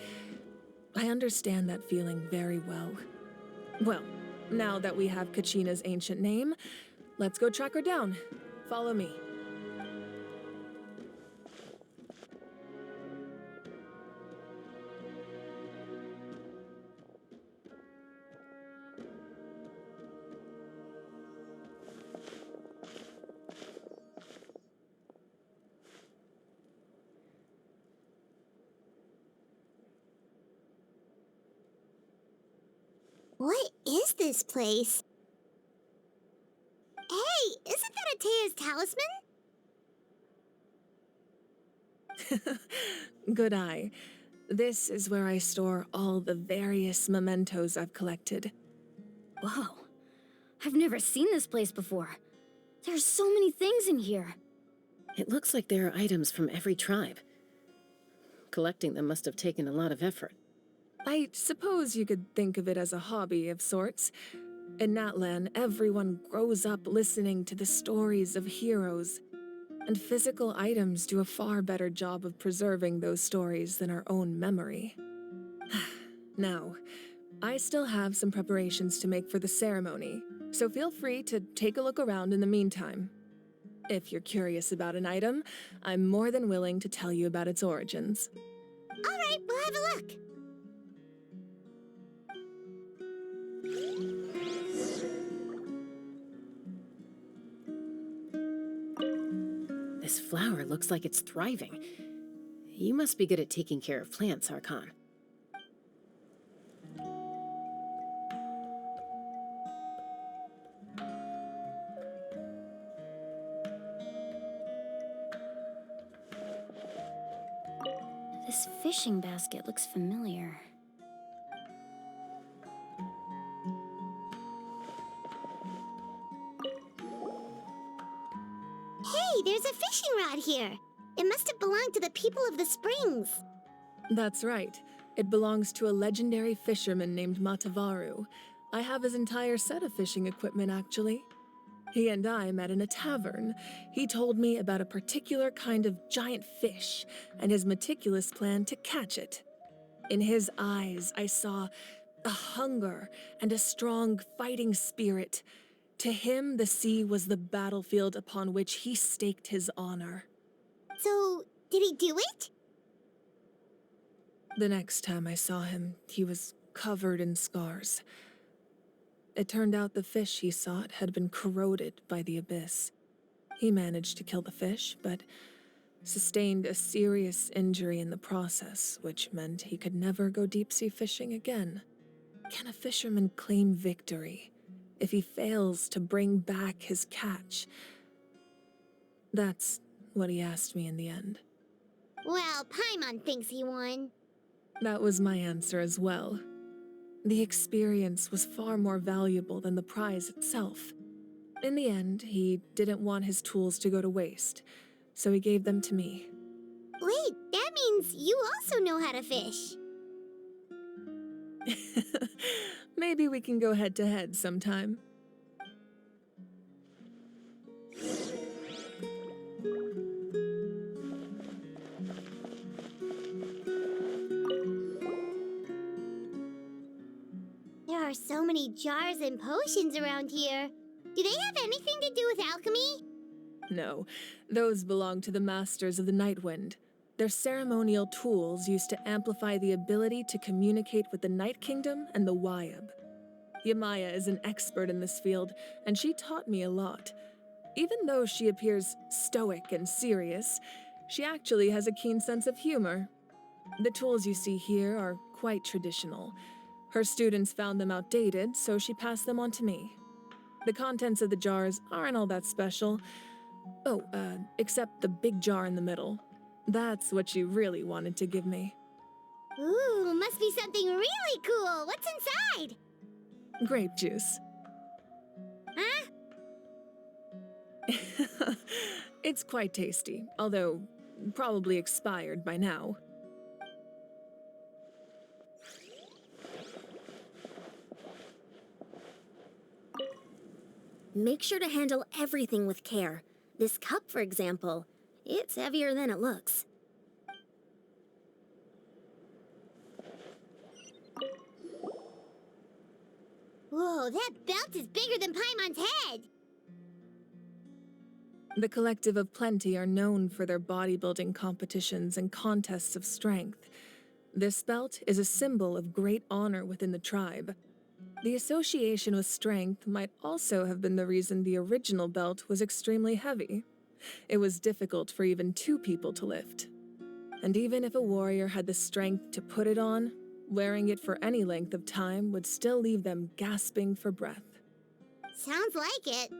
understand that feeling very well. Well, now that we have Kachina's ancient name, let's go track her down. Follow me. What is this place? Hey, isn't that Atea's talisman? Good eye. This is where I store all the various mementos I've collected. Whoa. I've never seen this place before. There's so many things in here. It looks like there are items from every tribe. Collecting them must have taken a lot of effort. I suppose you could think of it as a hobby of sorts. In Natlan, everyone grows up listening to the stories of heroes, and physical items do a far better job of preserving those stories than our own memory. Now, I still have some preparations to make for the ceremony, so feel free to take a look around in the meantime. If you're curious about an item, I'm more than willing to tell you about its origins. All right, we'll have a look. This flower looks like it's thriving. You must be good at taking care of plants, Archon. This fishing basket looks familiar. Hey, there's a fishing rod here. It must have belonged to the people of the springs. That's right. It belongs to a legendary fisherman named Matavaru. I have his entire set of fishing equipment, actually. He and I met in a tavern. He told me about a particular kind of giant fish and his meticulous plan to catch it. In his eyes, I saw a hunger and a strong fighting spirit. To him, the sea was the battlefield upon which he staked his honor. So, did he do it? The next time I saw him, he was covered in scars. It turned out the fish he sought had been corroded by the abyss. He managed to kill the fish, but sustained a serious injury in the process, which meant he could never go deep-sea fishing again. Can a fisherman claim victory if he fails to bring back his catch? That's what he asked me in the end. Well, Paimon thinks he won. That was my answer as well. The experience was far more valuable than the prize itself. In the end, he didn't want his tools to go to waste, so he gave them to me. Wait, that means you also know how to fish. Maybe we can go head-to-head sometime. There are so many jars and potions around here. Do they have anything to do with alchemy? No, those belong to the Masters of the Nightwind. They're ceremonial tools used to amplify the ability to communicate with the Night Kingdom and the Wyab. Yamaya is an expert in this field, and she taught me a lot. Even though she appears stoic and serious, she actually has a keen sense of humor. The tools you see here are quite traditional. Her students found them outdated, so she passed them on to me. The contents of the jars aren't all that special. Oh, except the big jar in the middle. That's what she really wanted to give me. Ooh, must be something really cool. What's inside? Grape juice. Huh? It's quite tasty, although probably expired by now. Make sure to handle everything with care. This cup, for example, it's heavier than it looks. Whoa, that belt is bigger than Paimon's head! The Collective of Plenty are known for their bodybuilding competitions and contests of strength. This belt is a symbol of great honor within the tribe. The association with strength might also have been the reason the original belt was extremely heavy. It was difficult for even 2 people to lift. And even if a warrior had the strength to put it on, wearing it for any length of time would still leave them gasping for breath. Sounds like it.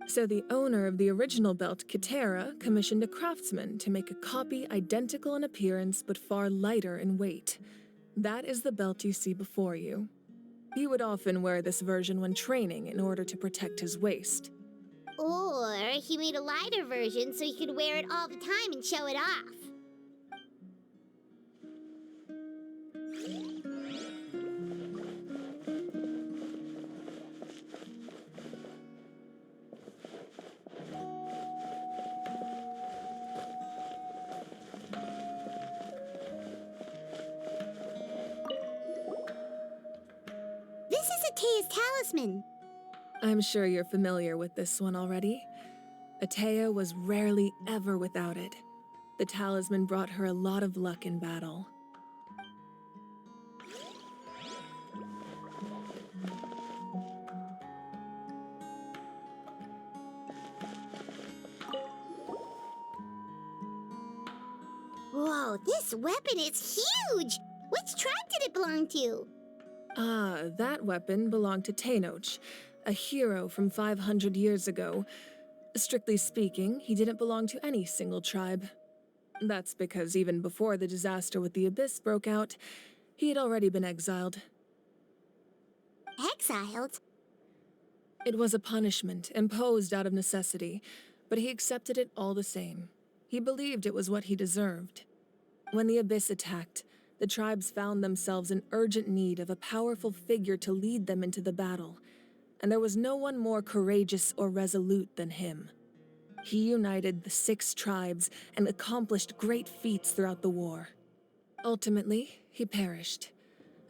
So the owner of the original belt, Kitera, commissioned a craftsman to make a copy identical in appearance but far lighter in weight. That is the belt you see before you. He would often wear this version when training in order to protect his waist. Or he made a lighter version so he could wear it all the time and show it off. This is Atea's talisman. I'm sure you're familiar with this one already. Atea was rarely ever without it. The talisman brought her a lot of luck in battle. Whoa, Wow, this weapon is huge! Which tribe did it belong to? Ah, that weapon belonged to Tenoch, a hero from 500 years ago. Strictly speaking, he didn't belong to any single tribe. That's because even before the disaster with the Abyss broke out, he had already been exiled. Exiled? It was a punishment imposed out of necessity, but he accepted it all the same. He believed it was what he deserved. When the Abyss attacked, the tribes found themselves in urgent need of a powerful figure to lead them into the battle, and there was no one more courageous or resolute than him. He united the 6 tribes and accomplished great feats throughout the war. Ultimately, he perished,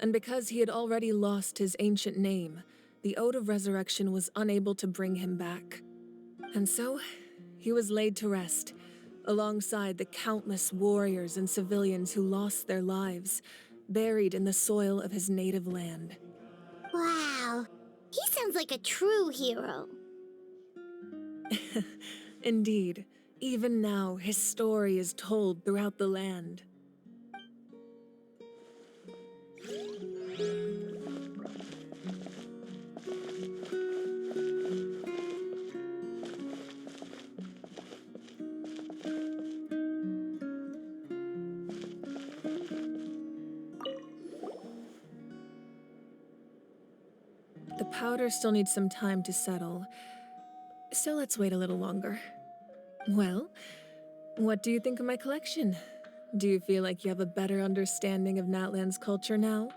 and because he had already lost his ancient name, the Ode of Resurrection was unable to bring him back. And so, he was laid to rest, alongside the countless warriors and civilians who lost their lives, buried in the soil of his native land. Wow, he sounds like a true hero. Indeed, even now his story is told throughout the land. The powder still needs some time to settle, so let's wait a little longer. Well, what do you think of my collection? Do you feel like you have a better understanding of Natlan's culture now?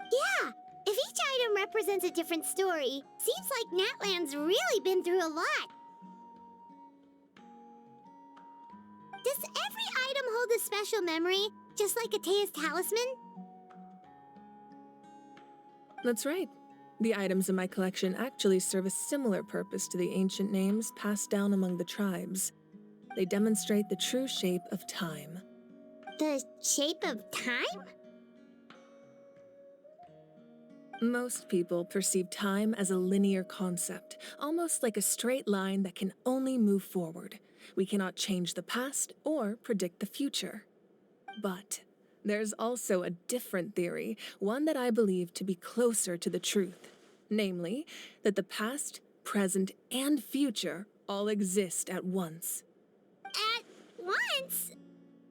Yeah, if each item represents a different story, seems like Natlan's really been through a lot. Does every item hold a special memory, just like Atea's talisman? That's right. The items in my collection actually serve a similar purpose to the ancient names passed down among the tribes. They demonstrate the true shape of time. The shape of time? Most people perceive time as a linear concept, almost like a straight line that can only move forward. We cannot change the past or predict the future. But there's also a different theory, one that I believe to be closer to the truth. Namely, that the past, present, and future all exist at once. At once?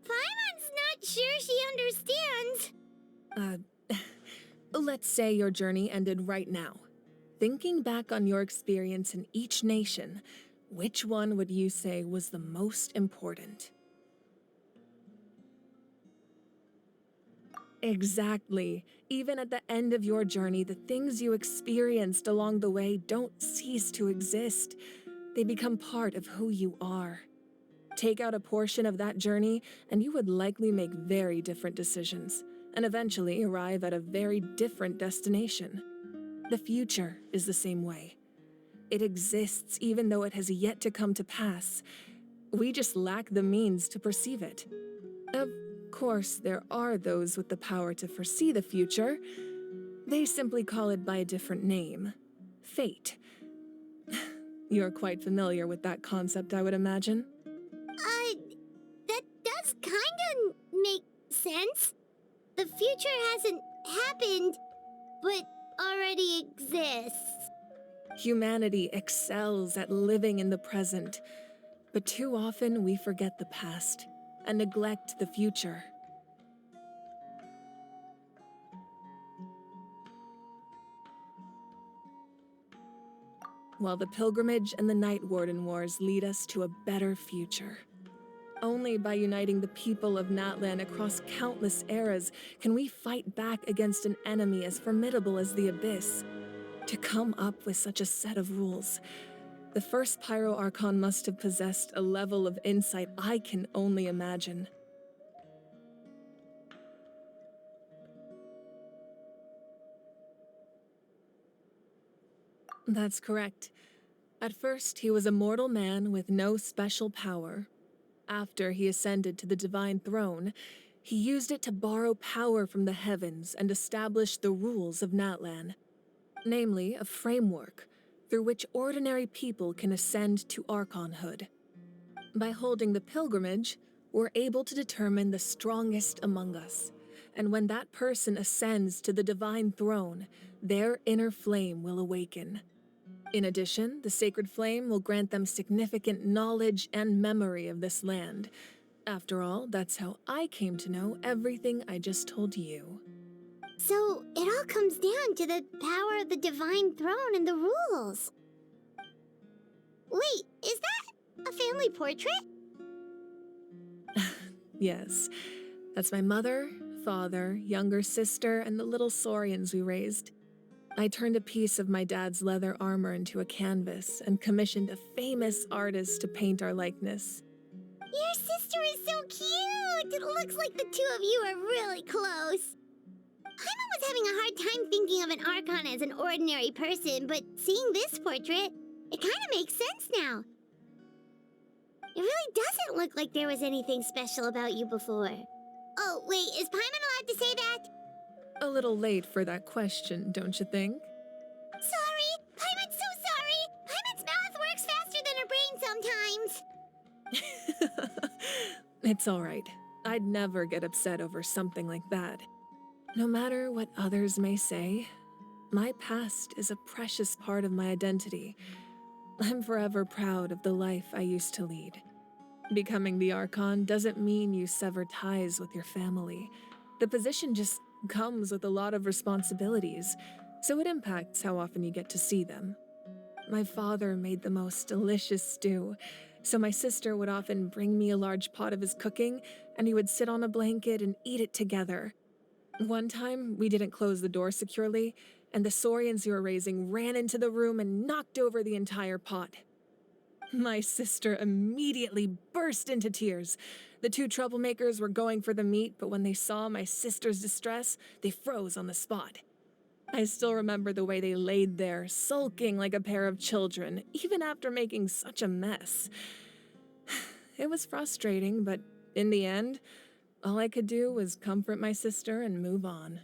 Paimon's not sure she understands. Let's say your journey ended right now. Thinking back on your experience in each nation, which one would you say was the most important? Exactly. Even at the end of your journey, the things you experienced along the way don't cease to exist. They become part of who you are. Take out a portion of that journey, and you would likely make very different decisions, and eventually arrive at a very different destination. The future is the same way. It exists even though it has yet to come to pass. We just lack the means to perceive it. Of course, there are those with the power to foresee the future. They simply call it by a different name. Fate. You're quite familiar with that concept, I would imagine. That does kinda make sense. The future hasn't happened, but already exists. Humanity excels at living in the present, but too often we forget the past and neglect the future. While the pilgrimage and the Night Warden Wars lead us to a better future. Only by uniting the people of Natlan across countless eras can we fight back against an enemy as formidable as the Abyss. To come up with such a set of rules, the first Pyro Archon must have possessed a level of insight I can only imagine. That's correct. At first, he was a mortal man with no special power. After he ascended to the divine throne, he used it to borrow power from the heavens and establish the rules of Natlan. Namely, a framework through which ordinary people can ascend to Archonhood. By holding the pilgrimage, we're able to determine the strongest among us. And when that person ascends to the divine throne, their inner flame will awaken. In addition, the sacred flame will grant them significant knowledge and memory of this land. After all, that's how I came to know everything I just told you. So, it all comes down to the power of the divine throne and the rules. Wait, is that a family portrait? Yes, that's my mother, father, younger sister, and the little saurians we raised. I turned a piece of my dad's leather armor into a canvas and commissioned a famous artist to paint our likeness. Your sister is so cute! It looks like the two of you are really close. Paimon was having a hard time thinking of an Archon as an ordinary person, but seeing this portrait, it kind of makes sense now. It really doesn't look like there was anything special about you before. Oh, wait, is Paimon allowed to say that? A little late for that question, don't you think? Sorry! Paimon's so sorry! Paimon's mouth works faster than her brain sometimes! It's all right. I'd never get upset over something like that. No matter what others may say, my past is a precious part of my identity. I'm forever proud of the life I used to lead. Becoming the Archon doesn't mean you sever ties with your family. The position just comes with a lot of responsibilities, so it impacts how often you get to see them. My father made the most delicious stew, so my sister would often bring me a large pot of his cooking, and we would sit on a blanket and eat it together. One time, we didn't close the door securely, and the saurians you were raising ran into the room and knocked over the entire pot. My sister immediately burst into tears. The two troublemakers were going for the meat, but when they saw my sister's distress, they froze on the spot. I still remember the way they laid there, sulking like a pair of children, even after making such a mess. It was frustrating, but in the end, all I could do was comfort my sister and move on.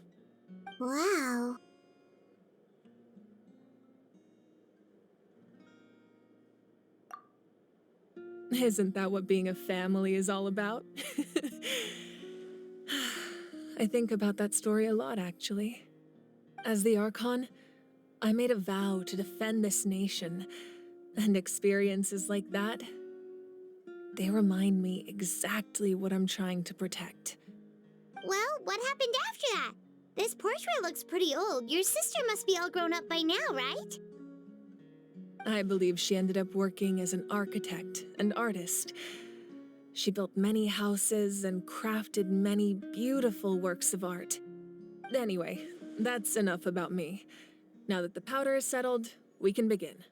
Wow. Isn't that what being a family is all about? I think about that story a lot, actually. As the Archon, I made a vow to defend this nation, and experiences like that, they remind me exactly what I'm trying to protect. Well, what happened after that? This portrait looks pretty old. Your sister must be all grown up by now, right? I believe she ended up working as an architect and artist. She built many houses and crafted many beautiful works of art. Anyway, that's enough about me. Now that the powder is settled, we can begin.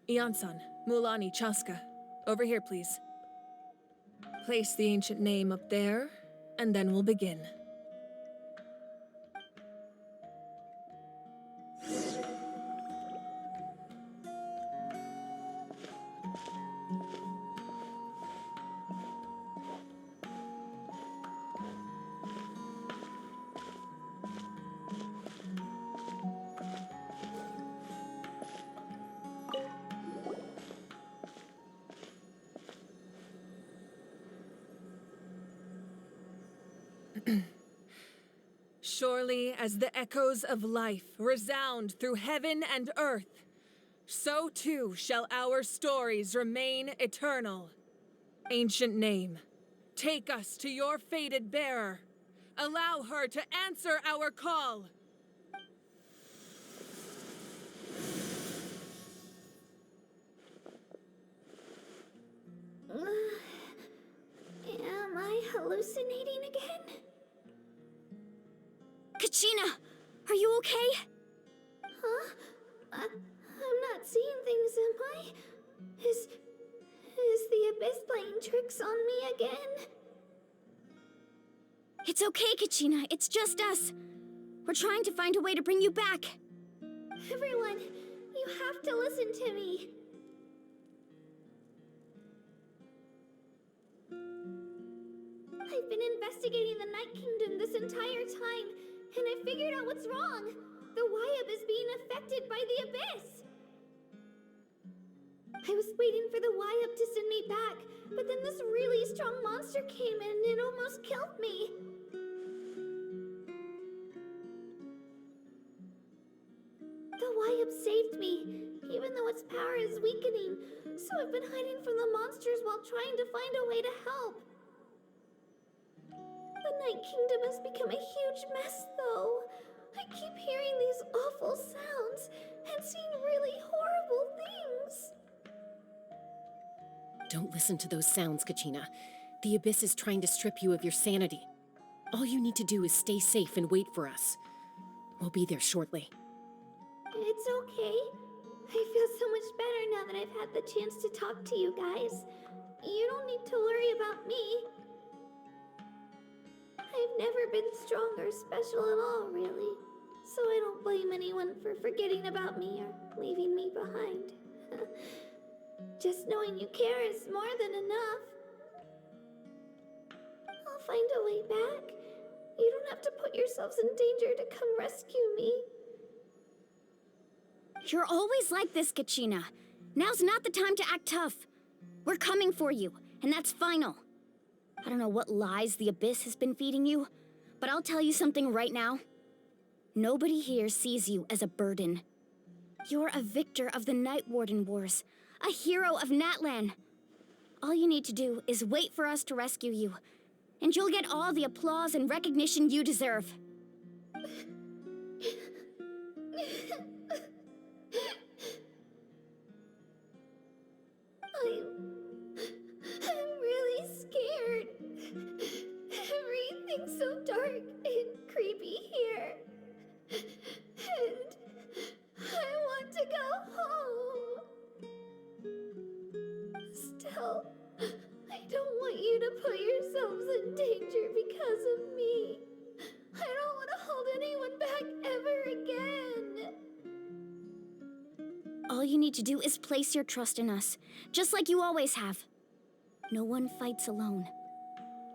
Ian-san, Mulani, Chaska, over here, please. Place the ancient name up there, and then we'll begin. Surely as the echoes of life resound through heaven and earth, so too shall our stories remain eternal. Ancient name, take us to your fated bearer. Allow her to answer our call. Am I hallucinating again? Kachina, are you okay? Huh? I'm not seeing things, am I? Is the Abyss playing tricks on me again? It's okay, Kachina. It's just us. We're trying to find a way to bring you back. Everyone, you have to listen to me. I've been investigating the Night Kingdom this entire time, and I figured out what's wrong. The Wyab is being affected by the Abyss. I was waiting for the Wyab to send me back, but then then this really strong monster came in and it almost killed me. The Wyup saved me, even though its power is weakening, so I've been hiding from the monsters while trying to find a way to help. The Night Kingdom has become a huge mess, though. I keep hearing these awful sounds and seeing really horrible things. Don't listen to those sounds, Kachina. The Abyss is trying to strip you of your sanity. All you need to do is stay safe and wait for us. We'll be there shortly. It's okay. I feel so much better now that I've had the chance to talk to you guys. You don't need to worry about me. I've never been strong or special at all, really. So I don't blame anyone for forgetting about me or leaving me behind. Just knowing you care is more than enough. I'll find a way back. You don't have to put yourselves in danger to come rescue me. You're always like this, Kachina. Now's not the time to act tough. We're coming for you, and that's final. I don't know what lies the Abyss has been feeding you, but I'll tell you something right now. Nobody here sees you as a burden. You're a victor of the Night Warden Wars, a hero of Natlan. All you need to do is wait for us to rescue you, and you'll get all the applause and recognition you deserve. I'm really scared. Everything's so dark and creepy here. And I want to go home. Still, I don't want you to put yourselves in danger because of me. I don't want to hold anyone back ever again. All you need to do is place your trust in us, just like you always have. No one fights alone.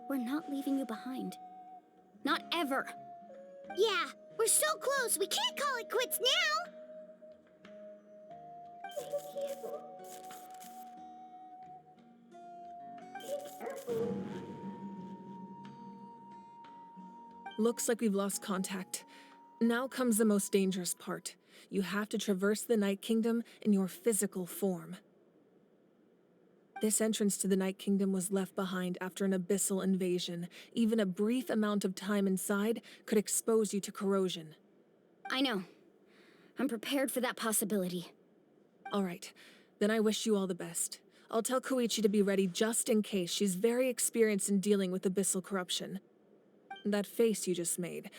We're not leaving you behind. Not ever. Yeah, we're so close. We can't call it quits now. Thank you. Be careful. Looks like we've lost contact. Now comes the most dangerous part. You have to traverse the Night Kingdom in your physical form. This entrance to the Night Kingdom was left behind after an abyssal invasion. Even a brief amount of time inside could expose you to corrosion. I know. I'm prepared for that possibility. All right, then I wish you all the best. I'll tell Koichi to be ready just in case. She's very experienced in dealing with abyssal corruption. That face you just made.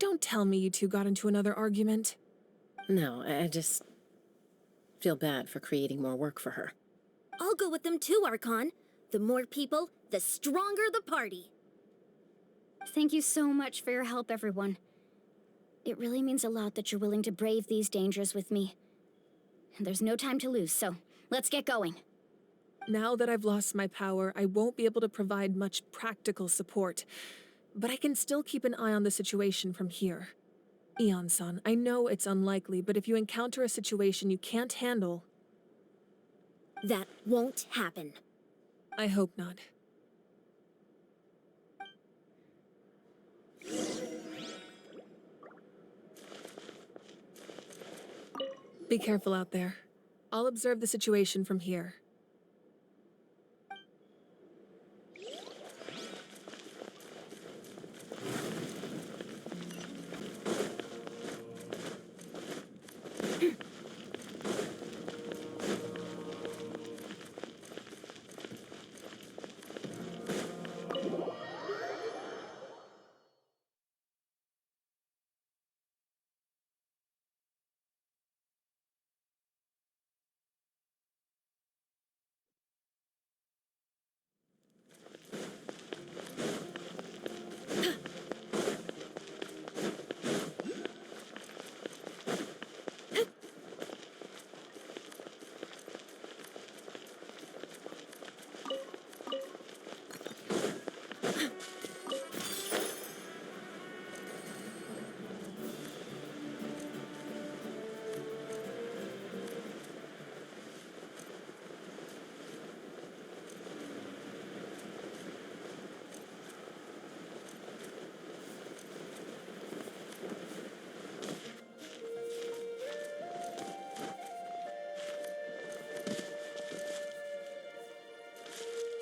Don't tell me you two got into another argument. No, I just feel bad for creating more work for her. I'll go with them too, Archon. The more people, the stronger the party. Thank you so much for your help, everyone. It really means a lot that you're willing to brave these dangers with me. There's no time to lose, so let's get going. Now that I've lost my power, I won't be able to provide much practical support, but I can still keep an eye on the situation from here. Eon-san, I know it's unlikely, but if you encounter a situation you can't handle... That won't happen. I hope not. Be careful out there. I'll observe the situation from here.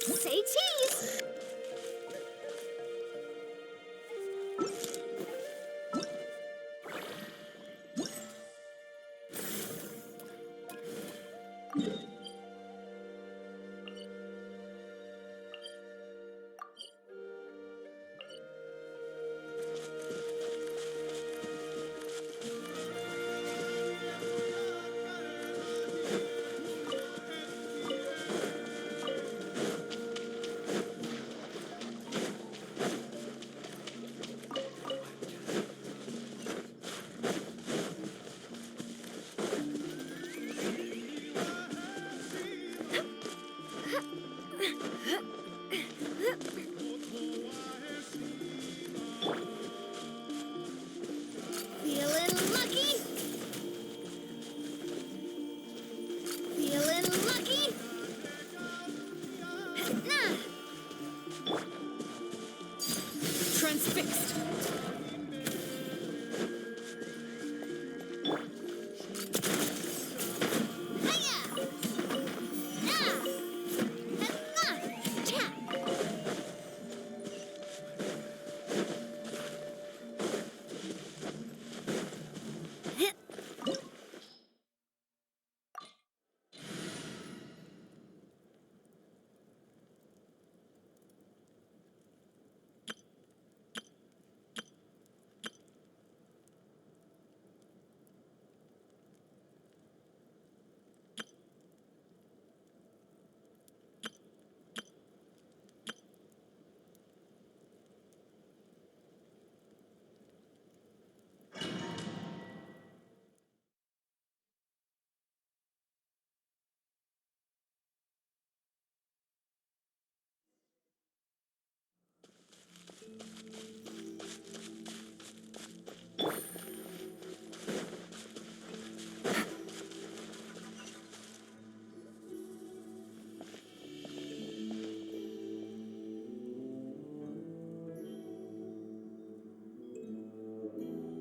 Say cheese! Feeling lucky? Feeling lucky? Nah. Transfixed. Hiya! Nah. Nah. Cha. Hit.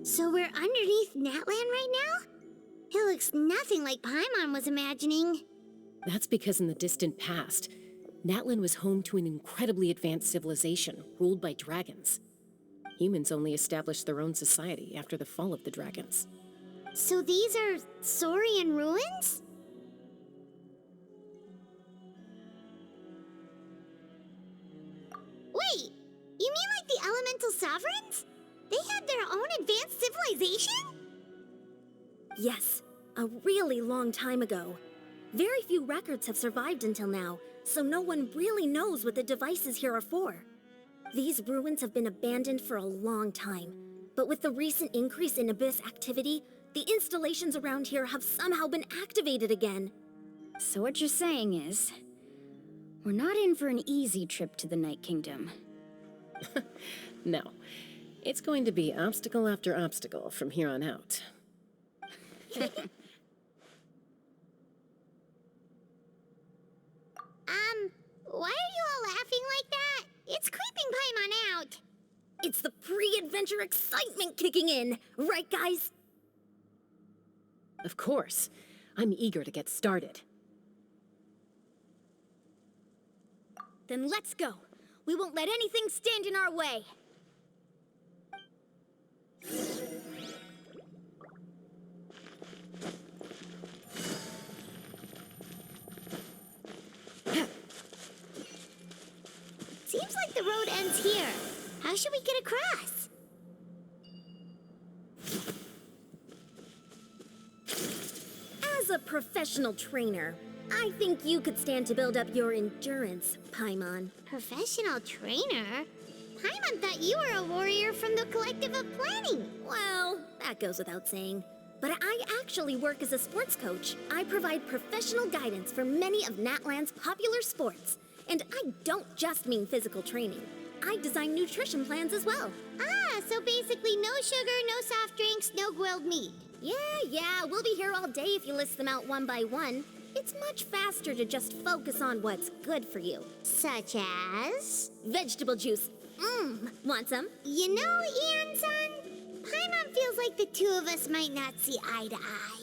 So we're underneath Natland right now? It looks nothing like Paimon was imagining. That's because in the distant past, Natlan was home to an incredibly advanced civilization ruled by dragons. Humans only established their own society after the fall of the dragons. So these are Saurian ruins? Wait, you mean like the elemental sovereigns? They had their own advanced civilization? Yes, a really long time ago. Very few records have survived until now, so no one really knows what the devices here are for. These ruins have been abandoned for a long time, but with the recent increase in Abyss activity, the installations around here have somehow been activated again. So what you're saying is, we're not in for an easy trip to the Night Kingdom. No, it's going to be obstacle after obstacle from here on out. Why are you all laughing like that? It's creeping Paimon out. It's the pre-adventure excitement kicking in, right guys? Of course. I'm eager to get started. Then let's go. We won't let anything stand in our way. Seems like the road ends here. How should we get across? As a professional trainer, I think you could stand to build up your endurance, Paimon. Professional trainer? Paimon thought you were a warrior from the Collective of Planning. Well, that goes without saying. But I actually work as a sports coach. I provide professional guidance for many of Natland's popular sports. And I don't just mean physical training. I design nutrition plans as well. Ah, so basically no sugar, no soft drinks, no grilled meat. Yeah, we'll be here all day if you list them out one by one. It's much faster to just focus on what's good for you. Such as? Vegetable juice. Want some? You know, Ian-san, Paimon feels like the two of us might not see eye to eye.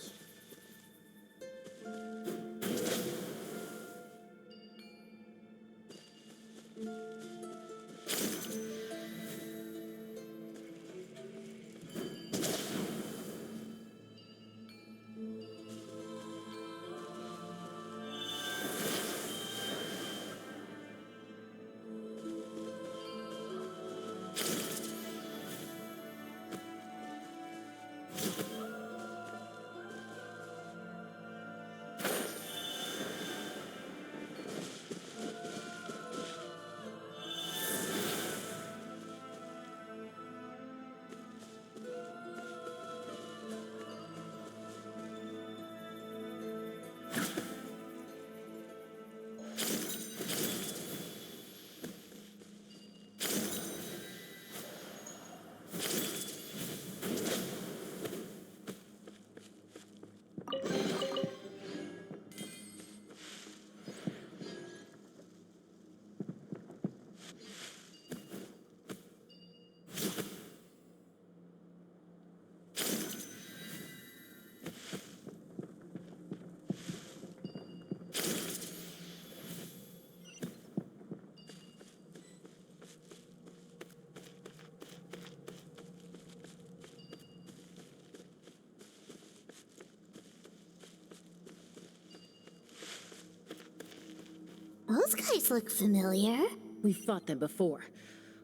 Those guys look familiar. We've fought them before.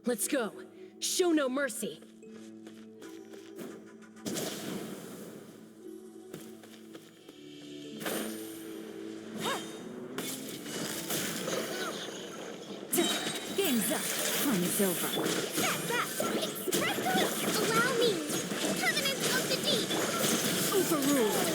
Let's go. Show no mercy. Game's up. Fun is over. Allow me. Covenant of the Deep. Overruled.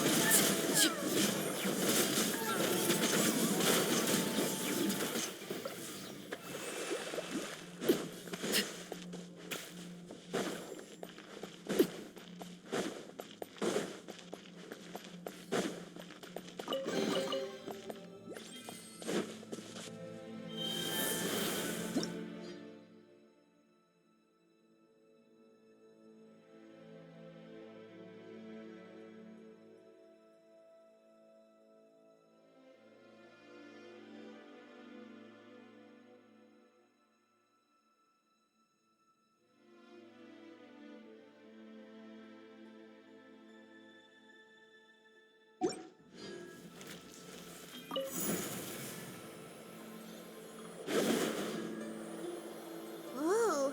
Whoa,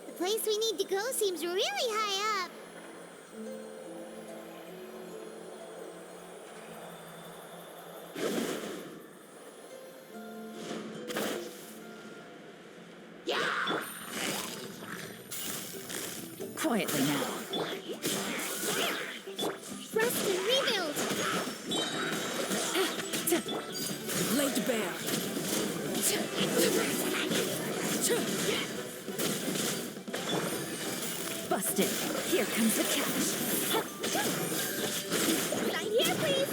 the place we need to go seems really high up. Quietly now. Rest and rebuild. Laid bare. Busted. Here comes the cash. Right here, please.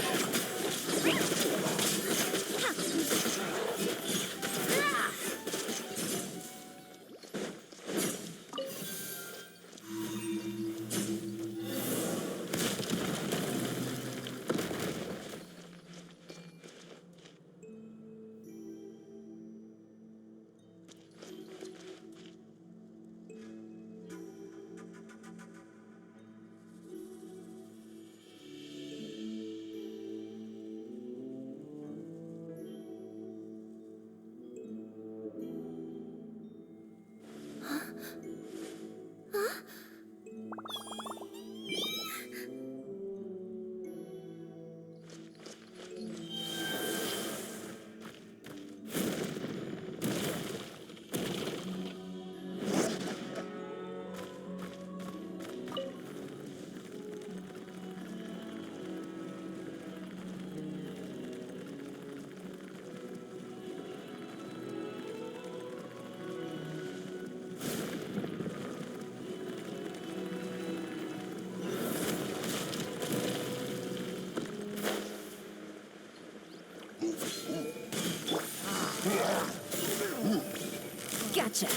Gotcha.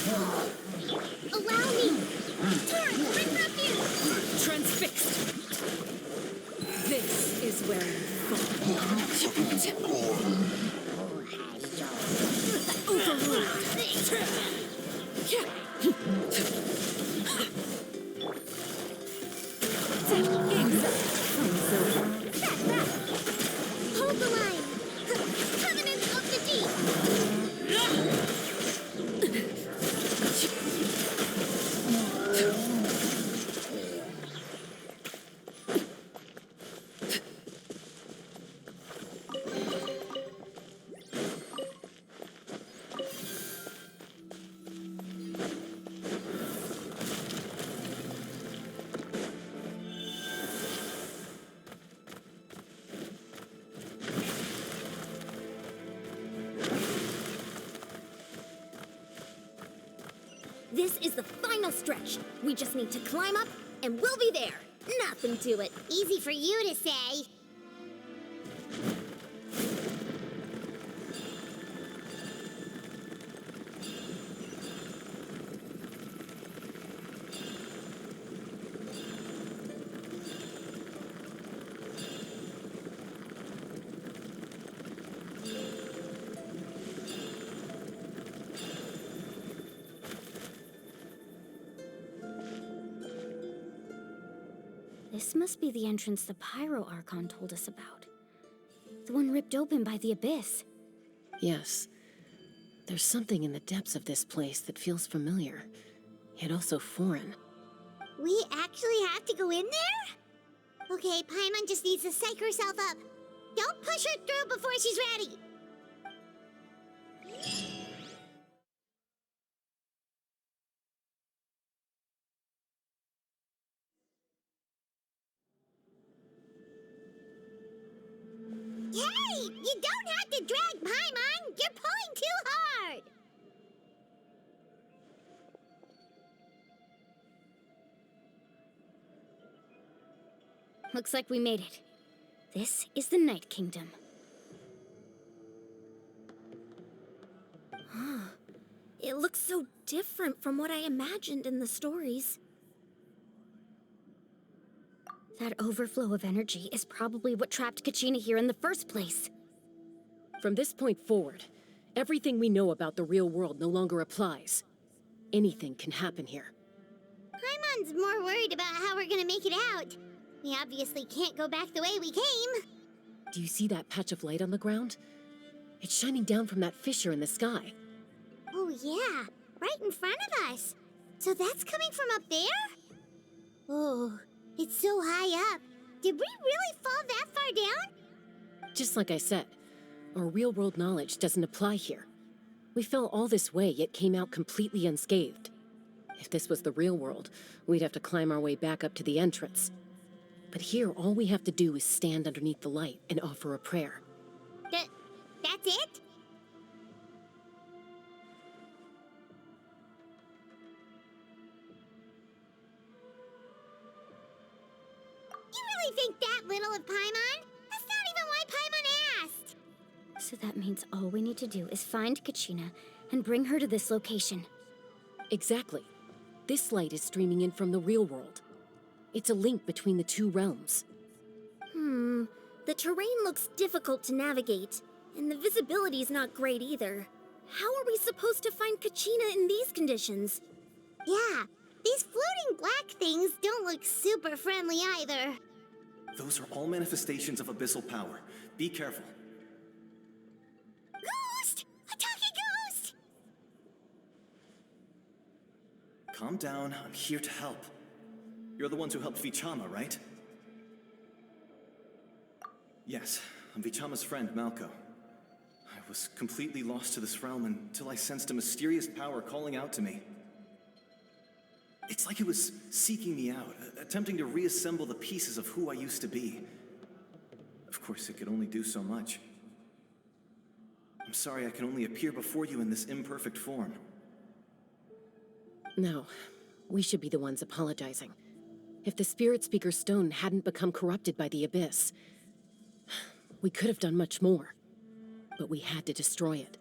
Allow me. Turret, bring refuge. Transfixed. This is where you fall. Hold the line! Covenant of the Deep! This is the final stretch. We just need to climb up, and we'll be there. Nothing to it. Easy for you to say. This must be the entrance the Pyro Archon told us about. The one ripped open by the Abyss. Yes. There's something in the depths of this place that feels familiar, yet also foreign. We actually have to go in there? Okay, Paimon just needs to psych herself up. Don't push her through before she's ready. Hey! You don't have to drag Paimon! You're pulling too hard! Looks like we made it. This is the Night Kingdom. It looks so different from what I imagined in the stories. That overflow of energy is probably what trapped Kachina here in the first place. From this point forward, everything we know about the real world no longer applies. Anything can happen here. Paimon's more worried about how we're gonna make it out. We obviously can't go back the way we came. Do you see that patch of light on the ground? It's shining down from that fissure in the sky. Oh yeah, right in front of us. So that's coming from up there? Oh, it's so high up. Did we really fall that far down? Just like I said, our real-world knowledge doesn't apply here. We fell all this way, yet came out completely unscathed. If this was the real world, we'd have to climb our way back up to the entrance. But here, all we have to do is stand underneath the light and offer a prayer. That's it? You really think that little of Paimon? That's not even why Paimon asked! So that means all we need to do is find Kachina and bring her to this location. Exactly. This light is streaming in from the real world. It's a link between the two realms. The terrain looks difficult to navigate, and the visibility's not great either. How are we supposed to find Kachina in these conditions? Yeah, these floating black things don't look super friendly either. Those are all manifestations of abyssal power. Be careful. Ghost! A talking ghost! Calm down, I'm here to help. You're the ones who helped Vichama, right? Yes, I'm Vichama's friend, Malko. I was completely lost to this realm until I sensed a mysterious power calling out to me. It's like it was seeking me out, attempting to reassemble the pieces of who I used to be. Of course, it could only do so much. I'm sorry I can only appear before you in this imperfect form. No, we should be the ones apologizing. If the Spirit Speaker's stone hadn't become corrupted by the Abyss, we could have done much more. But we had to destroy it.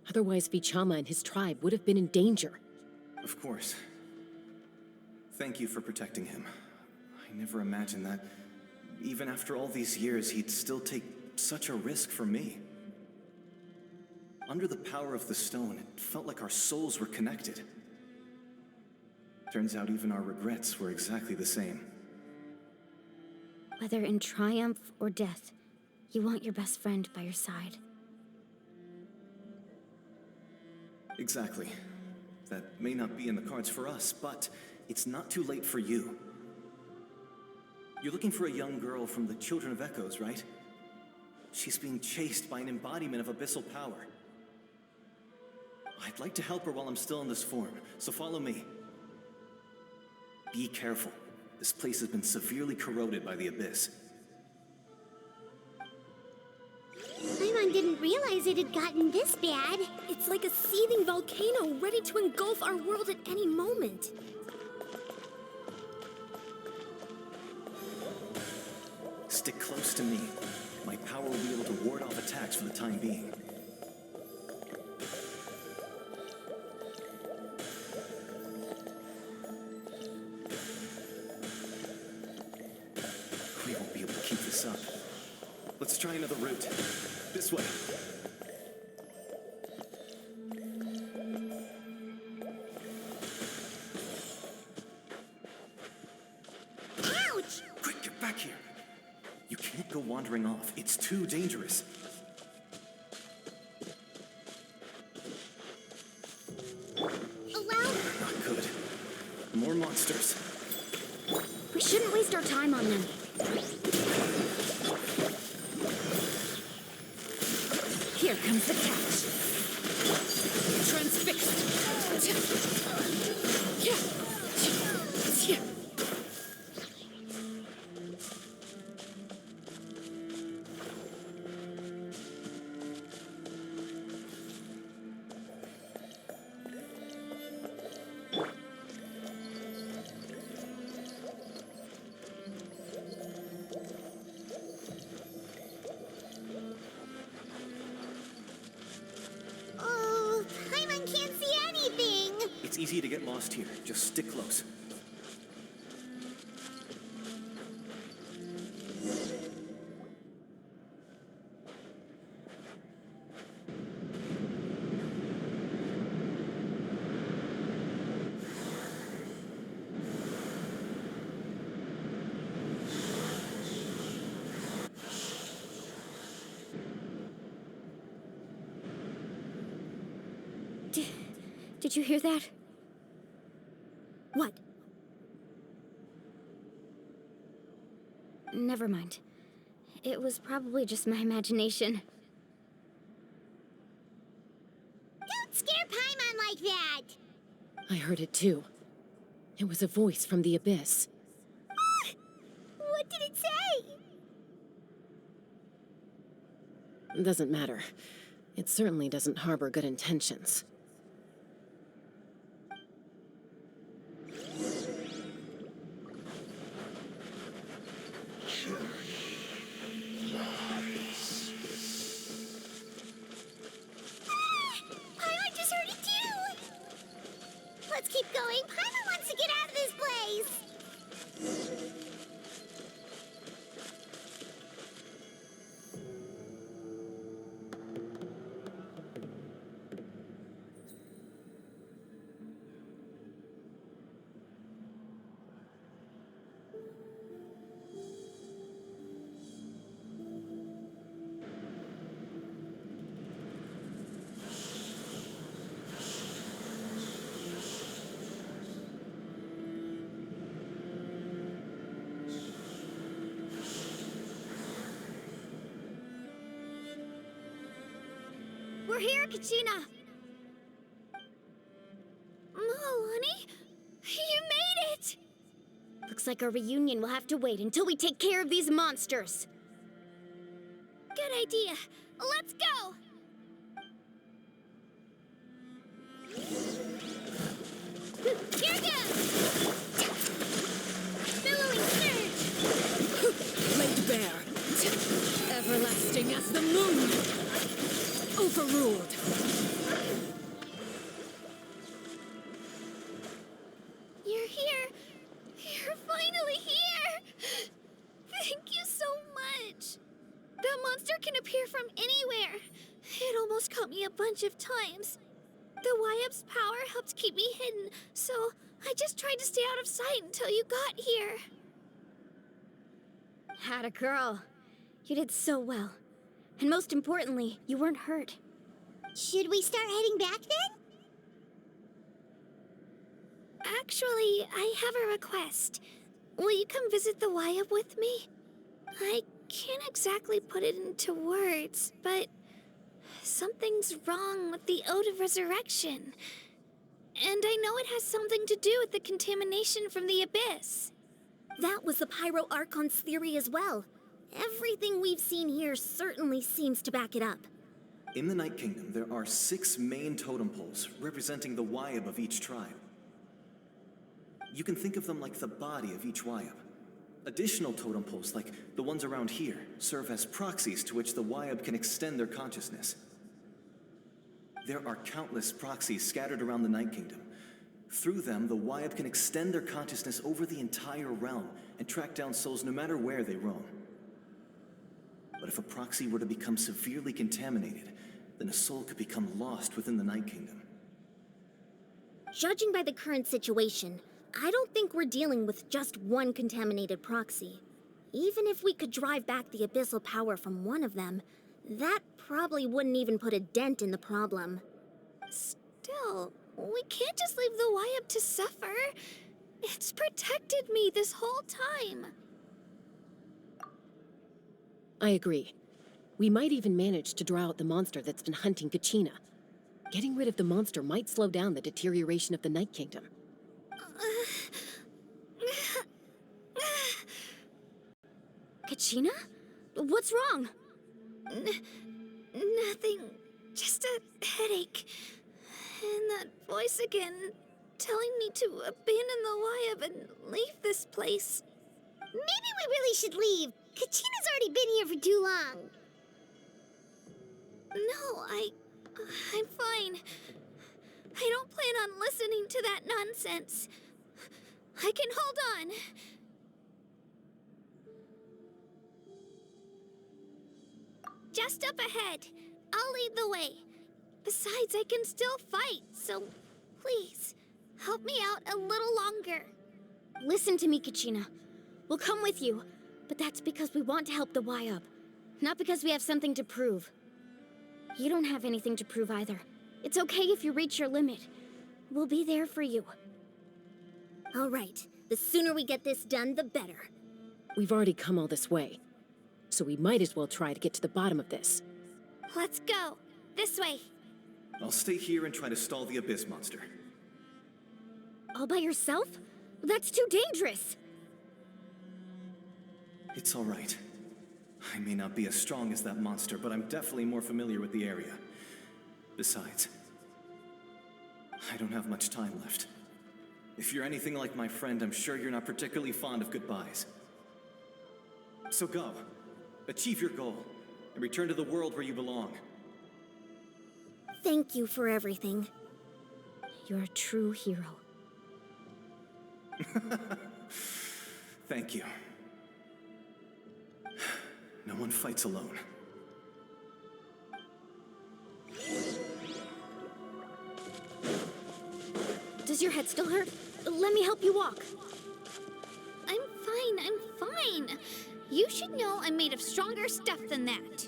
Otherwise, Vichama and his tribe would have been in danger. Of course. Thank you for protecting him. I never imagined that, even after all these years, he'd still take such a risk for me. Under the power of the stone, it felt like our souls were connected. Turns out even our regrets were exactly the same. Whether in triumph or death, you want your best friend by your side. Exactly. That may not be in the cards for us, but it's not too late for you. You're looking for a young girl from the Children of Echoes, right? She's being chased by an embodiment of abyssal power. I'd like to help her while I'm still in this form, so follow me. Be careful. This place has been severely corroded by the abyss. Paimon didn't realize it had gotten this bad. It's like a seething volcano ready to engulf our world at any moment. Stick close to me. My power will be able to ward off attacks for the time being. We won't be able to keep this up. Let's try another route. This way. Ouch! Quick, get back here. You can't go wandering off. It's too dangerous. Well, Not good. More monsters. We shouldn't waste our time on them. Here comes the catch. Transfixed. Yeah. oh, Paimon can't see anything. It's easy to get lost here. Just stick close. Did you hear that? What? Never mind. It was probably just my imagination. Don't scare Paimon like that. I heard it too. It was a voice from the abyss. What did it say? Doesn't matter. It certainly doesn't harbor good intentions. Paimon just heard it too. Let's keep going. Paimon wants to get out of this place. We're here, Kachina! Oh, honey? You made it! Looks like our reunion will have to wait until we take care of these monsters. Good idea. Let's go! Here goes! Billowing surge! Laid bare. Everlasting as the moon. Overruled. You're here. You're finally here. Thank you so much. That monster can appear from anywhere. bunch of times. The Wyap's power helped keep me hidden, so I just tried to stay out of sight until you got here. Atta girl. You did so well. And most importantly, you weren't hurt. Should we start heading back then? Actually, I have a request. Will you come visit the Wyap with me? I can't exactly put it into words, but something's wrong with the Ode of Resurrection. And I know it has something to do with the contamination from the Abyss. That was the Pyro Archon's theory as well. Everything we've seen here certainly seems to back it up. In the Night Kingdom, there are 6 main totem poles representing the Wyap of each tribe. You can think of them like the body of each Wyap. Additional totem poles, like the ones around here, serve as proxies to which the Wyap can extend their consciousness. There are countless proxies scattered around the Night Kingdom. Through them, the Wyap can extend their consciousness over the entire realm and track down souls no matter where they roam. But if a proxy were to become severely contaminated, then a soul could become lost within the Night Kingdom. Judging by the current situation, I don't think we're dealing with just one contaminated proxy. Even if we could drive back the abyssal power from one of them, that probably wouldn't even put a dent in the problem. Still, we can't just leave the Wyap to suffer. It's protected me this whole time. I agree. We might even manage to draw out the monster that's been hunting Kachina. Getting rid of the monster might slow down the deterioration of the Night Kingdom. Kachina? What's wrong? Nothing. Just a headache. And that voice again, telling me to abandon the Wyap and leave this place. Maybe we really should leave. Kachina's already been here for too long. No, I'm fine. I don't plan on listening to that nonsense. I can hold on. Just up ahead. I'll lead the way. Besides, I can still fight, so please, help me out a little longer. Listen to me, Kachina. We'll come with you, but that's because we want to help the Wyap, not because we have something to prove. You don't have anything to prove either. It's okay if you reach your limit. We'll be there for you. All right. The sooner we get this done, the better. We've already come all this way, so we might as well try to get to the bottom of this. Let's go. This way. I'll stay here and try to stall the Abyss monster. All by yourself? That's too dangerous. It's all right. I may not be as strong as that monster, but I'm definitely more familiar with the area. Besides, I don't have much time left. If you're anything like my friend, I'm sure you're not particularly fond of goodbyes. So go. Achieve your goal, and return to the world where you belong. Thank you for everything. You're a true hero. Thank you. No one fights alone. Does your head still hurt? Let me help you walk. I'm fine. You should know I'm made of stronger stuff than that.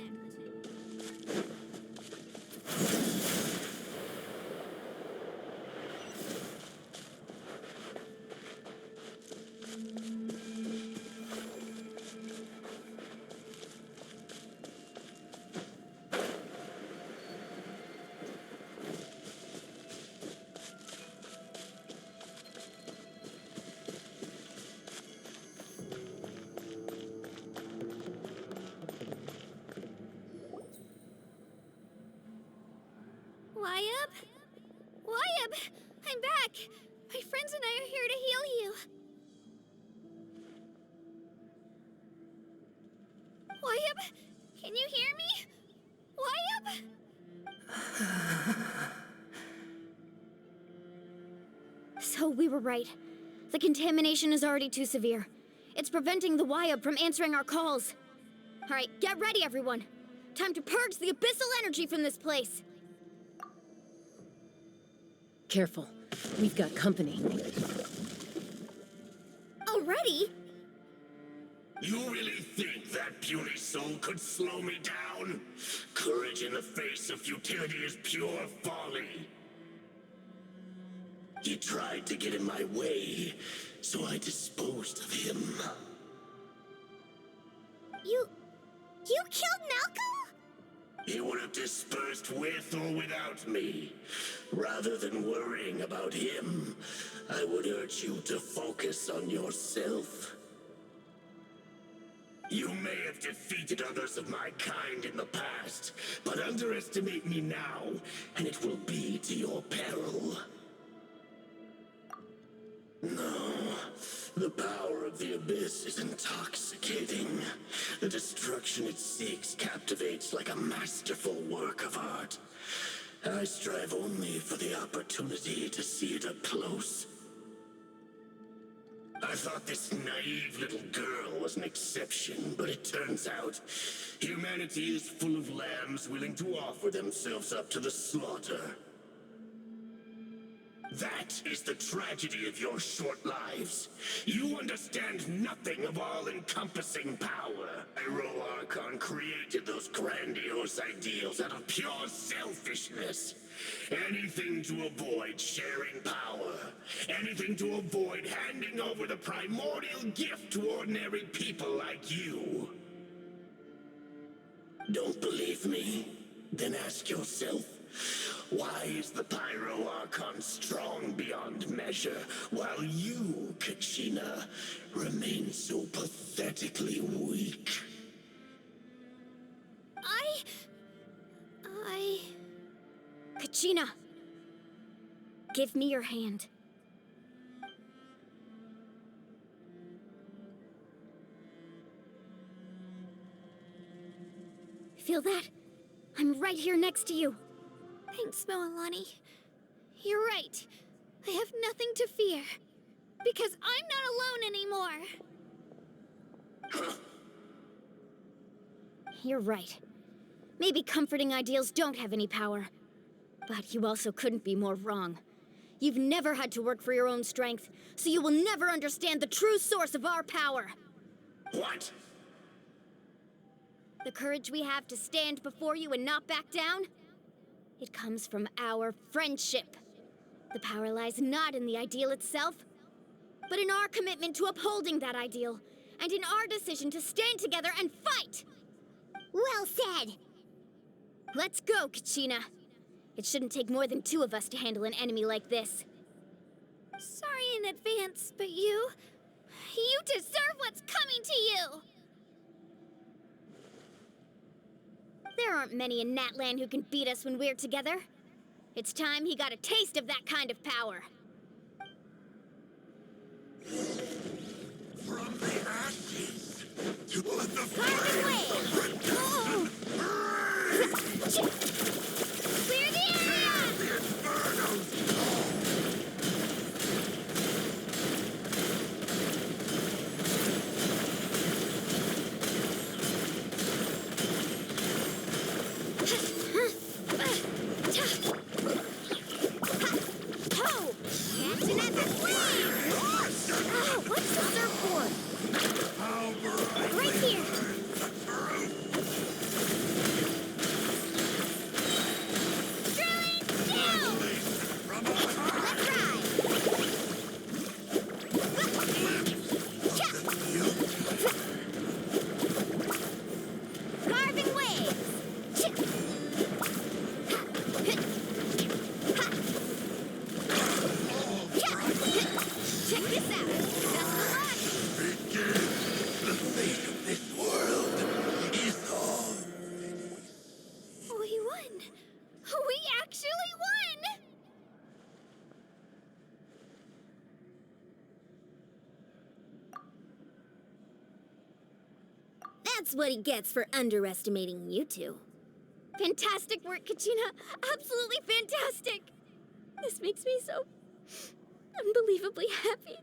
Wyap! I'm back! My friends and I are here to heal you. Wyap! Can you hear me? Wyap! So we were right. The contamination is already too severe. It's preventing the Wyap from answering our calls. All right, get ready, everyone. Time to purge the abyssal energy from this place. Careful. We've got company. Already? You really think that puny soul could slow me down? Courage in the face of futility is pure folly. He tried to get in my way, so I disposed of him. You killed Malcolm? He would have dispersed with or without me. Rather than worrying about him, I would urge you to focus on yourself. You may have defeated others of my kind in the past, but underestimate me now, and it will be to your peril. No, the power of the Abyss is intoxicating. The destruction it seeks captivates like a masterful work of art. I strive only for the opportunity to see it up close. I thought this naive little girl was an exception, but it turns out humanity is full of lambs willing to offer themselves up to the slaughter. That is the tragedy of your short lives. You understand nothing of all-encompassing power. Pyro Archon created those grandiose ideals out of pure selfishness. Anything to avoid sharing power. Anything to avoid handing over the primordial gift to ordinary people like you. Don't believe me? Then ask yourself, why is the Pyro Archon strong beyond measure, while you, Kachina, remain so pathetically weak? Kachina! Give me your hand. Feel that? I'm right here next to you. Thanks, Moalani. You're right. I have nothing to fear. Because I'm not alone anymore. You're right. Maybe comforting ideals don't have any power. But you also couldn't be more wrong. You've never had to work for your own strength, so you will never understand the true source of our power. What? The courage we have to stand before you and not back down? It comes from our friendship. The power lies not in the ideal itself, but in our commitment to upholding that ideal, and in our decision to stand together and fight! Well said! Let's go, Kachina. It shouldn't take more than 2 of us to handle an enemy like this. Sorry in advance, but you deserve what's coming to you! There aren't many in Natlan who can beat us when we're together. It's time he got a taste of that kind of power. From the ashes to the Carving way! Clear the area! The Inferno's Ho! Catching at the flames! Oh, what's the surfboard? Right here! Drilling down! Let's ride! Carving waves! Check this out! That's the line! the fate of this world is all. We won! We actually won! That's what he gets for underestimating you two. Fantastic work, Kachina! Absolutely fantastic! This makes me so unbelievably happy.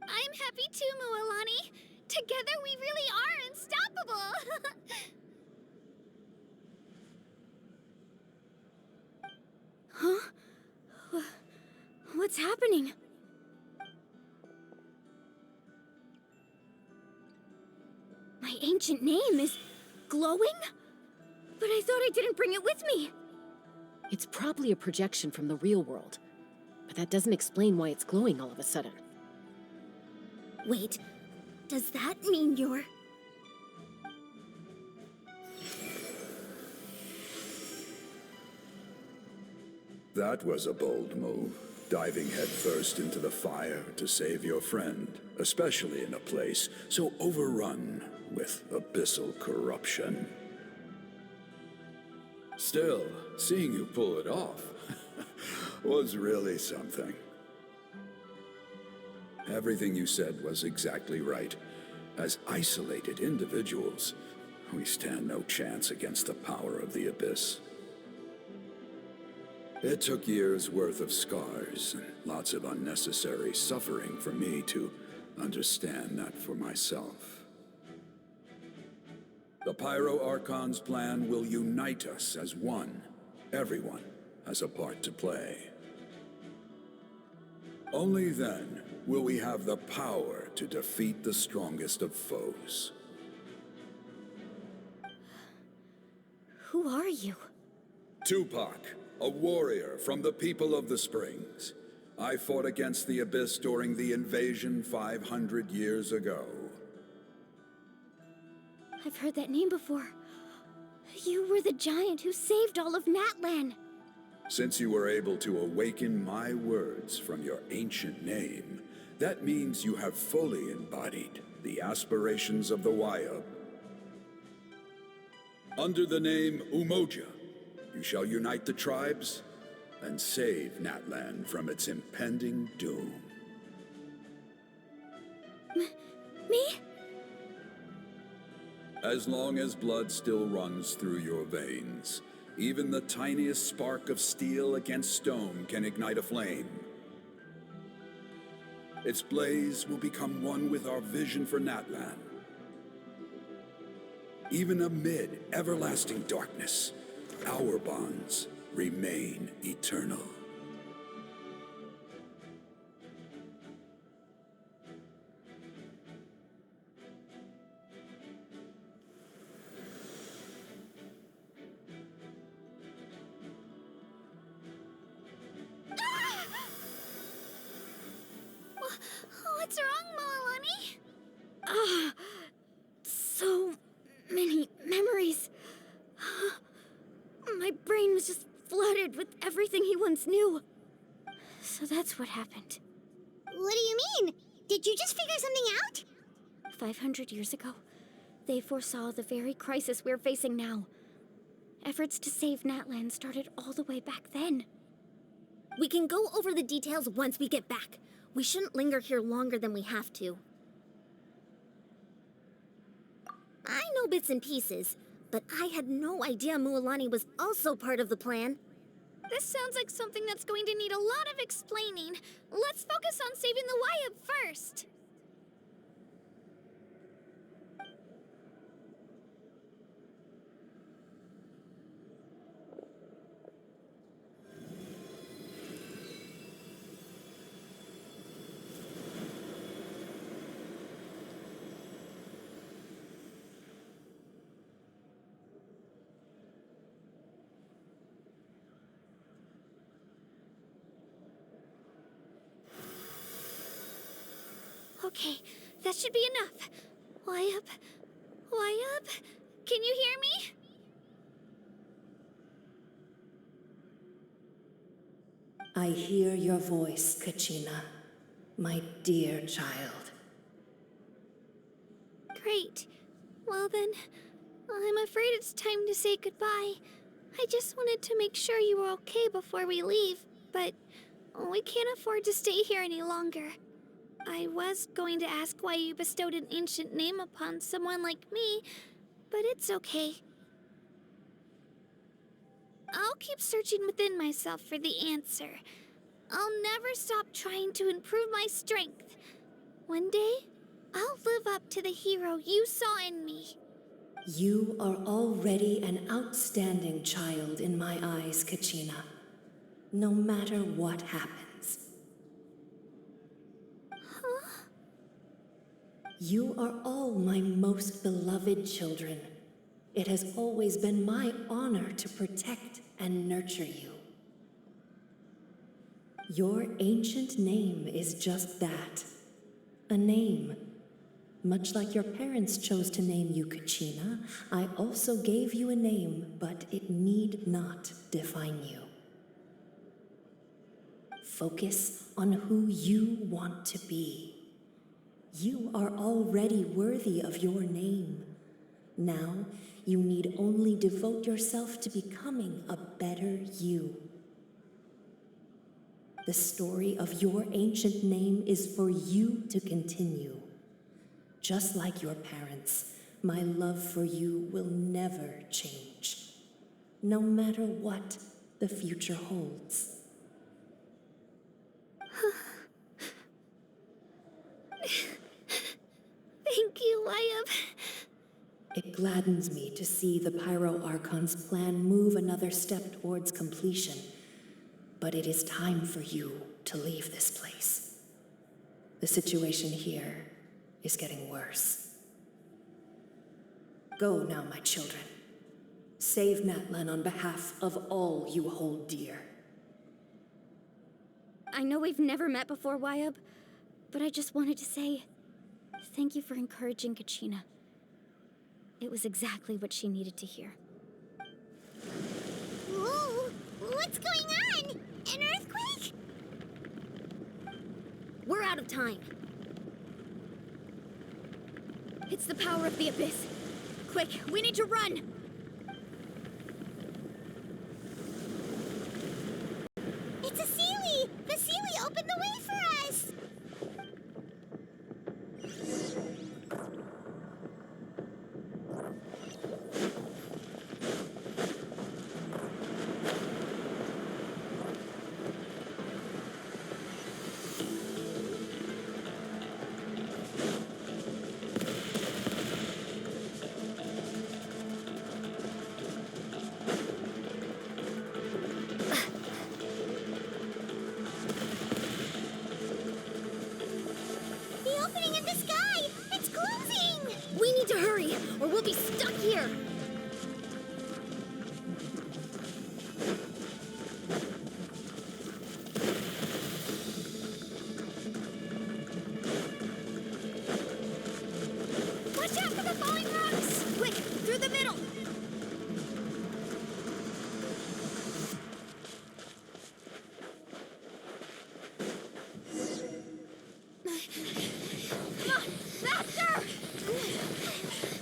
I'm happy too, Moalani. Together we really are unstoppable! Huh? What's happening? My ancient name is glowing? But I thought I didn't bring it with me. It's probably a projection from the real world, but that doesn't explain why it's glowing all of a sudden. Wait, does that mean you're... That was a bold move, diving headfirst into the fire to save your friend, especially in a place so overrun with abyssal corruption. Still, seeing you pull it off was really something. Everything you said was exactly right. As isolated individuals, we stand no chance against the power of the Abyss. It took years' worth of scars and lots of unnecessary suffering for me to understand that for myself. The Pyro Archon's plan will unite us as one. Everyone has a part to play. Only then will we have the power to defeat the strongest of foes. Who are you? Tupac, a warrior from the people of the Springs. I fought against the Abyss during the invasion 500 years ago. I've heard that name before. You were the giant who saved all of Natlan. Since you were able to awaken my words from your ancient name, that means you have fully embodied the aspirations of the Wayub. Under the name Umoja, you shall unite the tribes and save Natlan from its impending doom. Me? As long as blood still runs through your veins, even the tiniest spark of steel against stone can ignite a flame. Its blaze will become one with our vision for Natlan. Even amid everlasting darkness, our bonds remain eternal. What's wrong, Moalani? So many memories. My brain was just flooded with everything he once knew. So that's what happened. What do you mean? Did you just figure something out? 500 years ago, they foresaw the very crisis we're facing now. Efforts to save Natlan started all the way back then. We can go over the details once we get back. We shouldn't linger here longer than we have to. I know bits and pieces, but I had no idea Mualani was also part of the plan. This sounds like something that's going to need a lot of explaining. Let's focus on saving the Wayub first. Okay, that should be enough. Wayub? Wayub? Can you hear me? I hear your voice, Kachina, my dear child. Great. Well then, I'm afraid it's time to say goodbye. I just wanted to make sure you were okay before we leave, but we can't afford to stay here any longer. I was going to ask why you bestowed an ancient name upon someone like me, but it's okay. I'll keep searching within myself for the answer. I'll never stop trying to improve my strength. One day, I'll live up to the hero you saw in me. You are already an outstanding child in my eyes, Kachina. No matter what happens, You are all my most beloved children. It has always been my honor to protect and nurture you. Your ancient name is just that, a name. Much like your parents chose to name you Kachina, I also gave you a name, but it need not define you. Focus on who you want to be. You are already worthy of your name. Now, you need only devote yourself to becoming a better you. The story of your ancient name is for you to continue. Just like your parents, my love for you will never change, no matter what the future holds. Thank you, Wyatt. It gladdens me to see the Pyro Archon's plan move another step towards completion, but it is time for you to leave this place. The situation here is getting worse. Go now, my children. Save Natlan on behalf of all you hold dear. I know we've never met before, Wyatt, but I just wanted to say thank you for encouraging Kachina. It was exactly what she needed to hear. Whoa! What's going on? An earthquake? We're out of time. It's the power of the Abyss. Quick, we need to run! It's a Seelie! The Seelie opened the way for us! The opening in the sky! It's closing! We need to hurry, or we'll be stuck here! Watch out for the falling rocks! Quick, through the middle! Come on, faster!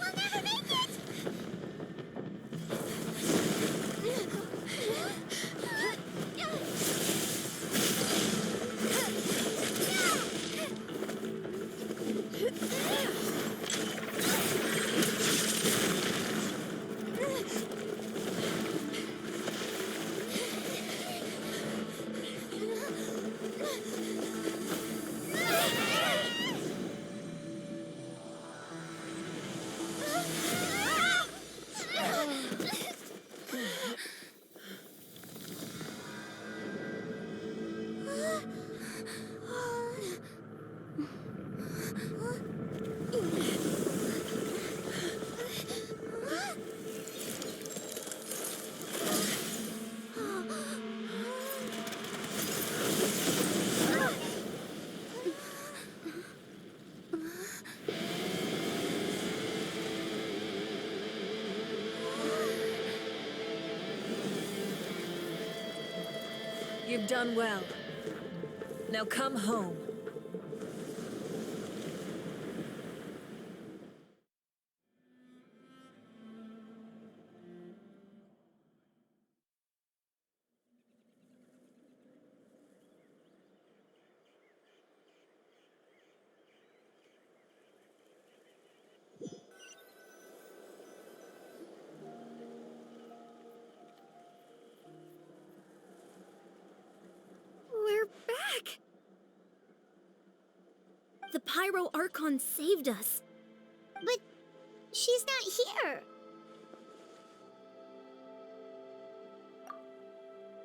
We'll never make it! You've done well. Now come home. We're back! The Pyro Archon saved us. But she's not here.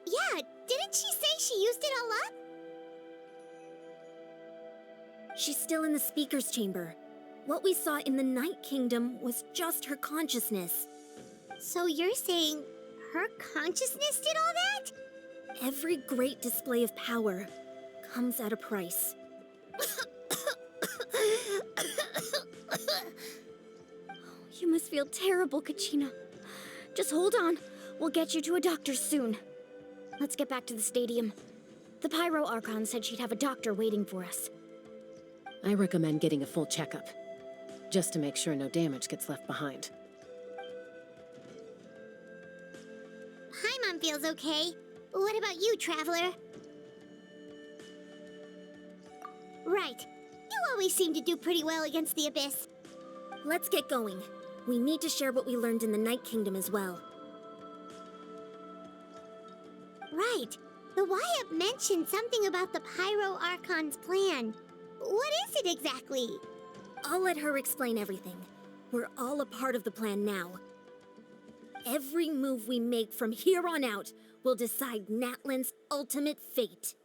Yeah, didn't she say she used it all up? She's still in the speaker's chamber. What we saw in the Night Kingdom was just her consciousness. So you're saying her consciousness did all that? Every great display of power comes at a price. You must feel terrible, Kachina. Just hold on. We'll get you to a doctor soon. Let's get back to the stadium. The Pyro Archon said she'd have a doctor waiting for us. I recommend getting a full checkup, just to make sure no damage gets left behind. Paimon feels okay. What about you, Traveler? Right. You always seem to do pretty well against the Abyss. Let's get going. We need to share what we learned in the Night Kingdom as well. Right. The Wyatt mentioned something about the Pyro Archon's plan. What is it exactly? I'll let her explain everything. We're all a part of the plan now. Every move we make from here on out will decide Natlan's ultimate fate.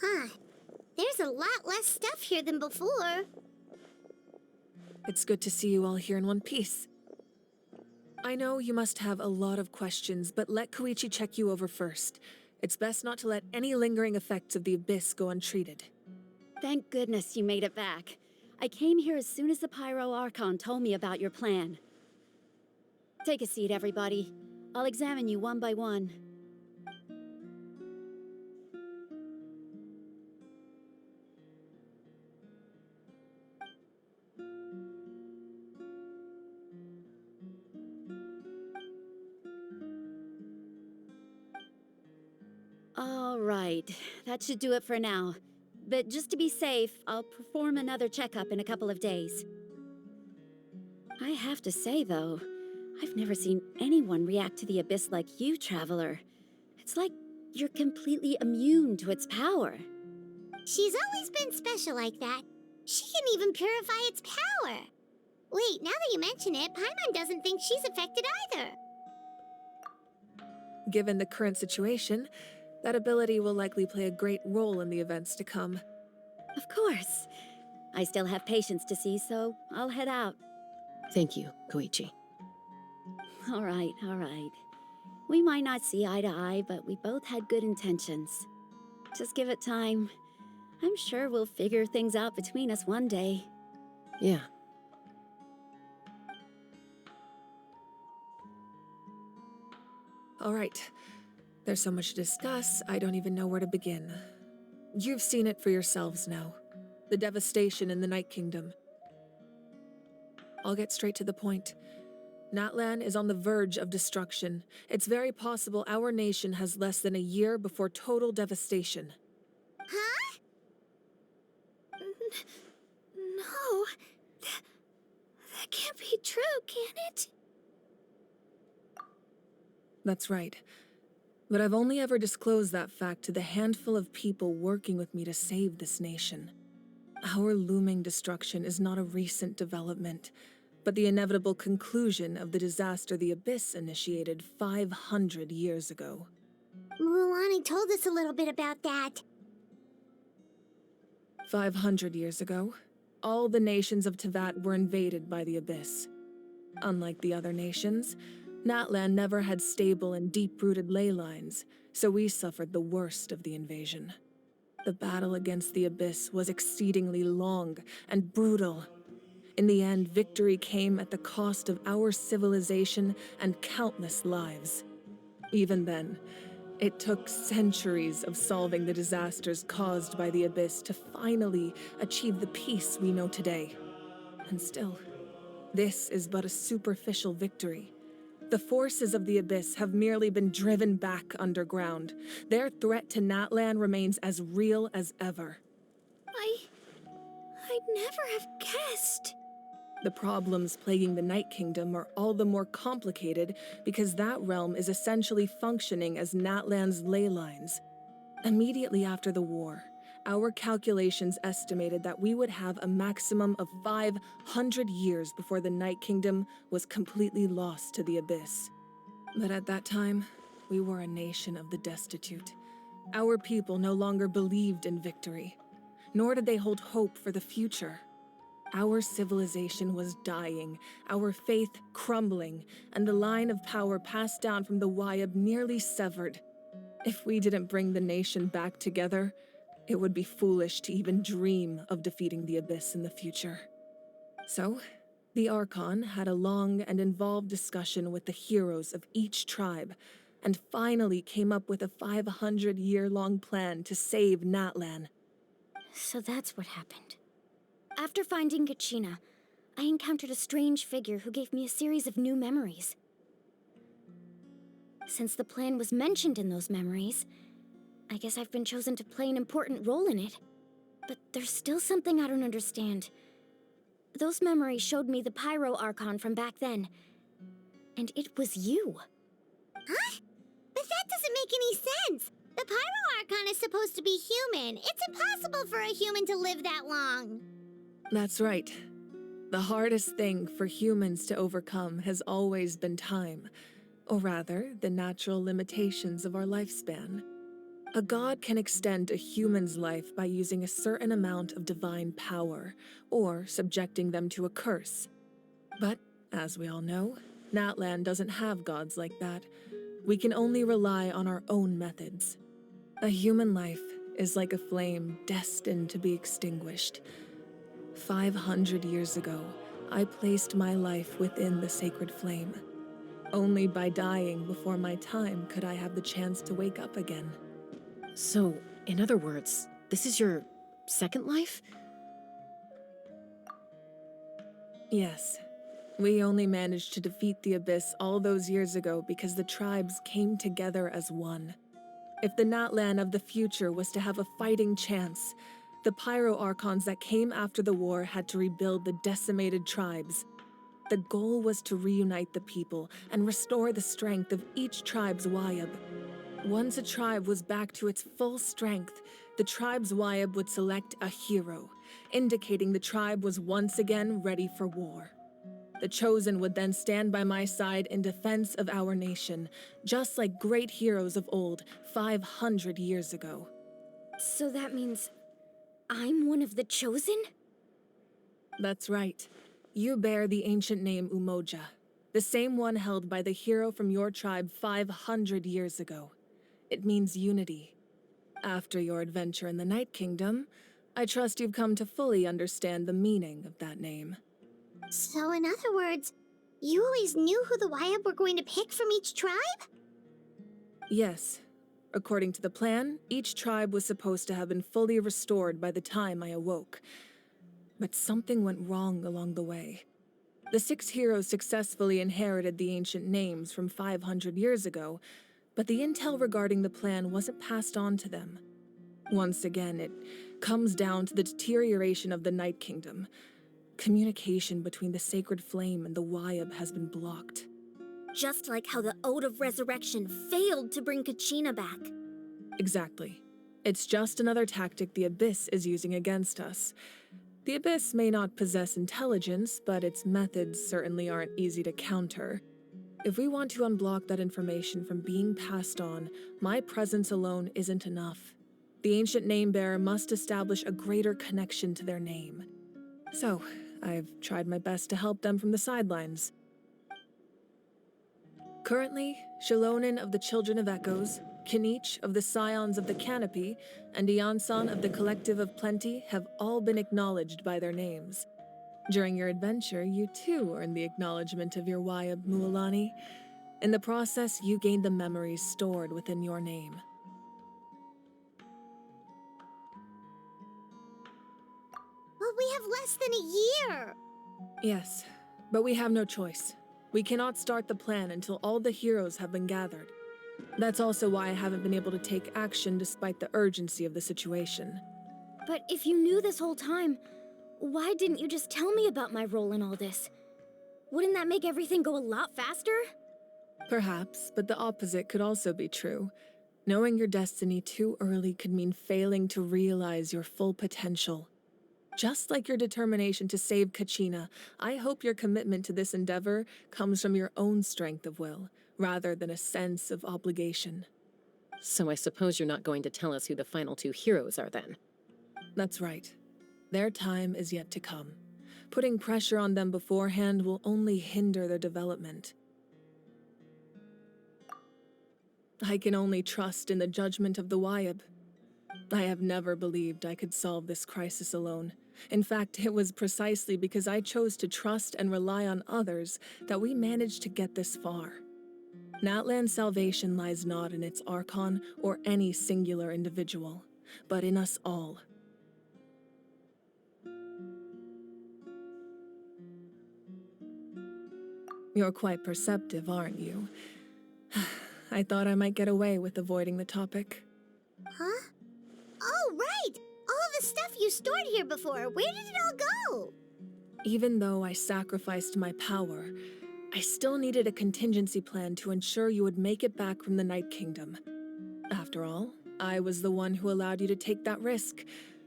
Huh. There's a lot less stuff here than before. It's good to see you all here in one piece. I know you must have a lot of questions, but let Koichi check you over first. It's best not to let any lingering effects of the Abyss go untreated. Thank goodness you made it back. I came here as soon as the Pyro Archon told me about your plan. Take a seat, everybody. I'll examine you one by one. All right, that should do it for now. But just to be safe, I'll perform another checkup in a couple of days. I have to say, though, I've never seen anyone react to the Abyss like you, Traveler. It's like you're completely immune to its power. She's always been special like that. She can even purify its power. Wait, now that you mention it, Paimon doesn't think she's affected either. Given the current situation, that ability will likely play a great role in the events to come. Of course. I still have patients to see, so I'll head out. Thank you, Koichi. All right, all right. We might not see eye to eye, but we both had good intentions. Just give it time. I'm sure we'll figure things out between us one day. Yeah. All right. There's so much to discuss, I don't even know where to begin. You've seen it for yourselves now. The devastation in the Night Kingdom. I'll get straight to the point. Natlan is on the verge of destruction. It's very possible our nation has less than a year before total devastation. Huh? No. That can't be true, can it? That's right. But I've only ever disclosed that fact to the handful of people working with me to save this nation. Our looming destruction is not a recent development, but the inevitable conclusion of the disaster the Abyss initiated 500 years ago. Mualani told us a little bit about that. 500 years ago, all the nations of Tevat were invaded by the Abyss. Unlike the other nations, Natlan never had stable and deep-rooted ley lines, so we suffered the worst of the invasion. The battle against the Abyss was exceedingly long and brutal. In the end, victory came at the cost of our civilization and countless lives. Even then, it took centuries of solving the disasters caused by the Abyss to finally achieve the peace we know today. And still, this is but a superficial victory. The forces of the Abyss have merely been driven back underground. Their threat to Natlan remains as real as ever. I'd never have guessed. The problems plaguing the Night Kingdom are all the more complicated because that realm is essentially functioning as Natlan's ley lines. Immediately after the war, our calculations estimated that we would have a maximum of 500 years before the Night Kingdom was completely lost to the Abyss. But at that time, we were a nation of the destitute. Our people no longer believed in victory, nor did they hold hope for the future. Our civilization was dying, our faith crumbling, and the line of power passed down from the Wayab nearly severed. If we didn't bring the nation back together, it would be foolish to even dream of defeating the Abyss in the future. So, the Archon had a long and involved discussion with the heroes of each tribe, and finally came up with a 500-year-long plan to save Natlan. So that's what happened. After finding Kachina, I encountered a strange figure who gave me a series of new memories. Since the plan was mentioned in those memories, I guess I've been chosen to play an important role in it. But there's still something I don't understand. Those memories showed me the Pyro Archon from back then. And it was you. Huh? But that doesn't make any sense. The Pyro Archon is supposed to be human. It's impossible for a human to live that long. That's right. The hardest thing for humans to overcome has always been time, or rather, the natural limitations of our lifespan. A god can extend a human's life by using a certain amount of divine power, or subjecting them to a curse. But, as we all know, Natlan doesn't have gods like that. We can only rely on our own methods. A human life is like a flame destined to be extinguished. 500 years ago, I placed my life within the sacred flame. Only by dying before my time could I have the chance to wake up again. So, in other words, this is your second life? Yes. We only managed to defeat the Abyss all those years ago because the tribes came together as one. If the Natlan of the future was to have a fighting chance, the Pyro Archons that came after the war had to rebuild the decimated tribes. The goal was to reunite the people and restore the strength of each tribe's Wayab. Once a tribe was back to its full strength, the tribe's Wayab would select a hero, indicating the tribe was once again ready for war. The Chosen would then stand by my side in defense of our nation, just like great heroes of old 500 years ago. So that means I'm one of the Chosen? That's right. You bear the ancient name Umoja, the same one held by the hero from your tribe 500 years ago. It means unity. After your adventure in the Night Kingdom, I trust you've come to fully understand the meaning of that name. So in other words, you always knew who the Wayab were going to pick from each tribe? Yes. According to the plan, each tribe was supposed to have been fully restored by the time I awoke. But something went wrong along the way. The 6 heroes successfully inherited the ancient names from 500 years ago, but the intel regarding the plan wasn't passed on to them. Once again, it comes down to the deterioration of the Night Kingdom. Communication between the Sacred Flame and the Wayab has been blocked. Just like how the Ode of Resurrection failed to bring Kachina back. Exactly. It's just another tactic the Abyss is using against us. The Abyss may not possess intelligence, but its methods certainly aren't easy to counter. If we want to unblock that information from being passed on, my presence alone isn't enough. The ancient name-bearer must establish a greater connection to their name. So, I've tried my best to help them from the sidelines. Currently, Shalonin of the Children of Echoes, Kinich of the Scions of the Canopy, and Iansan of the Collective of Plenty have all been acknowledged by their names. During your adventure, you too earned the acknowledgement of your Wayab Mualani. In the process, you gained the memories stored within your name. But we have less than a year! Yes, but we have no choice. We cannot start the plan until all the heroes have been gathered. That's also why I haven't been able to take action despite the urgency of the situation. But if you knew this whole time, why didn't you just tell me about my role in all this? Wouldn't that make everything go a lot faster? Perhaps, but the opposite could also be true. Knowing your destiny too early could mean failing to realize your full potential. Just like your determination to save Kachina, I hope your commitment to this endeavor comes from your own strength of will, rather than a sense of obligation. So I suppose you're not going to tell us who the final two heroes are then? That's right. Their time is yet to come. Putting pressure on them beforehand will only hinder their development. I can only trust in the judgment of the Wayab. I have never believed I could solve this crisis alone. In fact, it was precisely because I chose to trust and rely on others that we managed to get this far. Natlan's salvation lies not in its Archon or any singular individual, but in us all. You're quite perceptive, aren't you? I thought I might get away with avoiding the topic. Huh? Oh, right! All the stuff you stored here before, where did it all go? Even though I sacrificed my power, I still needed a contingency plan to ensure you would make it back from the Night Kingdom. After all, I was the one who allowed you to take that risk,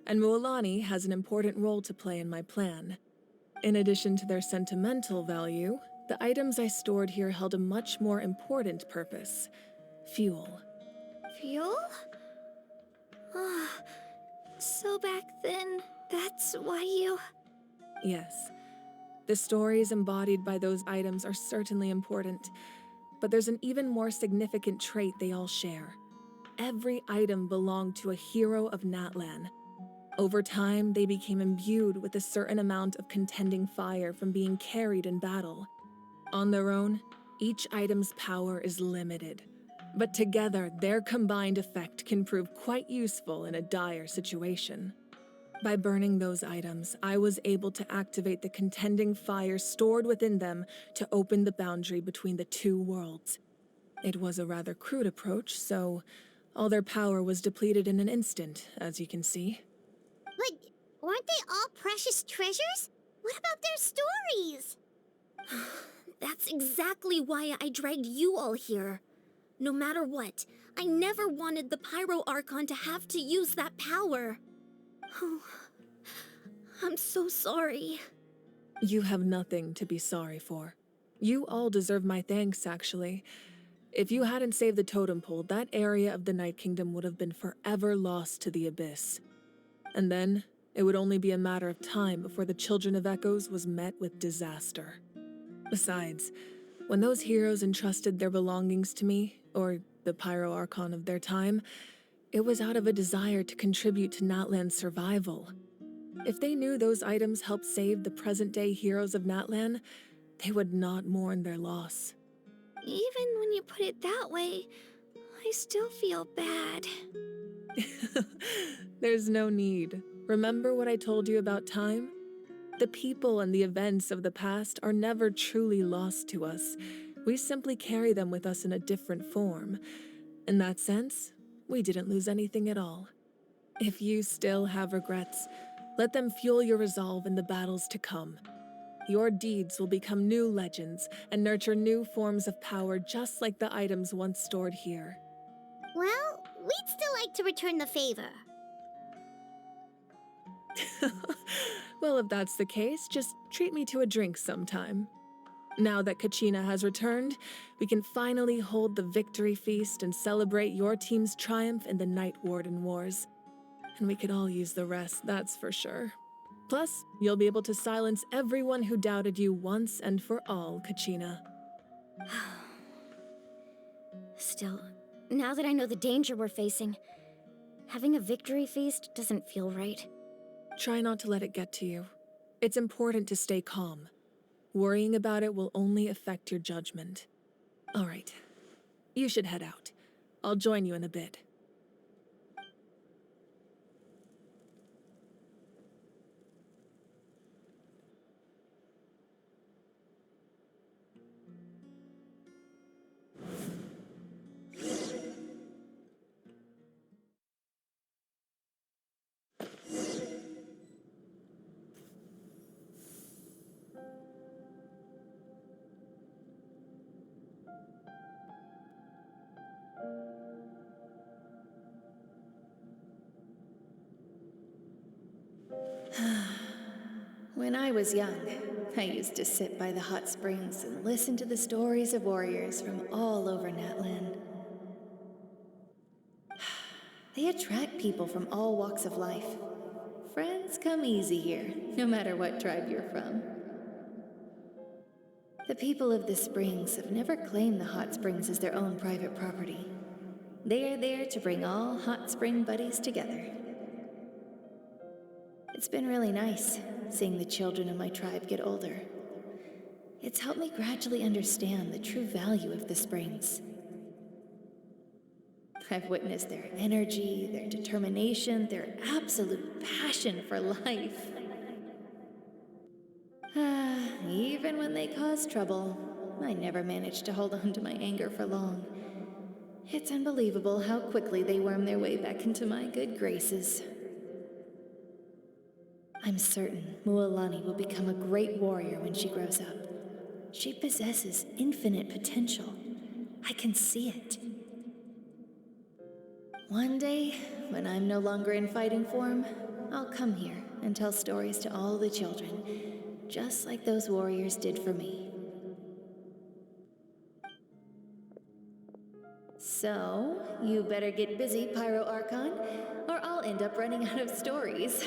and Mualani has an important role to play in my plan. In addition to their sentimental value, the items I stored here held a much more important purpose: fuel. Fuel? So back then, that's why you... Yes. The stories embodied by those items are certainly important, but there's an even more significant trait they all share. Every item belonged to a hero of Natlan. Over time, they became imbued with a certain amount of contending fire from being carried in battle. On their own, each item's power is limited, but together, their combined effect can prove quite useful in a dire situation. By burning those items, I was able to activate the contending fire stored within them to open the boundary between the two worlds. It was a rather crude approach, so all their power was depleted in an instant, as you can see. But weren't they all precious treasures? What about their stories? That's exactly why I dragged you all here. No matter what, I never wanted the Pyro Archon to have to use that power. Oh, I'm so sorry. You have nothing to be sorry for. You all deserve my thanks, actually. If you hadn't saved the totem pole, that area of the Night Kingdom would have been forever lost to the Abyss. And then, it would only be a matter of time before the Children of Echoes was met with disaster. Besides, when those heroes entrusted their belongings to me, or the Pyro Archon of their time, it was out of a desire to contribute to Natlan's survival. If they knew those items helped save the present-day heroes of Natlan, they would not mourn their loss. Even when you put it that way, I still feel bad. There's no need. Remember what I told you about time? The people and the events of the past are never truly lost to us. We simply carry them with us in a different form. In that sense, we didn't lose anything at all. If you still have regrets, let them fuel your resolve in the battles to come. Your deeds will become new legends and nurture new forms of power just like the items once stored here. Well, we'd still like to return the favor. Well, if that's the case, just treat me to a drink sometime. Now that Kachina has returned, we can finally hold the victory feast and celebrate your team's triumph in the Night Warden Wars. And we could all use the rest, that's for sure. Plus, you'll be able to silence everyone who doubted you once and for all, Kachina. Still, now that I know the danger we're facing, having a victory feast doesn't feel right. Try not to let it get to you. It's important to stay calm. Worrying about it will only affect your judgment. All right, you should head out. I'll join you in a bit. When I was young, I used to sit by the hot springs and listen to the stories of warriors from all over Natlan. They attract people from all walks of life. Friends come easy here, no matter what tribe you're from. The people of the springs have never claimed the hot springs as their own private property. They are there to bring all hot spring buddies together. It's been really nice, seeing the children of my tribe get older. It's helped me gradually understand the true value of the springs. I've witnessed their energy, their determination, their absolute passion for life. Even when they cause trouble, I never managed to hold on to my anger for long. It's unbelievable how quickly they worm their way back into my good graces. I'm certain Mualani will become a great warrior when she grows up. She possesses infinite potential. I can see it. One day, when I'm no longer in fighting form, I'll come here and tell stories to all the children, just like those warriors did for me. So, you better get busy, Pyro Archon, or I'll end up running out of stories.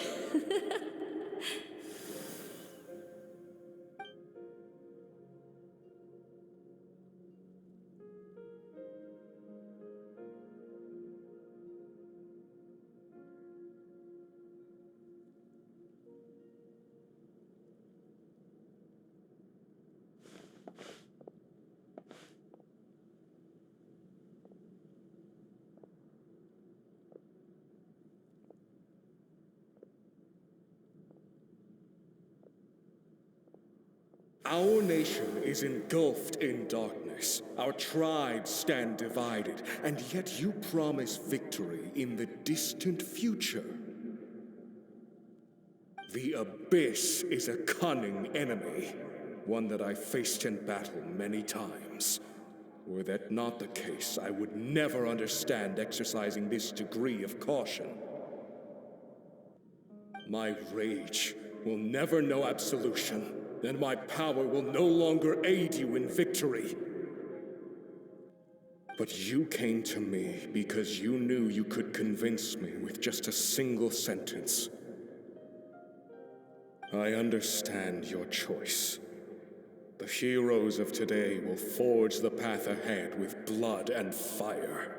Our nation is engulfed in darkness. Our tribes stand divided, and yet you promise victory in the distant future. The Abyss is a cunning enemy, one that I faced in battle many times. Were that not the case, I would never understand exercising this degree of caution. My rage will never know absolution. Then my power will no longer aid you in victory. But you came to me because you knew you could convince me with just a single sentence. I understand your choice. The heroes of today will forge the path ahead with blood and fire.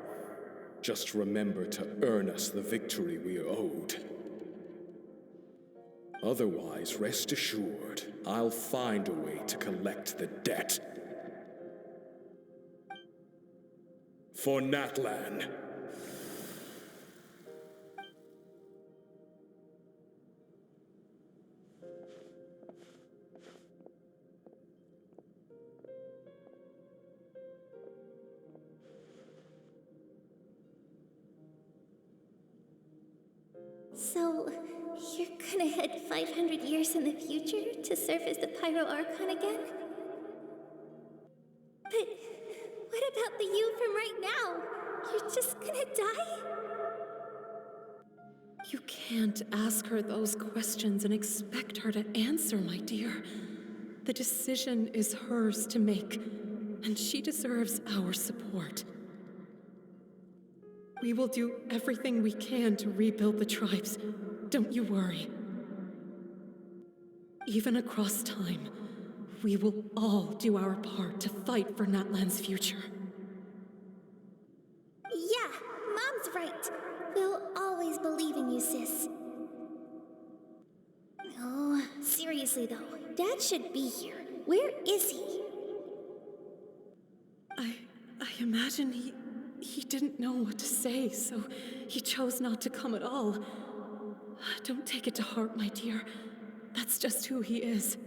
Just remember to earn us the victory we are owed. Otherwise, rest assured, I'll find a way to collect the debt. For Natlan. So, you're gonna head 500 years in the future to serve as the Pyro Archon again? But what about the you from right now? You're just gonna die? You can't ask her those questions and expect her to answer, my dear. The decision is hers to make, and she deserves our support. We will do everything we can to rebuild the tribes. Don't you worry. Even across time, we will all do our part to fight for Natlan's future. Yeah, Mom's right. We'll always believe in you, sis. Oh, seriously though, Dad should be here. Where is he? I imagine he didn't know what to say, so he chose not to come at all. Don't take it to heart, my dear. That's just who he is.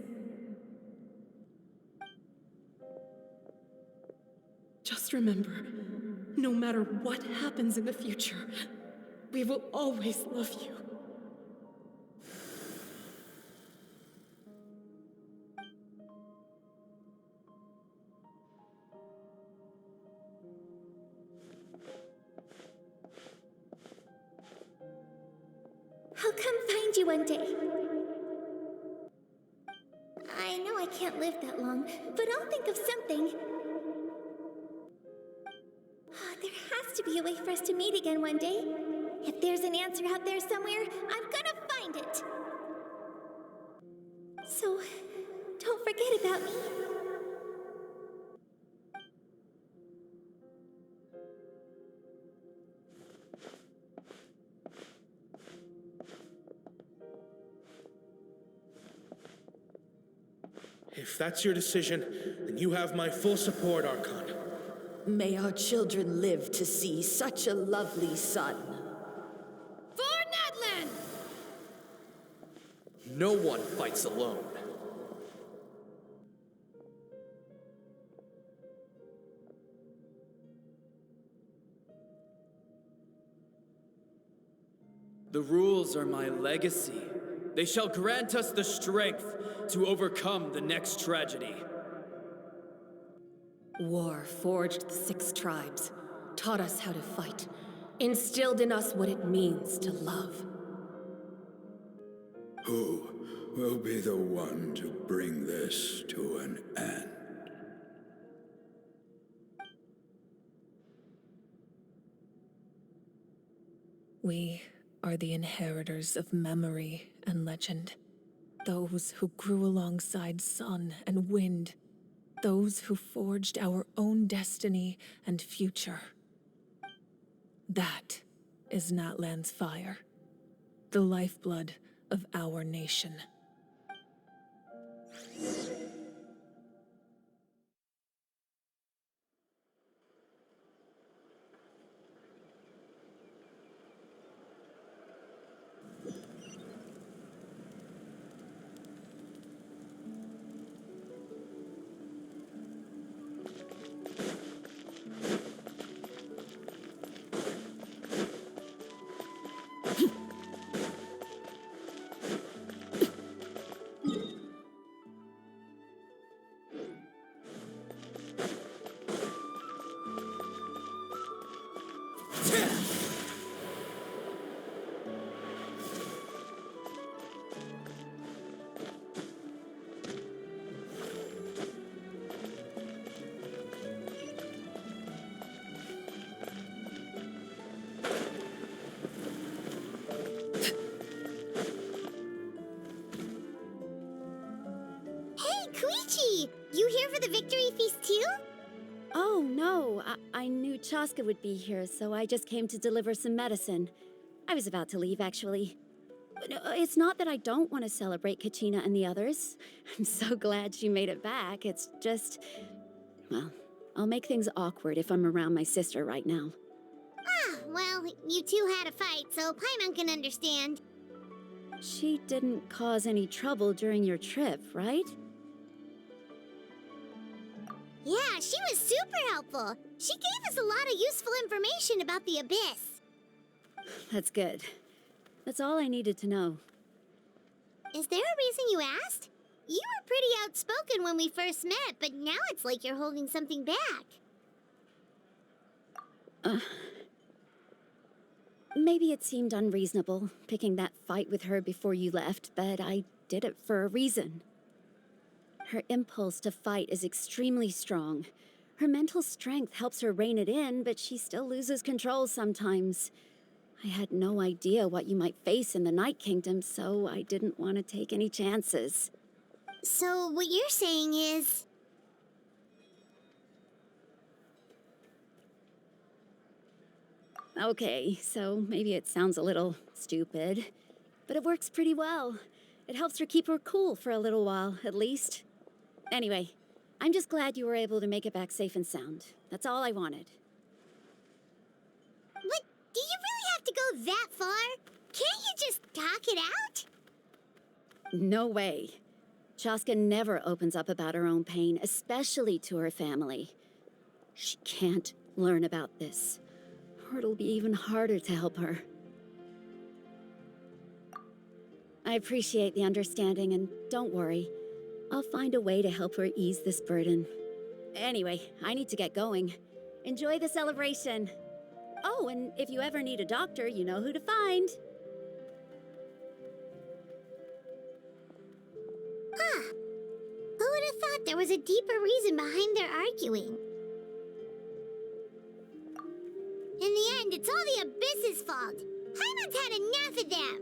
Just remember, no matter what happens in the future, we will always love you. I'll come find you one day. I know I can't live that long, but I'll think of something. There has to be a way for us to meet again one day. If there's an answer out there somewhere, I'm gonna find it. So, don't forget about me. If that's your decision, then you have my full support, Archon. May our children live to see such a lovely son. For Natlan! No one fights alone. The rules are my legacy. They shall grant us the strength to overcome the next tragedy. War forged the 6 tribes, taught us how to fight, instilled in us what it means to love. Who will be the one to bring this to an end? We are the inheritors of memory and legend. Those who grew alongside sun and wind. Those who forged our own destiny and future. That is Natlan's fire. The lifeblood of our nation. You here for the victory feast too? Oh, no. I knew Chaska would be here, so I just came to deliver some medicine. I was about to leave, actually. It's not that I don't want to celebrate Kachina and the others. I'm so glad she made it back. It's just... well, I'll make things awkward if I'm around my sister right now. Ah, well, you two had a fight, so Paimon can understand. She didn't cause any trouble during your trip, right? Yeah, she was super helpful. She gave us a lot of useful information about the Abyss. That's good. That's all I needed to know. Is there a reason you asked? You were pretty outspoken when we first met, but now it's like you're holding something back. Maybe it seemed unreasonable, picking that fight with her before you left, but I did it for a reason. Her impulse to fight is extremely strong. Her mental strength helps her rein it in, but she still loses control sometimes. I had no idea what you might face in the Night Kingdom, so I didn't want to take any chances. So what you're saying is... Okay, so maybe it sounds a little stupid, but it works pretty well. It helps her keep her cool for a little while, at least. Anyway, I'm just glad you were able to make it back safe and sound. That's all I wanted. What? Do you really have to go that far? Can't you just talk it out? No way. Chaska never opens up about her own pain, especially to her family. She can't learn about this, or it'll be even harder to help her. I appreciate the understanding, and don't worry. I'll find a way to help her ease this burden. Anyway, I need to get going. Enjoy the celebration. Oh, and if you ever need a doctor, you know who to find. Huh. Who would have thought there was a deeper reason behind their arguing? In the end, it's all the Abyss's fault. Paimon's had enough of them.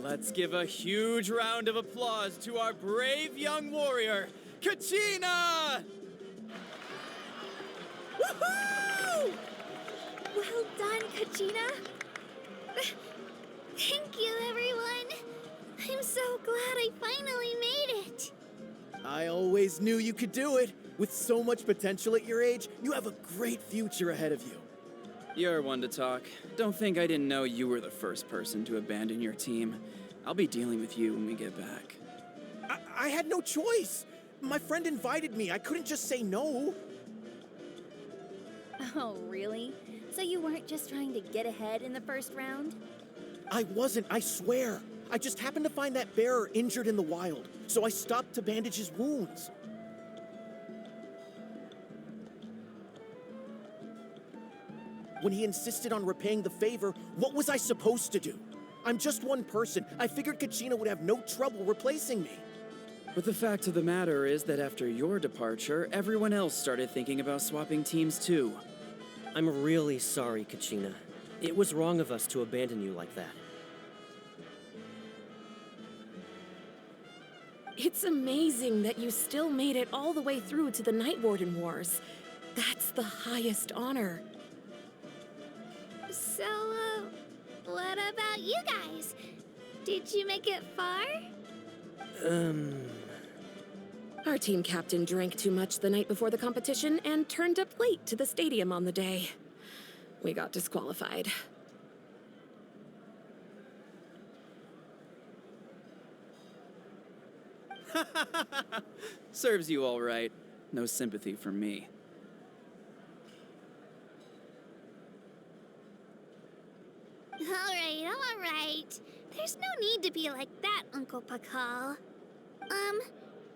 Let's give a huge round of applause to our brave young warrior, Kachina! Woohoo! Well done, Kachina. Thank you, everyone. I'm so glad I finally made it. I always knew you could do it. With so much potential at your age, you have a great future ahead of you. You're one to talk. Don't think I didn't know you were the first person to abandon your team. I'll be dealing with you when we get back. I had no choice. My friend invited me. I couldn't just say no. Oh, really? So you weren't just trying to get ahead in the first round? I wasn't, I swear. I just happened to find that bearer injured in the wild, so I stopped to bandage his wounds. When he insisted on repaying the favor, what was I supposed to do? I'm just one person. I figured Kachina would have no trouble replacing me. But the fact of the matter is that after your departure, everyone else started thinking about swapping teams too. I'm really sorry, Kachina. It was wrong of us to abandon you like that. It's amazing that you still made it all the way through to the Night Warden Wars. That's the highest honor. So, what about you guys? Did you make it far? Our team captain drank too much the night before the competition and turned up late to the stadium on the day. We got disqualified. Serves you all right. No sympathy from me. All right. There's no need to be like that, Uncle Pakal.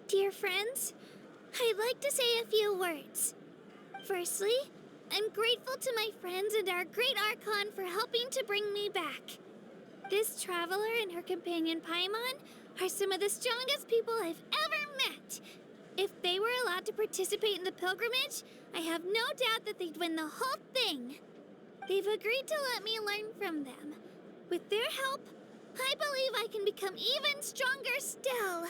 Dear friends, I'd like to say a few words. Firstly, I'm grateful to my friends and our great Archon for helping to bring me back. This traveler and her companion Paimon are some of the strongest people I've ever met. If they were allowed to participate in the pilgrimage, I have no doubt that they'd win the whole thing. They've agreed to let me learn from them. With their help, I believe I can become even stronger still.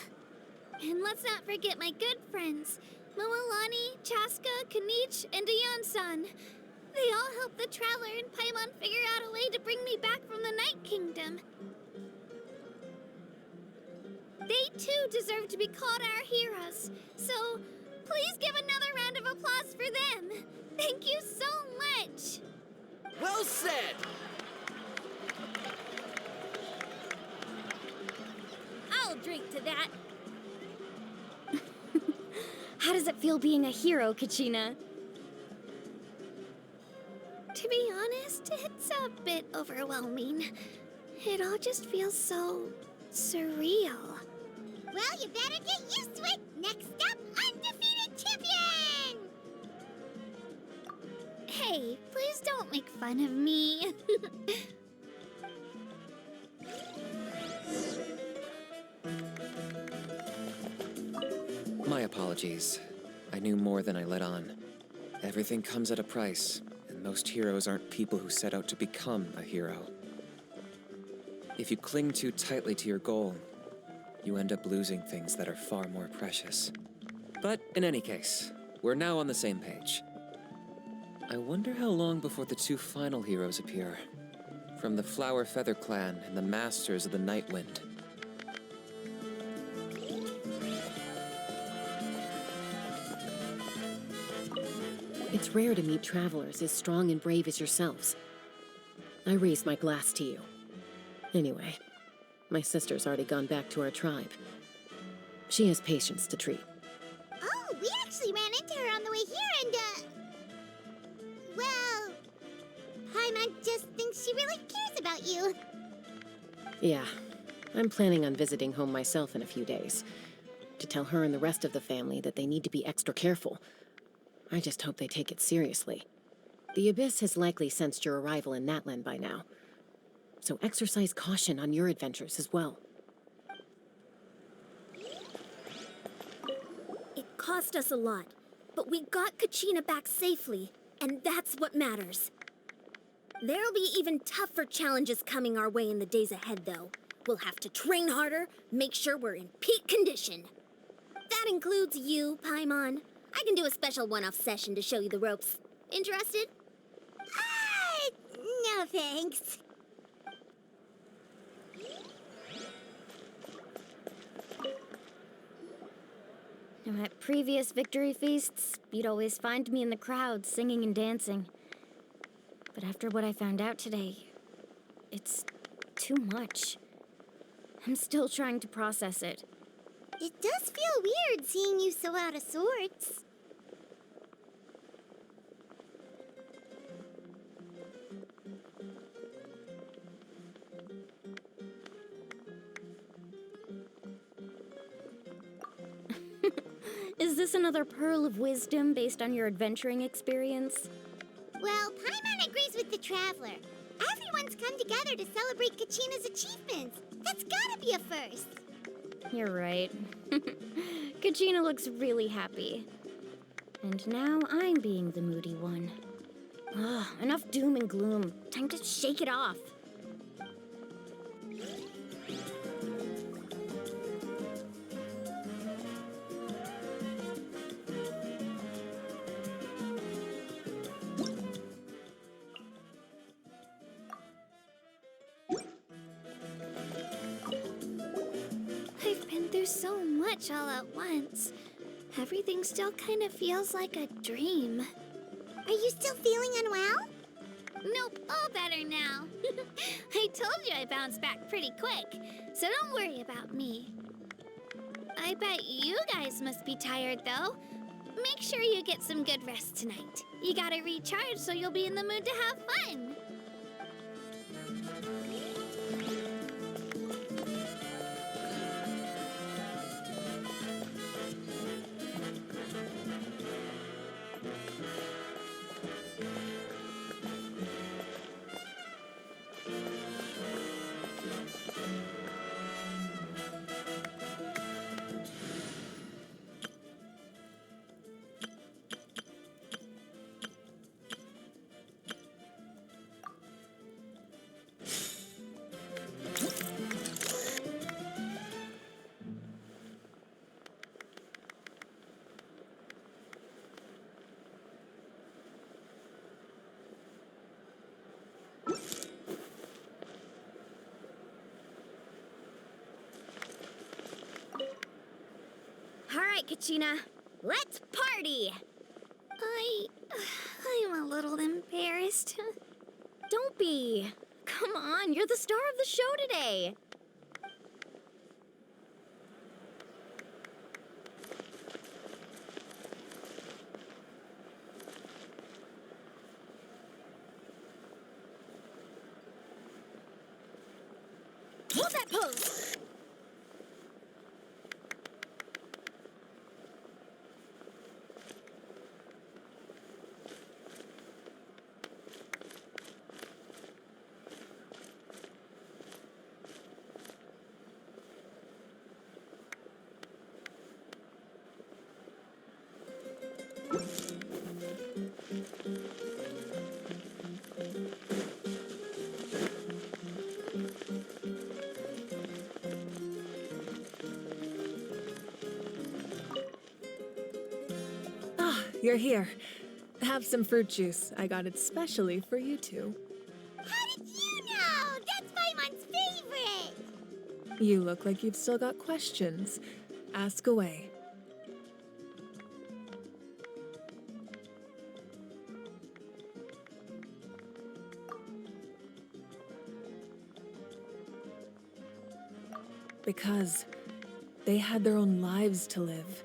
And let's not forget my good friends, Moalani, Chaska, Kanich, and Ayan-san. They all helped the Traveler and Paimon figure out a way to bring me back from the Night Kingdom. They too deserve to be called our heroes, so please give another round of applause for them. Thank you so much. Well said! I'll drink to that. How does it feel being a hero, Kachina? To be honest, it's a bit overwhelming. It all just feels so surreal. Well, you better get used to it. Next up, undefeated champion! Hey, please don't make fun of me. My apologies. I knew more than I let on. Everything comes at a price, and most heroes aren't people who set out to become a hero. If you cling too tightly to your goal, you end up losing things that are far more precious. But in any case, we're now on the same page. I wonder how long before the two final heroes appear. From the Flower Feather Clan and the Masters of the Night Wind. It's rare to meet travelers as strong and brave as yourselves. I raise my glass to you. Anyway, my sister's already gone back to our tribe. She has patients to treat. Oh, we actually ran into her on the way here and, well, Paimon just thinks she really cares about you. Yeah, I'm planning on visiting home myself in a few days. To tell her and the rest of the family that they need to be extra careful. I just hope they take it seriously. The Abyss has likely sensed your arrival in Natlan by now. So exercise caution on your adventures as well. It cost us a lot, but we got Kachina back safely, and that's what matters. There'll be even tougher challenges coming our way in the days ahead, though. We'll have to train harder, make sure we're in peak condition. That includes you, Paimon. I can do a special one-off session to show you the ropes. Interested? No thanks. Now, at previous victory feasts, you'd always find me in the crowd singing and dancing. But after what I found out today, it's too much. I'm still trying to process it. It does feel weird seeing you so out of sorts. Is this another pearl of wisdom based on your adventuring experience? Well, Paimon agrees with the Traveler. Everyone's come together to celebrate Kachina's achievements. That's gotta be a first. You're right. Kachina looks really happy. And now I'm being the moody one. Ugh, enough doom and gloom. Time to shake it off. I've been through so much all at once. Everything still kind of feels like a dream. Are you still feeling unwell? Nope, all better now. I told you I bounced back pretty quick, so don't worry about me. I bet you guys must be tired, though. Make sure you get some good rest tonight. You gotta recharge so you'll be in the mood to have fun. right, Kachina. Let's party! I'm a little embarrassed. Don't be. Come on, you're the star of the show today. Hold that pose! You're here. Have some fruit juice. I got it specially for you two. How did you know? That's Paimon's favorite! You look like you've still got questions. Ask away. Because they had their own lives to live.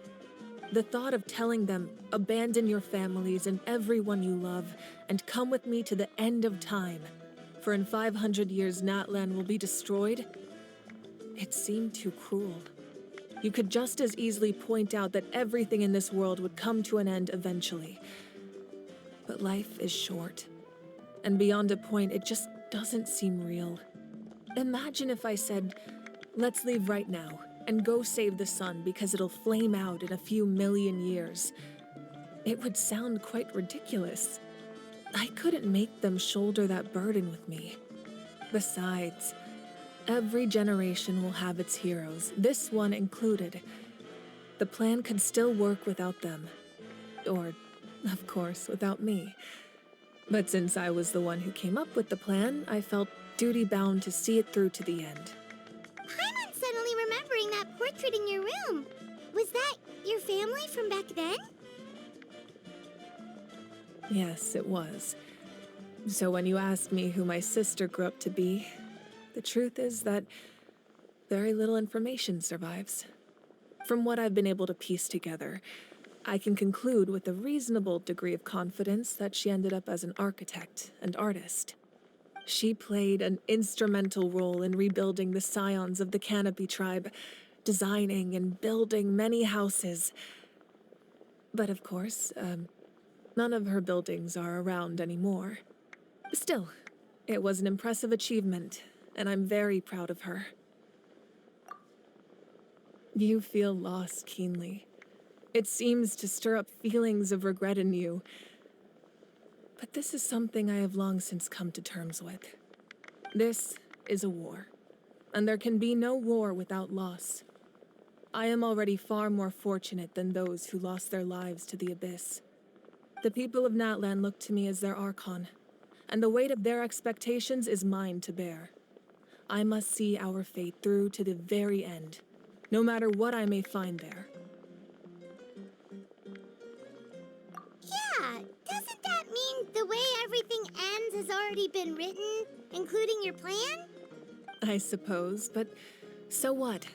The thought of telling them, abandon your families and everyone you love, and come with me to the end of time, for in 500 years Natlan will be destroyed, it seemed too cruel. You could just as easily point out that everything in this world would come to an end eventually. But life is short, and beyond a point, it just doesn't seem real. Imagine if I said, let's leave right now, and go save the sun because it'll flame out in a few million years. It would sound quite ridiculous. I couldn't make them shoulder that burden with me. Besides, every generation will have its heroes, this one included. The plan could still work without them. Or, of course, without me. But since I was the one who came up with the plan, I felt duty-bound to see it through to the end. Paimon's suddenly remembering that portrait in your room. Was that your family from back then? Yes, it was. So when you asked me who my sister grew up to be, the truth is that very little information survives. From what I've been able to piece together, I can conclude with a reasonable degree of confidence that she ended up as an architect and artist. She played an instrumental role in rebuilding the scions of the Canopy tribe, designing and building many houses. But of course, none of her buildings are around anymore. Still, it was an impressive achievement, and I'm very proud of her. You feel loss keenly. It seems to stir up feelings of regret in you. But this is something I have long since come to terms with. This is a war, and there can be no war without loss. I am already far more fortunate than those who lost their lives to the Abyss. The people of Natlan look to me as their Archon, and the weight of their expectations is mine to bear. I must see our fate through to the very end, no matter what I may find there. Yeah, doesn't that mean the way everything ends has already been written, including your plan? I suppose, but so what?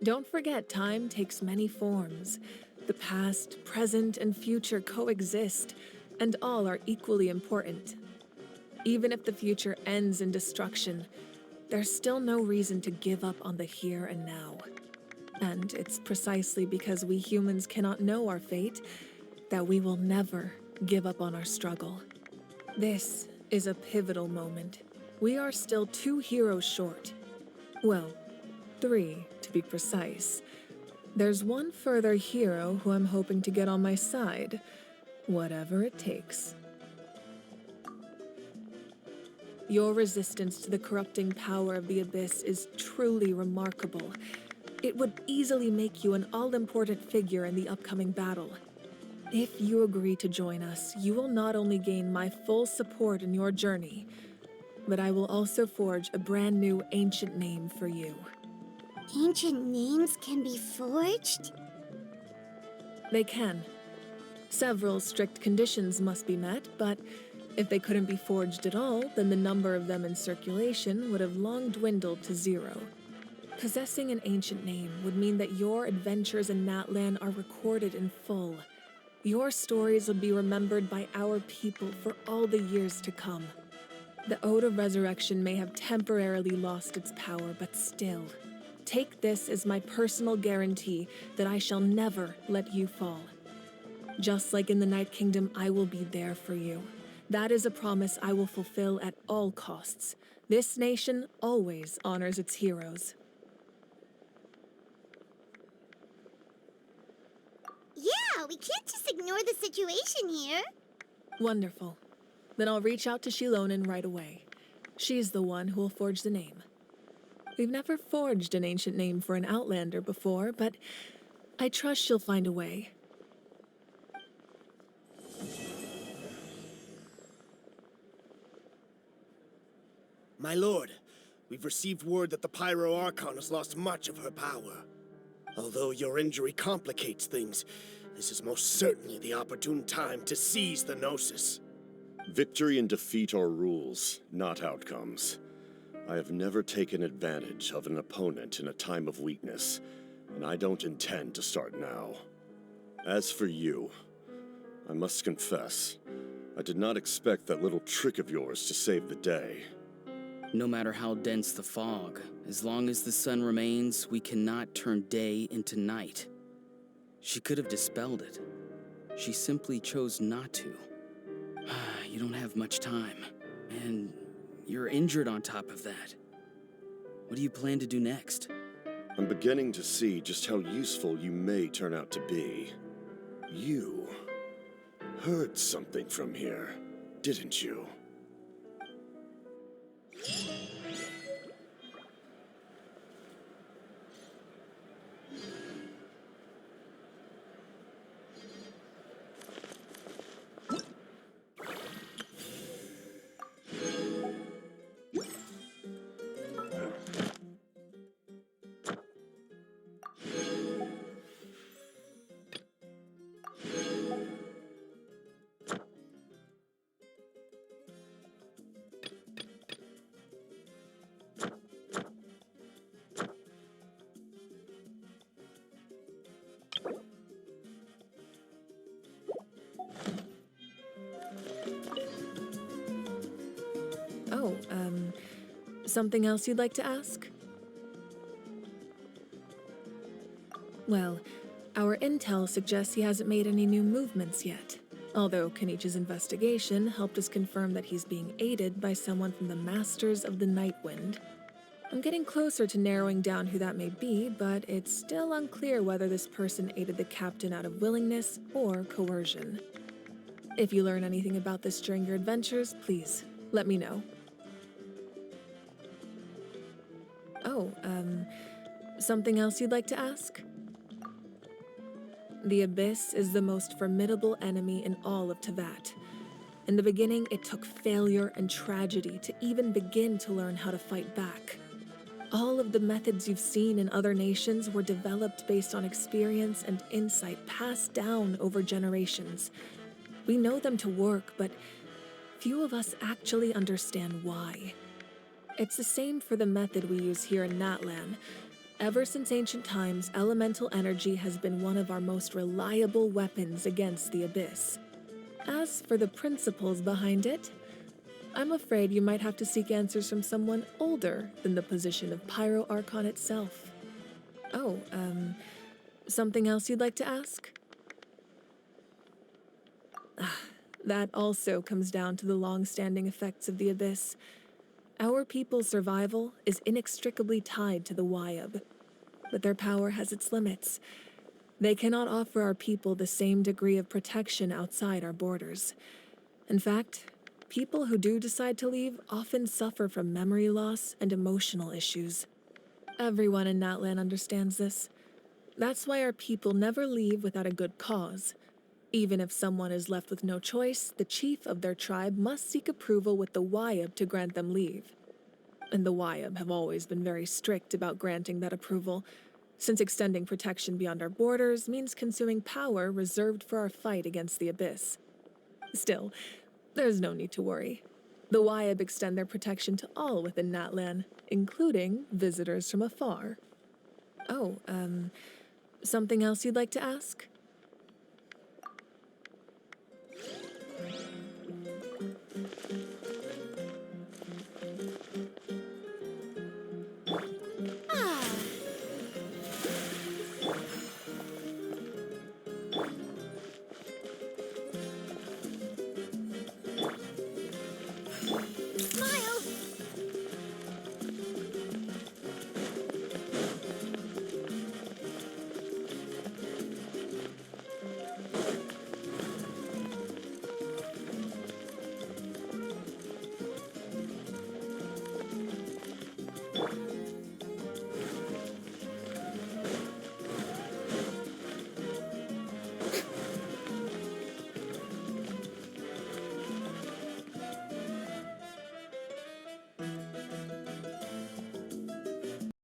Don't forget, time takes many forms. The past, present, and future coexist, and all are equally important. Even if the future ends in destruction, there's still no reason to give up on the here and now. And it's precisely because we humans cannot know our fate that we will never give up on our struggle. This is a pivotal moment. We are still 2 heroes short. Well, 3 to be precise. There's one further hero who I'm hoping to get on my side, whatever it takes. Your resistance to the corrupting power of the Abyss is truly remarkable. It would easily make you an all-important figure in the upcoming battle. If you agree to join us, you will not only gain my full support in your journey, but I will also forge a brand new ancient name for you. Ancient names can be forged? They can. Several strict conditions must be met, but if they couldn't be forged at all, then the number of them in circulation would have long dwindled to 0. Possessing an ancient name would mean that your adventures in Natlan are recorded in full. Your stories would be remembered by our people for all the years to come. The Ode of Resurrection may have temporarily lost its power, but still, take this as my personal guarantee that I shall never let you fall. Just like in the Night Kingdom, I will be there for you. That is a promise I will fulfill at all costs. This nation always honors its heroes. Yeah, we can't just ignore the situation here. Wonderful. Then I'll reach out to Shilonen right away. She's the one who will forge the name. We've never forged an ancient name for an Outlander before, but I trust she'll find a way. My lord, we've received word that the Pyro Archon has lost much of her power. Although your injury complicates things, this is most certainly the opportune time to seize the Gnosis. Victory and defeat are rules, not outcomes. I have never taken advantage of an opponent in a time of weakness, and I don't intend to start now. As for you, I must confess, I did not expect that little trick of yours to save the day. No matter how dense the fog, as long as the sun remains, we cannot turn day into night. She could have dispelled it. She simply chose not to. You don't have much time, and you're injured on top of that. What do you plan to do next? I'm beginning to see just how useful you may turn out to be. You heard something from here, didn't you? Oh, something else you'd like to ask? Well, our intel suggests he hasn't made any new movements yet, although Kenichi's investigation helped us confirm that he's being aided by someone from the Masters of the Nightwind. I'm getting closer to narrowing down who that may be, but it's still unclear whether this person aided the captain out of willingness or coercion. If you learn anything about this during your adventures, please let me know. Oh, something else you'd like to ask? The Abyss is the most formidable enemy in all of Teyvat. In the beginning, it took failure and tragedy to even begin to learn how to fight back. All of the methods you've seen in other nations were developed based on experience and insight passed down over generations. We know them to work, but few of us actually understand why. It's the same for the method we use here in Natlan. Ever since ancient times, elemental energy has been one of our most reliable weapons against the Abyss. As for the principles behind it, I'm afraid you might have to seek answers from someone older than the position of Pyro Archon itself. Oh, something else you'd like to ask? That also comes down to the long-standing effects of the Abyss. Our people's survival is inextricably tied to the Wyab, but their power has its limits. They cannot offer our people the same degree of protection outside our borders. In fact, people who do decide to leave often suffer from memory loss and emotional issues. Everyone in Natlan understands this. That's why our people never leave without a good cause. Even if someone is left with no choice, the chief of their tribe must seek approval with the Wyab to grant them leave. And the Wyab have always been very strict about granting that approval. since extending protection beyond our borders means consuming power reserved for our fight against the Abyss. Still, there's no need to worry. The Wyeb extend their protection to all within Natlan, including visitors from afar. Oh, something else you'd like to ask?